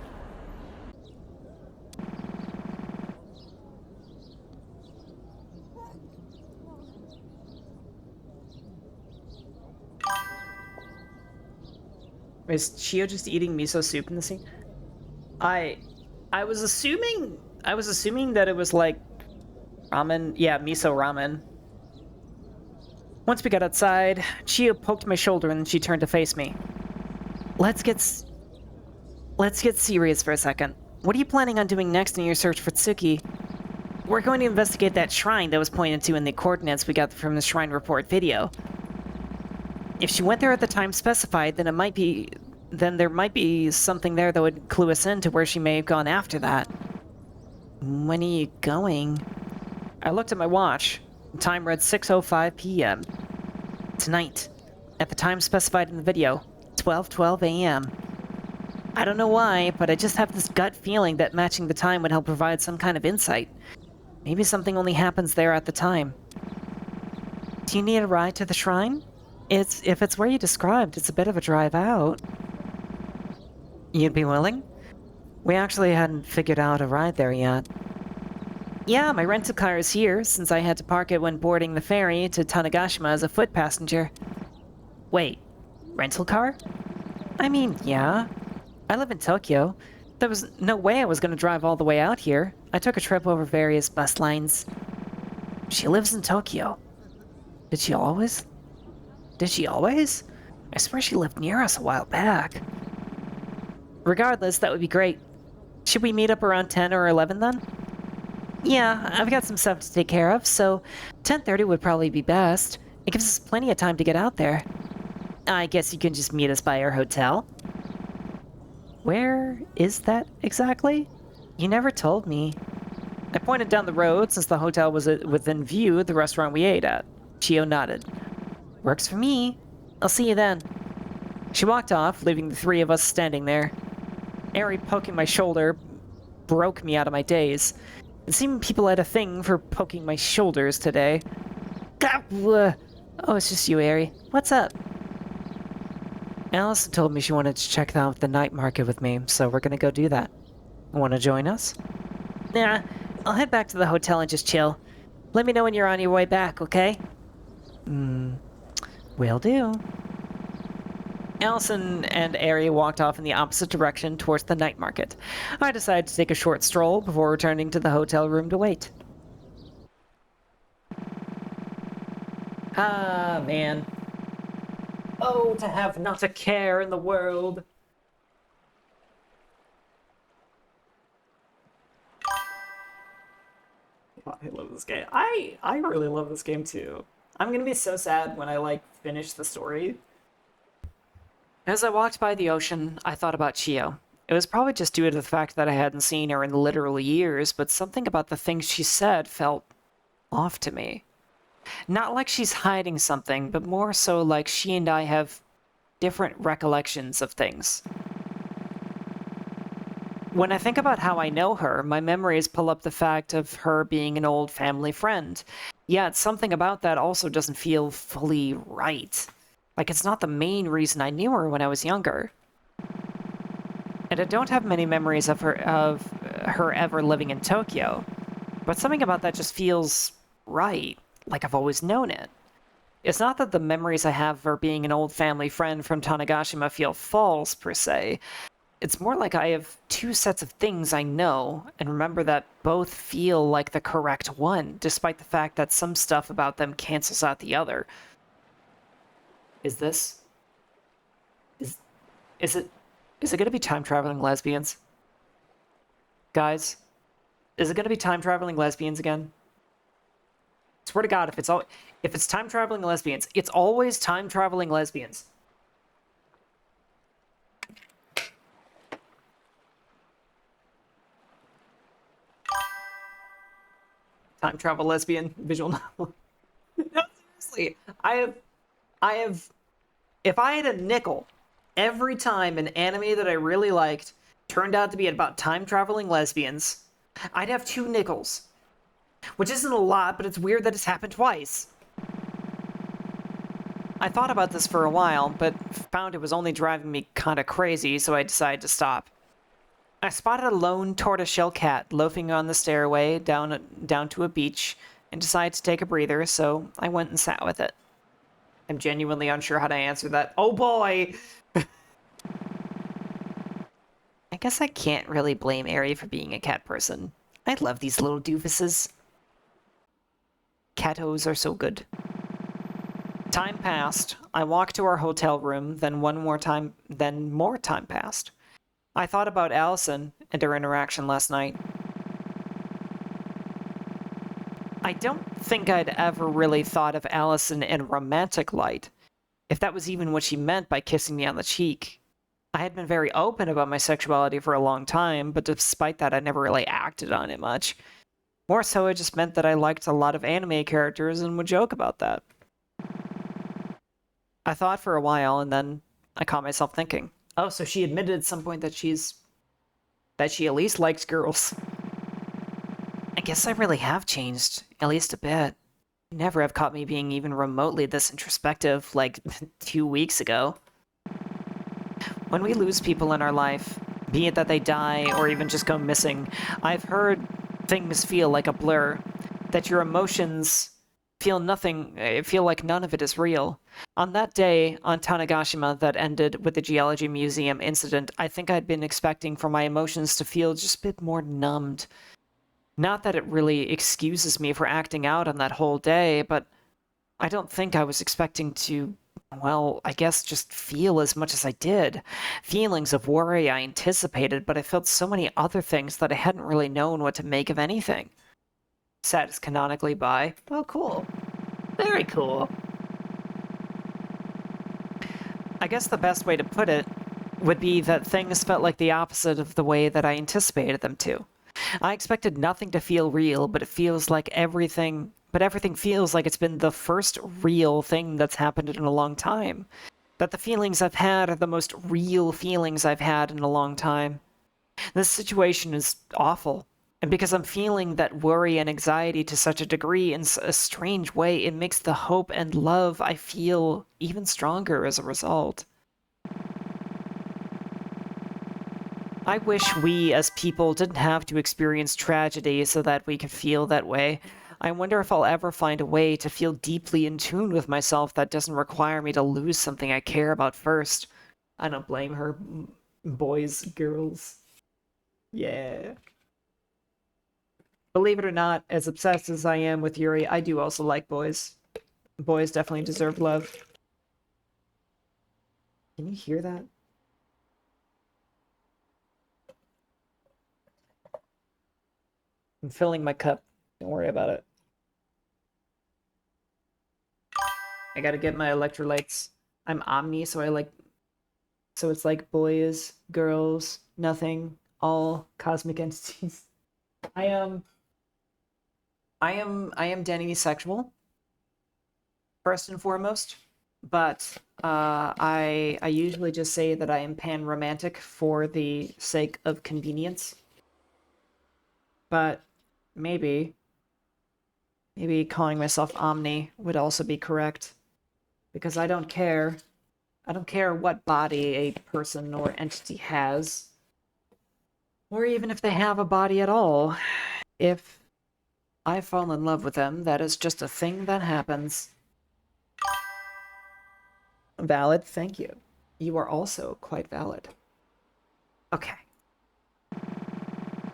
Is Chio just eating miso soup in the scene? I was assuming that it was like ramen. Yeah, miso ramen. Once we got outside, Chio poked my shoulder and then she turned to face me. Let's get serious for a second. What are you planning on doing next in your search for Tsuki? We're going to investigate that shrine that was pointed to in the coordinates we got from the shrine report video. If she went there at the time specified, then there might be something there that would clue us in to where she may have gone after that. When are you going? I looked at my watch. The time read 6:05 p.m. Tonight, at the time specified in the video, 12:12 a.m. I don't know why, but I just have this gut feeling that matching the time would help provide some kind of insight. Maybe something only happens there at the time. Do you need a ride to the shrine? If it's where you described, it's a bit of a drive out. You'd be willing? We actually hadn't figured out a ride there yet. Yeah, my rental car is here, since I had to park it when boarding the ferry to Tanegashima as a foot passenger. Wait, rental car? I mean, yeah. I live in Tokyo. There was no way I was going to drive all the way out here. I took a trip over various bus lines. She lives in Tokyo. Did she always? Did she always? I swear she lived near us a while back. Regardless, that would be great. Should we meet up around 10 or 11 then? Yeah, I've got some stuff to take care of, so 10:30 would probably be best. It gives us plenty of time to get out there. I guess you can just meet us by our hotel. Where is that exactly? You never told me. I pointed down the road since the hotel was within view of the restaurant we ate at. Chio nodded. Works for me. I'll see you then. She walked off, leaving the three of us standing there. Eri poking my shoulder broke me out of my daze. It seemed people had a thing for poking my shoulders today. Oh, it's just you, Eri. What's up? Allison told me she wanted to check out the night market with me, so we're gonna go do that. Want to join us? Nah, I'll head back to the hotel and just chill. Let me know when you're on your way back, okay? Will do. Allison and Ari walked off in the opposite direction towards the night market. I decided to take a short stroll before returning to the hotel room to wait. Ah, man. Oh, to have not a care in the world. I love this game. I really love this game too. I'm gonna be so sad when I finish the story. As I walked by the ocean, I thought about Chio. It was probably just due to the fact that I hadn't seen her in literal years, but something about the things she said felt off to me. Not like she's hiding something, but more so like she and I have different recollections of things. When I think about how I know her, my memories pull up the fact of her being an old family friend. Yet something about that also doesn't feel fully right. Like it's not the main reason I knew her when I was younger. And I don't have many memories of her ever living in Tokyo. But something about that just feels right, like I've always known it. It's not that the memories I have of her being an old family friend from Tanegashima feel false, per se. It's more like I have two sets of things I know, and remember that both feel like the correct one, despite the fact that some stuff about them cancels out the other. Is it gonna be time-traveling lesbians? Guys, is it gonna be time-traveling lesbians again? Swear to God, if it's time-traveling lesbians, it's always time-traveling lesbians. Time travel lesbian visual novel. No, seriously, I have, if I had a nickel every time an anime that I really liked turned out to be about time-traveling lesbians, I'd have 2 nickels. Which isn't a lot, but it's weird that it's happened twice. I thought about this for a while, but found it was only driving me kinda crazy, so I decided to stop. I spotted a lone tortoiseshell cat loafing on the stairway down to a beach and decided to take a breather, so I went and sat with it. I'm genuinely unsure how to answer that. Oh boy! I guess I can't really blame Ari for being a cat person. I love these little doofuses. Catos are so good. Time passed. I walked to our hotel room, then more time passed. I thought about Allison and her interaction last night. I don't think I'd ever really thought of Allison in a romantic light, if that was even what she meant by kissing me on the cheek. I had been very open about my sexuality for a long time, but despite that I never really acted on it much. More so, it just meant that I liked a lot of anime characters and would joke about that. I thought for a while, and then I caught myself thinking, Oh, so she admitted at some point that she at least likes girls. I guess I really have changed, at least a bit. You never have caught me being even remotely this introspective, like 2 weeks ago. When we lose people in our life, be it that they die or even just go missing, I've heard things feel like a blur, that your emotions feel like none of it is real. On that day on Tanegashima that ended with the Geology Museum incident, I think I'd been expecting for my emotions to feel just a bit more numbed. Not that it really excuses me for acting out on that whole day, but I don't think I was expecting to, well, I guess just feel as much as I did. Feelings of worry I anticipated, but I felt so many other things that I hadn't really known what to make of anything. Set is canonically by. Oh, cool. Very cool. I guess the best way to put it would be that things felt like the opposite of the way that I anticipated them to. I expected nothing to feel real, but everything feels like it's been the first real thing that's happened in a long time. That the feelings I've had are the most real feelings I've had in a long time. This situation is awful. And because I'm feeling that worry and anxiety to such a degree in a strange way, it makes the hope and love I feel even stronger as a result. I wish we as people didn't have to experience tragedy so that we could feel that way. I wonder if I'll ever find a way to feel deeply in tune with myself that doesn't require me to lose something I care about first. I don't blame her. Boys, girls. Yeah. Believe it or not, as obsessed as I am with Yuri, I do also like boys. Boys definitely deserve love. Can you hear that? I'm filling my cup. Don't worry about it. I gotta get my electrolytes. I'm Omni, so it's like boys, girls, nothing, all cosmic entities. I am demisexual, first and foremost, but I usually just say that I am pan-romantic for the sake of convenience. But maybe calling myself Omni would also be correct, because I don't care. I don't care what body a person or entity has, or even if they have a body at all. If I fall in love with them, that is just a thing that happens. Valid, thank you. You are also quite valid. Okay.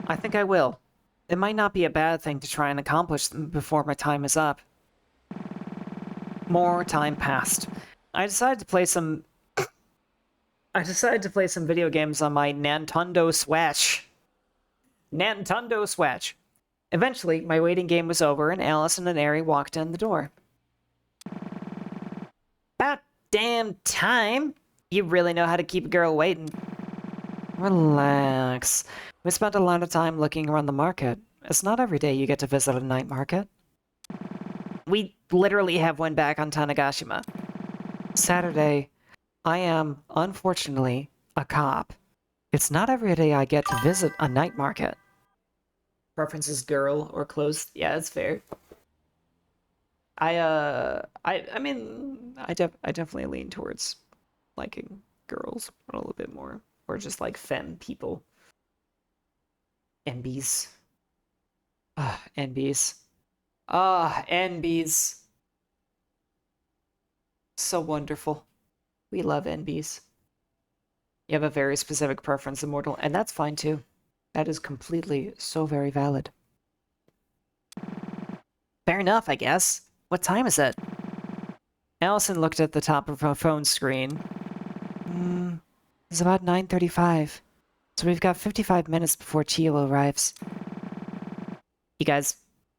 I think I will. It might not be a bad thing to try and accomplish before my time is up. More time passed. I decided to play some video games on my Nintendo Switch. Nintendo Switch. Eventually, my waiting game was over and Allison and Ari walked in the door. About damn time! You really know how to keep a girl waiting. Relax. We spent a lot of time looking around the market. It's not every day you get to visit a night market. We literally have one back on Tanegashima. Saturday, I am, unfortunately, a cop. It's not every day I get to visit a night market. Preferences girl or clothes? Yeah, that's fair. I mean, I definitely lean towards liking girls a little bit more. Or just like femme people. NBs. Ah, NBs. Ah, NBs. So wonderful. We love NBs. You have a very specific preference, Immortal, and that's fine too. That is completely so very valid. Fair enough, I guess. What time is it? Allison looked at the top of her phone screen. It's about 9:35. So we've got 55 minutes before Chio arrives. You guys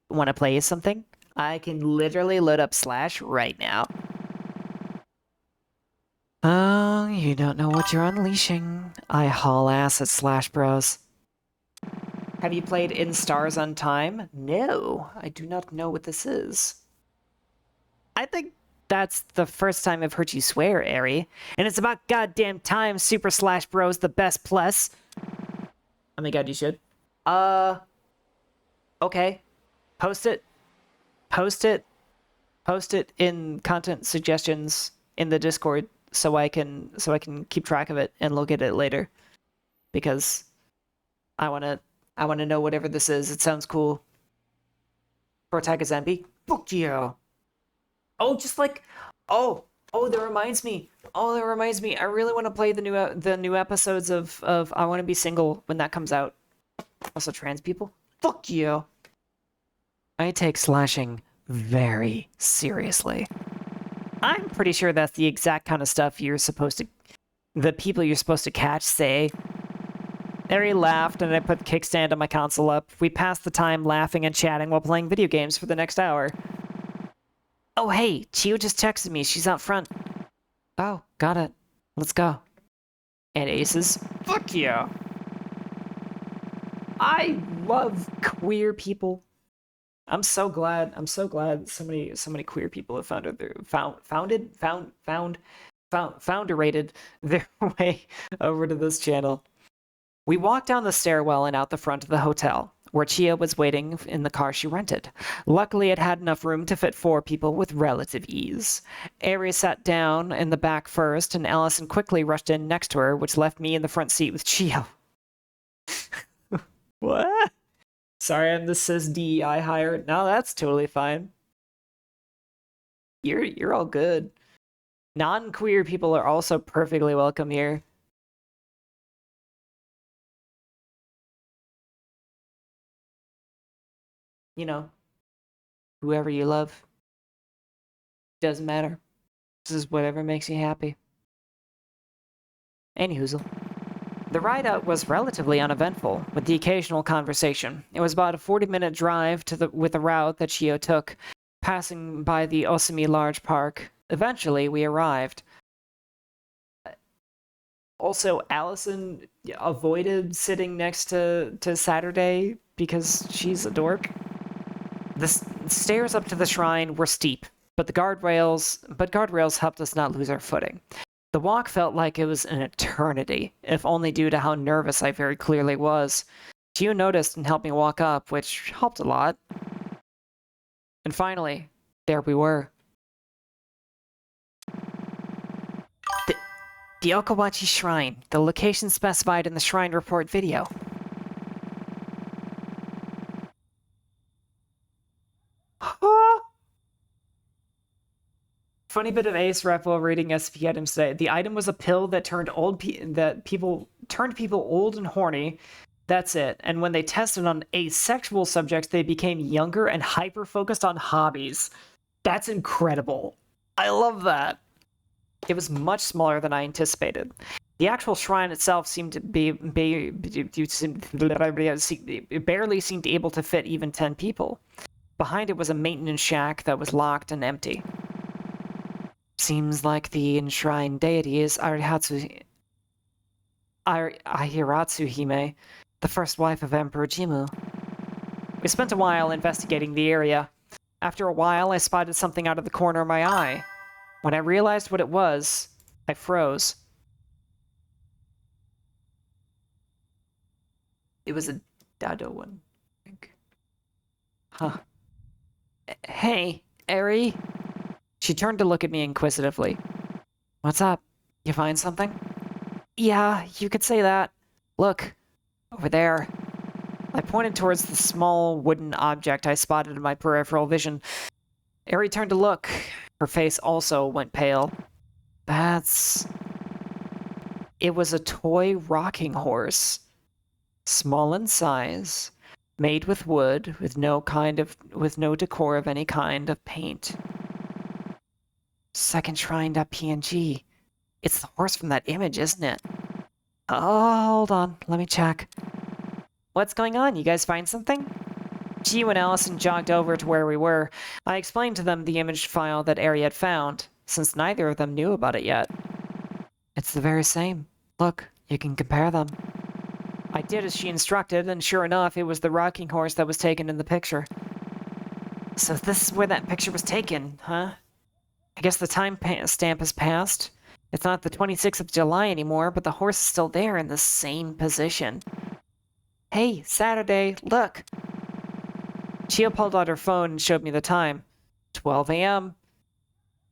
want to play something? I can literally load up Slash right now. Oh, you don't know what you're unleashing. I haul ass at Slash Bros. Have you played In Stars on Time? No, I do not know what this is. I think That's the first time I've heard you swear, Ari. And it's about goddamn time Super Slash Bros the best plus. Oh my god, you should. Okay. Post it. Post it. Post it in content suggestions in the Discord so I can keep track of it and look at it later. Because I wanna know whatever this is. It sounds cool. Protag Zambi. Fuck you. Oh, just like, oh, that reminds me. Oh, that reminds me. I really want to play the new episodes of I Want to Be Single when that comes out. Also, trans people. Fuck you. I take slashing very seriously. I'm pretty sure that's the exact kind of stuff the people you're supposed to catch say. Ari laughed, and I put the kickstand on my console up. We passed the time laughing and chatting while playing video games for the next hour. Oh, hey, Chio just texted me. She's out front. Oh, got it. Let's go. And Aces. Fuck yeah. I love queer people. I'm so glad so many queer people have founderated their way over to this channel. We walked down the stairwell and out the front of the hotel, where Chia was waiting in the car she rented. Luckily, it had enough room to fit 4 people with relative ease. Ari sat down in the back first, and Allison quickly rushed in next to her, which left me in the front seat with Chia. What? Sorry, I'm the cis DEI hire. No, that's totally fine. You're all good. Non-queer people are also perfectly welcome here. You know, whoever you love. Doesn't matter. This is whatever makes you happy. Anyhoozle. The ride out was relatively uneventful, with the occasional conversation. It was about a 40-minute drive with the route that Chio took, passing by the Osumi Large Park. Eventually, we arrived. Also, Allison avoided sitting next to Saturday because she's a dork. The stairs up to the shrine were steep, but guardrails helped us not lose our footing. The walk felt like it was an eternity, if only due to how nervous I very clearly was. Chio noticed and helped me walk up, which helped a lot. And finally, there we were. The Okawachi Shrine, the location specified in the Shrine Report video. Funny bit of Ace Rep while reading SP items today. The item was a pill that turned people old and horny. That's it. And when they tested on asexual subjects, they became younger and hyper-focused on hobbies. That's incredible. I love that. It was much smaller than I anticipated. The actual shrine itself seemed to barely seemed able to fit even 10 people. Behind it was a maintenance shack that was locked and empty. Seems like the enshrined deity is Ahiratsu Hime, the first wife of Emperor Jimmu. We spent a while investigating the area. After a while, I spotted something out of the corner of my eye. When I realized what it was, I froze. It was a Dado one, I think. Huh. Hey, Ari? She turned to look at me inquisitively. What's up? You find something? Yeah, you could say that. Look, over there. I pointed towards the small wooden object I spotted in my peripheral vision. Ari turned to look. Her face also went pale. It was a toy rocking horse. Small in size, made with wood, with no decor of any kind of paint. Second Shrine.png. It's the horse from that image, isn't it? Oh, hold on. Let me check. What's going on? You guys find something? Chio and Allison jogged over to where we were. I explained to them the image file that Ari had found, since neither of them knew about it yet. It's the very same. Look, you can compare them. I did as she instructed, and sure enough, it was the rocking horse that was taken in the picture. So this is where that picture was taken, huh? I guess the stamp has passed. It's not the 26th of July anymore, but the horse is still there in the same position. Hey, Saturday, look! Chia pulled out her phone and showed me the time. 12 a.m.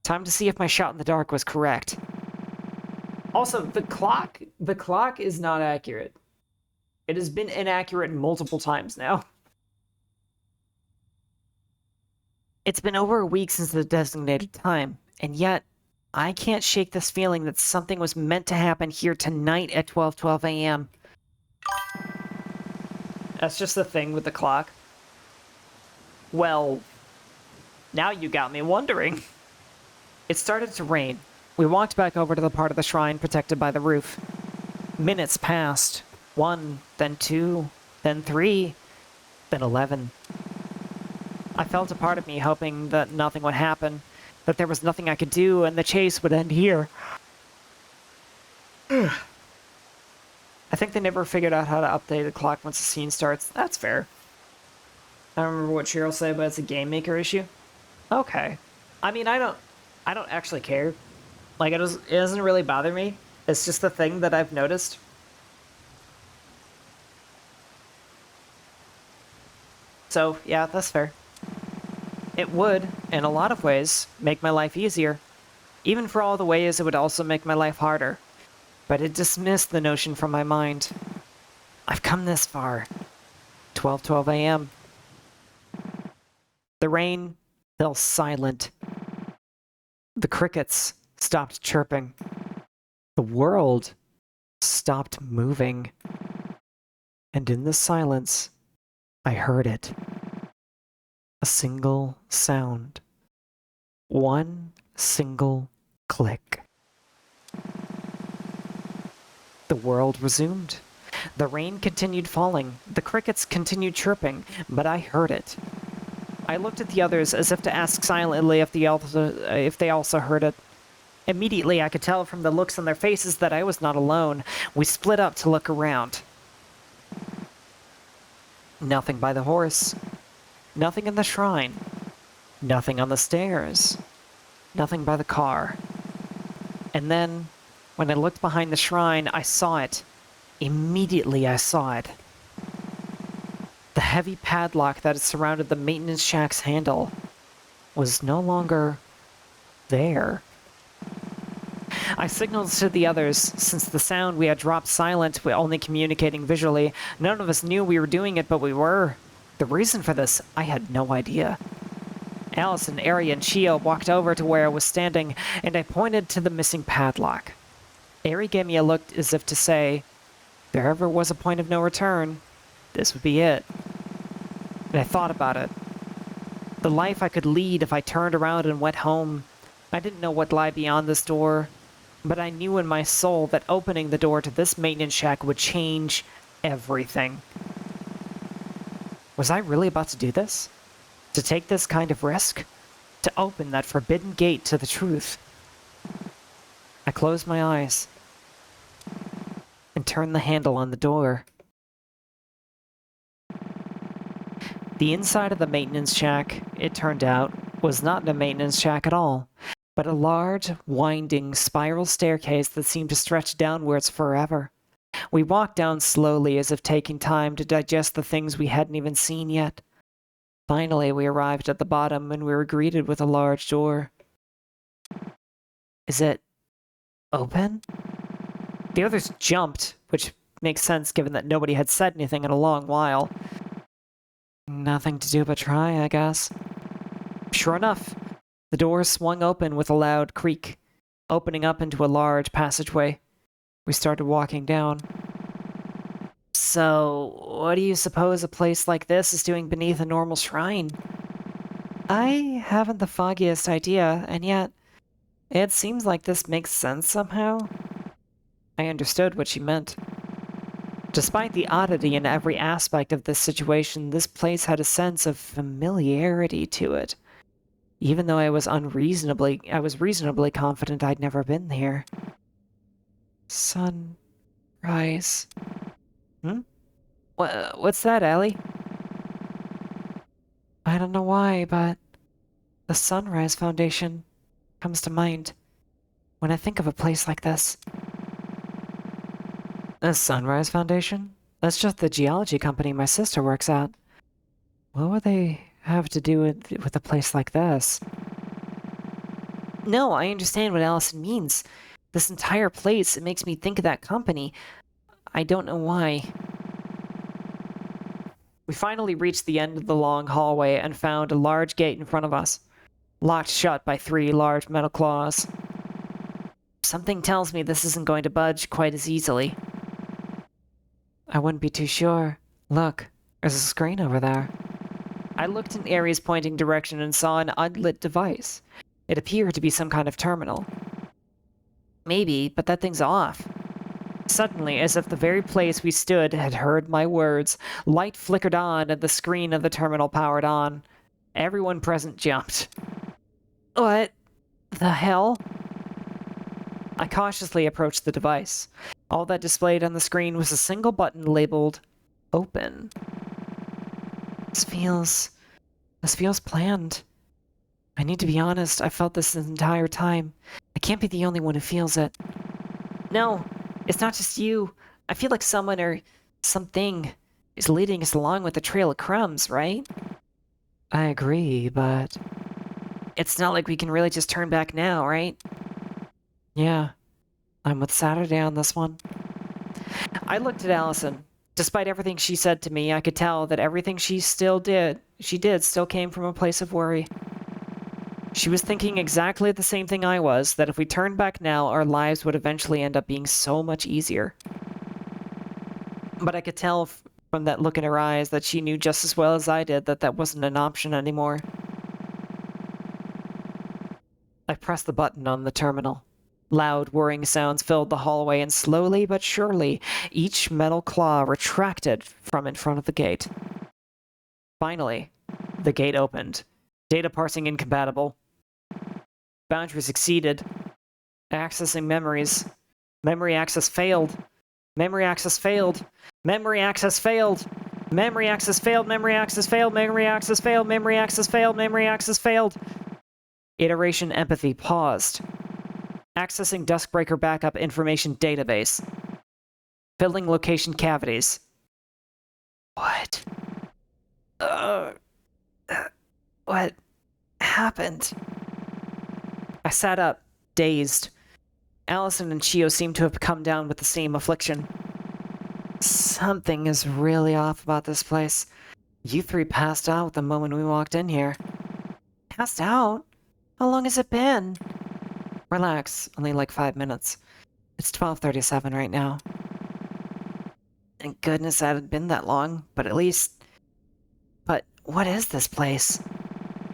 Time to see if my shot in the dark was correct. Also, the clock is not accurate. It has been inaccurate multiple times now. It's been over a week since the designated time, and yet I can't shake this feeling that something was meant to happen here tonight at 12:12 a.m. That's just the thing with the clock. Well, now you got me wondering. It started to rain. We walked back over to the part of the shrine protected by the roof. Minutes passed. 1, then 2, then 3, then 11. I felt a part of me hoping that nothing would happen, that there was nothing I could do, and the chase would end here. I think they never figured out how to update the clock once the scene starts. That's fair. I don't remember what Cheryl said, but it's a game maker issue. Okay. I mean, I don't actually care. Like, it doesn't really bother me. It's just the thing that I've noticed. So, yeah, that's fair. It would, in a lot of ways, make my life easier. Even for all the ways it would also make my life harder. But it dismissed the notion from my mind. I've come this far. 12:12 a.m. The rain fell silent. The crickets stopped chirping. The world stopped moving. And in the silence, I heard it. A single sound. One single click. The world resumed. The rain continued falling. The crickets continued chirping, but I heard it. I looked at the others as if to ask silently if they also heard it. Immediately, I could tell from the looks on their faces that I was not alone. We split up to look around. Nothing by the horse. Nothing in the shrine. Nothing on the stairs. Nothing by the car. And then, when I looked behind the shrine, I saw it. Immediately I saw it. The heavy padlock that had surrounded the maintenance shack's handle was no longer there. I signaled to the others, since the sound we had dropped silent, only communicating visually. None of us knew we were doing it, but we were. The reason for this, I had no idea. Allison, Ari, and Chio walked over to where I was standing, and I pointed to the missing padlock. Ari gave me a look as if to say, if there ever was a point of no return, this would be it. And I thought about it. The life I could lead if I turned around and went home. I didn't know what lay beyond this door, but I knew in my soul that opening the door to this maintenance shack would change everything. Was I really about to do this? To take this kind of risk? To open that forbidden gate to the truth? I closed my eyes and turned the handle on the door. The inside of the maintenance shack, it turned out, was not a maintenance shack at all, but a large, winding, spiral staircase that seemed to stretch downwards forever. We walked down slowly as if taking time to digest the things we hadn't even seen yet. Finally, we arrived at the bottom and we were greeted with a large door. Is it open? The others jumped, which makes sense given that nobody had said anything in a long while. Nothing to do but try, I guess. Sure enough, the door swung open with a loud creak, opening up into a large passageway. We started walking down. So, what do you suppose a place like this is doing beneath a normal shrine? I haven't the foggiest idea, and yet, it seems like this makes sense somehow. I understood what she meant. Despite the oddity in every aspect of this situation, this place had a sense of familiarity to it. Even though I was reasonably confident I'd never been here. Sunrise. What's that, Allie? I don't know why, but the Sunrise Foundation comes to mind when I think of a place like this. The Sunrise Foundation? That's just the geology company my sister works at. What would they have to do with a place like this? No, I understand what Allison means. This entire place, it makes me think of that company. I don't know why. We finally reached the end of the long hallway and found a large gate in front of us, locked shut by 3 large metal claws. Something tells me this isn't going to budge quite as easily. I wouldn't be too sure. Look, there's a screen over there. I looked in Aries' pointing direction and saw an unlit device. It appeared to be some kind of terminal. Maybe, but that thing's off. Suddenly, as if the very place we stood had heard my words, light flickered on and the screen of the terminal powered on. Everyone present jumped. What the hell? I cautiously approached the device. All that displayed on the screen was a single button labeled Open. This feels planned. I need to be honest, I felt this entire time. I can't be the only one who feels it. No, it's not just you. I feel like someone or something is leading us along with a trail of crumbs, right? I agree, but it's not like we can really just turn back now, right? Yeah, I'm with Saturday on this one. I looked at Allison. Despite everything she said to me, I could tell that everything she did still came from a place of worry. She was thinking exactly the same thing I was, that if we turned back now, our lives would eventually end up being so much easier. But I could tell from that look in her eyes that she knew just as well as I did that that wasn't an option anymore. I pressed the button on the terminal. Loud, whirring sounds filled the hallway, and slowly but surely, each metal claw retracted from in front of the gate. Finally, the gate opened. Data parsing incompatible. Boundaries exceeded. Accessing memories. Memory access failed. Memory access failed. Memory access failed. Memory access failed. Memory access failed. Memory access failed. Memory access failed. Memory access failed. Iteration empathy paused. Accessing Duskbreaker backup information database. Filling location cavities. What? What happened? I sat up, dazed. Allison and Chio seemed to have come down with the same affliction. Something is really off about this place. You 3 passed out the moment we walked in here. Passed out? How long has it been? Relax, only like 5 minutes. It's 12:37 right now. Thank goodness that hadn't been that long, but at least... But what is this place?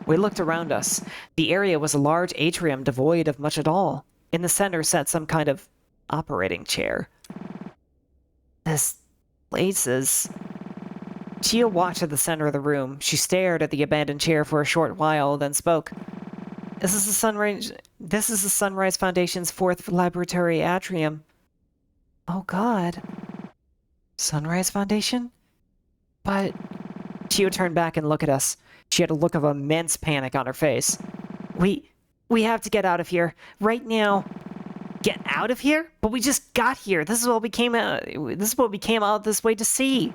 We looked around us. The area was a large atrium devoid of much at all. In the center sat some kind of operating chair. This place is... Chia walked to the center of the room. She stared at the abandoned chair for a short while, then spoke. This is the Sunrise Foundation's 4th laboratory atrium. Oh god. Sunrise Foundation? But... Chio turned back and looked at us. She had a look of immense panic on her face. We have to get out of here. Right now. Get out of here? But we just got here. This is what we came out this way to see.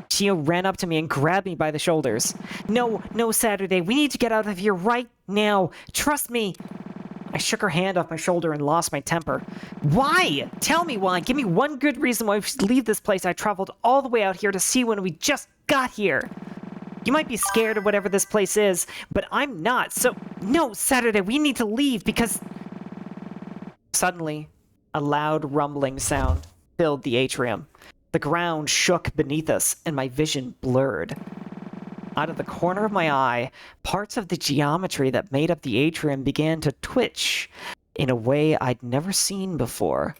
Chio ran up to me and grabbed me by the shoulders. No, Saturday. We need to get out of here right now. Trust me. I shook her hand off my shoulder and lost my temper. Why? Tell me why. Give me one good reason why we should leave this place I traveled all the way out here to see when we just got here. You might be scared of whatever this place is, but I'm not. So, no, Saturday, we need to leave because... Suddenly, a loud rumbling sound filled the atrium. The ground shook beneath us, and my vision blurred. Out of the corner of my eye, parts of the geometry that made up the atrium began to twitch in a way I'd never seen before.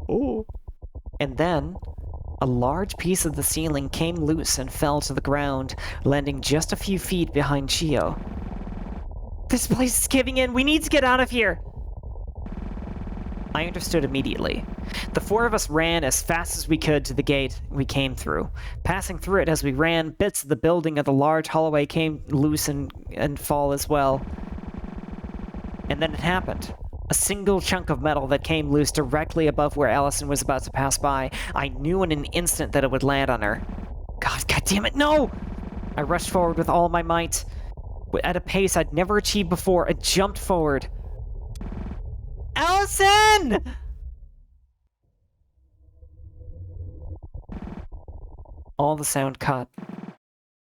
Oh. And then, a large piece of the ceiling came loose and fell to the ground, landing just a few feet behind Chio. This place is giving in! We need to get out of here! I understood immediately. The four of us ran as fast as we could to the gate we came through. Passing through it as we ran, bits of the building of the large hallway came loose and fall as well. And then it happened. A single chunk of metal that came loose directly above where Allison was about to pass by. I knew in an instant that it would land on her. God damn it, no! I rushed forward with all my might. At a pace I'd never achieved before, I jumped forward. Allison! All the sound cut.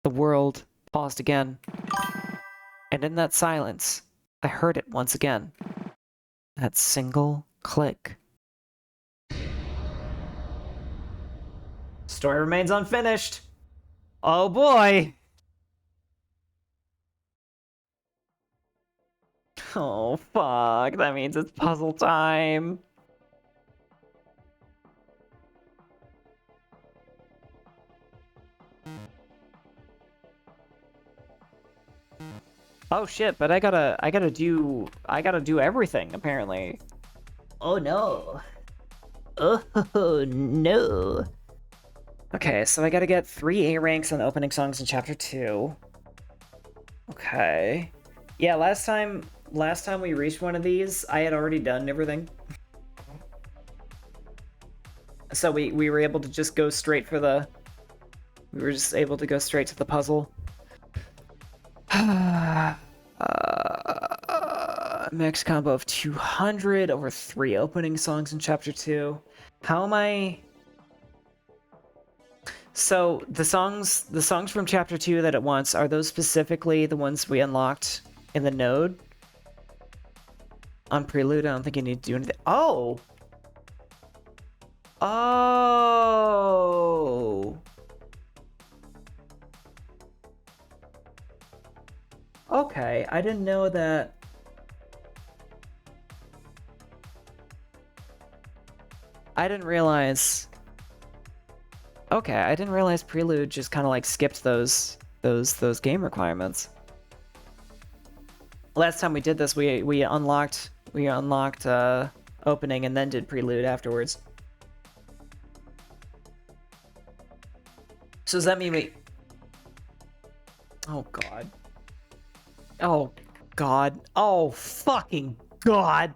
The world paused again. And in that silence, I heard it once again. That single click. Story remains unfinished. Oh boy! Oh fuck, that means it's puzzle time. Oh shit, but I gotta do everything, apparently. Oh no. Oh no. Okay, so I gotta get 3 A ranks on opening songs in chapter 2. Okay. Yeah, last time we reached one of these, I had already done everything. So we were able to just go straight for the... We were just able to go straight to the puzzle. Max combo of 200 over 3 opening songs in chapter 2. How am I... So the songs from chapter 2 that it wants, are those specifically the ones we unlocked in the node? On Prelude, I don't think you need to do anything. Oh! Oh! Okay, I didn't know that. I didn't realize. Okay, I didn't realize Prelude just kind of like skipped those game requirements. Last time we did this, we unlocked opening and then did Prelude afterwards. So does that mean we... Oh god. Oh god. Oh fucking god.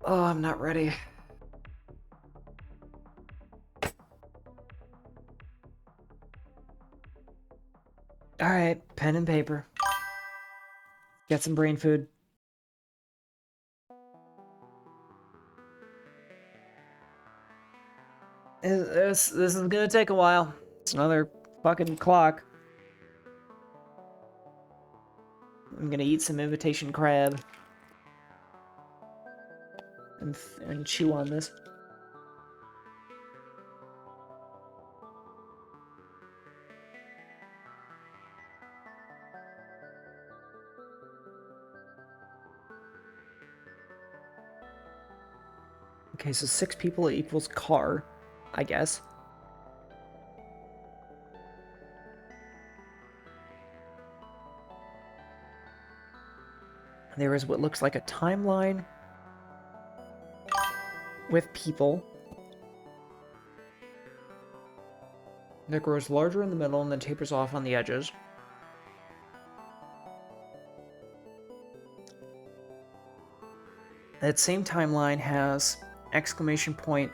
Oh, I'm not ready. Alright, pen and paper. Get some brain food. This is gonna take a while. It's another fucking clock. I'm gonna eat some invitation crab. And chew on this. Okay, so 6 people equals car, I guess. There is what looks like a timeline with people that grows larger in the middle and then tapers off on the edges. That same timeline has exclamation point,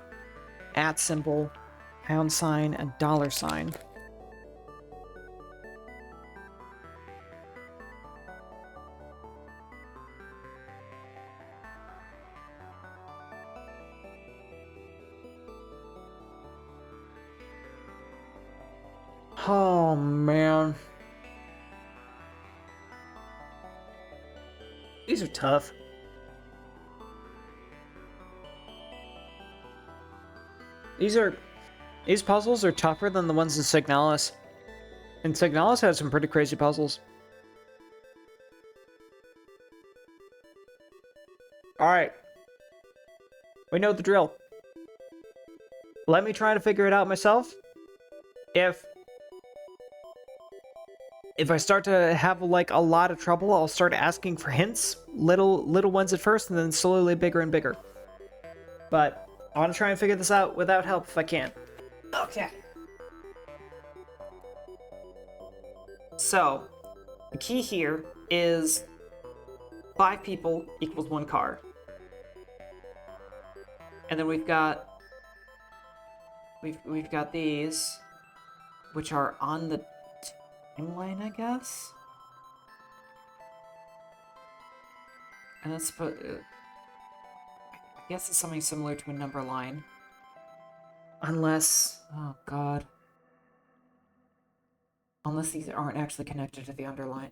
@ symbol, pound sign, and dollar sign. Oh man. These are tough. These puzzles are tougher than the ones in Signalis. And Signalis had some pretty crazy puzzles. Alright. We know the drill. Let me try to figure it out myself. If If I start to have like a lot of trouble, I'll start asking for hints, little ones at first, and then slowly bigger and bigger. But I want to try and figure this out without help if I can. Okay. So, the key here is 5 people equals 1 car. And then we've got these, which are on the timeline, I guess. And that's I guess it's something similar to a number line. Unless, oh god. Unless these aren't actually connected to the underline,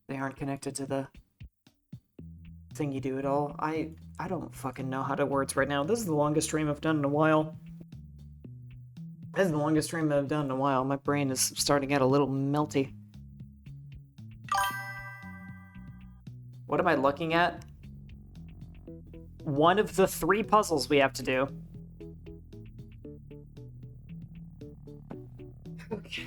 they aren't connected to the thing you do at all. I don't fucking know how to words right now. This is the longest stream I've done in a while. This is the longest stream I've done in a while. My brain is starting to get a little melty. What am I looking at? One of the 3 puzzles we have to do. Okay.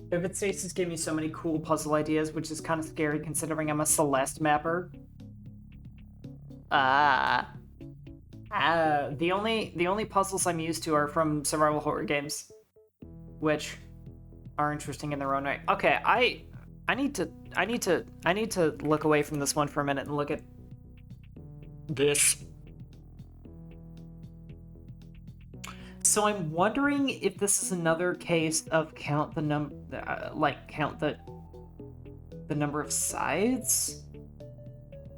Vivid Stasis gave me so many cool puzzle ideas, which is kind of scary considering I'm a Celeste mapper. The only puzzles I'm used to are from survival horror games, which are interesting in their own right. Okay, I need to look away from this one for a minute and look at this. So I'm wondering if this is another case of count the number of sides,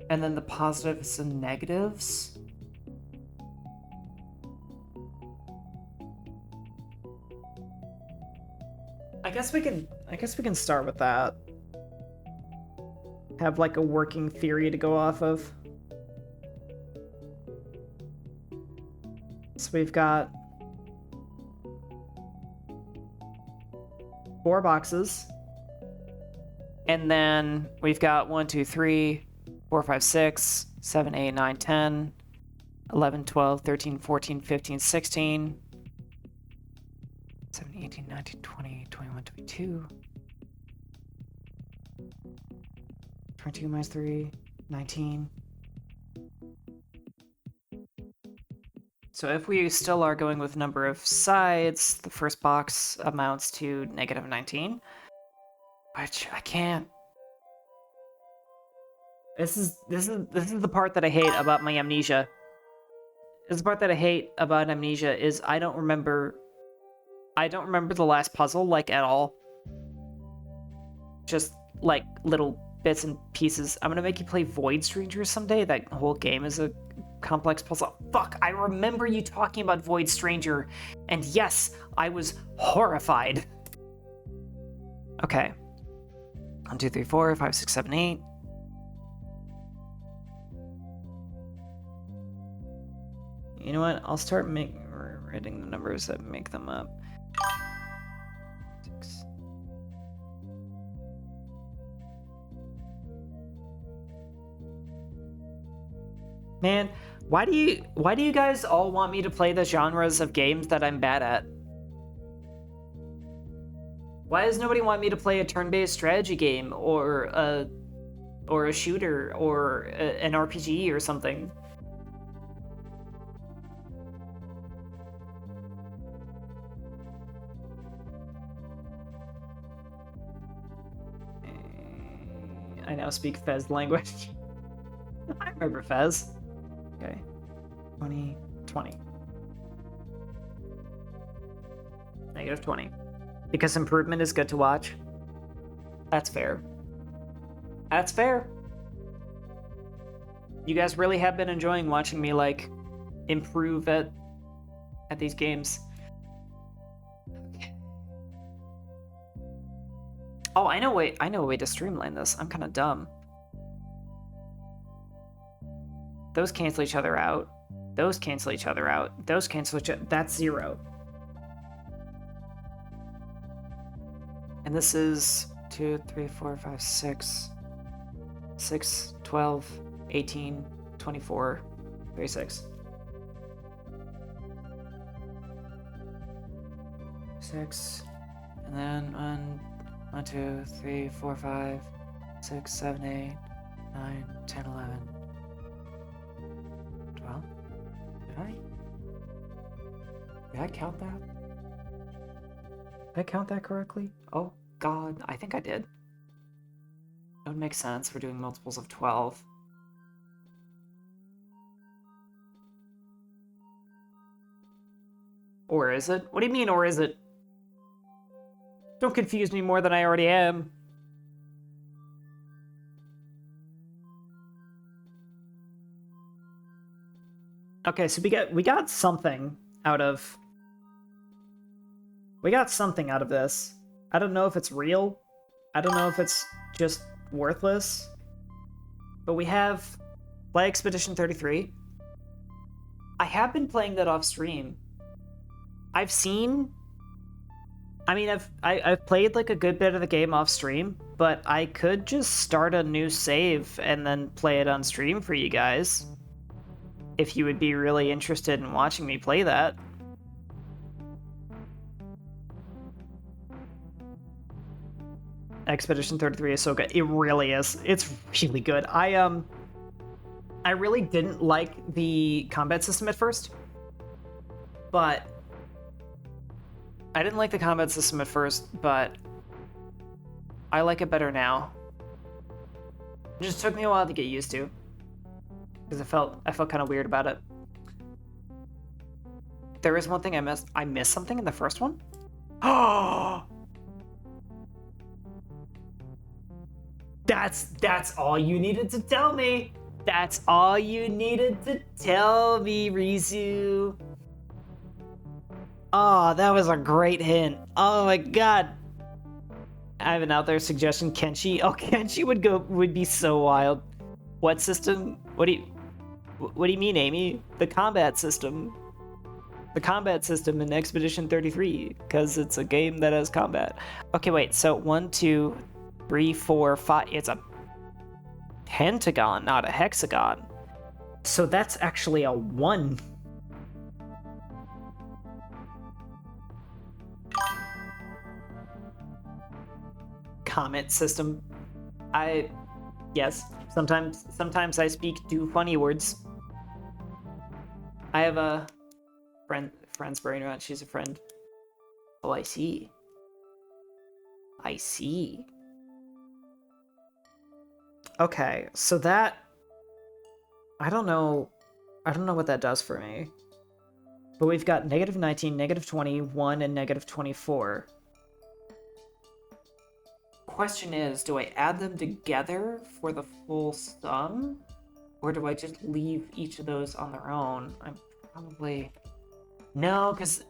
and then the positives and negatives. I guess we can start with that. Have like a working theory to go off of. So we've got 4 boxes, and then we've got 1, 2, 3, 4, 5, 6, 7, 8, 9, 10, 11, 12, 13, 14, 15, 16, 17, 18, 19, 20, 21, 22, 22 minus 3, 19. So if we still are going with number of sides, the first box amounts to negative 19, which I can't. This is the part that I hate about my amnesia. This is the part that I hate about amnesia is I don't remember the last puzzle like at all. Just like little bits and pieces. I'm gonna make you play Void Stranger someday. That whole game is a complex puzzle. Fuck, I remember you talking about Void Stranger, and yes, I was horrified. Okay. 1, 2, 3, 4, 5, 6, 7, 8. You know what? I'll start writing the numbers that make them up. 6. Man, why do you guys all want me to play the genres of games that I'm bad at? Why does nobody want me to play a turn-based strategy game or a shooter or an RPG or something? I now speak Fez language. I remember Fez. Okay. 20, 20. Negative 20. Because improvement is good to watch. That's fair. That's fair. You guys really have been enjoying watching me, like, improve at these games. Okay. Oh, I know a way to streamline this. I'm kind of dumb. Those cancel each other out. Those cancel each other out. Those cancel each other. That's 0. And this is 2, 3, 4, 5, 6, 6, 12, 18, 24, 36. 6, and then 1, 2, 3, 4, 5, 6, 7, 8, 9, 10, 11, 12. Did I count that? Did I count that correctly? Oh god, I think I did. That would make sense. We're doing multiples of 12. Or is it? What do you mean, or is it? Don't confuse me more than I already am. Okay, so we got something out of... We got something out of this. I don't know if it's real. I don't know if it's just worthless. But we have Play Expedition 33. I have been playing that off stream. I've seen... I mean, I've played like a good bit of the game off stream, but I could just start a new save and then play it on stream for you guys. If you would be really interested in watching me play that. Expedition 33 is so good. It really is. It's really good. I really didn't like the combat system at first, but I like it better now. It just took me a while to get used to, because I felt kind of weird about it. There is one thing I missed. I missed something in the first one? Oh! That's all you needed to tell me. That's all you needed to tell me, Rizu. Oh, that was a great hint. Oh my god. I have an out there suggestion. Kenshi. Oh, Kenshi would be so wild. What system? What do you mean, Amy? The combat system. The combat system in Expedition 33, because it's a game that has combat. Okay, wait. So 1, 2, 3, 4, 5. It's a pentagon, not a hexagon. So that's actually a 1. Comet system. Yes, sometimes I speak too funny words. I have a friend's brain rot. She's a friend. Oh, I see. Okay, so that... I don't know what that does for me. But we've got -19, -21, and -24. Question is, do I add them together for the full sum? Or do I just leave each of those on their own? I'm probably... No, because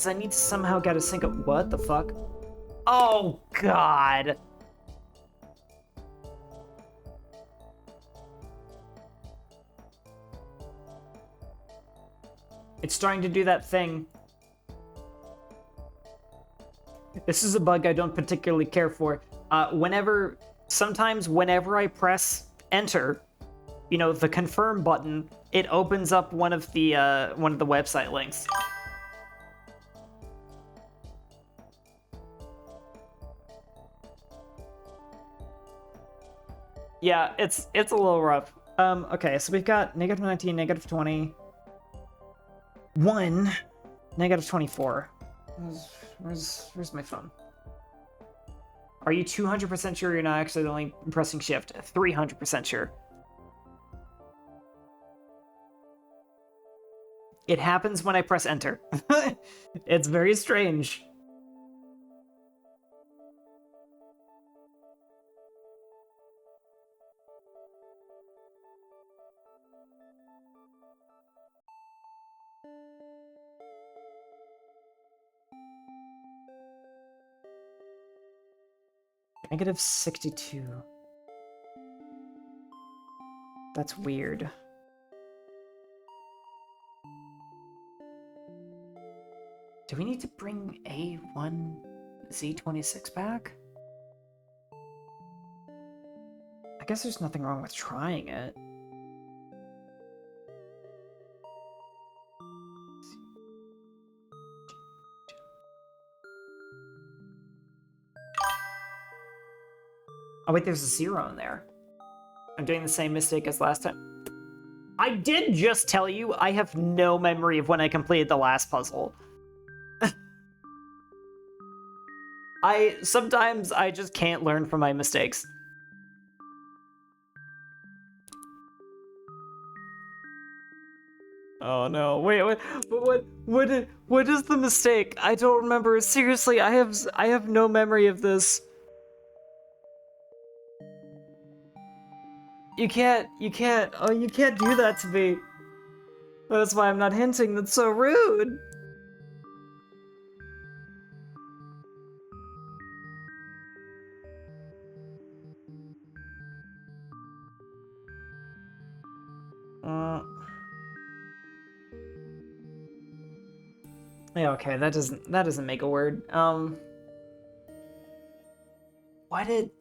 I need to somehow get a sync of... What the fuck? Oh, God! It's starting to do that thing. This is a bug I don't particularly care for. Sometimes whenever I press enter, you know, the confirm button, it opens up one of the website links. Yeah, it's a little rough. Okay, so we've got -19, -20, 1, -24. Where's my phone? Are you 200% sure you're not accidentally pressing shift? 300% sure. It happens when I press enter. It's very strange. -62. That's weird. Do we need to bring A1 Z26 pack? I guess there's nothing wrong with trying it. Oh wait, there's a 0 in there. I'm doing the same mistake as last time. I did just tell you I have no memory of when I completed the last puzzle. Sometimes I just can't learn from my mistakes. Oh no, wait, what is the mistake? I don't remember. Seriously, I have no memory of this. You can't do that to me. That's why I'm not hinting, that's so rude. Yeah, okay, that doesn't make a word. What did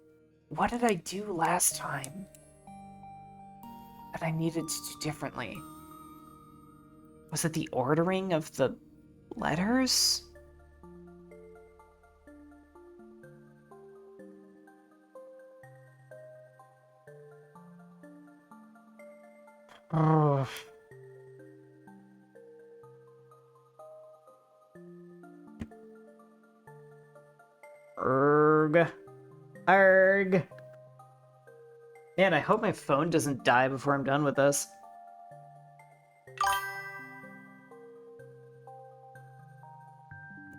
I do last time that I needed to do differently? Was it the ordering of the letters? Oh. Arg. Man, I hope my phone doesn't die before I'm done with this.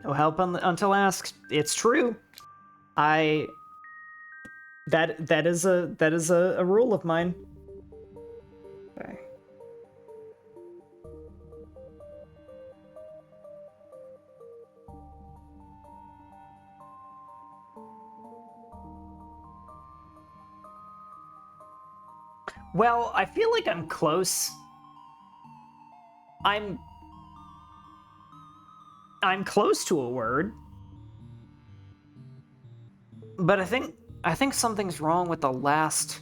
No help until asked. It's true. That is a rule of mine. Okay. Well, I feel like I'm close. I'm close to a word. But I think something's wrong with the last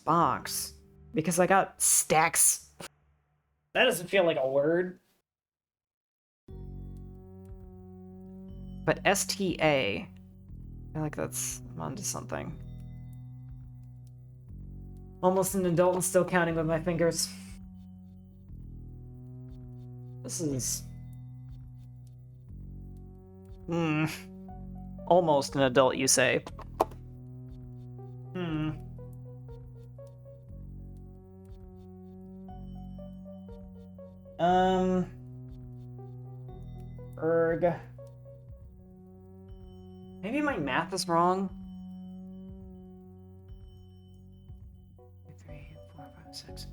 box, because I got stacks. That doesn't feel like a word. But STA, I feel like I'm onto something. Almost an adult and still counting with my fingers. This is... Almost an adult, you say. Erg. Maybe my math is wrong. 3, 4, 5, 6.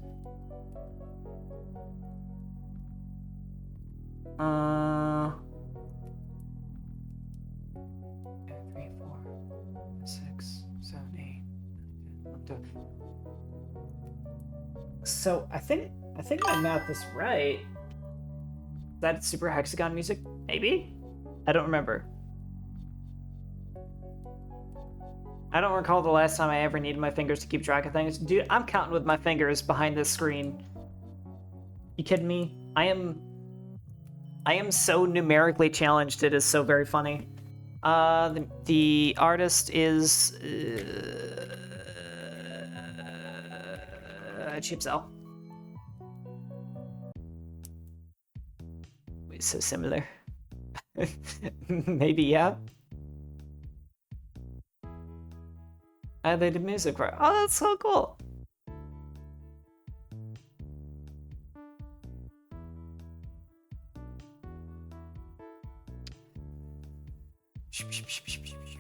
3, 4, 6, 7, 8. 1, 2. So I think my math is right. Is that super hexagon music? Maybe? I don't remember. I don't recall the last time I ever needed my fingers to keep track of things. Dude, I'm counting with my fingers behind this screen. You kidding me? I am so numerically challenged, it is so very funny. The artist is Chip Zell. It's so similar. Maybe, yeah. They did music for it. Oh, that's so cool.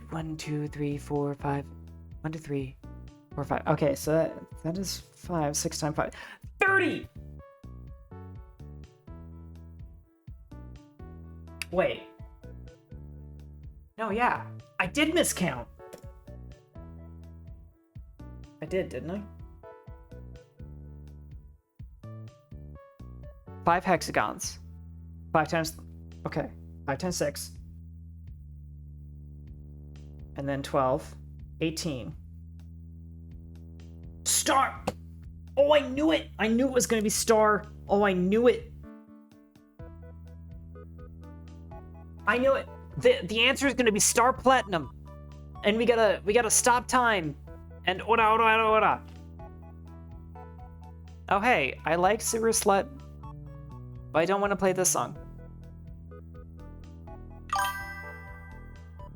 One, two, three, four, five. 1, 2, 3, 4, 5. Okay, so that is 5. 6 times 5. 30! Wait. No, yeah. I did miscount. I did, didn't I? 5 hexagons. 5 times... Okay. 5 times 6. And then 12. 18. Star! Oh, I knew it! I knew it was gonna be star! Oh, I knew it! I knew it! The answer is gonna be star platinum! And we gotta stop time! And ora. Oh hey, I like Sewer Slut, but I don't want to play this song.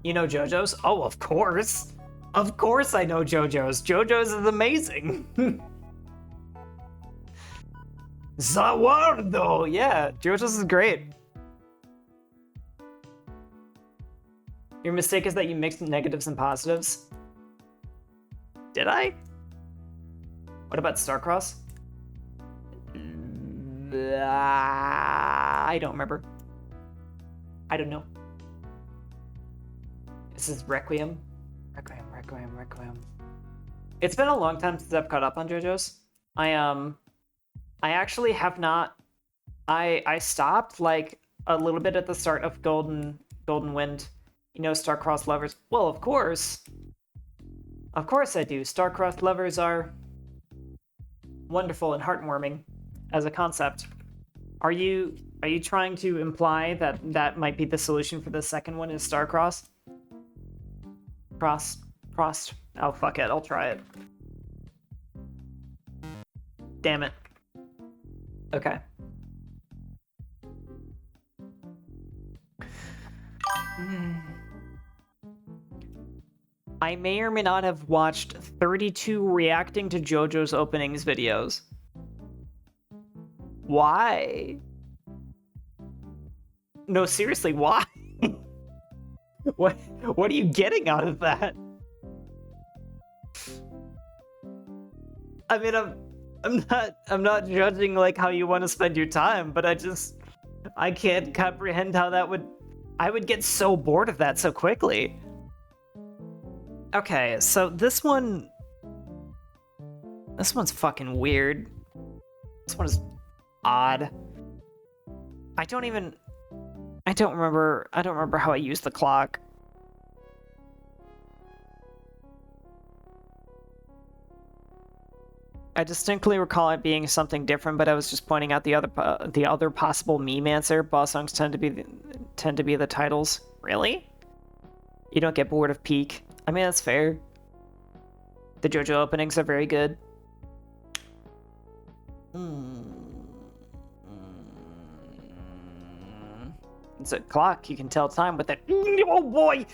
You know JoJo's? Oh, of course! Of course I know JoJo's! JoJo's is amazing! Zawardo! Yeah, JoJo's is great. Your mistake is that you mixed negatives and positives. Did I? What about Starcross? I don't remember. I don't know. This is Requiem. Requiem. It's been a long time since I've caught up on JoJo's. I actually have not. I stopped like a little bit at the start of Golden Wind. You know, Star-Crossed Lovers. Well, of course. Of course I do. Star-Crossed Lovers are wonderful and heartwarming as a concept. Are you trying to imply that that might be the solution for the second one is Star-Crossed? Crossed? Oh, fuck it. I'll try it. Damn it. Okay. I may or may not have watched 32 reacting to JoJo's openings videos. Why? No, seriously, why? What are you getting out of that? I mean, I'm not judging like how you want to spend your time, but I can't comprehend how I would get so bored of that so quickly. Okay, so this one's fucking weird. This one is odd. I don't remember how I used the clock. I distinctly recall it being something different, but I was just pointing out the other possible meme answer. Boss songs tend to be the titles. Really? You don't get bored of Peak? I mean, that's fair. The JoJo openings are very good. It's a clock. You can tell time with it. Oh boy!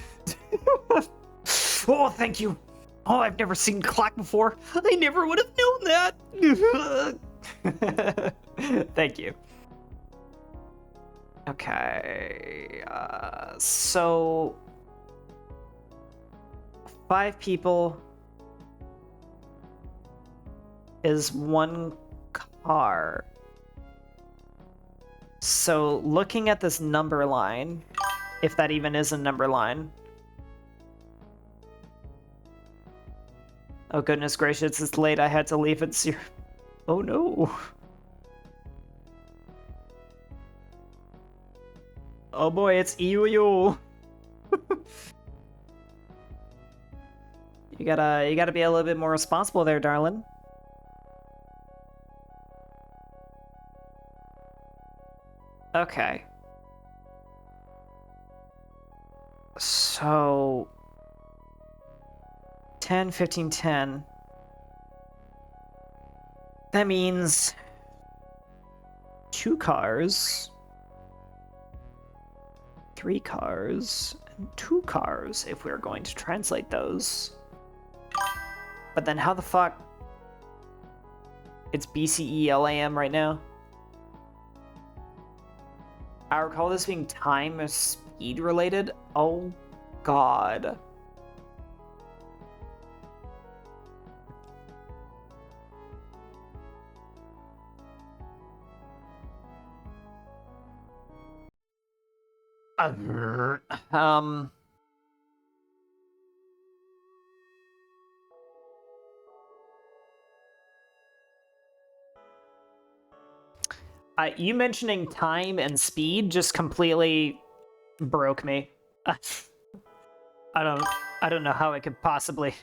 Oh, thank you. Oh, I've never seen a clock before. I never would have known that. Thank you. Okay. So 5 people is 1 car. So looking at this number line, if that even is a number line. Oh goodness gracious, it's late. I had to leave at 0. Oh no. Oh boy, it's you. You gotta be a little bit more responsible there, darling. Okay. So 10, 15, 10. That means 2 cars, 3 cars, and 2 cars if we're going to translate those. But then how the fuck? It's BCE-LAM right now. I recall this being time or speed related. Oh god. You mentioning time and speed just completely broke me. I don't I don't know how I could possibly...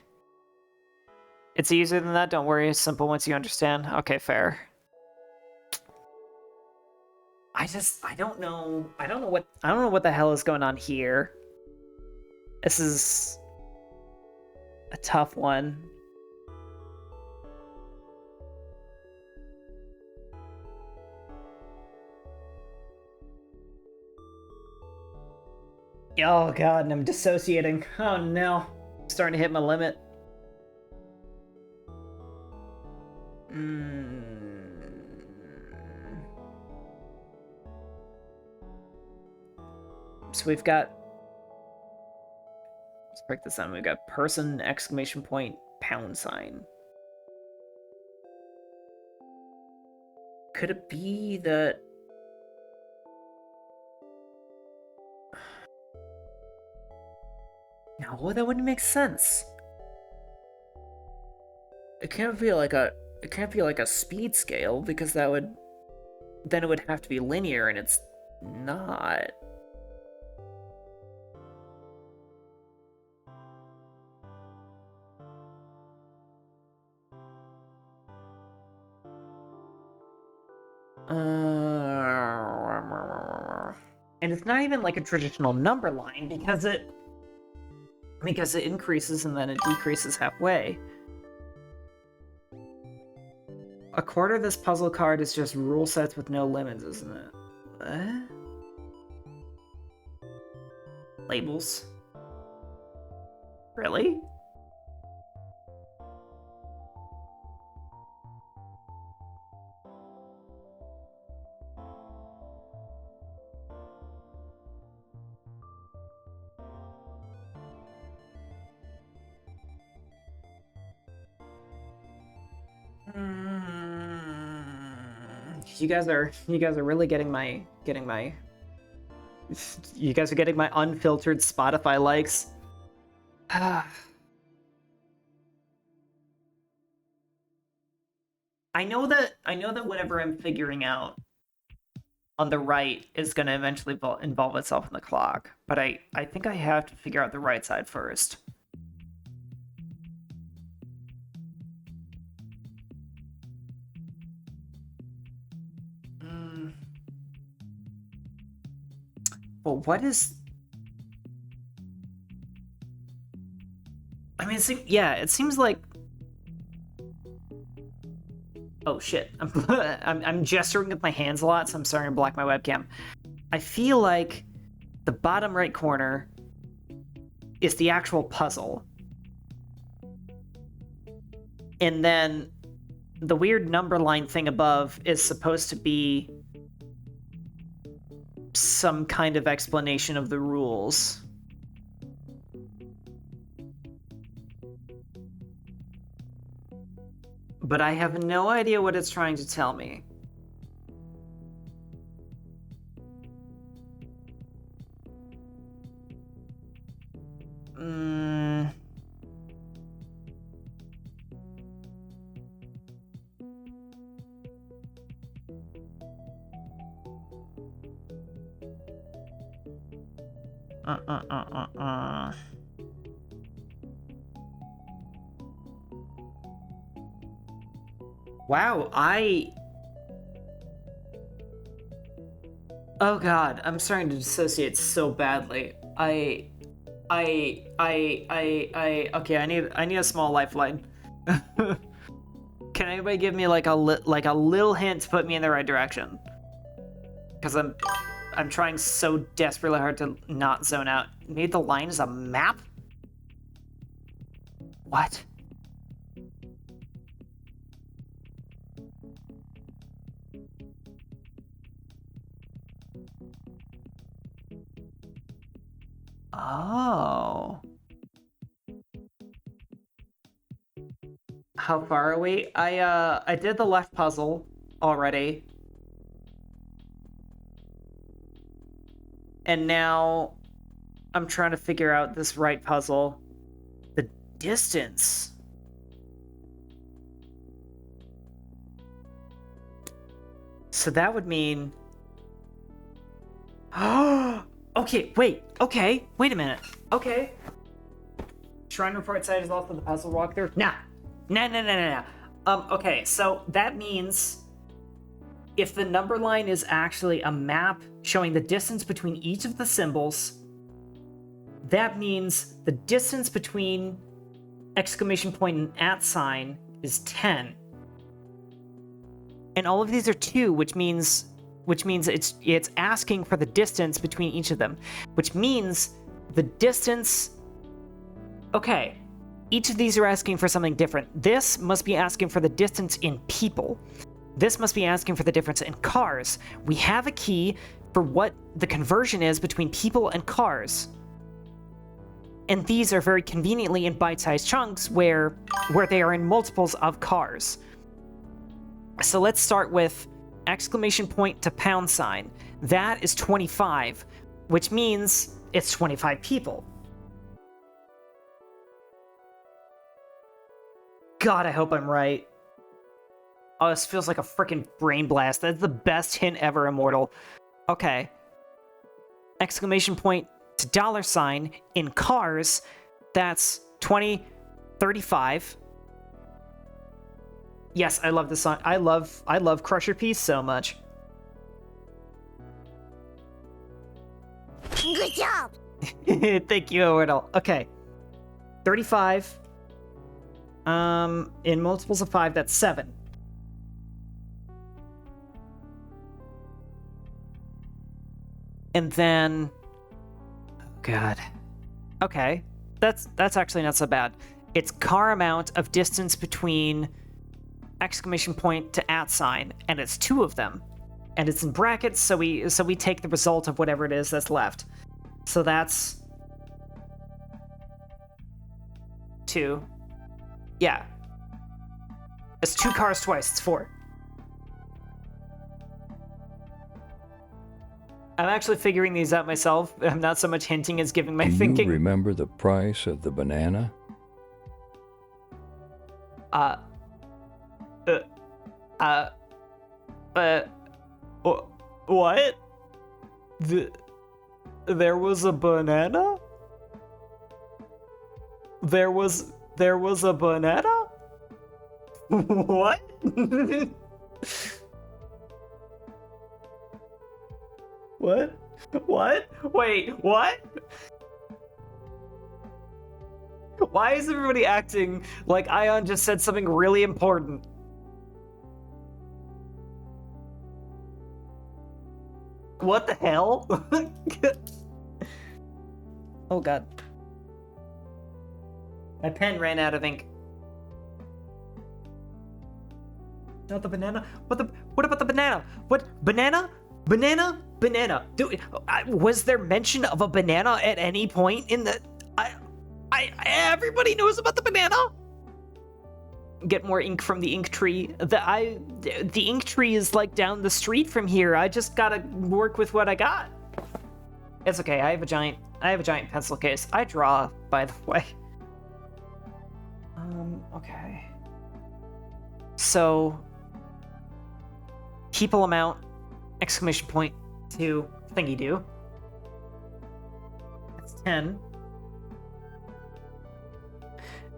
It's easier than that, don't worry. It's simple once you understand. Okay, fair. I don't know what the hell is going on here. This is a tough one. Oh god, and I'm dissociating. Oh no. I'm starting to hit my limit. So we've got... Let's break this down. We've got person, exclamation point, pound sign. Could it be that... No, that wouldn't make sense. It can't be like a speed scale, because that would... Then it would have to be linear, and it's not. And it's not even like a traditional number line, because it increases and then it decreases halfway. A quarter of this puzzle card is just rule sets with no limits, isn't it? What? Labels? Really? You guys are really getting my you guys are getting my unfiltered Spotify likes. I know that whatever I'm figuring out on the right is going to eventually involve itself in the clock, but I think I have to figure out the right side first. Well, what is... I mean, it seems like... Oh shit, I'm gesturing with my hands a lot, so I'm starting to block my webcam. I feel like the bottom right corner is the actual puzzle. And then the weird number line thing above is supposed to be some kind of explanation of the rules. But I have no idea what it's trying to tell me. Wow, oh god, I'm starting to dissociate so badly. Okay, I need a small lifeline. Can anybody give me like a little hint to put me in the right direction? Because I'm trying so desperately hard to not zone out. Maybe the line is a map? What? Oh. How far are we? I did the left puzzle already. And now I'm trying to figure out this right puzzle. The distance. So that would mean... Okay, wait a minute. Okay. Shrine report site is also the puzzle walkthrough. Nah. Okay, so that means if the number line is actually a map showing the distance between each of the symbols, that means the distance between exclamation point and at sign is 10. And all of these are 2, which means it's asking for the distance between each of them, which means the distance. Okay, each of these are asking for something different. This must be asking for the distance in people. This must be asking for the difference in cars. We have a key for what the conversion is between people and cars. And these are very conveniently in bite-sized chunks where they are in multiples of cars. So let's start with exclamation point to pound sign. That is 25, which means it's 25 people. God, I hope I'm right. Oh, this feels like a freaking brain blast. That's the best hint ever, Immortal. Okay. Exclamation point to dollar sign in cars, that's 35. Yes, I love this song. I love Crusher Piece so much. Good job! Thank you, Immortal. Okay. 35. In multiples of 5, that's 7. And then, God. Okay, that's actually not so bad. It's car amount of distance between exclamation point to at sign, and it's 2 of them, and it's in brackets. So we take the result of whatever it is that's left. So that's 2. Yeah, it's 2 cars twice. It's 4. I'm actually figuring these out myself. I'm not so much hinting as giving my thinking. Do you remember the price of the banana? What? There was a banana? There was a banana? What? What? Wait, what? Why is everybody acting like Ion just said something really important? What the hell? Oh god. My pen ran out of ink. Not the banana? What about the banana? What? Banana? Dude, was there mention of a banana at any point in the... everybody knows about the banana? Get more ink from the ink tree. The ink tree is like down the street from here. I just gotta work with what I got. It's okay. I have a giant pencil case. I draw, by the way. Okay. So, people amount, exclamation point to thingy do. That's 10.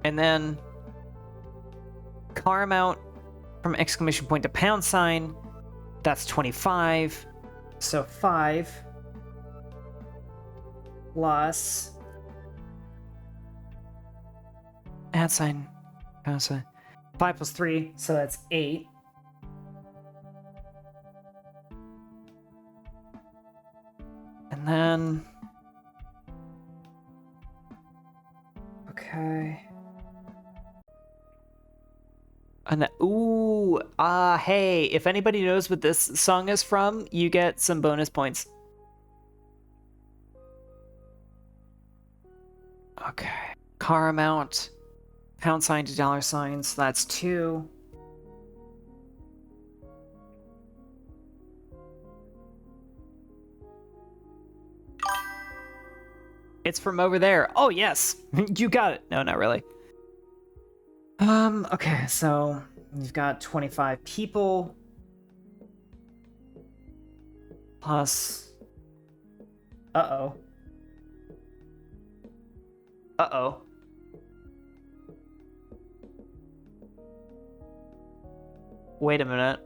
And then car amount from exclamation point to pound sign, that's 25. So 5 plus at sign, pound sign. 5 plus 3, so that's 8. And then... Okay... And hey, if anybody knows what this song is from, you get some bonus points. Okay. Car amount, pound sign to dollar signs, so that's 2. It's from over there. Oh, yes. You got it. No, not really. Okay, so you've got 25 people plus... Uh-oh. Wait a minute.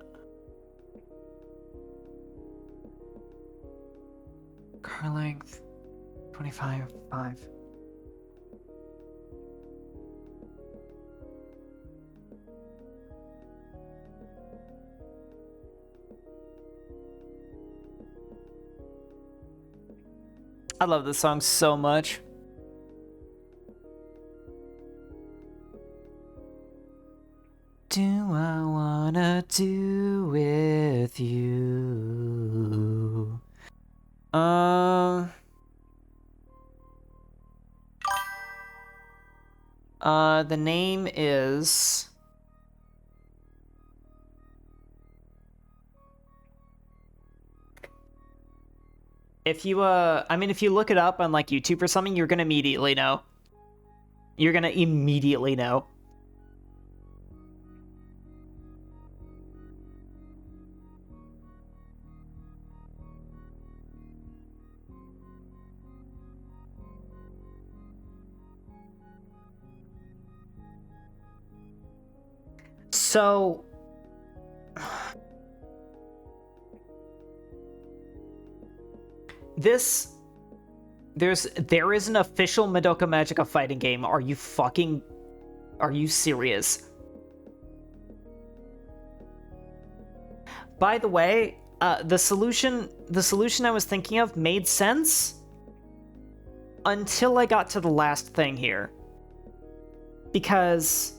Car length 25.5. I love this song so much. Do I wanna do with you? The name is... If you, I mean, if you look it up on, like, YouTube or something, you're gonna immediately know. You're gonna immediately know. So... There is an official Madoka Magica fighting game. Are you serious? By the way, the solution I was thinking of made sense until I got to the last thing here. Because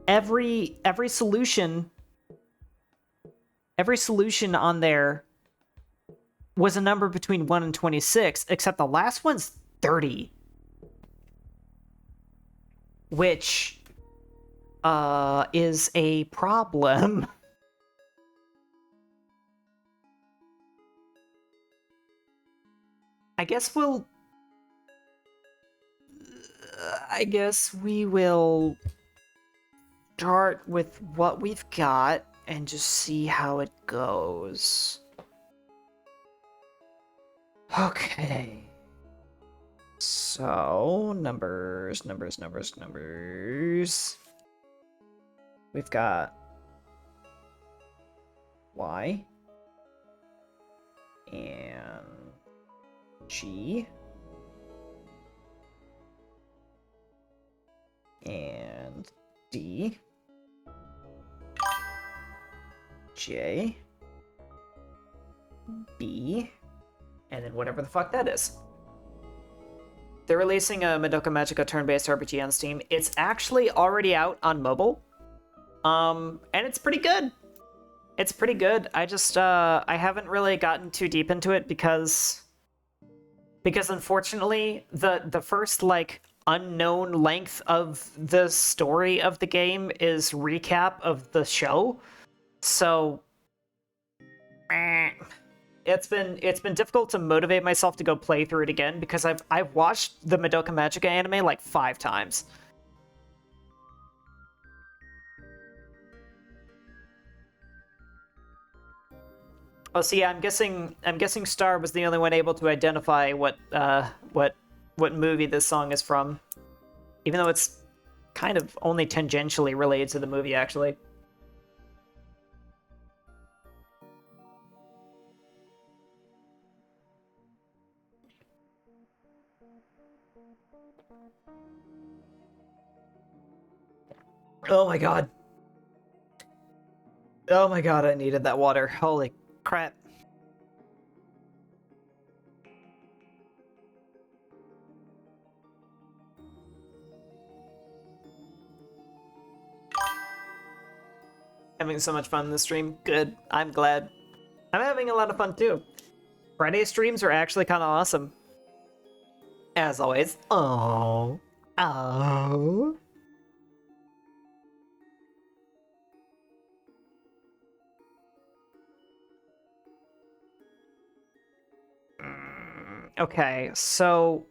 every solution on there was a number between 1 and 26, except the last one's 30. Which is a problem. I guess we will start with what we've got and just see how it goes. Okay. So, numbers. We've got Y and G and D, J, B, and then whatever the fuck that is. They're releasing a Madoka Magica turn-based RPG on Steam. It's actually already out on mobile. And it's pretty good. It's pretty good. I just, I haven't really gotten too deep into it because unfortunately, the first, like, unknown length of the story of the game is recap of the show. So... It's been difficult to motivate myself to go play through it again because I've watched the Madoka Magica anime like 5 times. Oh, so yeah, I'm guessing Star was the only one able to identify what movie this song is from, even though it's kind of only tangentially related to the movie, actually. Oh my god. Oh my god, I needed that water. Holy crap. Having so much fun in this stream. Good. I'm glad. I'm having a lot of fun too. Friday streams are actually kind of awesome. As always. Oh. Oh. Okay, so...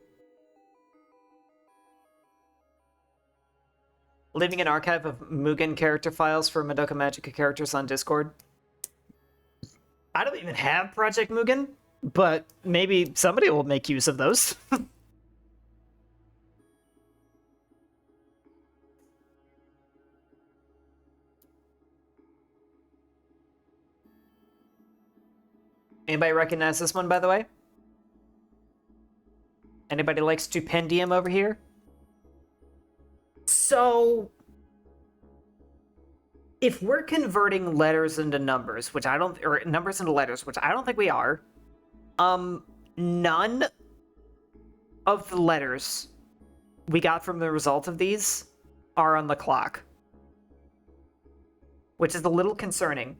leaving an archive of Mugen character files for Madoka Magica characters on Discord. I don't even have Project Mugen, but maybe somebody will make use of those. Anybody recognize this one, by the way? Anybody like Stupendium over here? So, if we're converting letters into numbers, which I don't, or numbers into letters, which I don't think we are, none of the letters we got from the result of these are on the clock, which is a little concerning.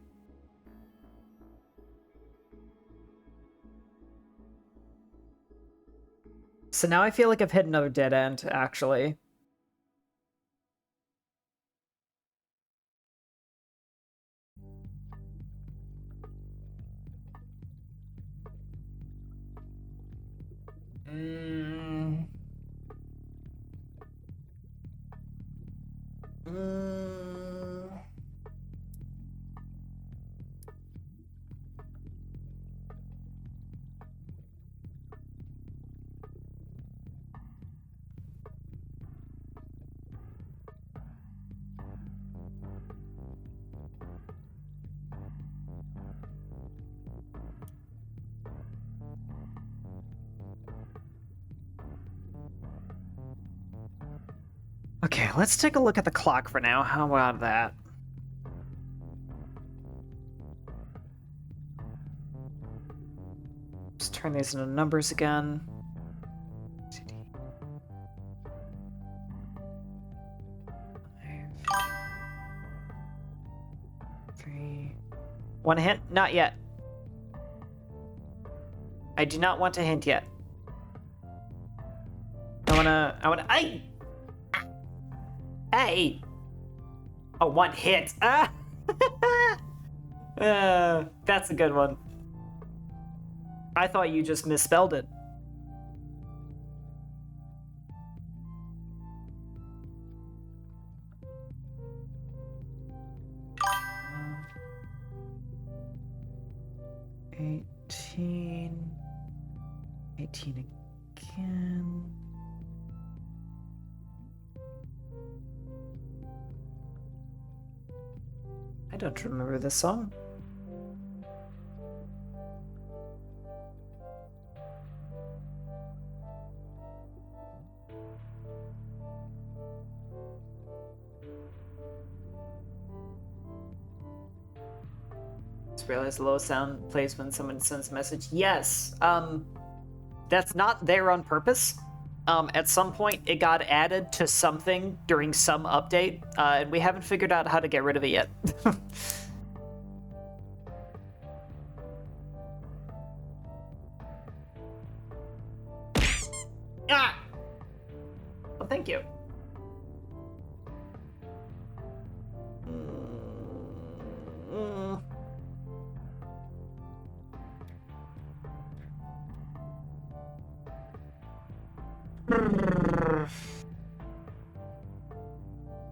So now I feel like I've hit another dead end, actually. Okay, let's take a look at the clock for now. How about that? Just turn these into numbers again. Three. Want a hint? Not yet. I do not want a hint yet. Hey! Oh, one hit. Ah! That's a good one. I thought you just misspelled it. $18 again. I don't remember this song. Just realized the low sound plays when someone sends a message. Yes, that's not there on purpose. At some point, it got added to something during some update, and we haven't figured out how to get rid of it yet. Ah! Well, thank you.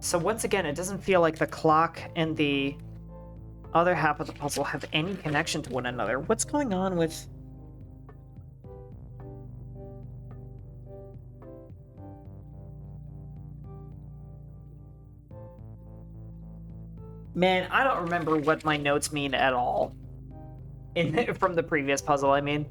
So once again, it doesn't feel like the clock and the other half of the puzzle have any connection to one another. What's going on with... Man, I don't remember what my notes mean at all. From the previous puzzle, I mean.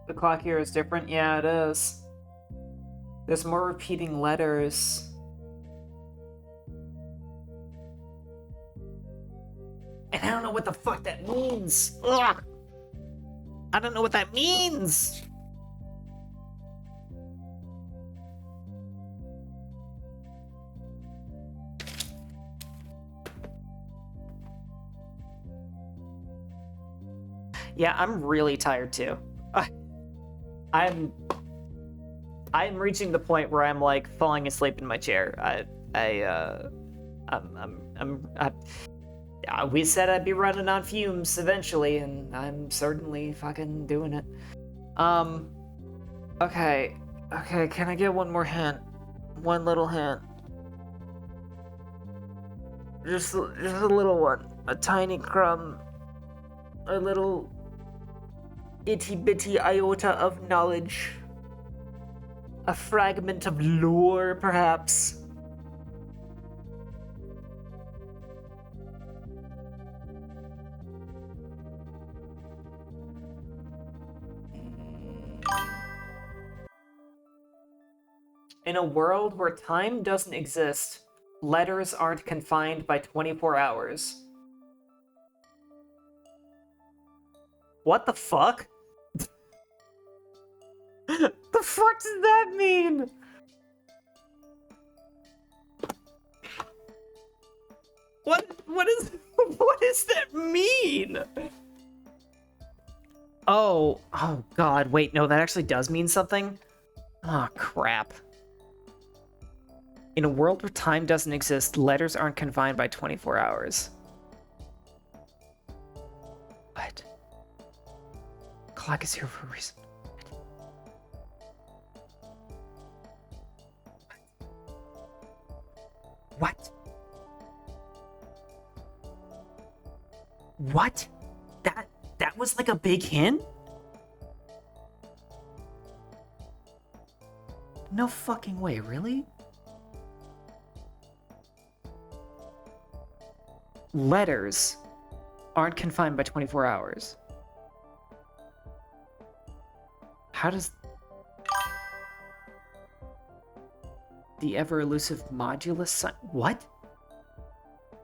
The clock here is different? Yeah, it is. There's more repeating letters. And I don't know what the fuck that means. Ugh! I don't know what that means. Yeah, I'm really tired too. I'm reaching the point where I'm like falling asleep in my chair. We said I'd be running on fumes eventually, and I'm certainly fucking doing it. Okay, can I get one more hint? One little hint. Just a little one. A tiny crumb. A little itty bitty iota of knowledge. A fragment of lore, perhaps. In a world where time doesn't exist, letters aren't confined by 24 hours. What the fuck? The fuck does that mean? What what does that mean? Oh god, wait, no, that actually does mean something? Oh crap. In a world where time doesn't exist, letters aren't confined by 24 hours. What? Clock is here for a reason. What? What? That was like a big hint? No fucking way, really? Letters aren't confined by 24 hours. How does the ever-elusive modulus sign... What?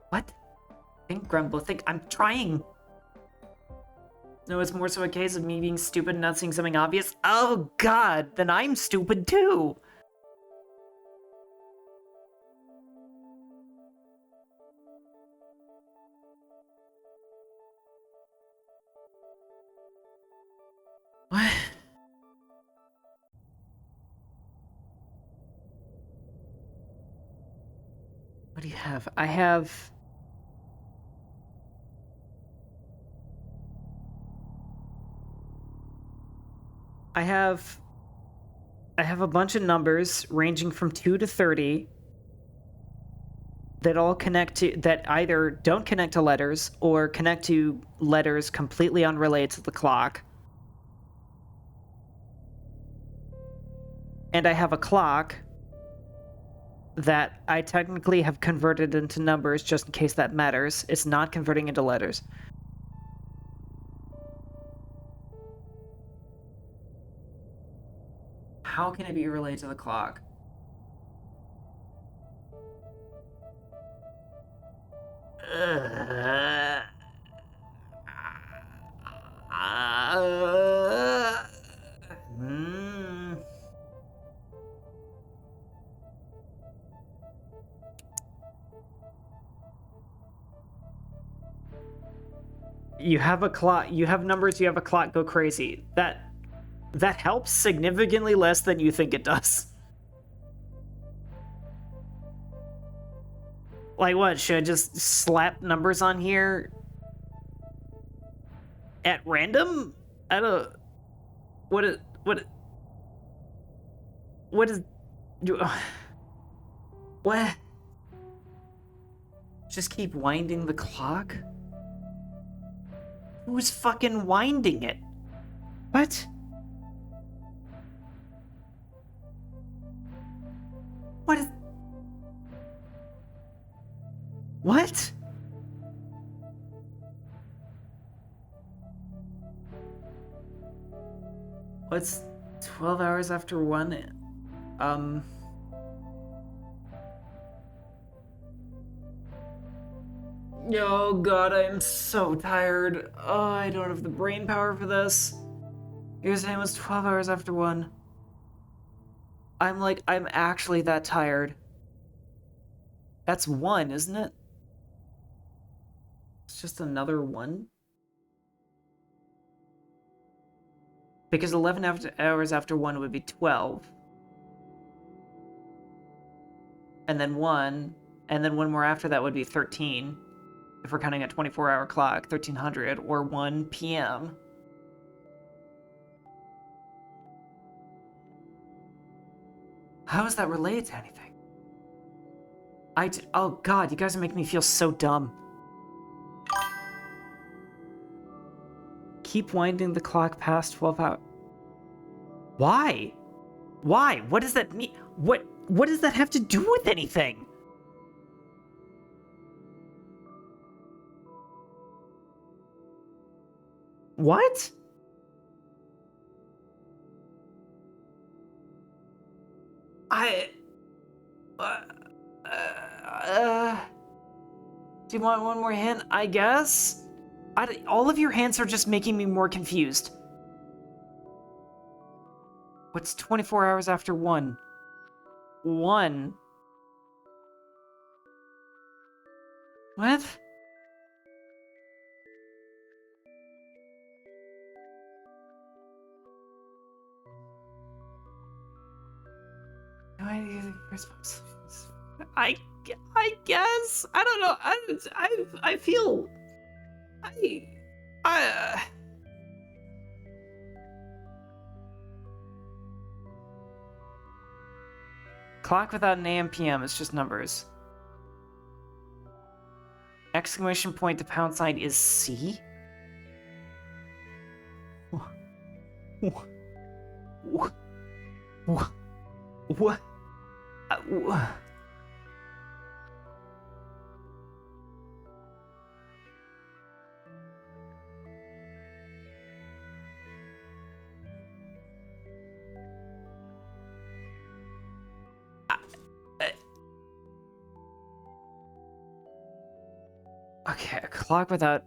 What? Think, Grumble, think. I'm trying. No, it's more so a case of me being stupid and not seeing something obvious. Oh god, then I'm stupid too. What? What do you have? I have a bunch of numbers ranging from 2 to 30 that all connect to, that either don't connect to letters or connect to letters completely unrelated to the clock. And I have a clock that I technically have converted into numbers just in case that matters. It's not converting into letters. How can it be related to the clock? You have a clock, you have numbers, you have a clock, go crazy. That helps significantly less than you think it does. Like what, should I just slap numbers on here at random? I don't... What is... What? Just keep winding the clock? Who's fucking winding it? What? What is... What? What's 12 hours after 1? Oh god, I'm so tired. Oh, I don't have the brain power for this. You're saying it was 12 hours after 1. I'm actually that tired. That's 1, isn't it? It's just another 1? Because 11 hours after 1 would be 12. And then 1, and then 1 more after that would be 13. If we're counting a 24-hour clock, 1300 or 1 p.m. How is that related to anything? Oh god, you guys are making me feel so dumb. Keep winding the clock past 12 hours. Why? Why? What does that mean? What does that have to do with anything? What? Do you want one more hint? I guess? All of your hints are just making me more confused. What's 24 hours after 1? 1? What? I guess. I don't know. I feel. Clock without an AM PM. It's just numbers. Exclamation point to pound sign is C. What? What? Okay, a clock without...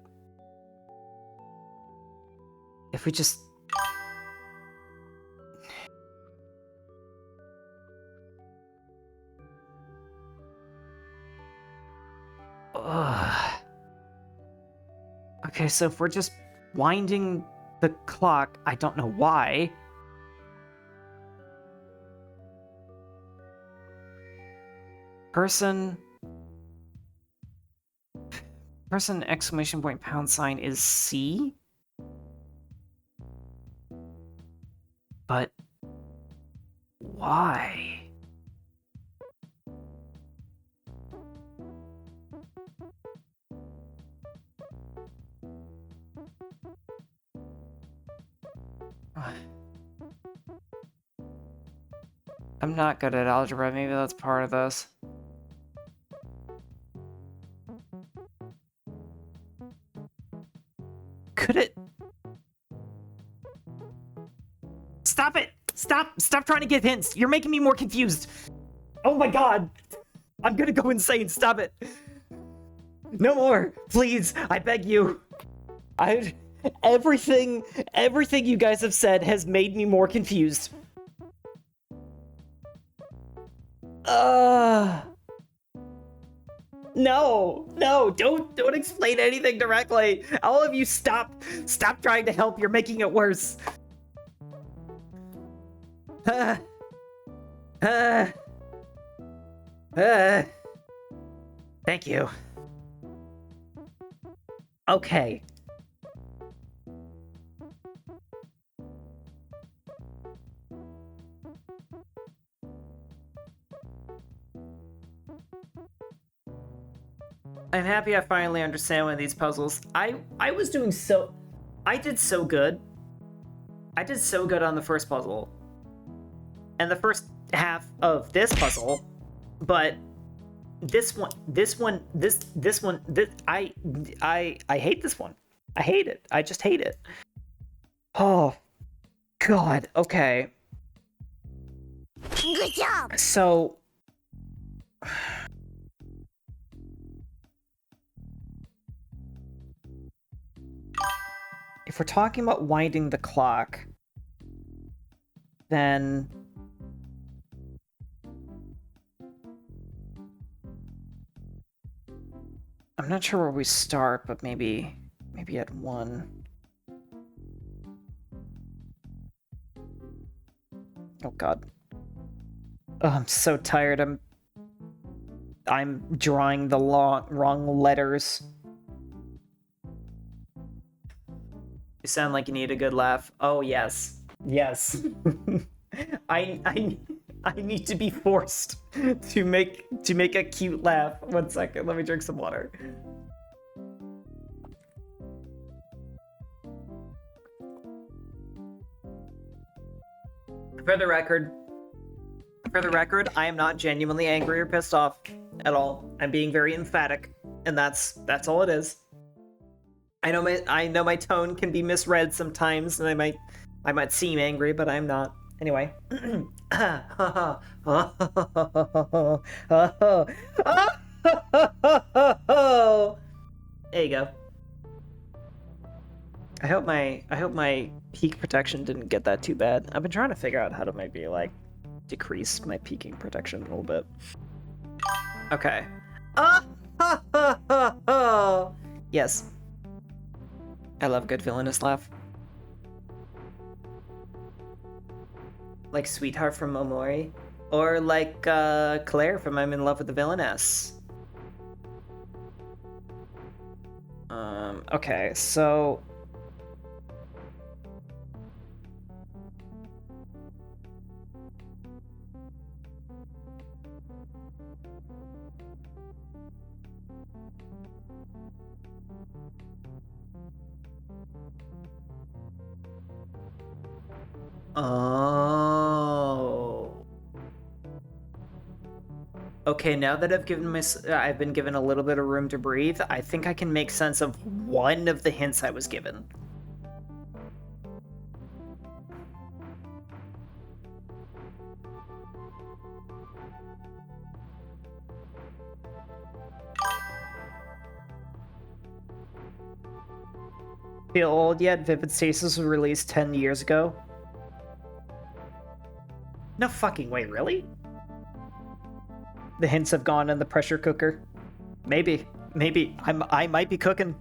If we just... Ugh. Okay, so if we're just winding the clock, I don't know why. Person exclamation point pound sign is C? But why? I'm not good at algebra, maybe that's part of this. Could it? Stop it! Stop trying to give hints! You're making me more confused! Oh my god! I'm gonna go insane, stop it! No more! Please, I beg you! Everything you guys have said has made me more confused. No, don't explain anything directly. All of you stop trying to help. You're making it worse. Thank you. Okay. I'm happy I finally understand one of these puzzles. I did so good. I did so good on the first puzzle. And the first half of this puzzle, but I hate this one. I hate it. I just hate it. Oh god. Okay. Good job! So if we're talking about winding the clock, then I'm not sure where we start, but maybe at 1. Oh god. Oh, I'm so tired. I'm drawing the wrong letters. You sound like you need a good laugh. Oh yes. Yes. I I need to be forced to make a cute laugh. 1 second, let me drink some water. For the record, I am not genuinely angry or pissed off at all. I'm being very emphatic, and that's all it is. I know my tone can be misread sometimes, and I might seem angry, but I'm not. Anyway. There you go. I hope my peak protection didn't get that too bad. I've been trying to figure out how to maybe like decrease my peaking protection a little bit. Okay. Yes. I love good villainous laugh. Like Sweetheart from Momori. Or like Claire from I'm in Love with the Villainess. Okay, so... Oh. Okay, now that I've been given a little bit of room to breathe, I think I can make sense of one of the hints I was given. Feel old yet? Vivid Stasis was released 10 years ago. No fucking way, really? The hints have gone in the pressure cooker. Maybe. I might be cooking.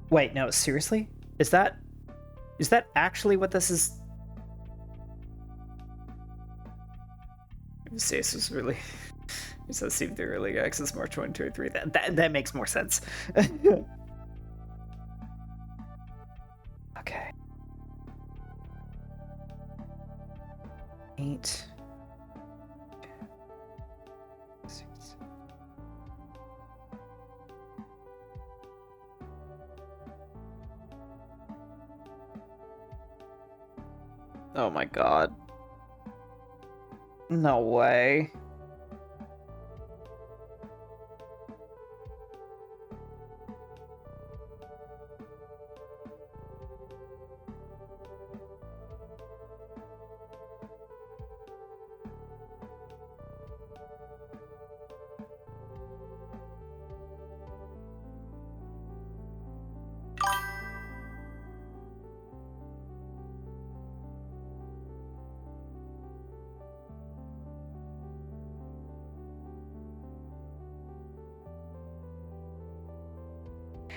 Wait, no, seriously? Is that actually what this is? Stasis was really... It says see through early access March 2023. That makes more sense. Okay. 8. 6. Oh my god. No way.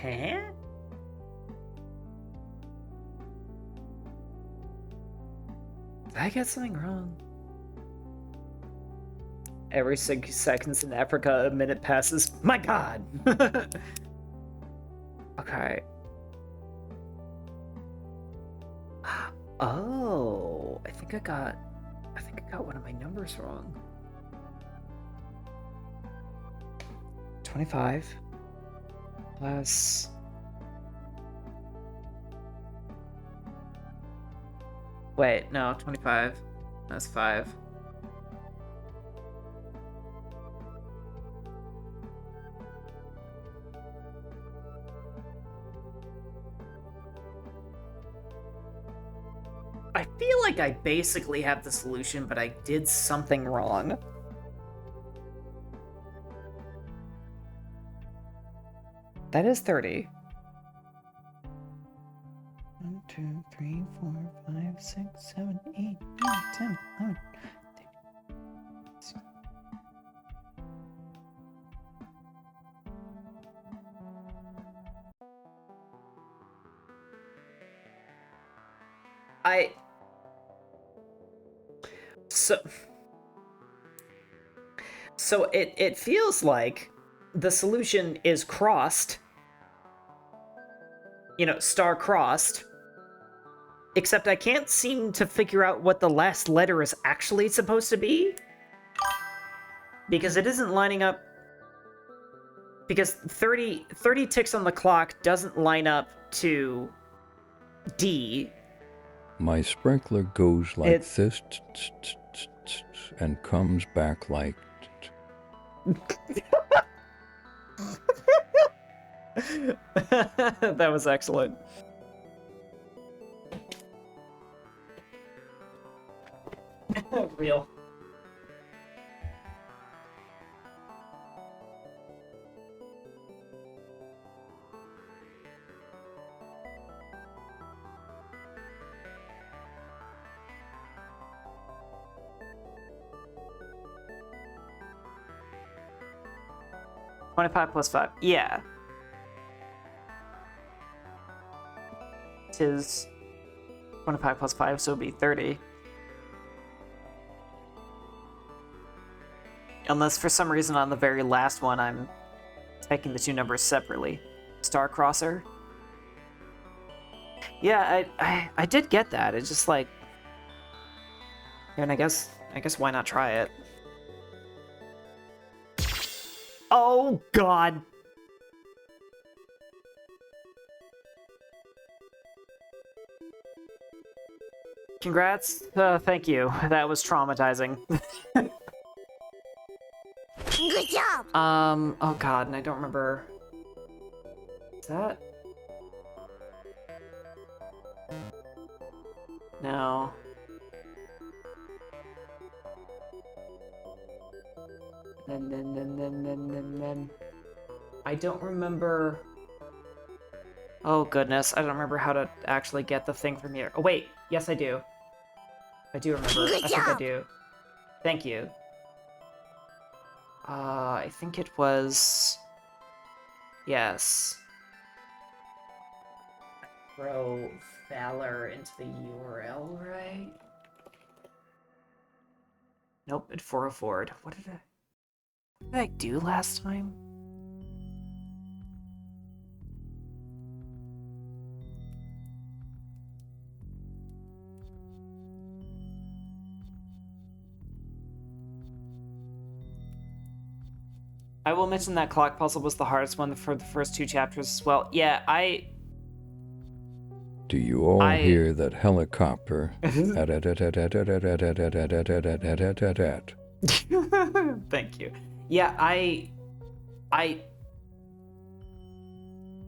Huh? Did I get something wrong? Every 6 seconds in Africa, a minute passes. My god! Okay. Oh, I think I got one of my numbers wrong. 25 plus... Wait, no, 25. That's 5. I feel like I basically have the solution, but I did something wrong. That is 30. 1, 2, 3, 4, 5, 6, 7, 8, 9, 10, 11. So it feels like the solution is crossed, star crossed, except I can't seem to figure out what the last letter is actually supposed to be, because it isn't lining up, because 30 ticks on the clock doesn't line up to D. My sprinkler goes like this and comes back like... That was excellent. Real. $25 plus 5. Yeah. It is 25 plus 5, so it'd be 30. Unless for some reason on the very last one I'm taking the two numbers separately. Star Crosser. Yeah, I did get that. It's just like, and I guess why not try it? Oh God. Congrats. Thank you. That was traumatizing. Good job! Oh God, and I don't remember. Is that? No. Then. I don't remember. Oh goodness, I don't remember how to actually get the thing from here. Oh wait, yes I do. I do remember. Good I think I job. do. Thank you. I think it was... Yes. Throw Valor into the URL, right? Nope, it 404'd. What did I do last time? I will mention that clock puzzle was the hardest one for the first two chapters as well. Yeah, Do you all hear that helicopter? Thank you. Yeah,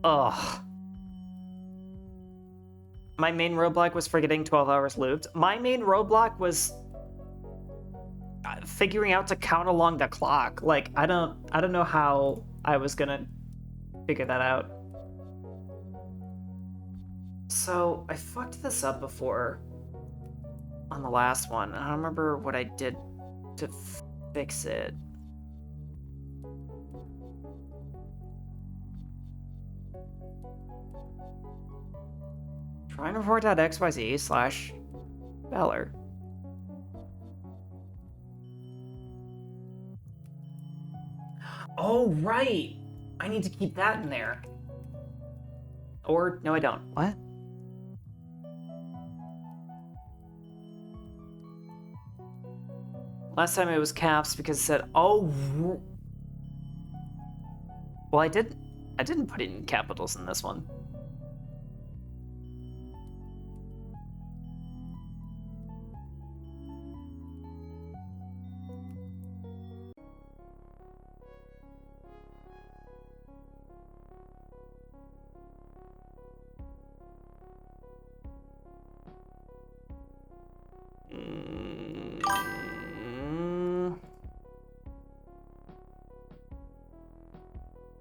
Ugh. My main roadblock was forgetting 12 hours looped. My main roadblock was figuring out to count along the clock. Like, I don't know how I was gonna figure that out. So, I fucked this up before on the last one. I don't remember what I did to fix it. Try and report.xyz/Valor. Oh, right! I need to keep that in there. Or, no I don't. What? Last time it was caps because it said, oh... Well, I didn't put it in capitals in this one.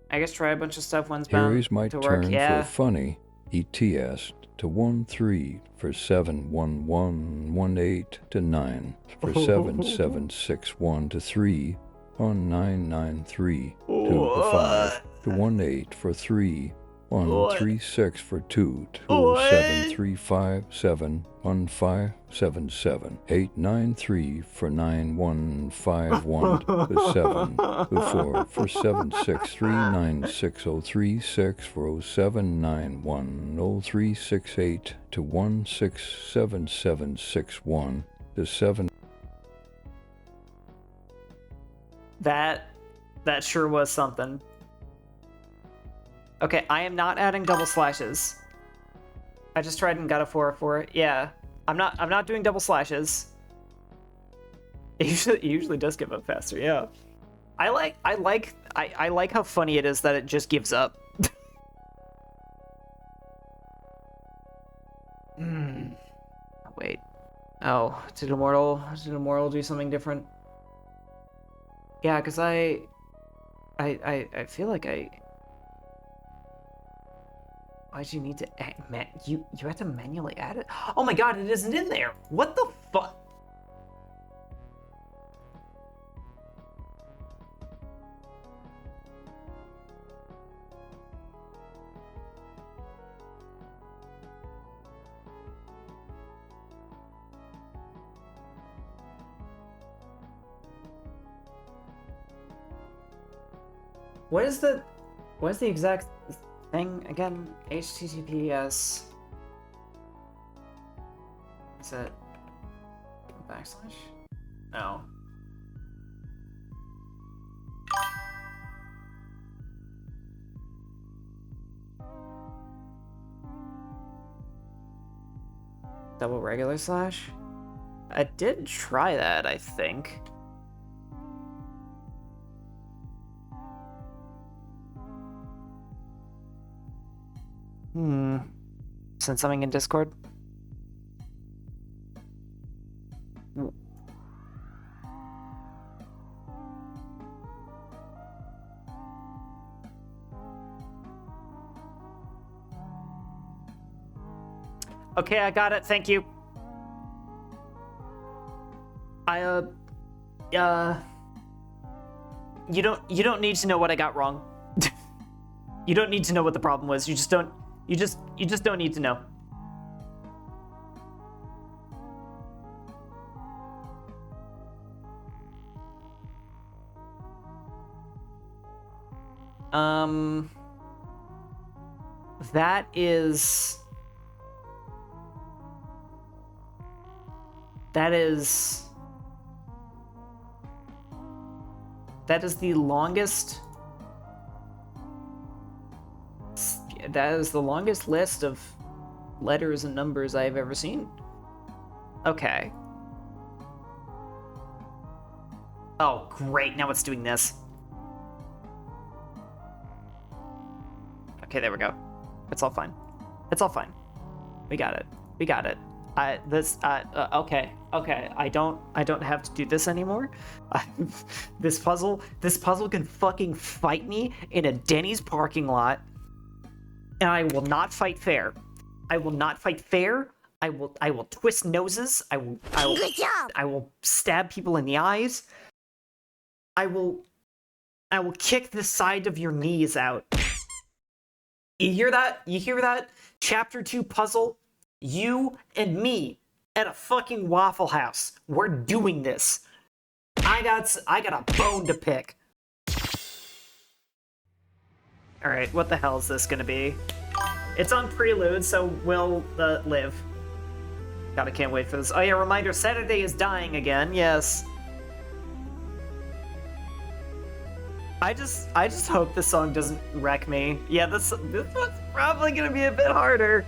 I guess try a bunch of stuff once bound Here is my to work. turn Yeah. for funny. ETS to 13 for 71118 to 9 for 7761 to 3 on 993 to 5 to 18 for 3 136 for 2, What? 207357157, 893 for 9151, the 7, the 4 for 7639603, for 07910368 to 167761, the 7. That sure was something. Okay, I am not adding double slashes. I just tried and got a 4 for it. Yeah, I'm not doing double slashes. It usually does give up faster. Yeah, I like how funny it is that it just gives up. Wait. Oh, did Immortal do something different? Yeah, because I feel like why'd you need to you had to manually add it? Oh my god, it isn't in there! What the fuck? What is the exact thing again? HTTPS. Is it backslash? No. Double regular slash? I did try that, I think. Send something in Discord? Okay, I got it. Thank you. You don't need to know what I got wrong. You don't need to know what the problem was. You just don't need to know. That is the longest. That is the longest list of letters and numbers I've ever seen. Okay. Oh, great. Now it's doing this. Okay, there we go. It's all fine. It's all fine. We got it. We got it. Okay. I don't have to do this anymore. This puzzle can fucking fight me in a Denny's parking lot. And I will not fight fair. I will not fight fair. I will twist noses. I will stab people in the eyes. I will kick the side of your knees out. You hear that? You hear that? Chapter 2 puzzle. You and me at a fucking Waffle House. We're doing this. I got a bone to pick. Alright, what the hell is this gonna be? It's on Prelude, so we'll live. God, I can't wait for this. Oh yeah, reminder, Saturday is dying again, yes. I just hope this song doesn't wreck me. Yeah, this one's probably gonna be a bit harder.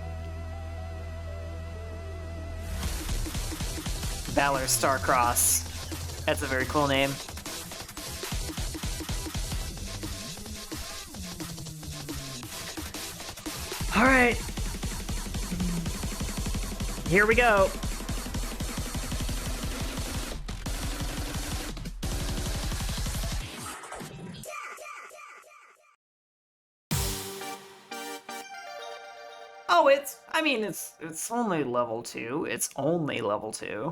Valor Starcross. That's a very cool name. All right. Here we go. Oh, it's only level 2. It's only level 2.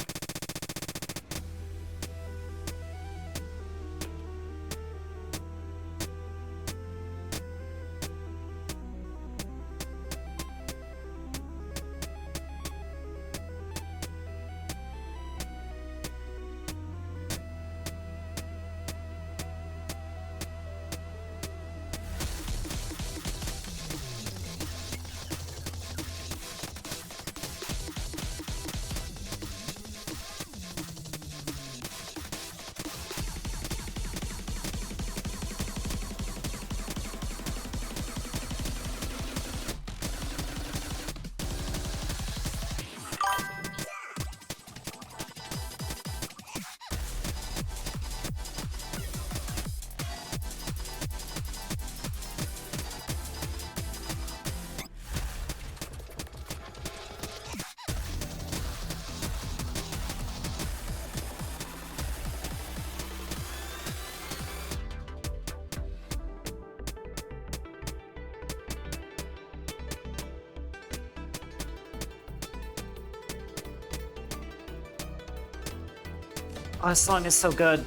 Oh, this song is so good.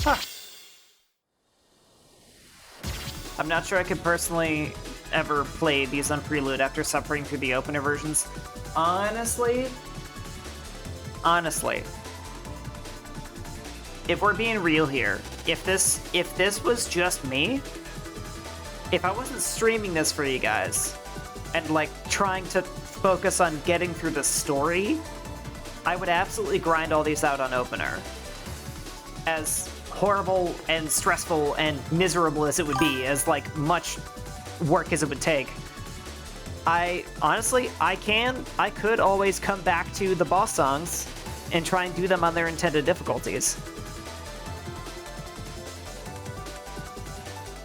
Huh. I'm not sure I could personally ever play these on Prelude after suffering through the opener versions. Honestly, if we're being real here, if this was just me, if I wasn't streaming this for you guys and like trying to focus on getting through the story, I would absolutely grind all these out on opener. As horrible and stressful and miserable as it would be, as like much work as it would take, I could always come back to the boss songs and try and do them on their intended difficulties.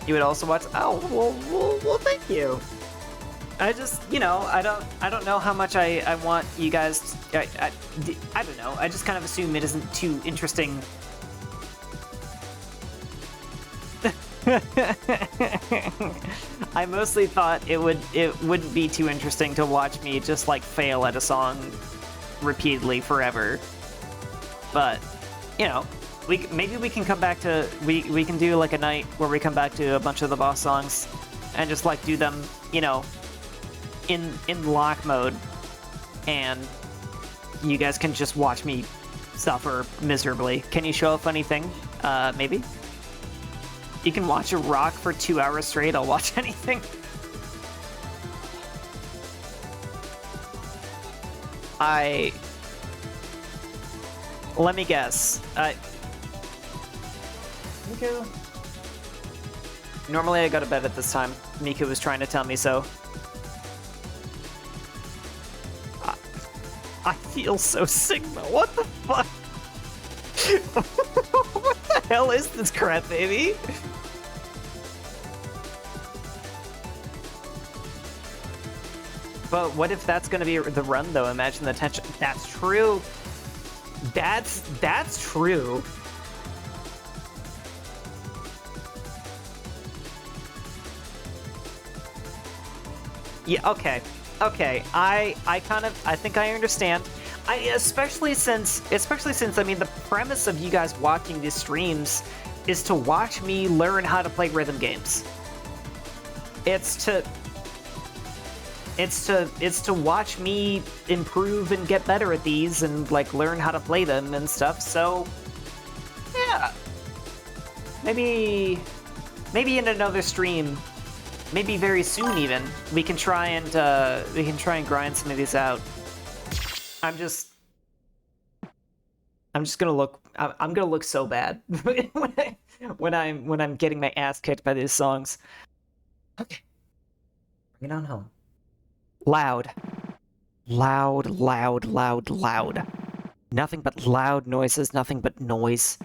You would also watch. Oh, well, thank you. I just, you know, I don't know how much I want you guys. I don't know. I just kind of assume it isn't too interesting. I mostly thought it wouldn't be too interesting to watch me just like fail at a song repeatedly forever. But, you know, maybe we can come back to we can do like a night where we come back to a bunch of the boss songs and just like do them, you know, in lock mode, and you guys can just watch me suffer miserably. Can you show a funny thing? Maybe? You can watch a rock for 2 hours straight, I'll watch anything. Let me guess. Miku? Normally I go to bed at this time. Miku was trying to tell me so. I feel so Sigma. What the fuck? What the hell is this crap, baby? But what if that's gonna be the run, though? Imagine the tension. That's true. That's true. Yeah, okay. Okay, I think I understand. Especially since I mean the premise of you guys watching these streams is to watch me learn how to play rhythm games. It's to watch me improve and get better at these and like learn how to play them and stuff. So yeah. Maybe in another stream, maybe very soon even, we can try and grind some of these out. I'm gonna look. I'm gonna look so bad when I'm getting my ass kicked by these songs. Okay, bring it on home. Loud, loud, loud, loud, loud. Nothing but loud noises. Nothing but noise.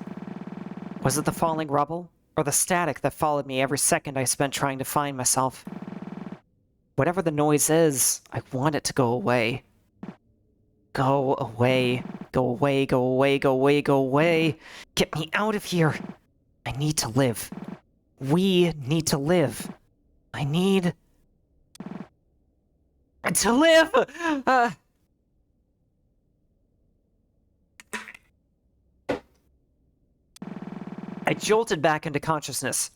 Was it the falling rubble, or the static that followed me every second I spent trying to find myself? Whatever the noise is, I want it to go away. Go away. Go away, go away, go away, go away. Get me out of here. I need to live. We need to live. I need To live! I jolted back into consciousness.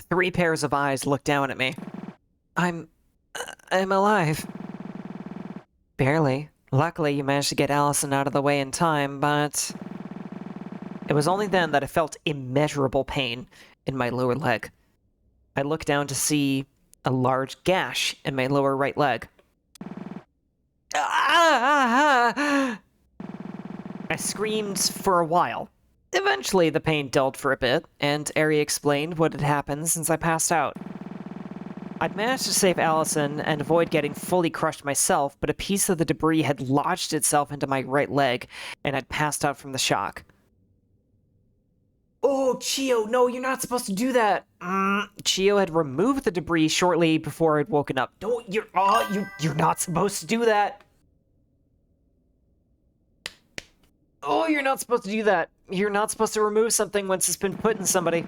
3 pairs of eyes looked down at me. I'm alive. Barely. Luckily, you managed to get Allison out of the way in time, but... It was only then that I felt immeasurable pain in my lower leg. I looked down to see a large gash in my lower right leg. I screamed for a while. Eventually, the pain dulled for a bit, and Ari explained what had happened since I passed out. I'd managed to save Allison and avoid getting fully crushed myself, but a piece of the debris had lodged itself into my right leg, and I'd passed out from the shock. Oh, Chio, no, you're not supposed to do that. Chio had removed the debris shortly before I'd woken up. No, you're not supposed to do that. Oh, you're not supposed to do that. You're not supposed to remove something once it's been put in somebody.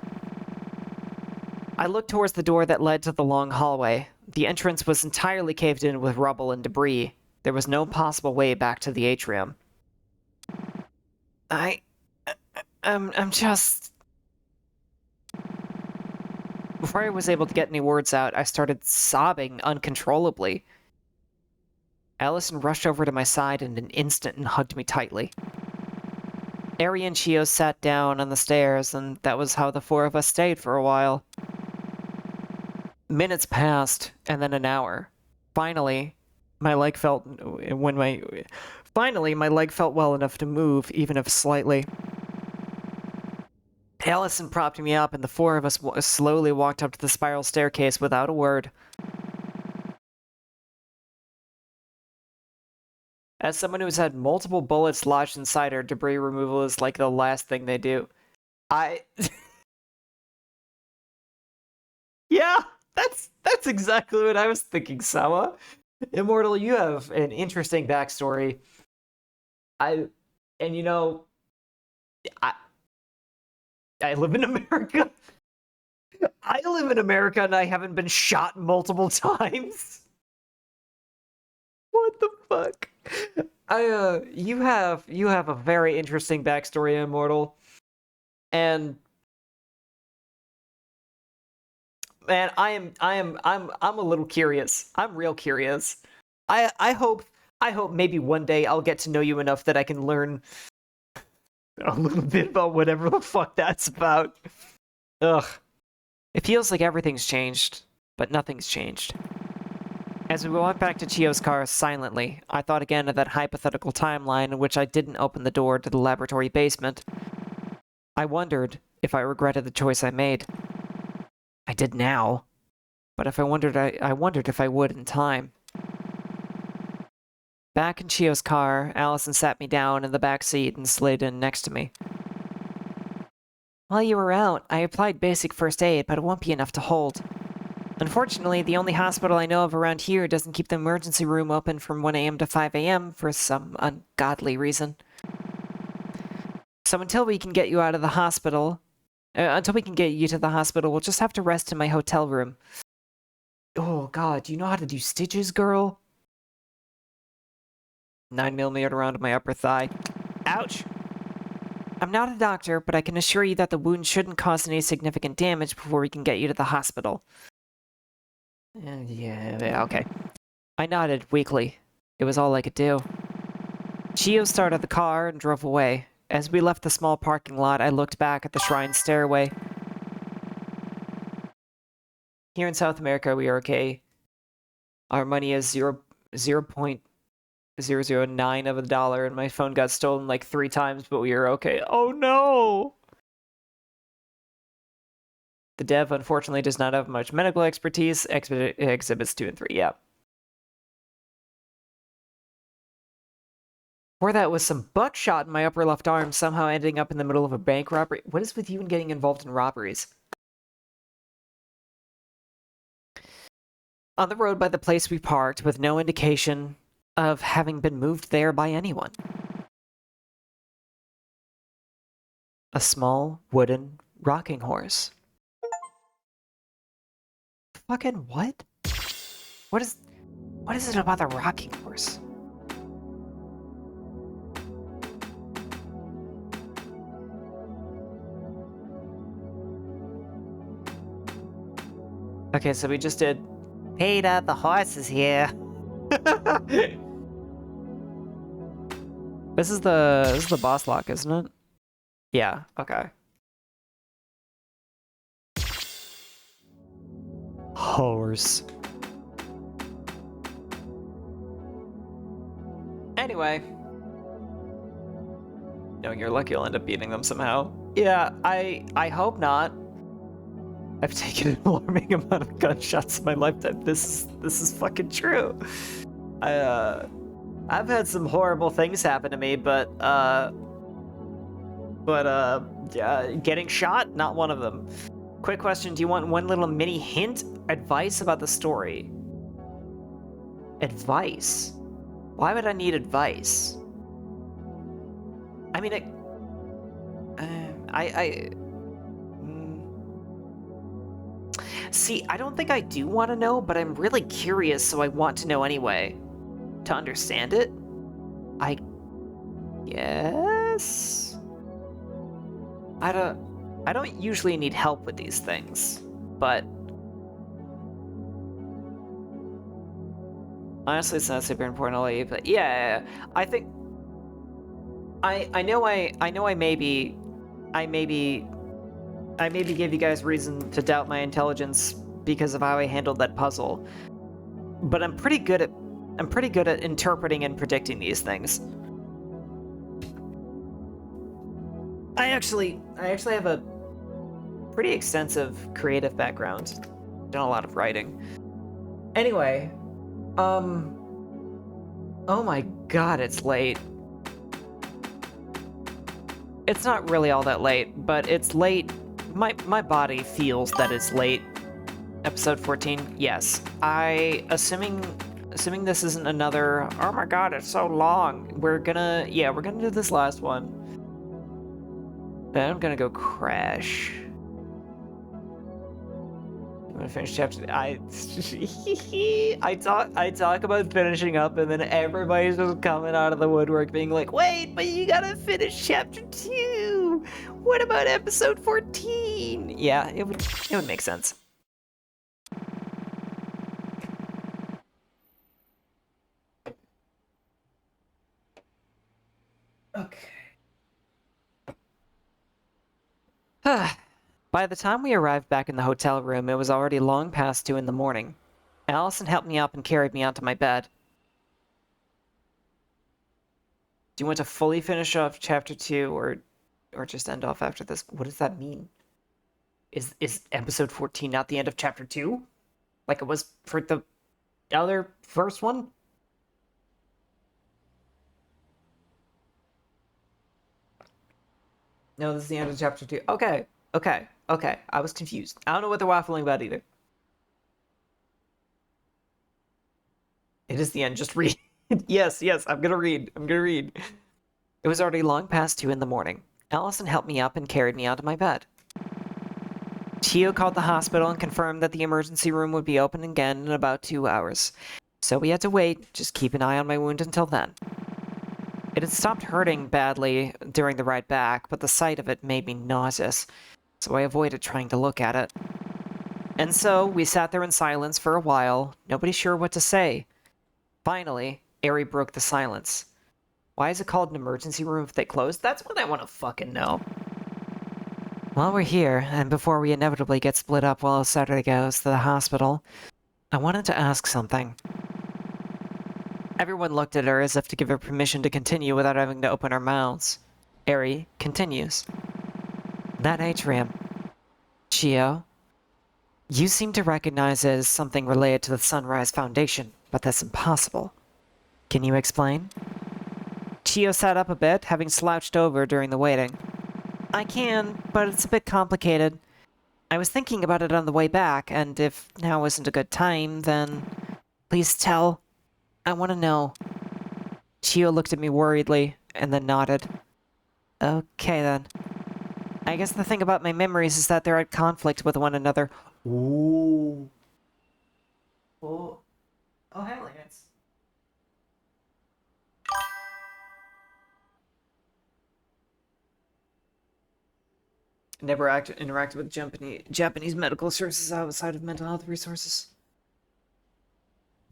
I looked towards the door that led to the long hallway. The entrance was entirely caved in with rubble and debris. There was no possible way back to the atrium. I'm just... Before I was able to get any words out, I started sobbing uncontrollably. Allison rushed over to my side in an instant and hugged me tightly. Ari and Chio sat down on the stairs, and that was how the 4 of us stayed for a while. Minutes passed, and then an hour. Finally, my leg felt well enough to move, even if slightly. Allison propped me up, and the 4 of us slowly walked up to the spiral staircase without a word. As someone who's had multiple bullets lodged inside her, debris removal is like the last thing they do. Yeah, that's exactly what I was thinking, Sawa. Immortal, you have an interesting backstory. I live in America. I live in America and I haven't been shot multiple times. What the fuck? You have a very interesting backstory, Immortal. And man, I'm a little curious. I'm real curious. I hope maybe one day I'll get to know you enough that I can learn a little bit about whatever the fuck that's about. Ugh. It feels like everything's changed, but nothing's changed. As we walked back to Chio's car silently, I thought again of that hypothetical timeline in which I didn't open the door to the laboratory basement. I wondered if I regretted the choice I made. I did now, but I wondered if I would in time. Back in Chio's car, Allison sat me down in the back seat and slid in next to me. While you were out, I applied basic first aid, but it won't be enough to hold. Unfortunately, the only hospital I know of around here doesn't keep the emergency room open from 1 a.m. to 5 a.m. for some ungodly reason. So until we can get you to the hospital, we'll just have to rest in my hotel room. Oh god, do you know how to do stitches, girl? 9mm around my upper thigh. Ouch! I'm not a doctor, but I can assure you that the wound shouldn't cause any significant damage before we can get you to the hospital. Yeah, okay. I nodded weakly. It was all I could do. Chio started the car and drove away. As we left the small parking lot, I looked back at the shrine stairway. Here in South America, we are okay. Our money is 0.009 of a dollar, and my phone got stolen like 3 times, but we are okay. Oh no! The dev, unfortunately, does not have much medical expertise. Exhibits 2 and 3, yeah. Before that was some buckshot in my upper left arm, somehow ending up in the middle of a bank robbery. What is with you and getting involved in robberies? On the road by the place we parked, with no indication of having been moved there by anyone. A small wooden rocking horse. Fucking what? What is... What is it about the rocking horse? Okay, so we just did Peter, the horse is here. This is the boss lock, isn't it? Yeah, okay. Horse. Anyway. No, you're lucky you'll end up beating them somehow. Yeah, I hope not. I've taken an alarming amount of gunshots in my lifetime. This is fucking true. I've had some horrible things happen to me, but yeah, getting shot, not one of them. Quick question, do you want one little mini hint? Advice about the story. Advice? Why would I need advice? I mean, see, I don't think I do want to know, but I'm really curious, so I want to know anyway. To understand it? I guess? I don't usually need help with these things, but honestly, it's not super important, but yeah, I think I know I maybe gave you guys reason to doubt my intelligence because of how I handled that puzzle. But I'm pretty good at interpreting and predicting these things. I actually have a pretty extensive creative background. Done a lot of writing. Anyway, oh my god, it's late. It's not really all that late, but it's late. My body feels that it's late. Episode 14, yes. Assuming this isn't another, oh my god, it's so long. We're gonna do this last one. Then I'm gonna go crash. I'm gonna finish chapter. I talk about finishing up, and then everybody's just coming out of the woodwork, being like, "Wait, but you gotta finish chapter 2. What about episode 14?" Yeah, it would make sense. Okay. By the time we arrived back in the hotel room, it was already long past 2 in the morning. Allison helped me up and carried me onto my bed. Do you want to fully finish off chapter 2 or just end off after this? What does that mean? Is episode 14 not the end of chapter 2? Like it was for the other first one? No, this is the end of chapter 2. Okay. I was confused. I don't know what they're waffling about either. It is the end. Just read. Yes, I'm gonna read. It was already long past 2 in the morning. Allison helped me up and carried me onto my bed. Tio called the hospital and confirmed that the emergency room would be open again in about 2 hours. So we had to wait, just keep an eye on my wound until then. It had stopped hurting badly during the ride back, but the sight of it made me nauseous, so I avoided trying to look at it. And so, we sat there in silence for a while, nobody sure what to say. Finally, Ari broke the silence. Why is it called an emergency room if they closed? That's what I want to fucking know. While we're here, and before we inevitably get split up while Saturday goes to the hospital, I wanted to ask something. Everyone looked at her as if to give her permission to continue without having to open our mouths. Ari continues. That atrium. Chio, you seem to recognize it as something related to the Sunrise Foundation, but that's impossible. Can you explain? Chio sat up a bit, having slouched over during the waiting. I can, but it's a bit complicated. I was thinking about it on the way back, and if now isn't a good time, then please tell. I want to know. Chio looked at me worriedly, and then nodded. Okay, then. I guess the thing about my memories is that they're at conflict with one another. Ooh. Oh. Oh, hell, Lance. Never interacted with Japanese medical services outside of mental health resources.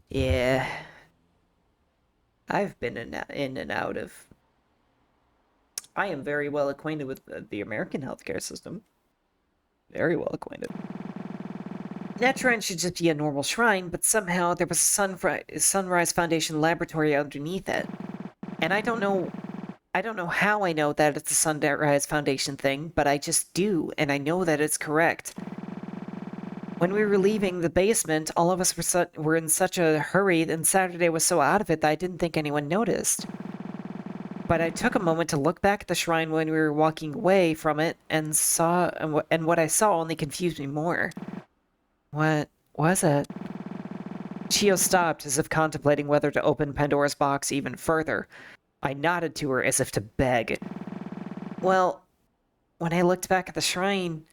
Yeah. I've been in and out of... I am very well acquainted with the American healthcare system. Very well acquainted. That shrine should just be a normal shrine, but somehow there was a Sunrise Foundation laboratory underneath it. And I don't know how I know that it's a Sunrise Foundation thing, but I just do, and I know that it's correct. When we were leaving the basement, all of us were in such a hurry, and Saturday was so out of it that I didn't think anyone noticed. But I took a moment to look back at the shrine when we were walking away from it, and what I saw only confused me more. What was it? Chio stopped, as if contemplating whether to open Pandora's box even further. I nodded to her as if to beg. Well, when I looked back at the shrine,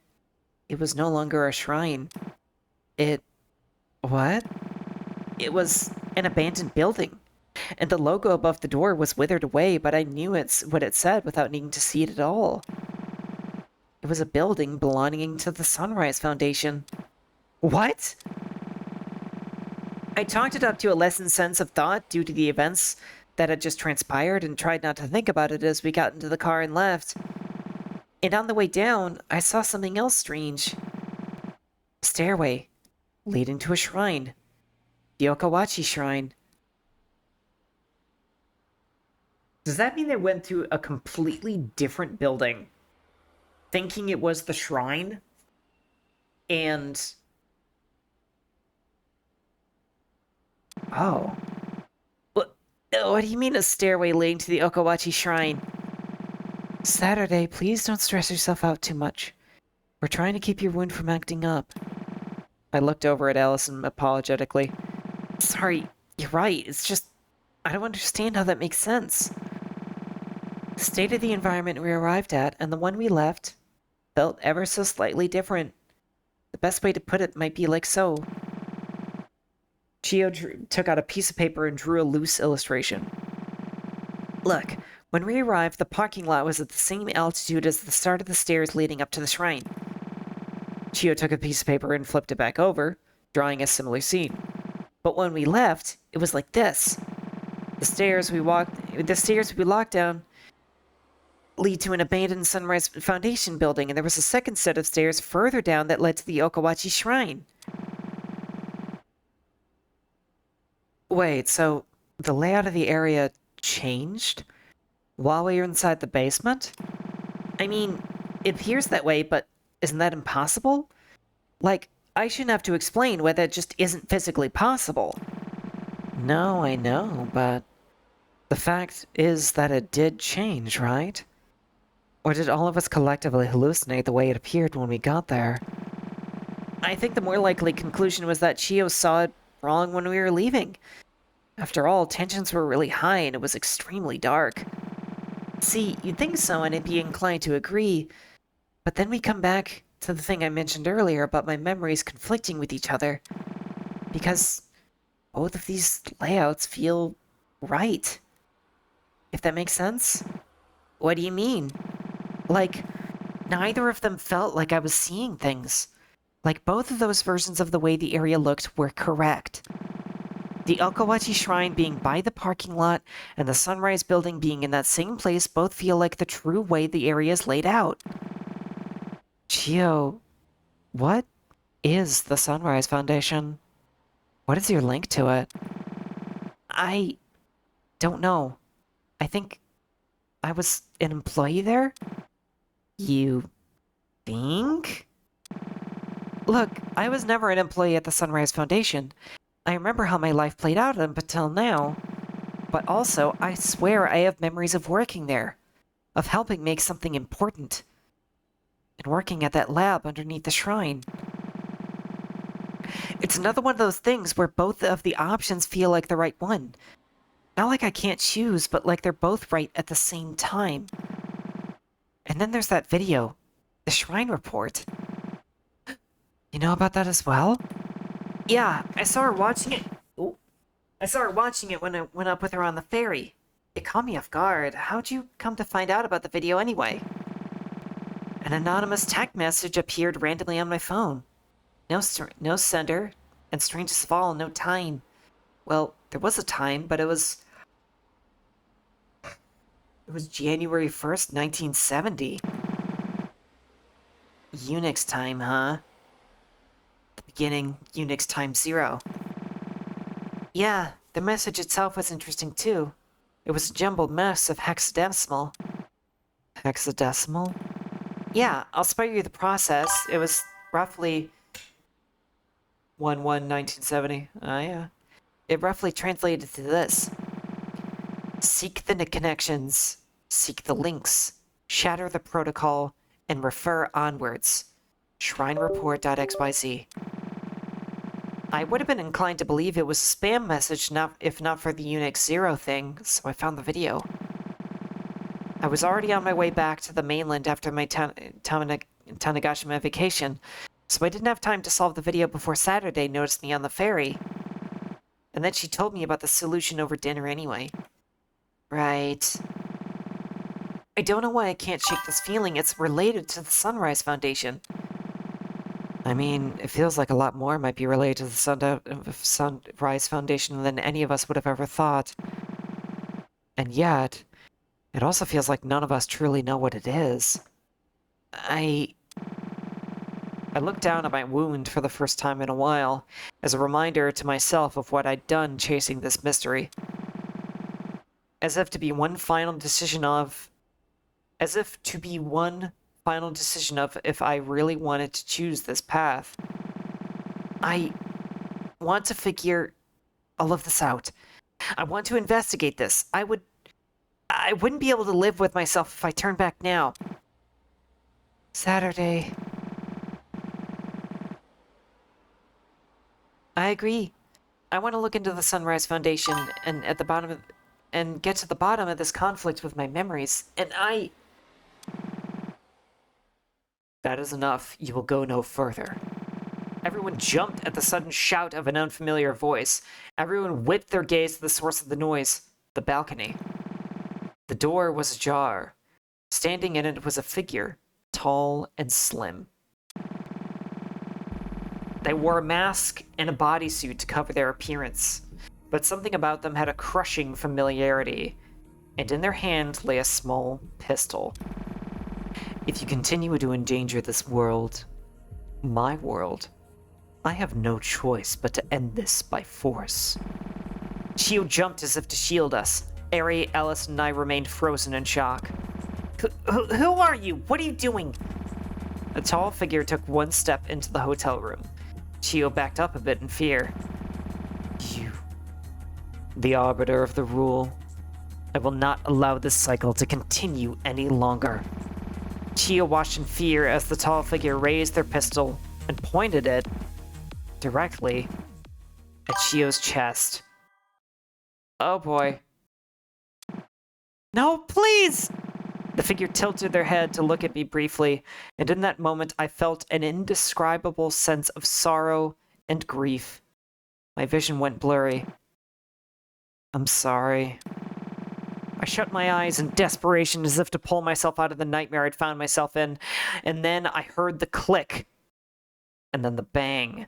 it was no longer a shrine. What? It was an abandoned building. And the logo above the door was withered away, but I knew what it said without needing to see it at all. It was a building belonging to the Sunrise Foundation. What? I talked it up to a lessened sense of thought due to the events that had just transpired and tried not to think about it as we got into the car and left. And on the way down, I saw something else strange. A stairway leading to a shrine. The Okawachi Shrine. Does that mean they went to a completely different building, thinking it was the shrine? And... Oh. What do you mean a stairway leading to the Okawachi Shrine? Saturday, please don't stress yourself out too much. We're trying to keep your wound from acting up. I looked over at Allison apologetically. Sorry, you're right. It's just... I don't understand how that makes sense. The state of the environment we arrived at and the one we left felt ever so slightly different. The best way to put it might be like so. Chio took out a piece of paper and drew a loose illustration. Look, when we arrived, the parking lot was at the same altitude as the start of the stairs leading up to the shrine. Chio took a piece of paper and flipped it back over, drawing a similar scene. But when we left, it was like this. The stairs we walked down lead to an abandoned Sunrise Foundation building, and there was a second set of stairs further down that led to the Okawachi Shrine. Wait, so the layout of the area changed while we were inside the basement? I mean, it appears that way, but isn't that impossible? Like, I shouldn't have to explain why that just isn't physically possible. No, I know, but the fact is that it did change, right? Or did all of us collectively hallucinate the way it appeared when we got there? I think the more likely conclusion was that Chio saw it wrong when we were leaving. After all, tensions were really high and it was extremely dark. See, you'd think so and I'd be inclined to agree, but then we come back to the thing I mentioned earlier about my memories conflicting with each other. Because both of these layouts feel right. If that makes sense? What do you mean? Like, neither of them felt like I was seeing things. Like, both of those versions of the way the area looked were correct. The Okawachi Shrine being by the parking lot and the Sunrise Building being in that same place both feel like the true way the area is laid out. Chio, what is the Sunrise Foundation? What is your link to it? I don't know. I think I was an employee there? You think? Look, I was never an employee at the Sunrise Foundation. I remember how my life played out up until now. But also, I swear I have memories of working there. Of helping make something important. And working at that lab underneath the shrine. It's another one of those things where both of the options feel like the right one. Not like I can't choose, but like they're both right at the same time. And then there's that video. The Shrine Report. You know about that as well? Yeah, I saw her watching it. Oh, I started watching it when I went up with her on the ferry. It caught me off guard. How'd you come to find out about the video anyway? An anonymous text message appeared randomly on my phone. No sender, and strangest of all, no time. Well, there was a time, but it was January 1st, 1970. Unix time, huh? The beginning, Unix time 0. Yeah, the message itself was interesting too. It was a jumbled mess of hexadecimal. Hexadecimal? Yeah, I'll spare you the process. It was roughly 1/1/1970. Yeah. It roughly translated to this. Seek the connections, seek the links, shatter the protocol, and refer onwards. ShrineReport.xyz. I would have been inclined to believe it was a spam message if not for the Unix 0 thing, so I found the video. I was already on my way back to the mainland after my Tanegashima vacation, so I didn't have time to solve the video before Saturday noticed me on the ferry. And then she told me about the solution over dinner anyway. Right. I don't know why I can't shake this feeling. It's related to the Sunrise Foundation. I mean, it feels like a lot more might be related to the Sunrise Foundation than any of us would have ever thought. And yet, it also feels like none of us truly know what it is. I looked down at my wound for the first time in a while, as a reminder to myself of what I'd done chasing this mystery. As if to be one final decision of if I really wanted to choose this path. I want to figure all of this out. I want to investigate this. I wouldn't be able to live with myself if I turned back now. Saturday. I agree. I want to look into the Sunrise Foundation and get to the bottom of this conflict with my memories. That is enough. You will go no further. Everyone jumped at the sudden shout of an unfamiliar voice. Everyone whipped their gaze to the source of the noise, the balcony. The door was ajar. Standing in it was a figure, tall and slim. They wore a mask and a bodysuit to cover their appearance, but something about them had a crushing familiarity, and in their hand lay a small pistol. If you continue to endanger this world, my world, I have no choice but to end this by force. Chio jumped as if to shield us. Ari, Ellis, and I remained frozen in shock. Who are you? What are you doing? A tall figure took one step into the hotel room. Chio backed up a bit in fear. You, the arbiter of the rule. I will not allow this cycle to continue any longer. Chio watched in fear as the tall figure raised their pistol and pointed it directly at Chio's chest. Oh boy. No, please! The figure tilted their head to look at me briefly, and in that moment I felt an indescribable sense of sorrow and grief. My vision went blurry. I'm sorry. I shut my eyes in desperation as if to pull myself out of the nightmare I'd found myself in, and then I heard the click, and then the bang.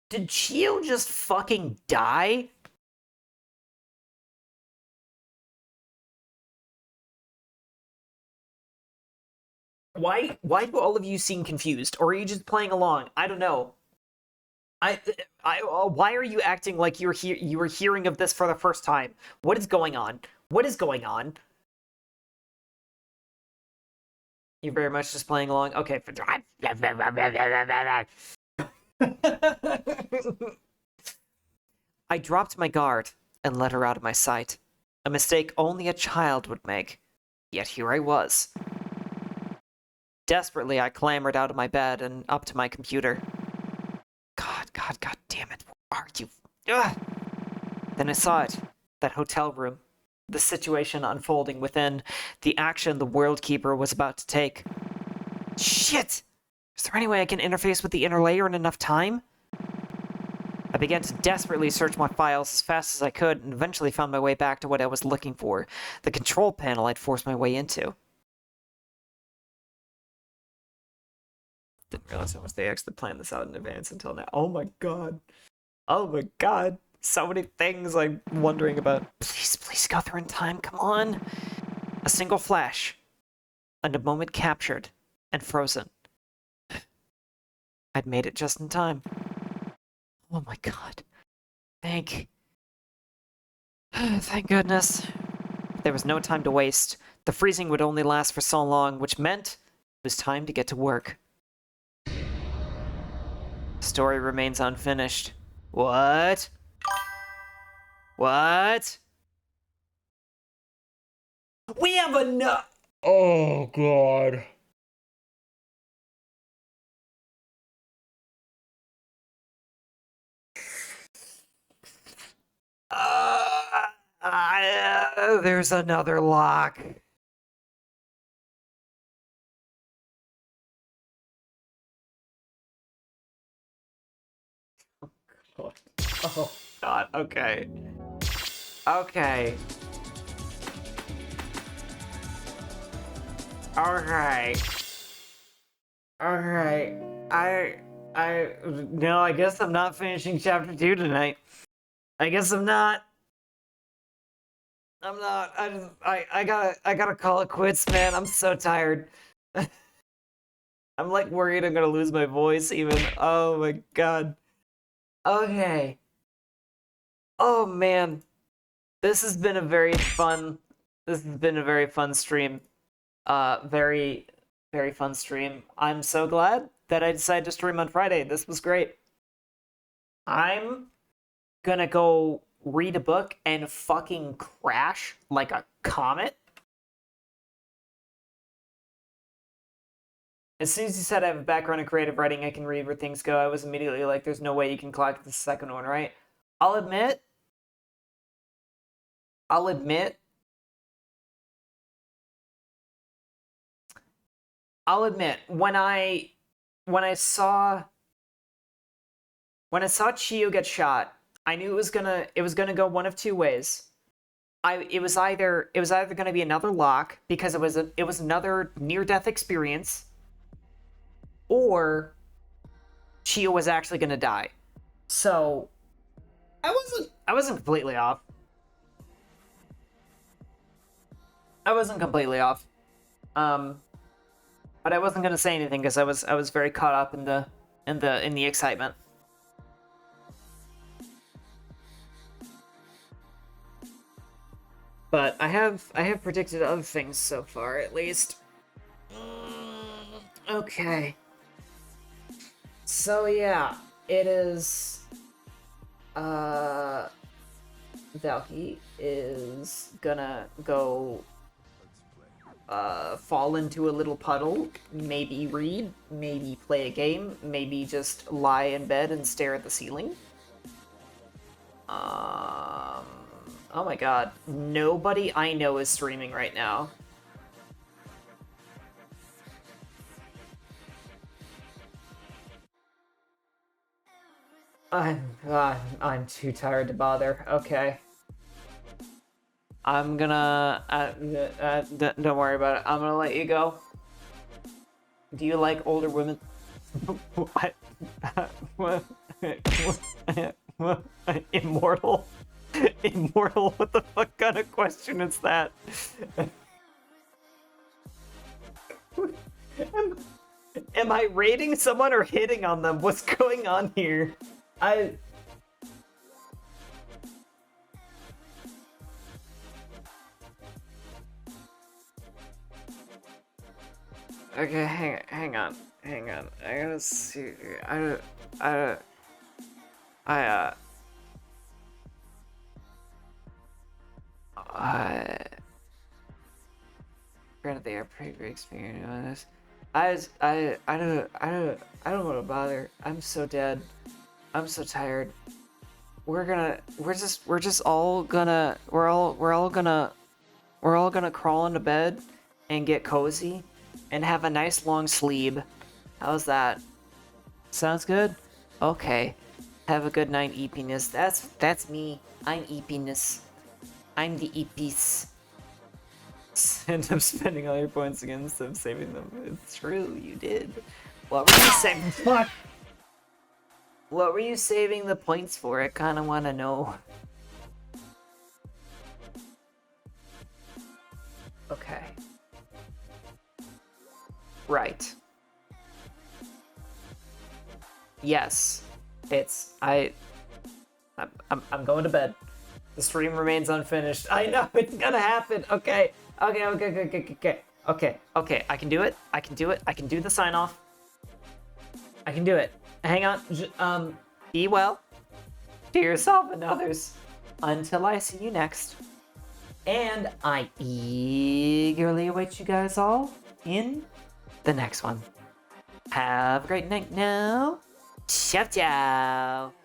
Did Chio just fucking die? Why do all of you seem confused? Or are you just playing along? I don't know. Why are you acting like you were hearing of this for the first time? What is going on? What is going on? You're very much just playing along? Okay. I dropped my guard and let her out of my sight. A mistake only a child would make. Yet here I was. Desperately, I clambered out of my bed and up to my computer. God damn it, where are you? Ugh! Then I saw it. That hotel room. the situation unfolding within, the action the World Keeper was about to take. Shit! Is there any way I can interface with the inner layer in enough time? I began to desperately search my files as fast as I could and eventually found my way back to what I was looking for, the control panel I'd forced my way into. Didn't realize how much they actually planned this out in advance until now. Oh my god. Oh my god. So many things I'm wondering about. Please go through in time, come on. A single flash. And a moment captured and frozen. I'd made it just in time. Oh my god. Thank goodness. There was no time to waste. The freezing would only last for so long, which meant it was time to get to work. The story remains unfinished. What? What? We have enough. Oh god. There's another lock. Oh god, okay. Okay. Alright. No, I guess I'm not finishing chapter 2 tonight. I guess I'm not. I'm not. I gotta call it quits, man. I'm so tired. I'm like worried I'm gonna lose my voice even. Oh my god. Okay. Oh man. This has been a very fun stream. Very fun stream. I'm so glad that I decided to stream on Friday. This was great. I'm gonna go read a book and fucking crash like a comet. As soon as you said I have a background in creative writing, I can read where things go, I was immediately like, there's no way you can clock the second one, right? I'll admit, when I saw Chio get shot, I knew it was gonna go one of two ways. It was either gonna be another lock because it was another near-death experience, or Chio was actually gonna die. So I wasn't completely off. But I wasn't gonna say anything because I was very caught up in the excitement. But I have predicted other things so far, at least. Okay. So yeah, it is. Valky is gonna go fall into a little puddle, maybe read, maybe play a game, maybe just lie in bed and stare at the ceiling. Oh my god, nobody I know is streaming right now. I'm too tired to bother. Okay. I'm gonna... don't worry about it. I'm gonna let you go. Do you like older women? What? Immortal? Immortal? What the fuck kind of question is that? Am I rating someone or hitting on them? What's going on here? Okay, hang on. I gotta see. Granted, they are pretty experienced on this. I don't want to bother. I'm so dead. I'm so tired. We're all gonna We're all gonna crawl into bed and get cozy and have a nice long sleep. How's that? Sounds good? Okay. Have a good night, Eepiness. That's me. I'm Eepiness. I'm the Eepies. End up spending all your points again instead of saving them. It's true, you did. What were you saving? Fuck! What were you saving the points for? I kinda wanna know. Okay. Right. Yes. I'm going to bed. The stream remains unfinished. I know it's gonna happen. Okay. Okay. I can do it. I can do the sign off. I can do it. Hang on. Be well to yourself and others until I see you next. And I eagerly await you guys all in the next one. Have a great night now. Ciao, ciao.